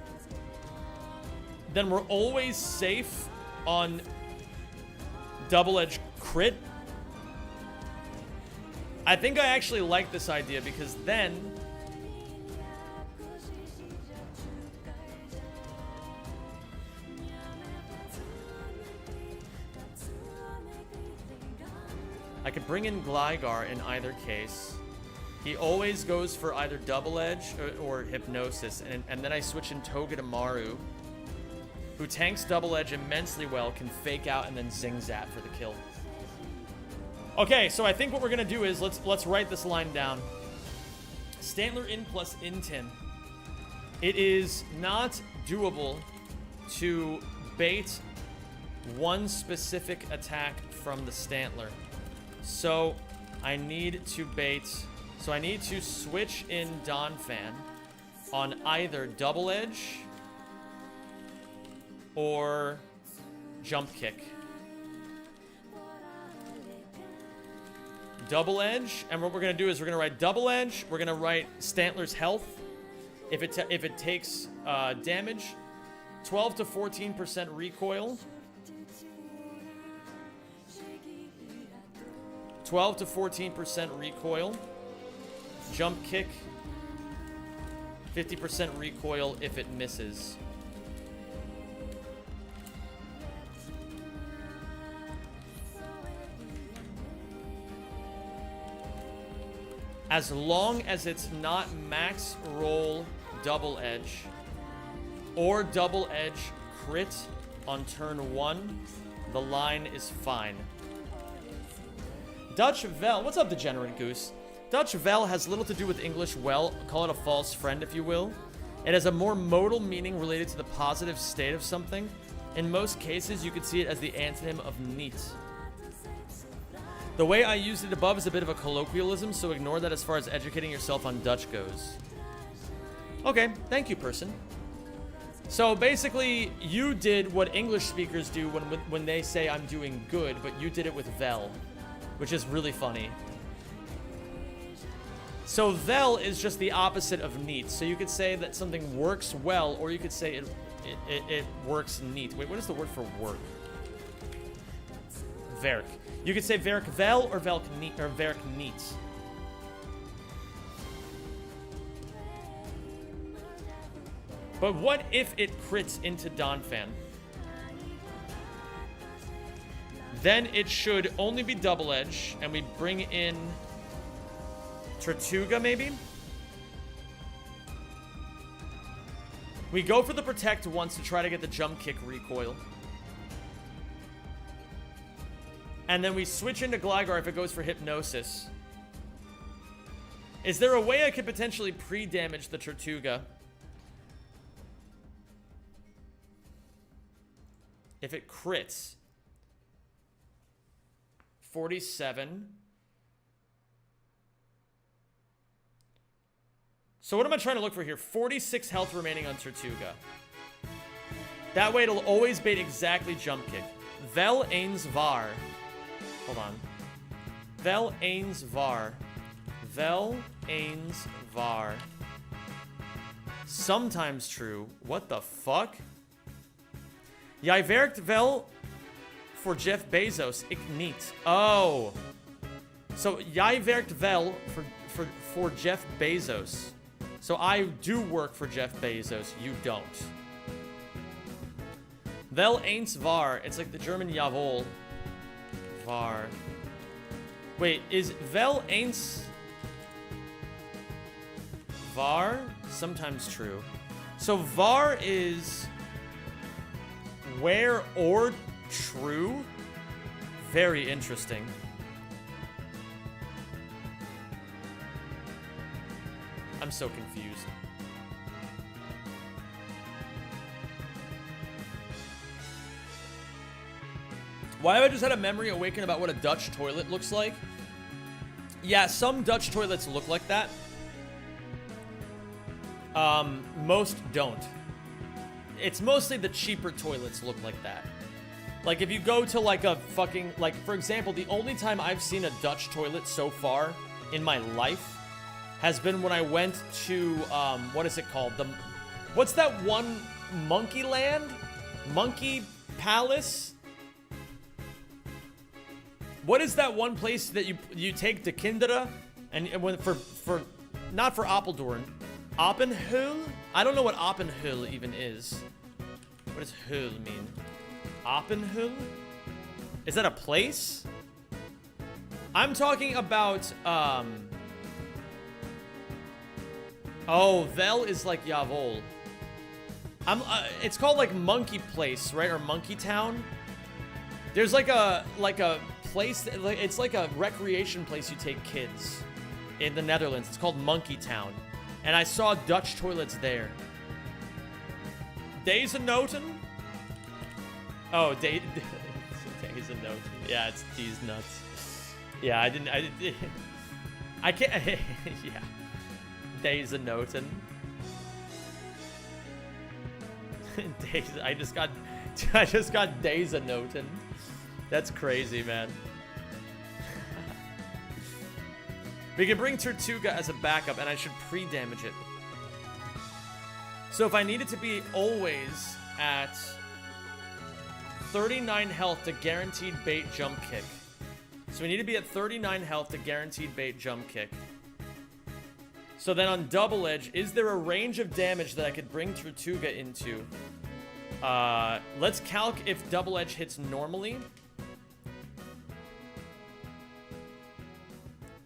A: then we're always safe on double edge crit. I think I actually like this idea because then I could bring in Gligar in either case. He always goes for either double edge or hypnosis, and then I switch in Togedemaru, who tanks double edge immensely well, can fake out and then zing zap for the kill. Okay, so I think what we're gonna do is let's write this line down. Stantler in plus Intin. It is not doable to bait one specific attack from the Stantler. So I need to switch in Donphan on either double edge or jump kick. Double edge, and what we're gonna do is we're gonna write double edge. We're gonna write Stantler's health. If it takes damage, 12 to 14% recoil. 12 to 14% recoil. Jump kick, 50% recoil if it misses. As long as it's not max roll double edge or double edge crit on turn 1, the line is fine. Dutch Vel, what's up, Degenerate Goose? Dutch Vel has little to do with English well, call it a false friend if you will. It has a more modal meaning related to the positive state of something. In most cases, you could see it as the antonym of neat. The way I used it above is a bit of a colloquialism, so ignore that as far as educating yourself on Dutch goes. Okay, thank you, person. So basically, you did what English speakers do when they say I'm doing good, but you did it with Vel, which is really funny. So Vel is just the opposite of neat. So you could say that something works well, or you could say it works neat. Wait, what is the word for work? Verk. You could say Verk Vel or Verk neat. But what if it crits into Donphan? Then it should only be double edge, and we bring in Tortuga, maybe? We go for the protect once to try to get the jump kick recoil. And then we switch into Gligar if it goes for hypnosis. Is there a way I could potentially pre-damage the Tortuga? If it crits. 47. So what am I trying to look for here? 46 health remaining on Tortuga. That way it'll always bait exactly jump kick. Vel Ains Var. Hold on. Vel Ains Var. Vel Ains Var. Sometimes true. What the fuck? Jij werkt wel voor Jeff Bezos. Ik niet. Oh. So, jij werkt wel for Jeff Bezos. So, I do work for Jeff Bezos. You don't. Wel eens waar. It's like the German jawohl. Var. Wait, is wel eens var sometimes true? So, var is where or true? Very interesting. I'm so confused. Why have I just had a memory awaken about what a Dutch toilet looks like? Yeah, some Dutch toilets look like that. Most don't. It's mostly the cheaper toilets look like that. Like, if you go to, like, a fucking... Like, for example, the only time I've seen a Dutch toilet so far in my life has been when I went to, what is it called? What's that one? Monkey Land? Monkey Palace? What is that one place that you take to Kinderen and when for not for Apeldoorn, Oppenhul? I don't know what Oppenhul even is. What does hul mean? Oppenhul? Is that a place? I'm talking about oh, Vel is like Javol. It's called like Monkey Place, right? Or Monkey Town. There's like a place, it's like a recreation place you take kids in the Netherlands. It's called Monkey Town. And I saw Dutch toilets there. Deze Noten? Oh, Deze Noten. Yeah, it's these nuts. Yeah, I can't, yeah. Deze Noten. I just got Deze Noten. That's crazy, man. We can bring Tortuga as a backup, and I should pre-damage it. So if I need it to be always at 39 health to guaranteed bait jump kick. So we need to be at 39 health to guaranteed bait jump kick. So then on double edge, is there a range of damage that I could bring Tortuga into? Let's calc if double edge hits normally.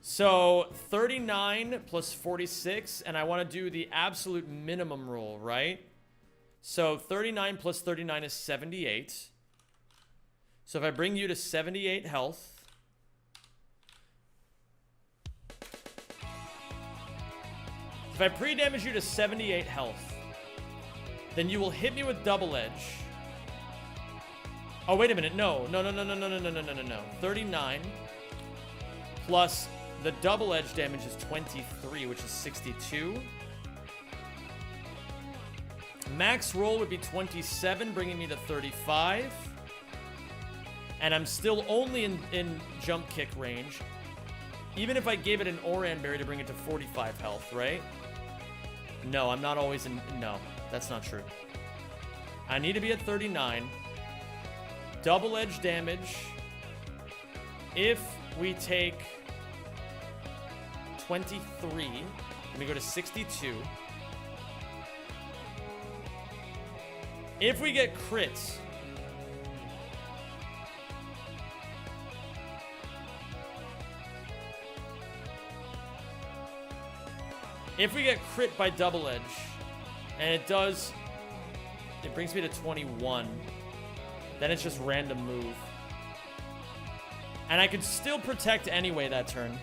A: So 39 plus 46, and I want to do the absolute minimum roll, right? So 39 plus 39 is 78. So if I bring you to 78 health, if I pre-damage you to 78 health, then you will hit me with double edge. Oh, wait a minute. No. 39 plus the double edge damage is 23, which is 62. Max roll would be 27, bringing me to 35. And I'm still only in jump kick range. Even if I gave it an Oran Berry to bring it to 45 health, right? No, I'm not always in... No, that's not true. I need to be at 39. Double edge damage. If we take 23, let me go to 62. If we get crits, if we get crit by double edge, and it does, it brings me to 21, then it's just random move. And I could still protect anyway that turn.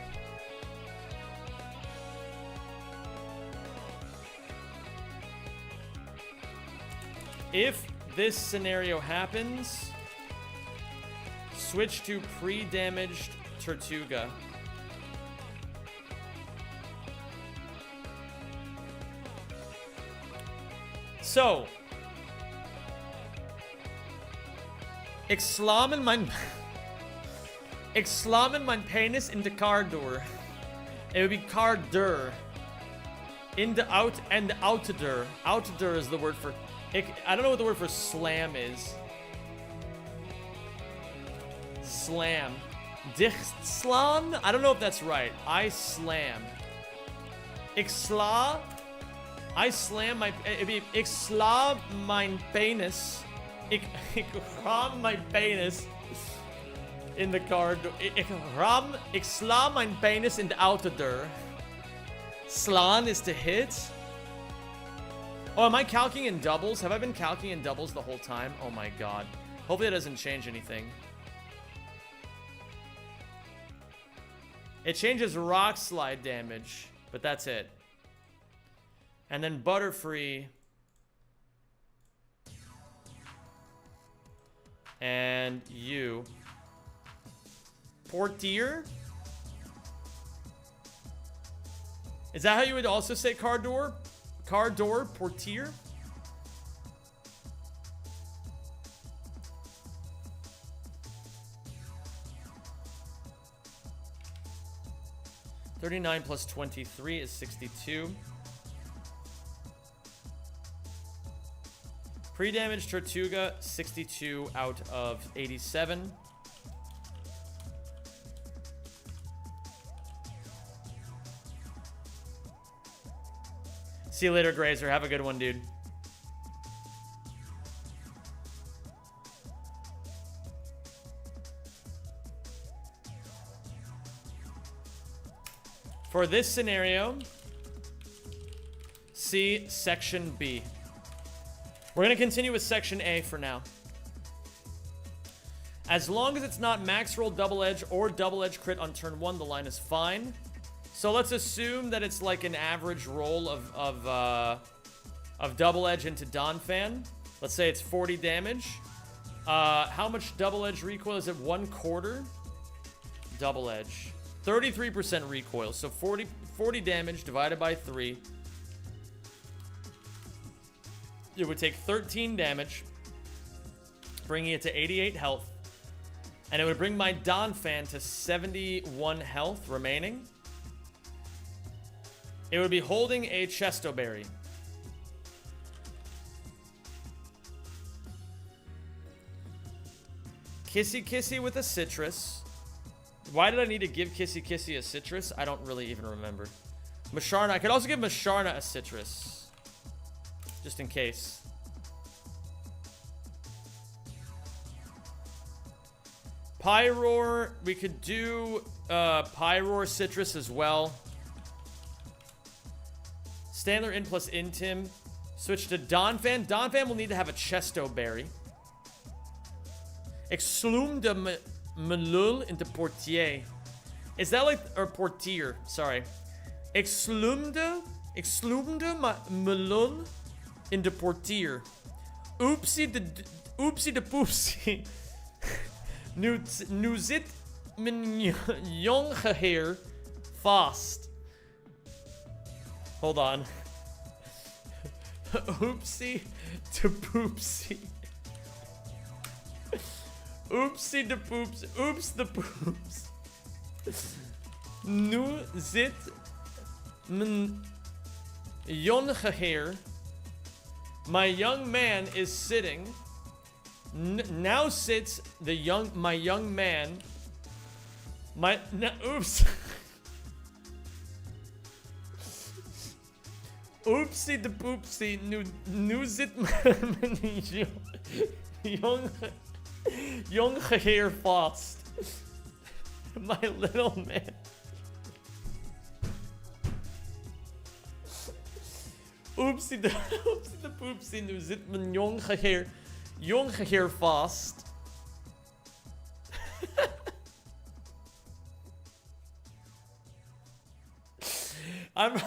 A: If this scenario happens, switch to pre-damaged Tortuga. So, ik slaan mijn penis in de car door. It would be car door. In the out and the out door. Out door is the word for... I don't know what the word for slam is. Slam. Dicht slaan? I don't know if that's right. I slam. Ik sla... I slam my... Ik sla mijn penis. Ik ram mijn penis in the car door. Ik sla mijn penis in de autodeur. Slaan is to hit. Oh, am I calcing in doubles? Have I been calcing in doubles the whole time? Oh my god. Hopefully it doesn't change anything. It changes rock slide damage, but that's it. And then Butterfree. And you. Portier? Is that how you would also say car door? Car door? Portier? $39 plus 23 is 62. Pre-damage Tortuga, 62 out of 87. See you later, Grazer. Have a good one, dude. For this scenario, see Section B. We're going to continue with Section A for now. As long as it's not max roll double edge or double edge crit on turn 1, the line is fine. So let's assume that it's like an average roll of double edge into Donphan. Let's say it's 40 damage. How much double edge recoil is it? 1/4 double edge. 33% recoil. So 40 damage divided by 3. It would take 13 damage, bringing it to 88 health. And it would bring my Donphan to 71 health remaining. It would be holding a Chesto Berry. Kissy Kissy with a citrus. Why did I need to give Kissy Kissy a citrus? I don't really even remember. Masharna. I could also give Masharna a citrus. Just in case. Pyroar. We could do Pyroar citrus as well. Standler in plus Intim. Switch to Donphan. Donphan will need to have a Chesto Berry. Exlume de Melul into Portier. Is that like, or Portier, sorry. Exlume de Melul into Portier. Oopsie de poopsie. Nu zit mijn jonge heer vast. Hold on. Oopsie to poopsie. Oopsie de poops. Oops the poops. Nu zit mijn jonge heer. My young man is sitting. Now sits my young man. Oops. Oopsie de poopsie. Nu zit mijn young hair fast. My little man. Oopsie de poopsie. Nu zit mijn young hair fast. I'm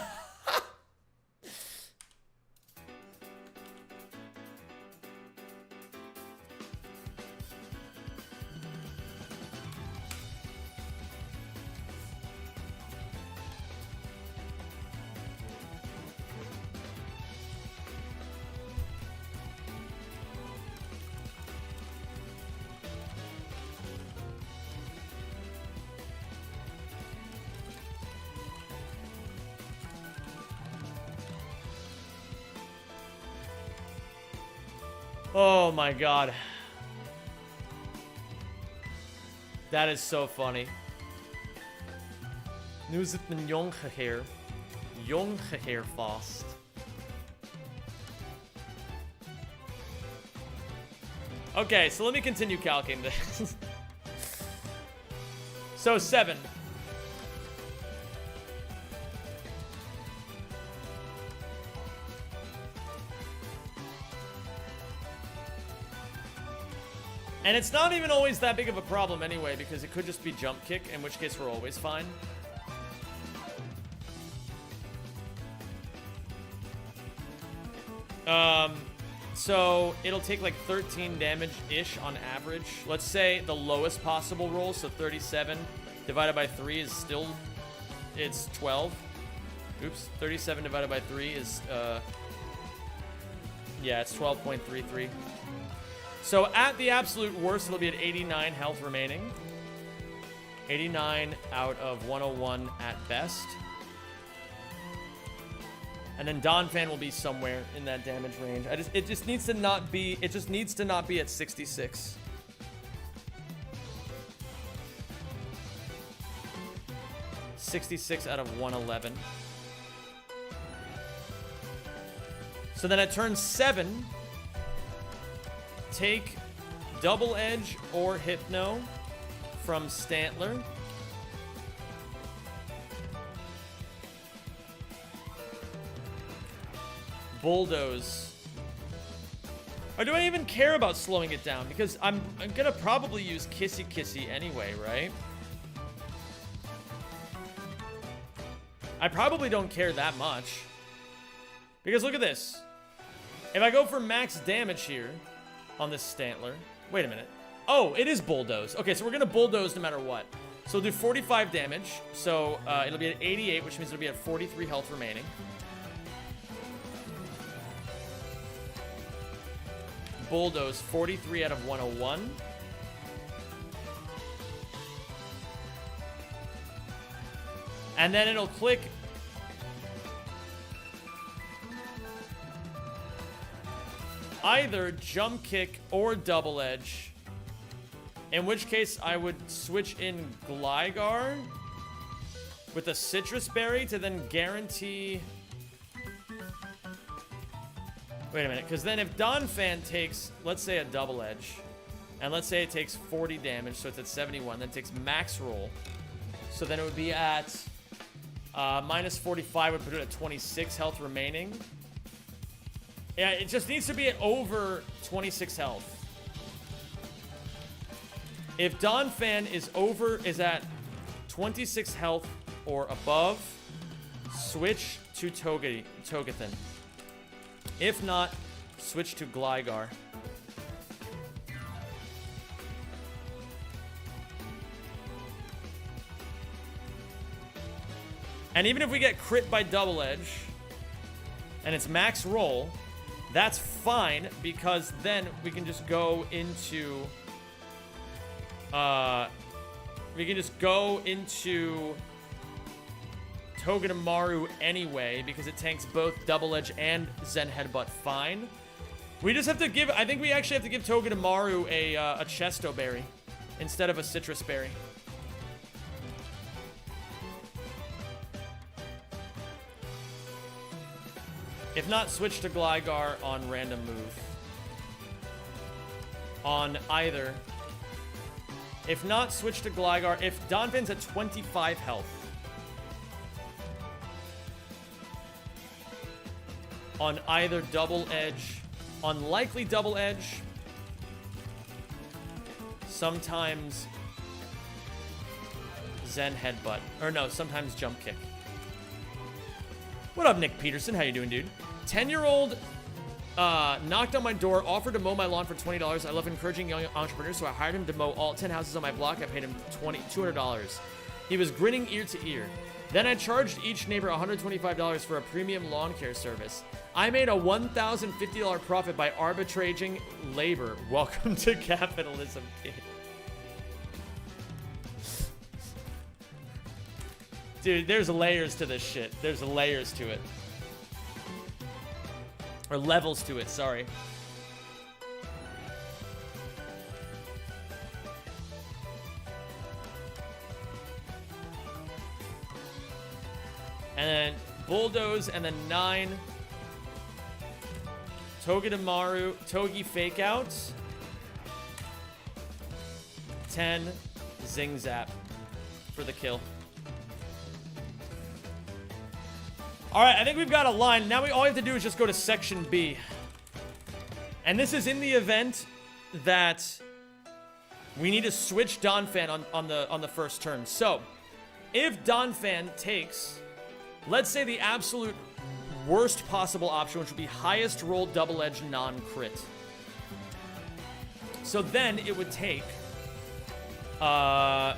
A: Oh my god. That is so funny. Nu zit mijn jonge heer. Jonge heer vast. Okay, so let me continue calculating this. So 7. And it's not even always that big of a problem anyway, because it could just be jump kick, in which case we're always fine. So it'll take like 13 damage-ish on average. Let's say the lowest possible roll, so 37 divided by 3 is still, it's 12. Oops, 37 divided by 3 is, yeah, it's 12.33. So at the absolute worst, it'll be at 89 health remaining. 89 out of 101 at best. And then Donphan will be somewhere in that damage range. It just needs to not be at 66. $66 out of 111. So then at turn 7, take Double Edge or Hypno from Stantler. Bulldoze. Or do I even care about slowing it down? Because I'm gonna probably use Kissy Kissy anyway, right? I probably don't care that much. Because look at this. If I go for max damage here on this Stantler. Wait a minute. Oh, it is Bulldoze. Okay, so we're gonna Bulldoze no matter what. So we'll do 45 damage. So it'll be at 88, which means it'll be at 43 health remaining. Bulldoze, 43 out of 101. And then it'll click either Jump Kick or Double Edge. In which case, I would switch in Gligar with a Citrus Berry to then guarantee... Wait a minute, because then if Donphan takes, let's say, a Double Edge, and let's say it takes 40 damage, so it's at 71, then it takes max roll. So then it would be at minus 45, would put it at 26 health remaining. Yeah, it just needs to be at over 26 health. If Donphan is at 26 health or above, switch to Togethan. If not, switch to Gligar. And even if we get crit by Double Edge, and it's max roll, that's fine, because then we can just go into... Togedemaru anyway, because it tanks both Double Edge and Zen Headbutt fine. We just have to give... I think we actually have to give Togedemaru a Chesto Berry instead of a Citrus Berry. If not, switch to Gligar on random move. On either. If not, switch to Gligar. If Donphan's at 25 health. On either Double Edge. Unlikely Double Edge. Sometimes Zen Headbutt. Or no, sometimes Jump Kick. What up, Nick Peterson? How you doing, dude? 10-year-old knocked on my door, offered to mow my lawn for $20. I love encouraging young entrepreneurs, so I hired him to mow all 10 houses on my block. I paid him $200. He was grinning ear to ear. Then I charged each neighbor $125 for a premium lawn care service. I made a $1,050 profit by arbitraging labor. Welcome to capitalism, kid. Dude, there's layers to this shit. There's layers to it. Or levels to it, sorry. And then Bulldoze, and then 9. Togedemaru, Togi Fake Outs. 10. Zing Zap for the kill. Alright, I think we've got a line. Now all we have to do is just go to Section B. And this is in the event that we need to switch Donphan on the first turn. So, if Donphan takes, let's say, the absolute worst possible option, which would be highest roll double edge non-crit. So then it would take, how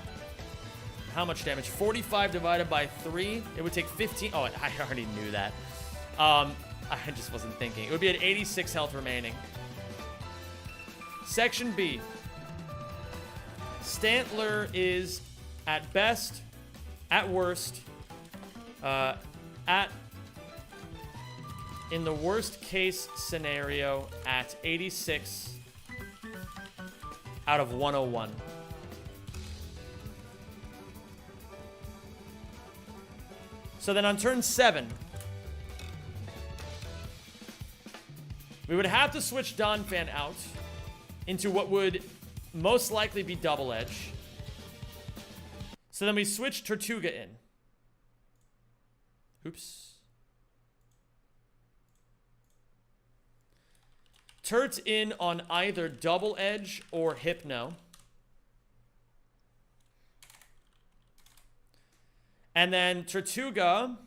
A: much damage? 45 divided by 3. It would take 15. Oh, I already knew that. I just wasn't thinking. It would be at 86 health remaining. Section B. Stantler is at best, at worst, in the worst case scenario at 86 out of 101. So then on turn 7, we would have to switch Donphan out into what would most likely be double edge. So then we switch Tortuga in. Oops. Turt in on either double edge or Hypno. And then Tortuga,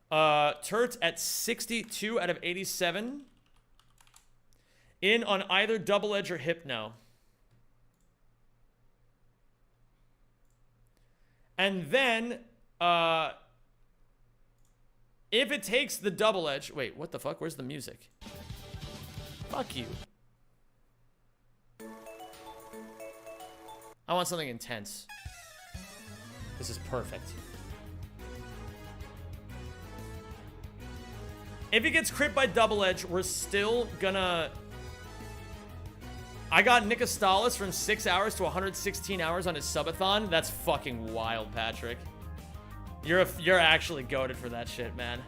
A: Turt at 62 out of 87. In on either double edge or Hypno. And then, if it takes the double edge... Wait, what the fuck? Where's the music? Fuck you. I want something intense. This is perfect. If he gets crit by double edge, we're still gonna... I got Nicostalis from 6 hours to 116 hours on his subathon. That's fucking wild, Patrick. You're actually goated for that shit, man.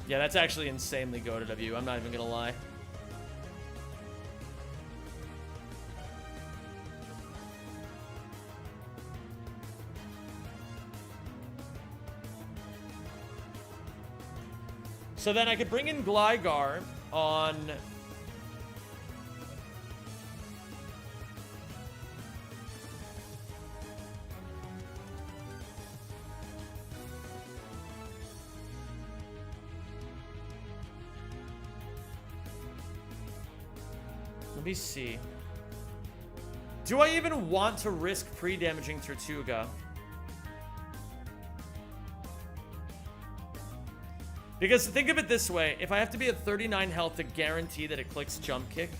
A: Yeah, that's actually insanely goated of you. I'm not even gonna lie. So then I could bring in Gligar on... Let me see. Do I even want to risk pre-damaging Tortuga? Because think of it this way, if I have to be at 39 health to guarantee that it clicks Jump Kick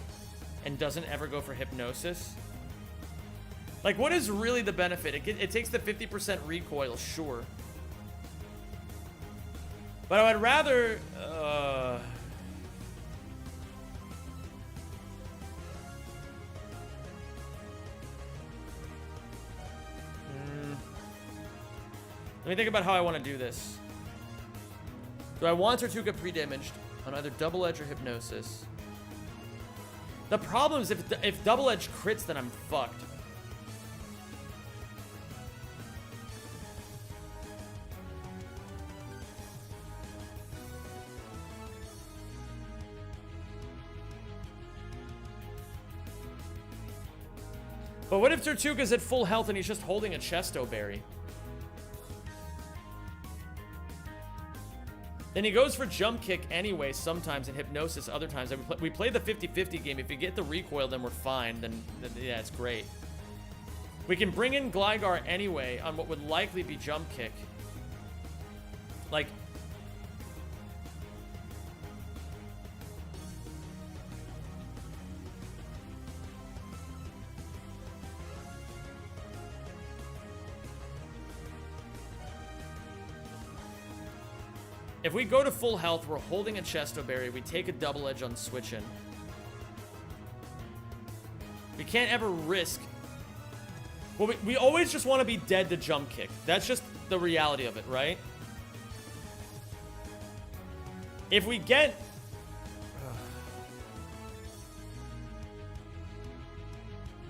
A: and doesn't ever go for Hypnosis, like what is really the benefit? It takes the 50% recoil, sure. But I would rather... Let me think about how I want to do this. Do I want Tortuga pre-damaged on either double edge or Hypnosis? The problem is if double edge crits, then I'm fucked. But what if Tortuga's at full health and he's just holding a Chesto Berry? Then he goes for Jump Kick anyway, sometimes, and Hypnosis other times. We play the 50-50 game. If you get the recoil, then we're fine. Then yeah, it's great. We can bring in Gligar anyway on what would likely be Jump Kick. Like... If we go to full health, we're holding a Chesto Berry. We take a double edge on switching. We can't ever risk... Well, we always just want to be dead to Jump Kick. That's just the reality of it, right? If we get...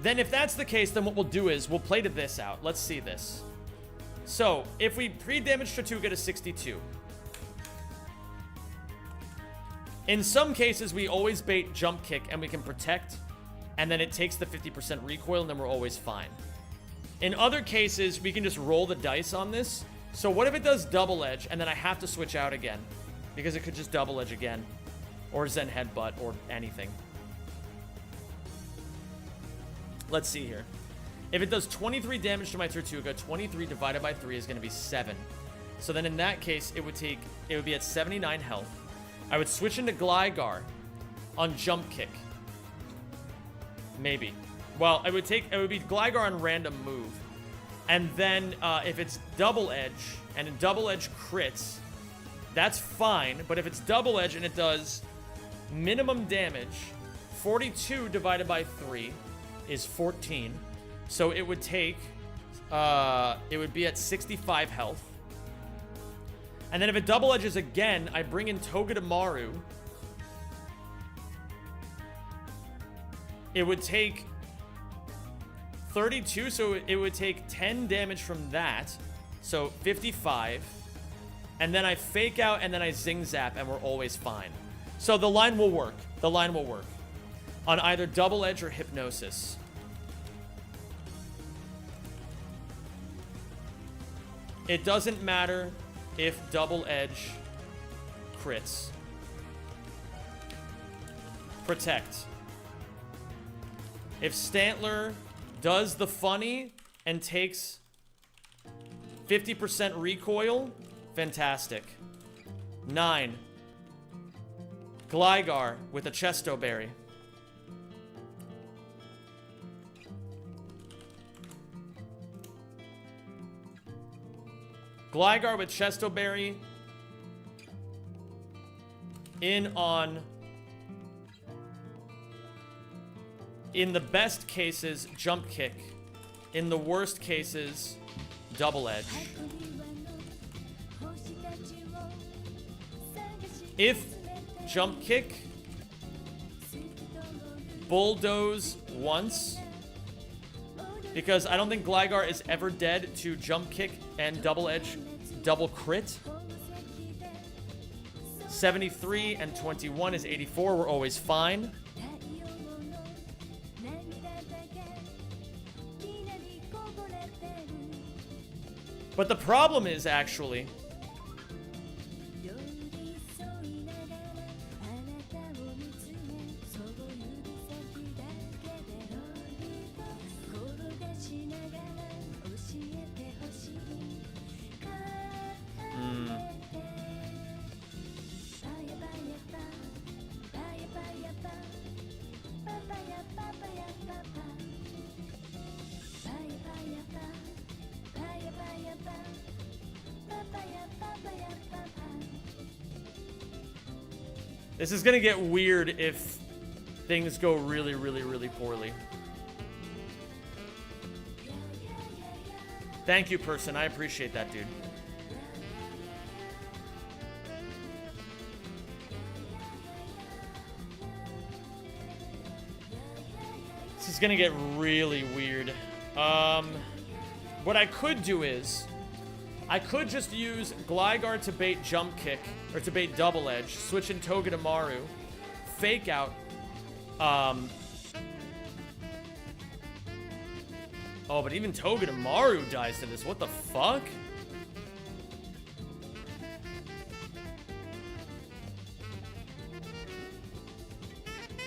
A: Then if that's the case, then what we'll do is we'll play to this out. Let's see this. So, if we pre-damage Tortuga to 62. In some cases, we always bait jump kick and we can protect, and then it takes the 50% recoil and then we're always fine. In other cases, we can just roll the dice on this. So what if it does double edge and then I have to switch out again? Because it could just double edge again. Or Zen headbutt or anything. Let's see here. If it does 23 damage to my Tortuga, 23 divided by 3 is going to be 7. So then in that case, it would be at 79 health. I would switch into Gligar on jump kick. Maybe. Well, it would be Gligar on random move. And then if it's double edge and in double edge crits, that's fine. But if it's double edge and it does minimum damage, 42 divided by 3 is 14. So it would take, it would be at 65 health. And then if it double edges again, I bring in Togedemaru. It would take 32, so it would take 10 damage from that. So 55. And then I fake out and then I zing zap and we're always fine. So the line will work. The line will work. On either double edge or hypnosis. It doesn't matter if double edge crits. Protect. If Stantler does the funny and takes 50% recoil, fantastic. 9. Gligar with a Chesto Berry. Gligar with Chesto Berry in on, in the best cases, jump kick. In the worst cases, double edge. If jump kick, bulldoze once, because I don't think Gligar is ever dead to jump kick and double edge, double crit. 73 and 21 is 84. We're always fine. But the problem is actually, this is gonna get weird if things go really, really, really poorly. Thank you, person. I appreciate that, dude. This is gonna get really weird. What I could do is, I could just use Gligar to bait jump kick, or to bait double edge, switch in Togedemaru, fake out, oh, but even Togedemaru dies to this, what the fuck?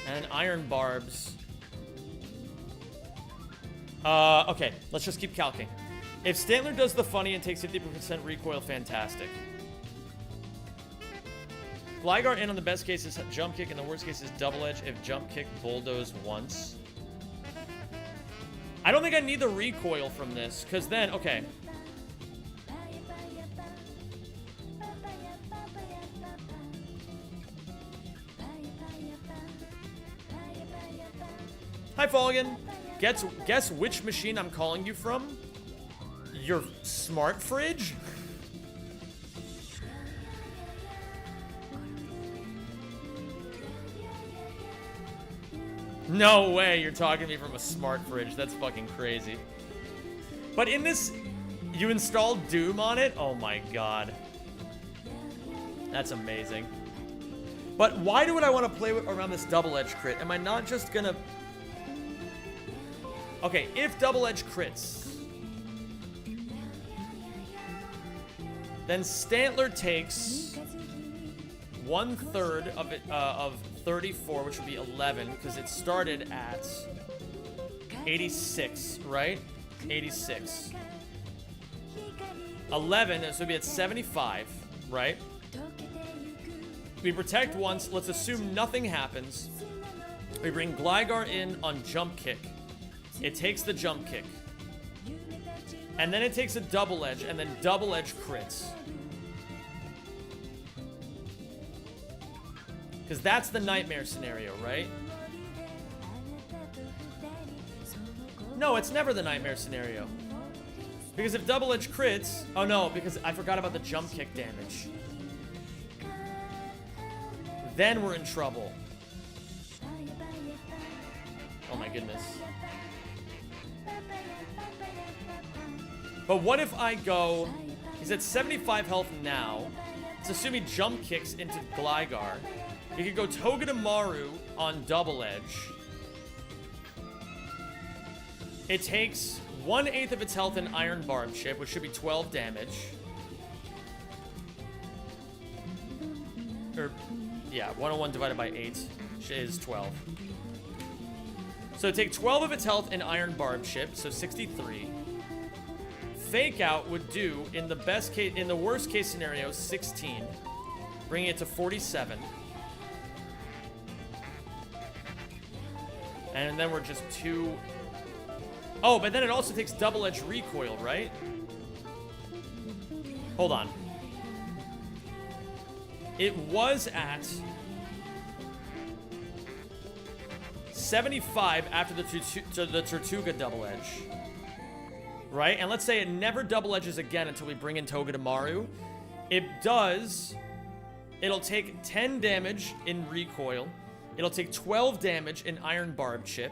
A: And Iron Barbs. Okay, let's just keep calcing. If Stantler does the funny and takes 50% recoil, fantastic. Gligar in on the best case is jump kick, and the worst case is double edge if jump kick bulldoze once. I don't think I need the recoil from this, because then, okay. Hi, Folligan. Guess which machine I'm calling you from? Your smart fridge? No way you're talking to me from a smart fridge. That's fucking crazy. But in this You installed Doom on it? Oh my god. That's amazing. But why would I want to play around this double edge crit? Am I not just gonna... Okay, if double edge crits, then Stantler takes 1/3 of it of 34, which would be 11, because it started at 86, right? 86. 11, so it'd be at 75, right? We protect once. Let's assume nothing happens. We bring Gligar in on jump kick. It takes the jump kick. And then it takes a double edge, and then double edge crits. Because that's the nightmare scenario, right? No, it's never the nightmare scenario. Because if double edge crits... Oh no, because I forgot about the jump kick damage. Then we're in trouble. Oh my goodness. But what if I go... He's at 75 health now. Let's assume he jump kicks into Gligar. We could go Togedemaru on double edge. It takes 1/8 of its health in Iron Barb Chip, which should be 12 damage. Or, yeah, 101 divided by 8 is 12. So take 12 of its health in Iron Barb Chip, so 63. Fake Out would do, in the best case, in the worst case scenario, 16, bringing it to 47. And then we're just 2. Oh, but then it also takes double edge recoil, right? Hold on. It was at 75 after the Tortuga double edge. Right? And let's say it never double edges again until we bring in Togedemaru. It does. It'll take 10 damage in recoil. It'll take 12 damage in Iron Barb Chip.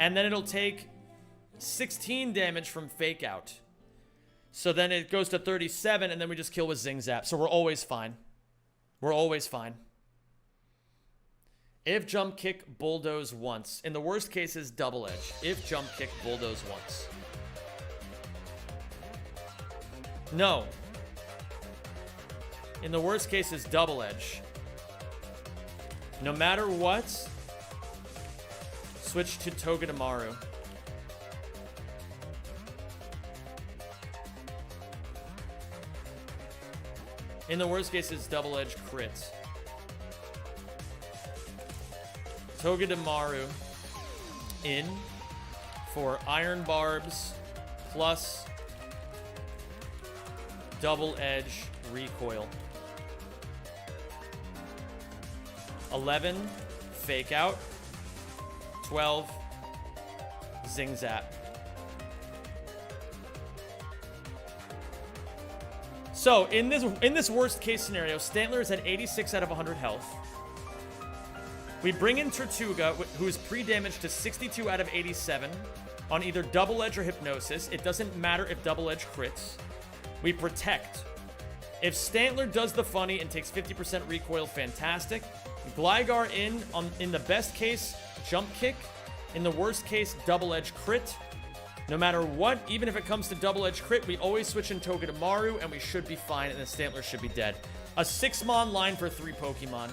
A: And then it'll take 16 damage from Fake Out. So then it goes to 37, and then we just kill with Zing Zap. So we're always fine. We're always fine. If jump kick, bulldoze once. In the worst cases, double edge. If jump kick, bulldoze once. No. In the worst cases, double edge. No matter what, switch to Togedemaru. In the worst cases, double edge crit. Togedemaru in for Iron Barbs plus double edge recoil. 11, Fake Out. 12, Zing Zap. So, in this worst case scenario, Stantler is at 86 out of 100 health. We bring in Tortuga, who is pre-damaged to 62 out of 87 on either double edge or hypnosis. It doesn't matter if double edge crits. We protect. If Stantler does the funny and takes 50% recoil, fantastic. Gligar in the best case, jump kick. In the worst case, double edge crit. No matter what, even if it comes to double edge crit, we always switch in Togedemaru and we should be fine, and the Stantler should be dead. A 6-mon line for 3 Pokemon.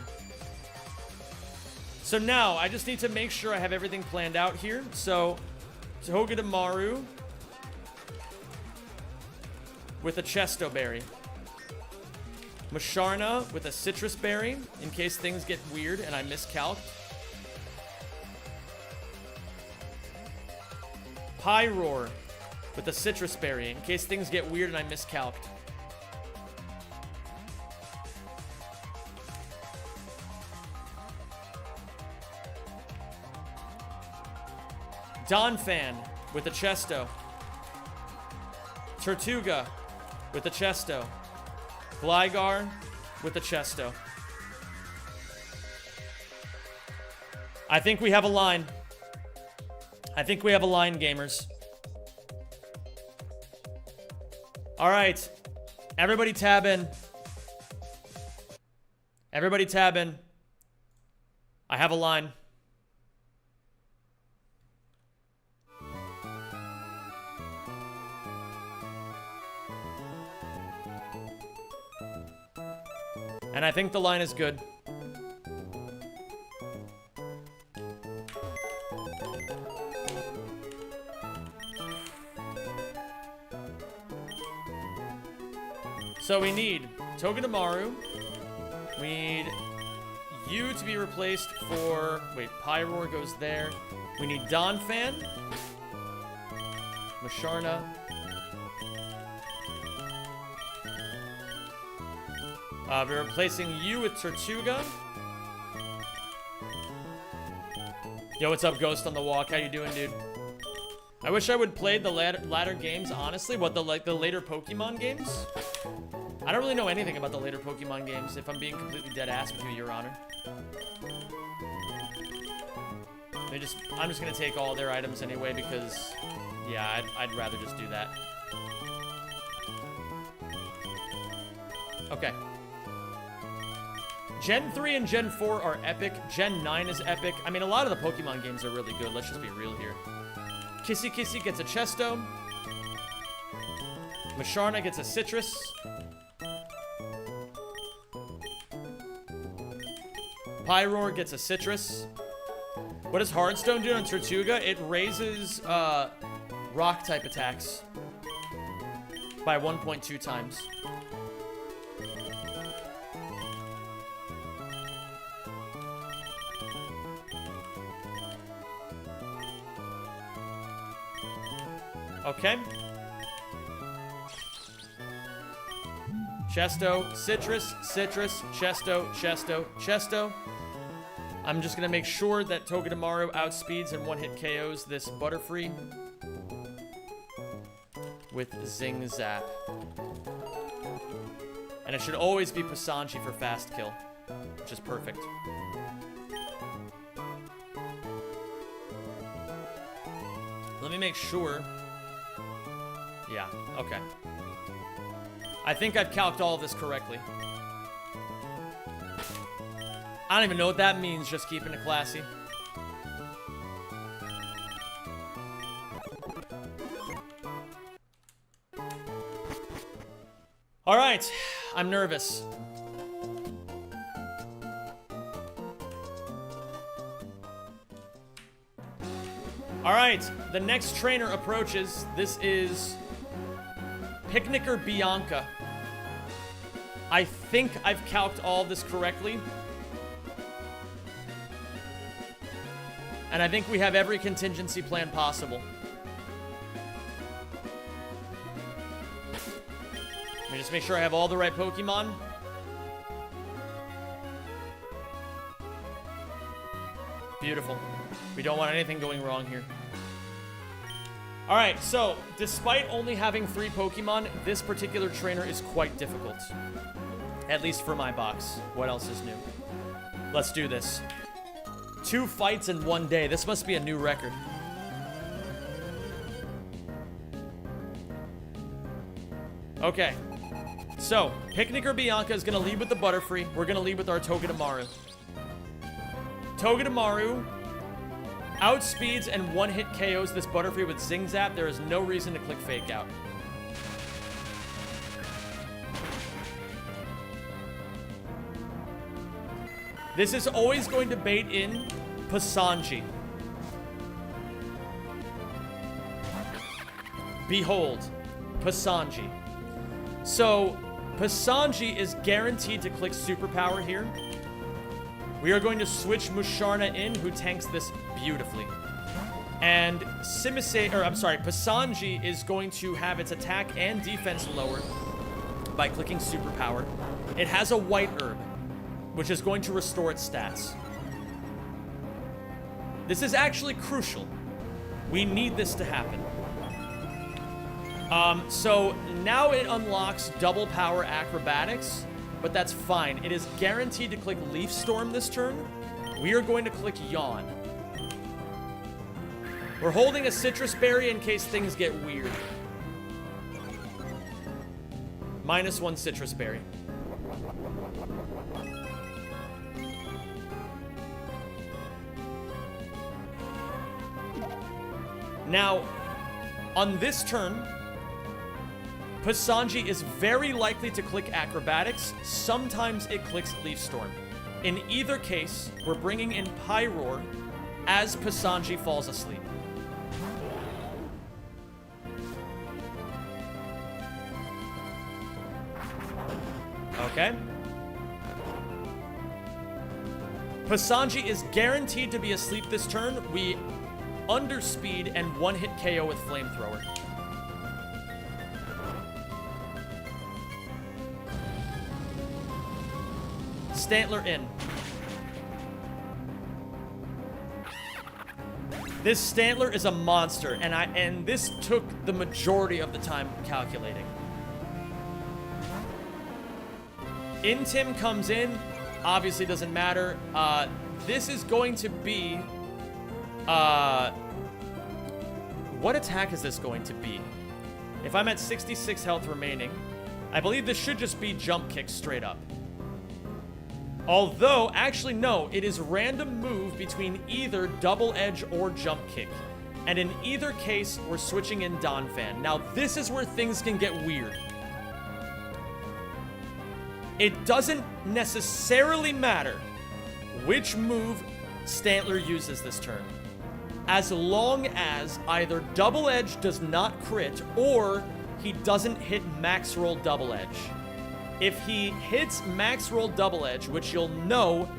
A: So now, I just need to make sure I have everything planned out here. So, Togedemaru with a Chesto Berry. Musharna with a Citrus Berry, in case things get weird and I miscalc. Pyroar with a Citrus Berry, in case things get weird and I miscalced. Donphan with a Chesto. Tortuga with a Chesto. Gligar with a Chesto. I think we have a line. I think we have a line, gamers. All right. Everybody tab in. Everybody tab in. I have a line. And I think the line is good. So we need Togedemaru. We need you to be replaced for... Wait, Pyroar goes there. We need Donphan. Musharna. We're replacing you with Tortuga. Yo, what's up, Ghost on the Walk? How you doing, dude? I wish I would play the latter games, honestly. What, the later Pokemon games? I don't really know anything about the later Pokemon games, if I'm being completely dead ass with you, Your Honor. I'm just gonna take all their items anyway because, yeah, I'd rather just do that. Okay. Gen 3 and Gen 4 are epic. Gen 9 is epic. I mean, a lot of the Pokemon games are really good. Let's just be real here. Kissy Kissy gets a Chesto. Musharna gets a Citrus. Pyroar gets a Citrus. What does Hardstone do on Tortuga? It raises rock type attacks by 1.2 times. Okay. Chesto, Citrus, Citrus, Chesto, Chesto, Chesto. I'm just gonna make sure that Togedemaru outspeeds and one-hit KOs this Butterfree with Zing Zap. And it should always be Pasanji for fast kill, which is perfect. Let me make sure. Yeah, okay. I think I've calced all of this correctly. I don't even know what that means, just keeping it classy. All right, I'm nervous. All right, the next trainer approaches. This is Picnicker Bianca. I think I've calced all of this correctly. And I think we have every contingency plan possible. Let me just make sure I have all the right Pokemon. Beautiful. We don't want anything going wrong here. Alright, so, despite only having 3 Pokemon, this particular trainer is quite difficult. At least for my box. What else is new? Let's do this. 2 fights in 1 day. This must be a new record. Okay. So, Picnicker Bianca is going to lead with the Butterfree. We're going to lead with our Togedemaru. Togedemaru outspeeds and one-hit KOs this Butterfree with Zing Zap. There is no reason to click Fake Out. This is always going to bait in Pasanji. Behold, Pasanji. So, Pasanji is guaranteed to click Superpower here. We are going to switch Musharna in, who tanks this beautifully. And Pasanji is going to have its attack and defense lowered by clicking Superpower. It has a White Herb, which is going to restore its stats. This is actually crucial. We need this to happen. So now it unlocks double power acrobatics, but that's fine. It is guaranteed to click Leaf Storm this turn. We are going to click Yawn. We're holding a Citrus Berry in case things get weird. -1 citrus berry. Now, on this turn, Pasanji is very likely to click Acrobatics. Sometimes it clicks Leaf Storm. In either case, we're bringing in Pyroar as Pasanji falls asleep. Okay. Pasanji is guaranteed to be asleep this turn. We underspeed and one-hit KO with Flamethrower. Stantler in. This Stantler is a monster, and this took the majority of the time calculating. Intim comes in, obviously doesn't matter. This is going to be, what attack is this going to be? If I'm at 66 health remaining, I believe this should just be Jump Kick straight up. Although, actually no, it is random move between either Double Edge or Jump Kick. And in either case, we're switching in Donphan. Now, this is where things can get weird. It doesn't necessarily matter which move Stantler uses this turn, as long as either Double Edge does not crit or he doesn't hit Max Roll Double Edge. If he hits Max Roll Double Edge, which you'll know,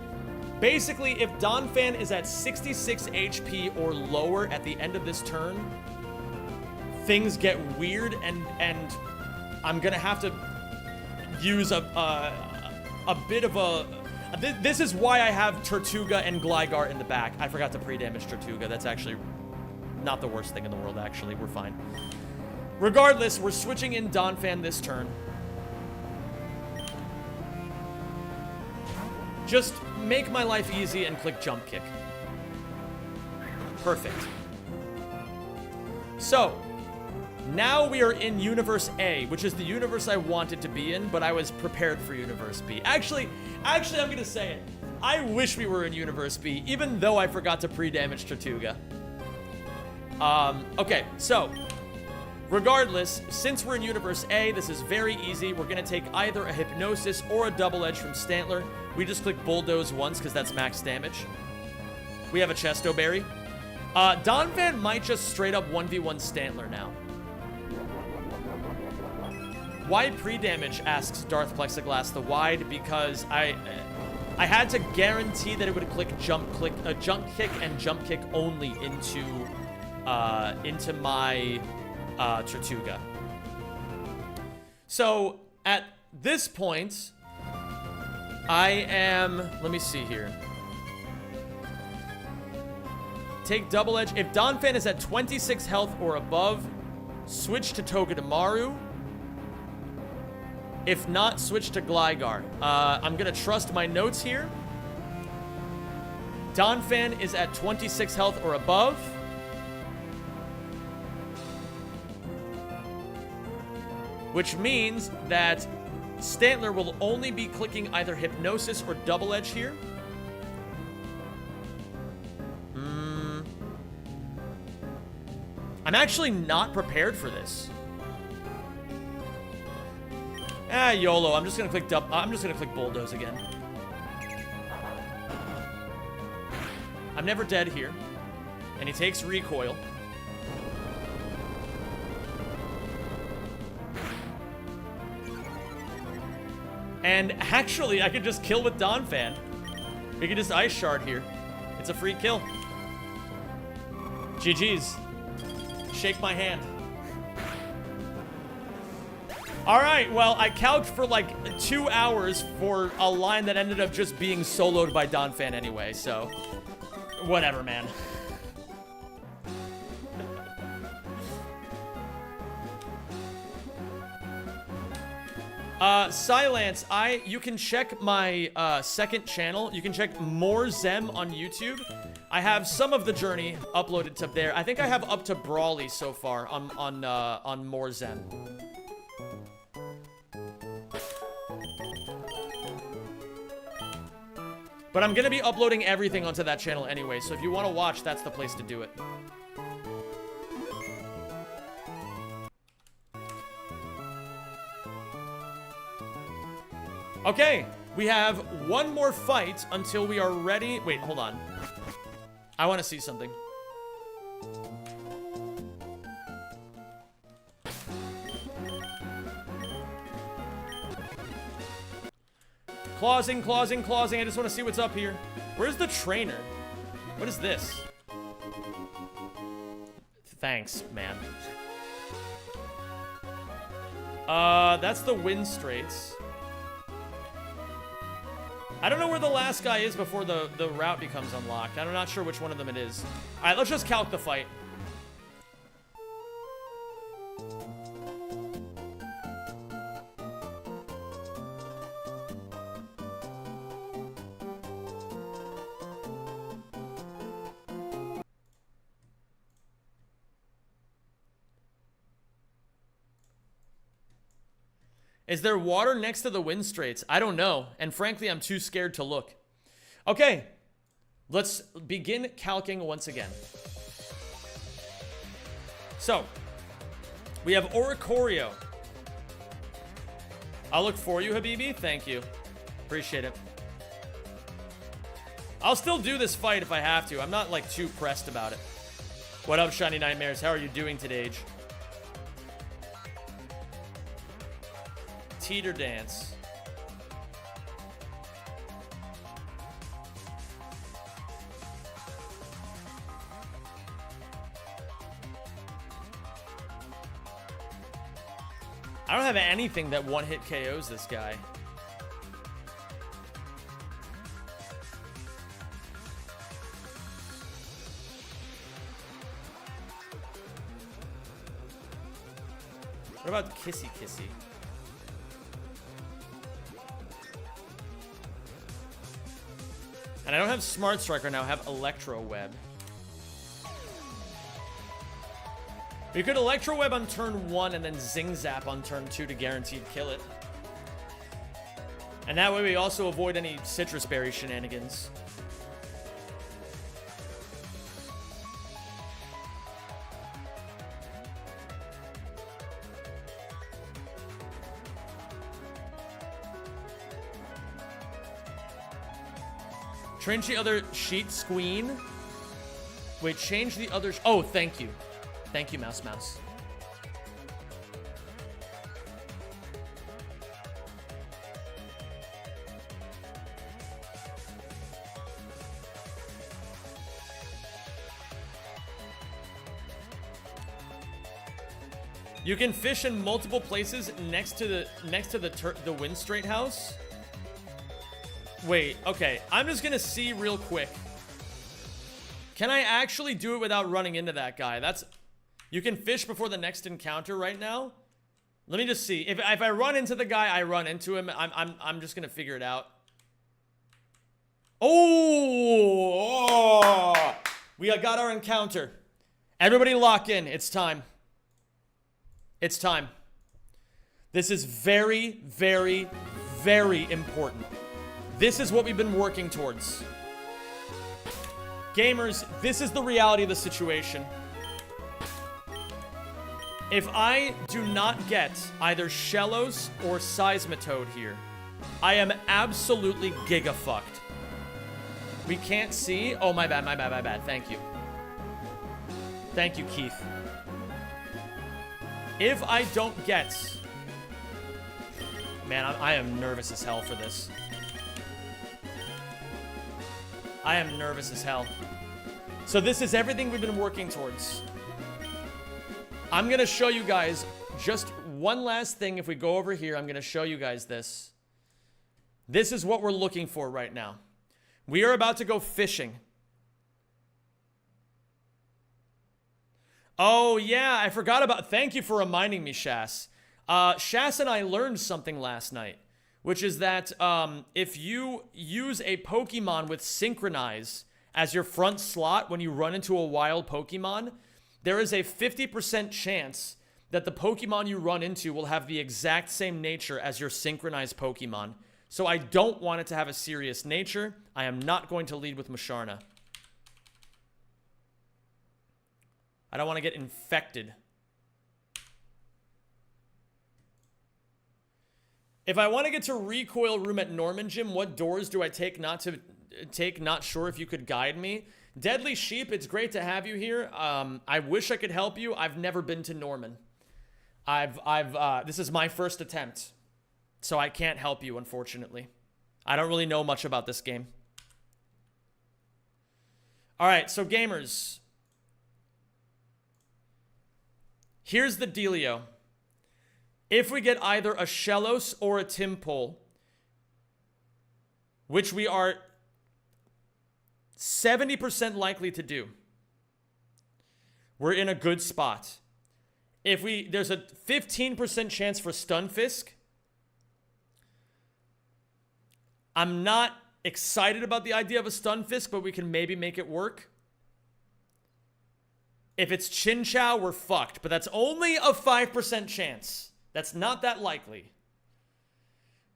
A: basically if Donphan is at 66 HP or lower at the end of this turn, things get weird, and I'm gonna have to use a bit of a... This is why I have Tortuga and Gligar in the back. I forgot to pre-damage Tortuga. That's actually not the worst thing in the world, actually. We're fine. Regardless, we're switching in Donphan this turn. Just make my life easy and click Jump Kick. Perfect. So, now we are in Universe A, which is the universe I wanted to be in, but I was prepared for Universe B. Actually, I'm gonna say it. I wish we were in Universe B, even though I forgot to pre-damage Tortuga. Okay, so, regardless, since we're in Universe A, this is very easy. We're gonna take either a Hypnosis or a Double Edge from Stantler. We just click Bulldoze once, because that's max damage. We have a Chesto Berry. Donphan might just straight up 1v1 Stantler now. Why pre-damage, asks Darth Plexiglass the Wide, because I had to guarantee that it would click Jump Kick and Jump Kick only into my Tortuga. So at this point, I am, let me see here. Take Double Edge. If Donphan is at 26 health or above, switch to Togedemaru. If not, switch to Gligar. I'm gonna trust my notes here. Donphan is at 26 health or above. Which means that Stantler will only be clicking either Hypnosis or Double Edge here. I'm actually not prepared for this. YOLO. I'm just gonna click Bulldoze again. I'm never dead here. And he takes Recoil. And actually, I could just kill with Donphan. We could just Ice Shard here. It's a free kill. GG's. Shake my hand. Alright, well, I couched for like 2 hours for a line that ended up just being soloed by Donphan anyway, so... Whatever, man. Silence, you can check my second channel. You can check More Zem on YouTube. I have some of the journey uploaded to there. I think I have up to Brawly so far on More Zem. But I'm going to be uploading everything onto that channel anyway, so if you want to watch, that's the place to do it. Okay, we have one more fight until we are ready. Wait, hold on. I want to see something. Clausing, clausing, clausing. I just want to see what's up here. Where's the trainer? What is this? Thanks, man. That's the wind straits. I don't know where the last guy is before the route becomes unlocked. I'm not sure which one of them it is. All right, let's just calc the fight. Is there water next to the wind straits? I don't know. And frankly, I'm too scared to look. Okay. Let's begin calcing once again. So, we have Oricorio. I'll look for you, Habibi. Thank you. Appreciate it. I'll still do this fight if I have to. I'm not, like, too pressed about it. What up, Shiny Nightmares? How are you doing today? Teeter dance. I don't have anything that one-hit KOs this guy. What about Kissy Kissy? And I don't have Smart Strike right now, I have Electro Web. We could Electro Web on turn 1 and then Zing Zap on turn 2 to guaranteed kill it. And that way we also avoid any Citrus Berry shenanigans. Change the other sheet, Squeen. Wait, change the other... Oh, thank you. Thank you, Mouse Mouse. You can fish in multiple places next to the Wind Straight house. Wait, okay. I'm just gonna see real quick. Can I actually do it without running into that guy? That's... You can fish before the next encounter right now. Let me just see. If I run into the guy, I run into him. I'm just gonna figure it out. Oh! We got our encounter. Everybody lock in. It's time. It's time. This is very, very, very important. This is what we've been working towards. Gamers, this is the reality of the situation. If I do not get either Shellos or Seismitoad here, I am absolutely giga-fucked. We can't see. Oh, my bad, my bad, my bad. Thank you. Thank you, Keith. If I don't get... Man, I am nervous as hell for this. I am nervous as hell. So this is everything we've been working towards. I'm going to show you guys just one last thing. If we go over here, I'm going to show you guys this. This is what we're looking for right now. We are about to go fishing. Oh, yeah, I forgot about... Thank you for reminding me, Shas. Shas and I learned something last night, which is that if you use a Pokemon with Synchronize as your front slot when you run into a wild Pokemon, there is a 50% chance that the Pokemon you run into will have the exact same nature as your synchronized Pokemon. So I don't want it to have a serious nature. I am not going to lead with Musharna. I don't want to get infected. If I want to get to recoil room at Norman Gym, what doors do I take? Not sure if you could guide me. Deadly Sheep, it's great to have you here. I wish I could help you. I've never been to Norman. This is my first attempt. So I can't help you, unfortunately. I don't really know much about this game. All right, so gamers. Here's the dealio. If we get either a Shellos or a Timpole, which we are 70% likely to do, we're in a good spot. There's a 15% chance for Stunfisk. I'm not excited about the idea of a Stunfisk, but we can maybe make it work. If it's Chinchou, we're fucked, but that's only a 5% chance. That's not that likely.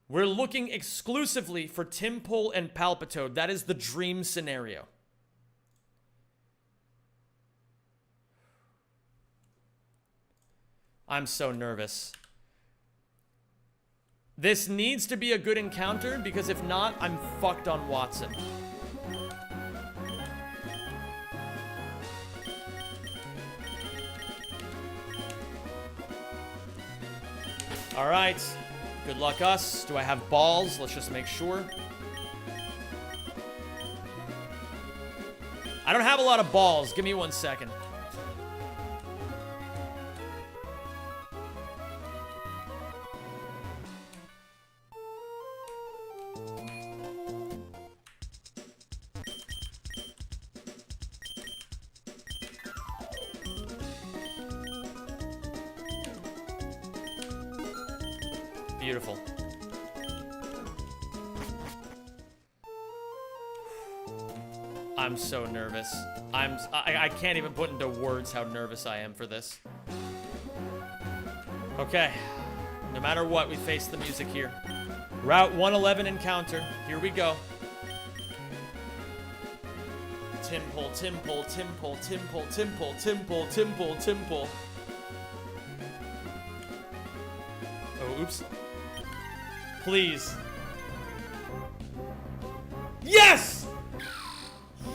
A: We're looking exclusively for Timpole and Palpitoad. That is the dream scenario. I'm so nervous. This needs to be a good encounter, because if not, I'm fucked on Wattson. All right, good luck us. Do I have balls? Let's just make sure. I don't have a lot of balls. Give me 1 second. Beautiful. I'm so nervous. I can't even put into words how nervous I am for this. Okay. No matter what, we face the music here. Route 111 encounter. Here we go. Timpole, Timpole, Timpole, Timpole, Timpole, Timpole, Timpole, Timpole. Oh, oops. Please. Yes!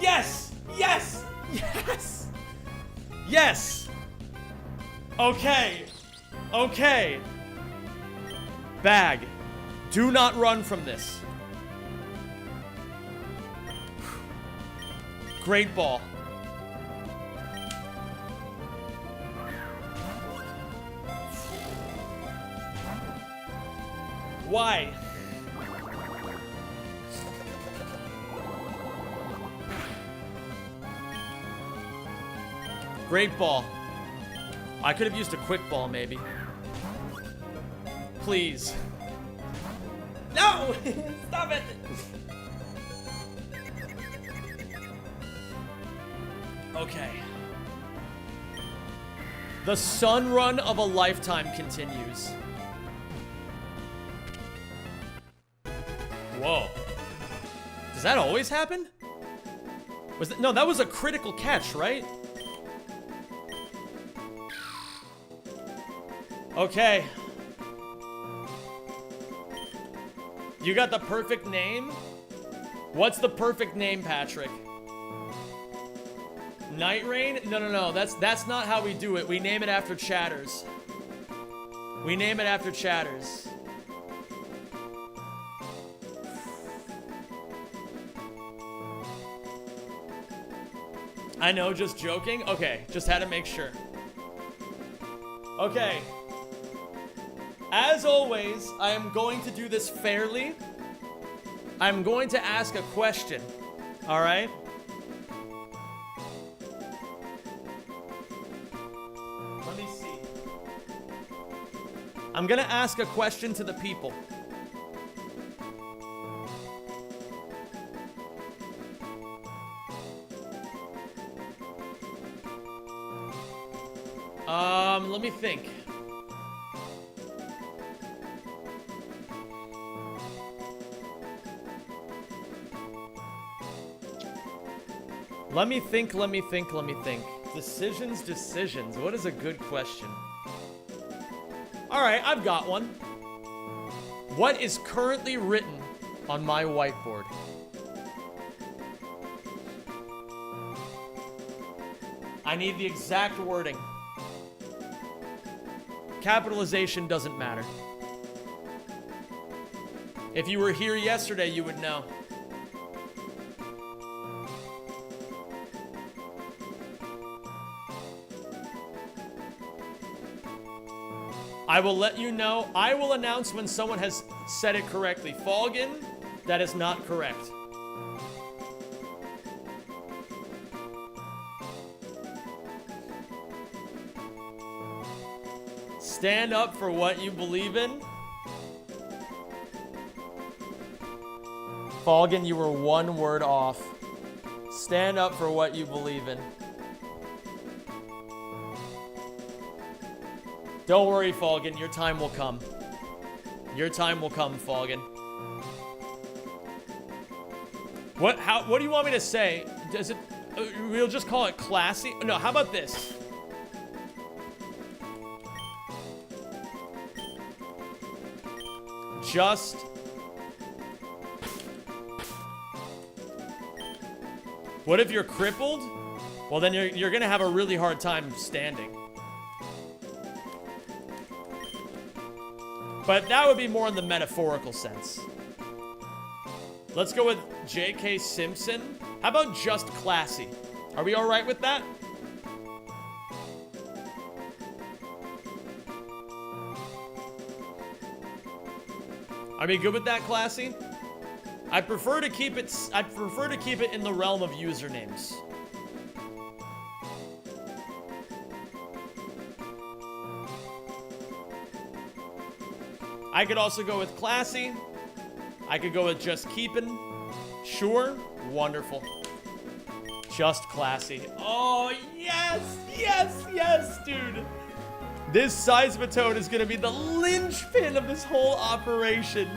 A: Yes! Yes! Yes! Yes! Okay. Okay. Bag. Do not run from this. Great ball. Why? Great ball. I could have used a quick ball, maybe. Please. No! Stop it! Okay. The sun run of a lifetime continues. Whoa. Does that always happen? No, that was a critical catch, right? Okay. You got the perfect name? What's the perfect name, Patrick? Night Rain? No. That's not how we do it. We name it after chatters. We name it after chatters. I know, just joking. Okay, just had to make sure. Okay. As always, I am going to do this fairly. I'm going to ask a question. All right? Let me see. I'm going to ask a question to the people. Let me think. Let me think. Decisions. What is a good question? All right, I've got one. What is currently written on my whiteboard? I need the exact wording. Capitalization doesn't matter. If you were here yesterday, you would know. I will let you know. I will announce when someone has said it correctly. Falgin, that is not correct. Stand up for what you believe in. Falgin, you were one word off. Stand up for what you believe in. Don't worry, Falgin. Your time will come. Your time will come, Falgin. What do you want me to say? Does it... we'll just call it classy? No, how about this? Just... What if you're crippled? Well, then you're gonna have a really hard time standing. But that would be more in the metaphorical sense. Let's go with J.K. Simpson. How about just classy? Are we all right with that? Are we good with that, classy? I prefer to keep it in the realm of usernames. I could also go with classy. I could go with just keeping. Sure. Wonderful. Just classy. Oh, yes! Yes, yes, dude! This seismitoad is gonna be the linchpin of this whole operation.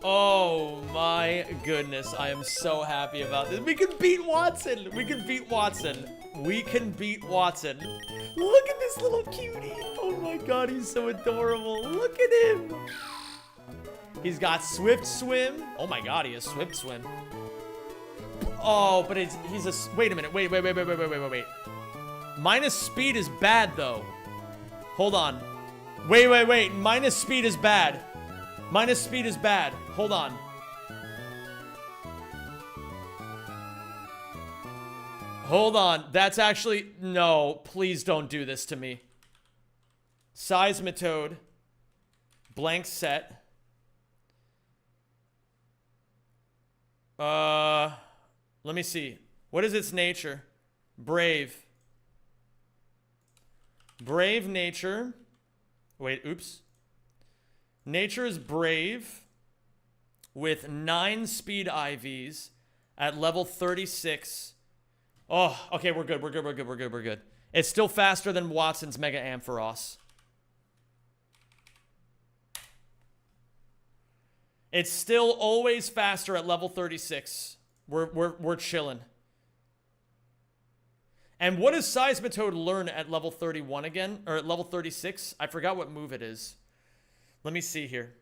A: Oh my goodness, I am so happy about this. We can beat Wattson! We can beat Wattson. We can beat Wattson. Look at this little cutie. Oh my god, he's so adorable. Look at him. He's got Swift Swim. Oh my god, he has Swift Swim. Oh, but he's a... Wait a minute. Wait. Minus speed is bad, though. Hold on. Wait. Minus speed is bad. Minus speed is bad. Hold on. Hold on. That's actually... No, please don't do this to me. Seismitoad. Blank set. Let me see. What is its nature? Brave. Brave nature. Wait, oops. Nature is brave with 9 speed IVs at level 36. Oh, okay, we're good. It's still faster than Wattson's Mega Ampharos. It's still always faster at level 36. We're chilling. And what does Seismitoad learn at level 31 again? Or at level 36? I forgot what move it is. Let me see here.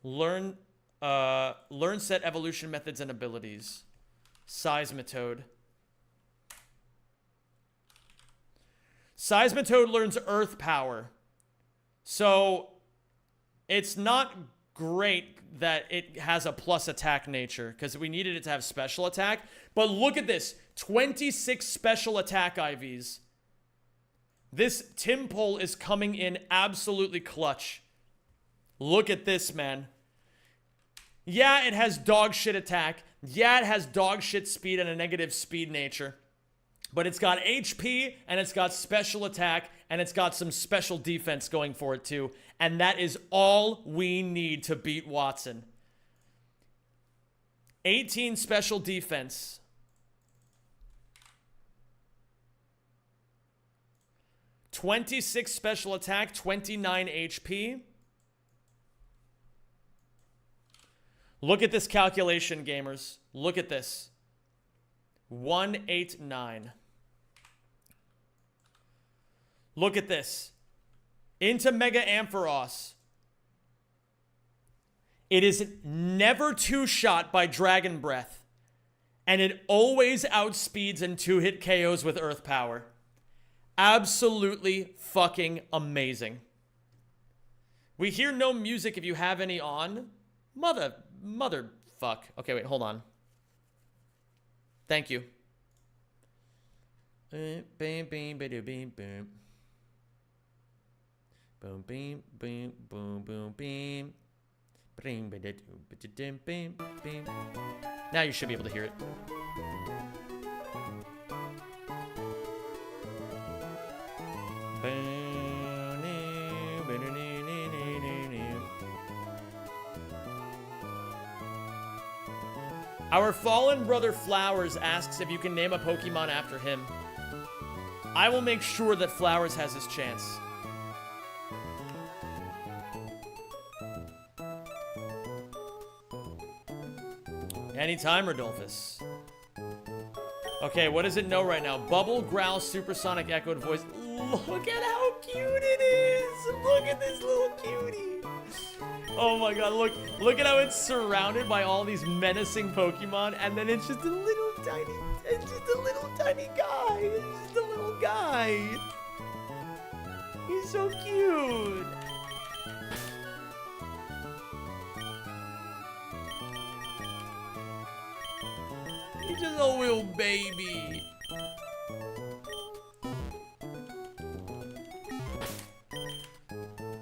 A: Learn set evolution methods and abilities. Seismitoad. Seismitoad learns Earth Power. So, it's not great that it has a plus attack nature, because we needed it to have special attack. But look at this. 26 special attack IVs. This Timpole is coming in absolutely clutch. Look at this, man. Yeah, it has dog shit attack. Yeah, it has dog shit speed and a negative speed nature. But it's got HP, and it's got special attack, and it's got some special defense going for it too. And that is all we need to beat Wattson. 18 special defense. 26 special attack, 29 HP. Look at this calculation, gamers. Look at this. 189. Look at this. Into Mega Ampharos. It is never two-shot by Dragon Breath. And it always outspeeds and two-hit KOs with Earth Power. Absolutely fucking amazing. We hear no music if you have any on. Mother fuck. Okay, wait, hold on. Thank you. Boom, boom, boom, boom, boom. Boom, boom, boom, boom, boom, boom. Now you should be able to hear it. Our fallen brother Flowers asks if you can name a Pokemon after him. I will make sure that Flowers has his chance. Anytime, Rodolphus. Okay, what does it know right now? Bubble, growl, supersonic echoed voice. Look at how cute it is! Look at this little cutie! Oh my god, look at how it's surrounded by all these menacing Pokemon, and then it's just a little tiny guy. It's just a little guy. He's so cute. He's just a little baby.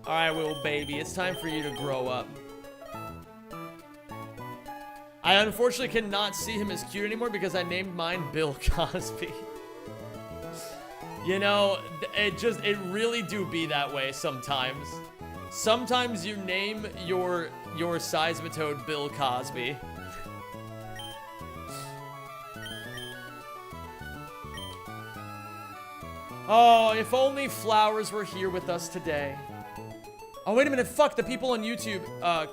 A: Alright, little baby, it's time for you to grow up. I unfortunately cannot see him as cute anymore because I named mine Bill Cosby. You know, it really do be that way sometimes. Sometimes you name your Seismitoad Bill Cosby. Oh, if only Flowers were here with us today. Oh, wait a minute. Fuck, the people on YouTube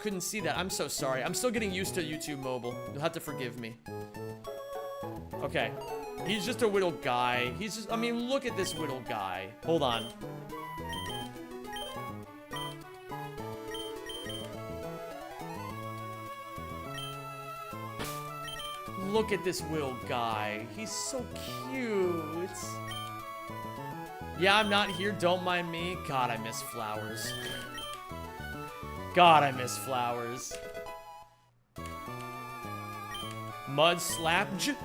A: couldn't see that. I'm so sorry. I'm still getting used to YouTube mobile. You'll have to forgive me. Okay. He's just a little guy. He's just, I mean, look at this little guy. Hold on. Look at this little guy. He's so cute. Yeah, I'm not here. Don't mind me. God, I miss Flowers. God, I miss Flowers. Mud Slapj.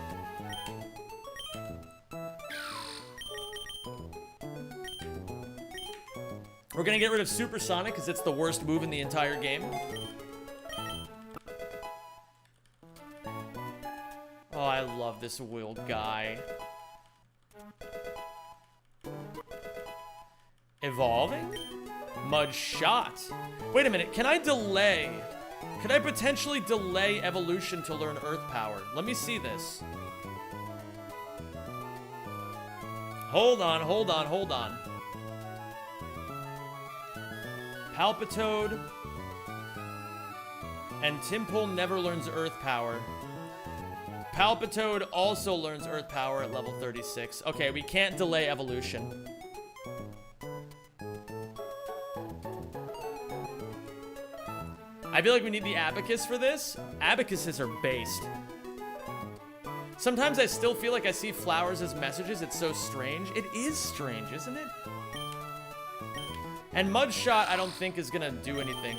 A: We're gonna get rid of Supersonic because it's the worst move in the entire game. Oh, I love this Will guy. Evolving? Mud Shot. Wait a minute, can I delay? Could I potentially delay evolution to learn Earth Power? Let me see this. Hold on. Palpitoad and Timpole never learns Earth Power. Palpitoad also learns Earth Power at level 36. Okay, we can't delay evolution. I feel like we need the Abacus for this. Abacuses are based. Sometimes I still feel like I see Flowers as messages. It's so strange. It is strange, isn't it? And Mud Shot, I don't think is gonna do anything.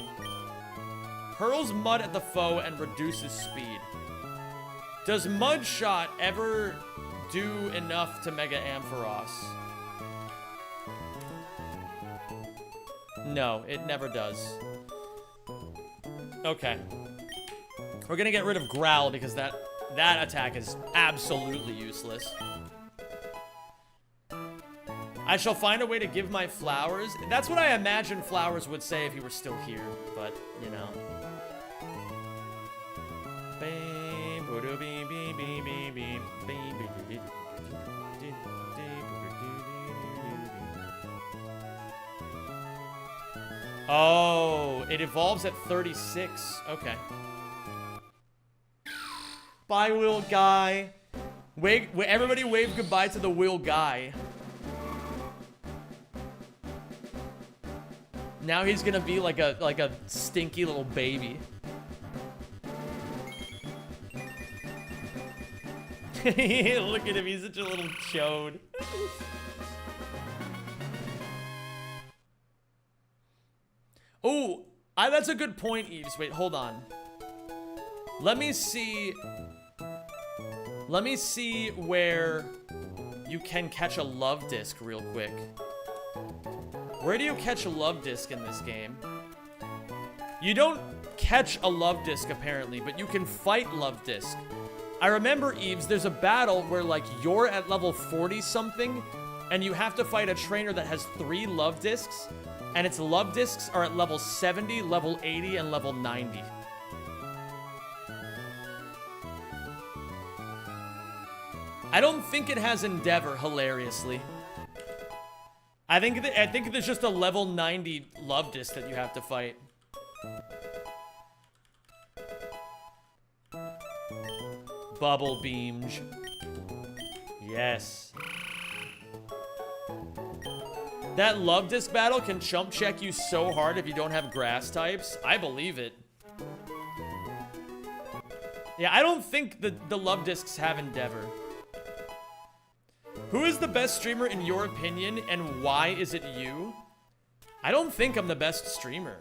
A: Hurls mud at the foe and reduces speed. Does Mud Shot ever do enough to Mega Ampharos? No, it never does. Okay. We're gonna get rid of Growl because that attack is absolutely useless. I shall find a way to give my Flowers. That's what I imagine Flowers would say if he were still here, but, you know. Oh, it evolves at 36. Okay. Bye, Will Guy. Everybody wave goodbye to the Will Guy. Now he's gonna be like a stinky little baby. Look at him, he's such a little chode. Oh, that's a good point, Eves. Wait, hold on. Let me see where you can catch a love disc real quick. Where do you catch a love disc in this game? You don't catch a love disc apparently, but you can fight love disc. I remember, Eves, there's a battle where like you're at level 40 something and you have to fight a trainer that has 3 love discs, and its love discs are at level 70, level 80, and level 90. I don't think it has Endeavor, hilariously. I think there's just a level 90 love disc that you have to fight. Bubble Beams. Yes. That love disc battle can chump check you so hard if you don't have grass types. I believe it. Yeah, I don't think the love discs have Endeavor. Who is the best streamer in your opinion, and why is it you? I don't think I'm the best streamer.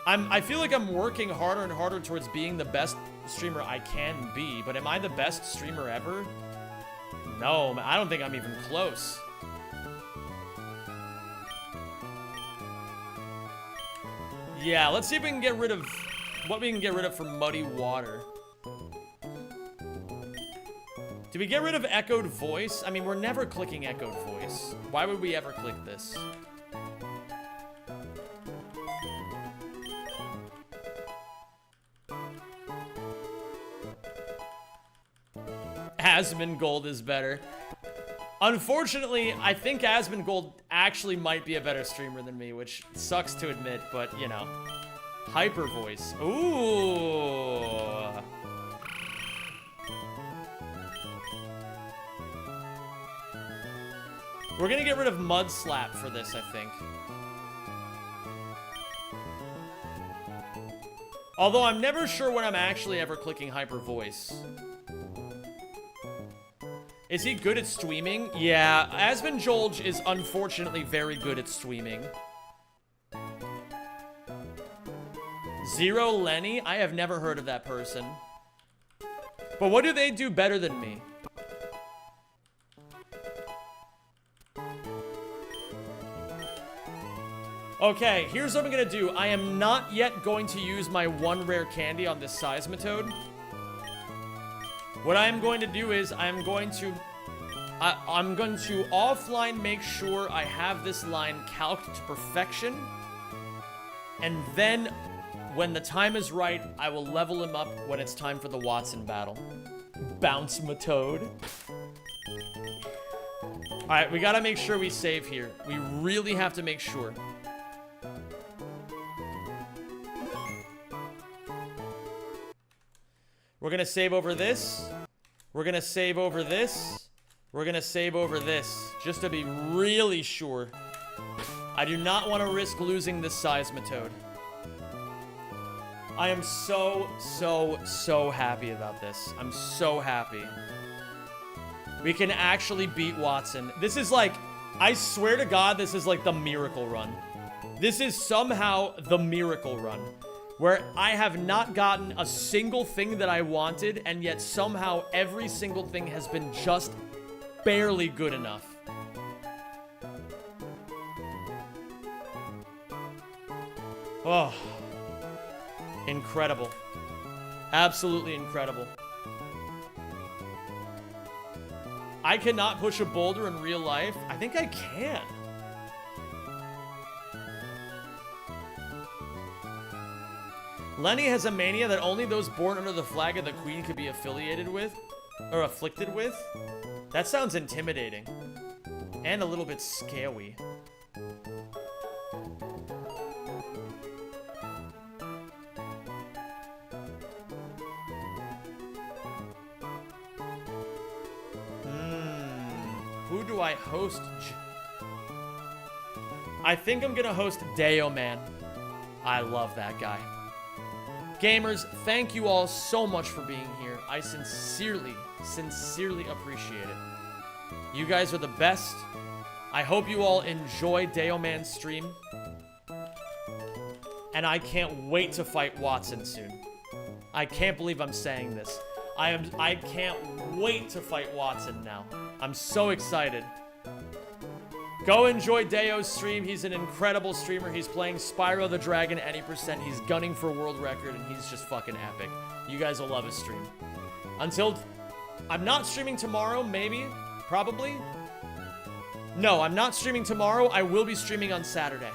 A: I feel like I'm working harder and harder towards being the best streamer I can be, but am I the best streamer ever? No, I don't think I'm even close. Yeah, let's see if we can get rid of what we can get rid of for muddy water. Do we get rid of echoed voice? I mean, we're never clicking echoed voice. Why would we ever click this? Asmongold is better. Unfortunately, I think Asmongold actually might be a better streamer than me, which sucks to admit, but, you know. Hyper voice. Ooh. We're gonna get rid of Mud Slap for this, I think. Although I'm never sure when I'm actually ever clicking Hyper Voice. Is he good at streaming? Yeah, Asmongold is unfortunately very good at streaming. Zero Lenny? I have never heard of that person. But what do they do better than me? Okay, here's what I'm gonna do. I am not yet going to use my 1 rare candy on this Seismitoad. What I am going to do is I'm going to offline make sure I have this line calced to perfection. And then when the time is right, I will level him up when it's time for the Wattson battle. Bounce Matoad. Alright, we gotta make sure we save here. We really have to make sure. We're gonna save over this. We're gonna save over this. We're gonna save over this. Just to be really sure. I do not want to risk losing this Seismitoad. I am so happy about this. I'm so happy. We can actually beat Wattson. This is like, I swear to God, this is like the miracle run. This is somehow the miracle run. Where I have not gotten a single thing that I wanted, and yet somehow every single thing has been just barely good enough. Oh. Incredible. Absolutely incredible. I cannot push a boulder in real life. I think I can. Lenny has a mania that only those born under the flag of the Queen could be affiliated with, or afflicted with. That sounds intimidating. And a little bit scary. do I host? I think I'm gonna host Deo Man. I love that guy. Gamers, thank you all so much for being here. I sincerely appreciate it. You guys are the best. I hope you all enjoy Deo Man's stream. And I can't wait to fight Wattson soon. I can't believe I'm saying this. I can't wait to fight Wattson now. I'm so excited. Go enjoy Deo's stream. He's an incredible streamer. He's playing Spyro the Dragon any percent. He's gunning for world record, and he's just fucking epic. You guys will love his stream. Until... I'm not streaming tomorrow, maybe. Probably. No, I'm not streaming tomorrow. I will be streaming on Saturday.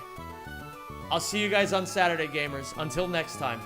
A: I'll see you guys on Saturday, gamers. Until next time.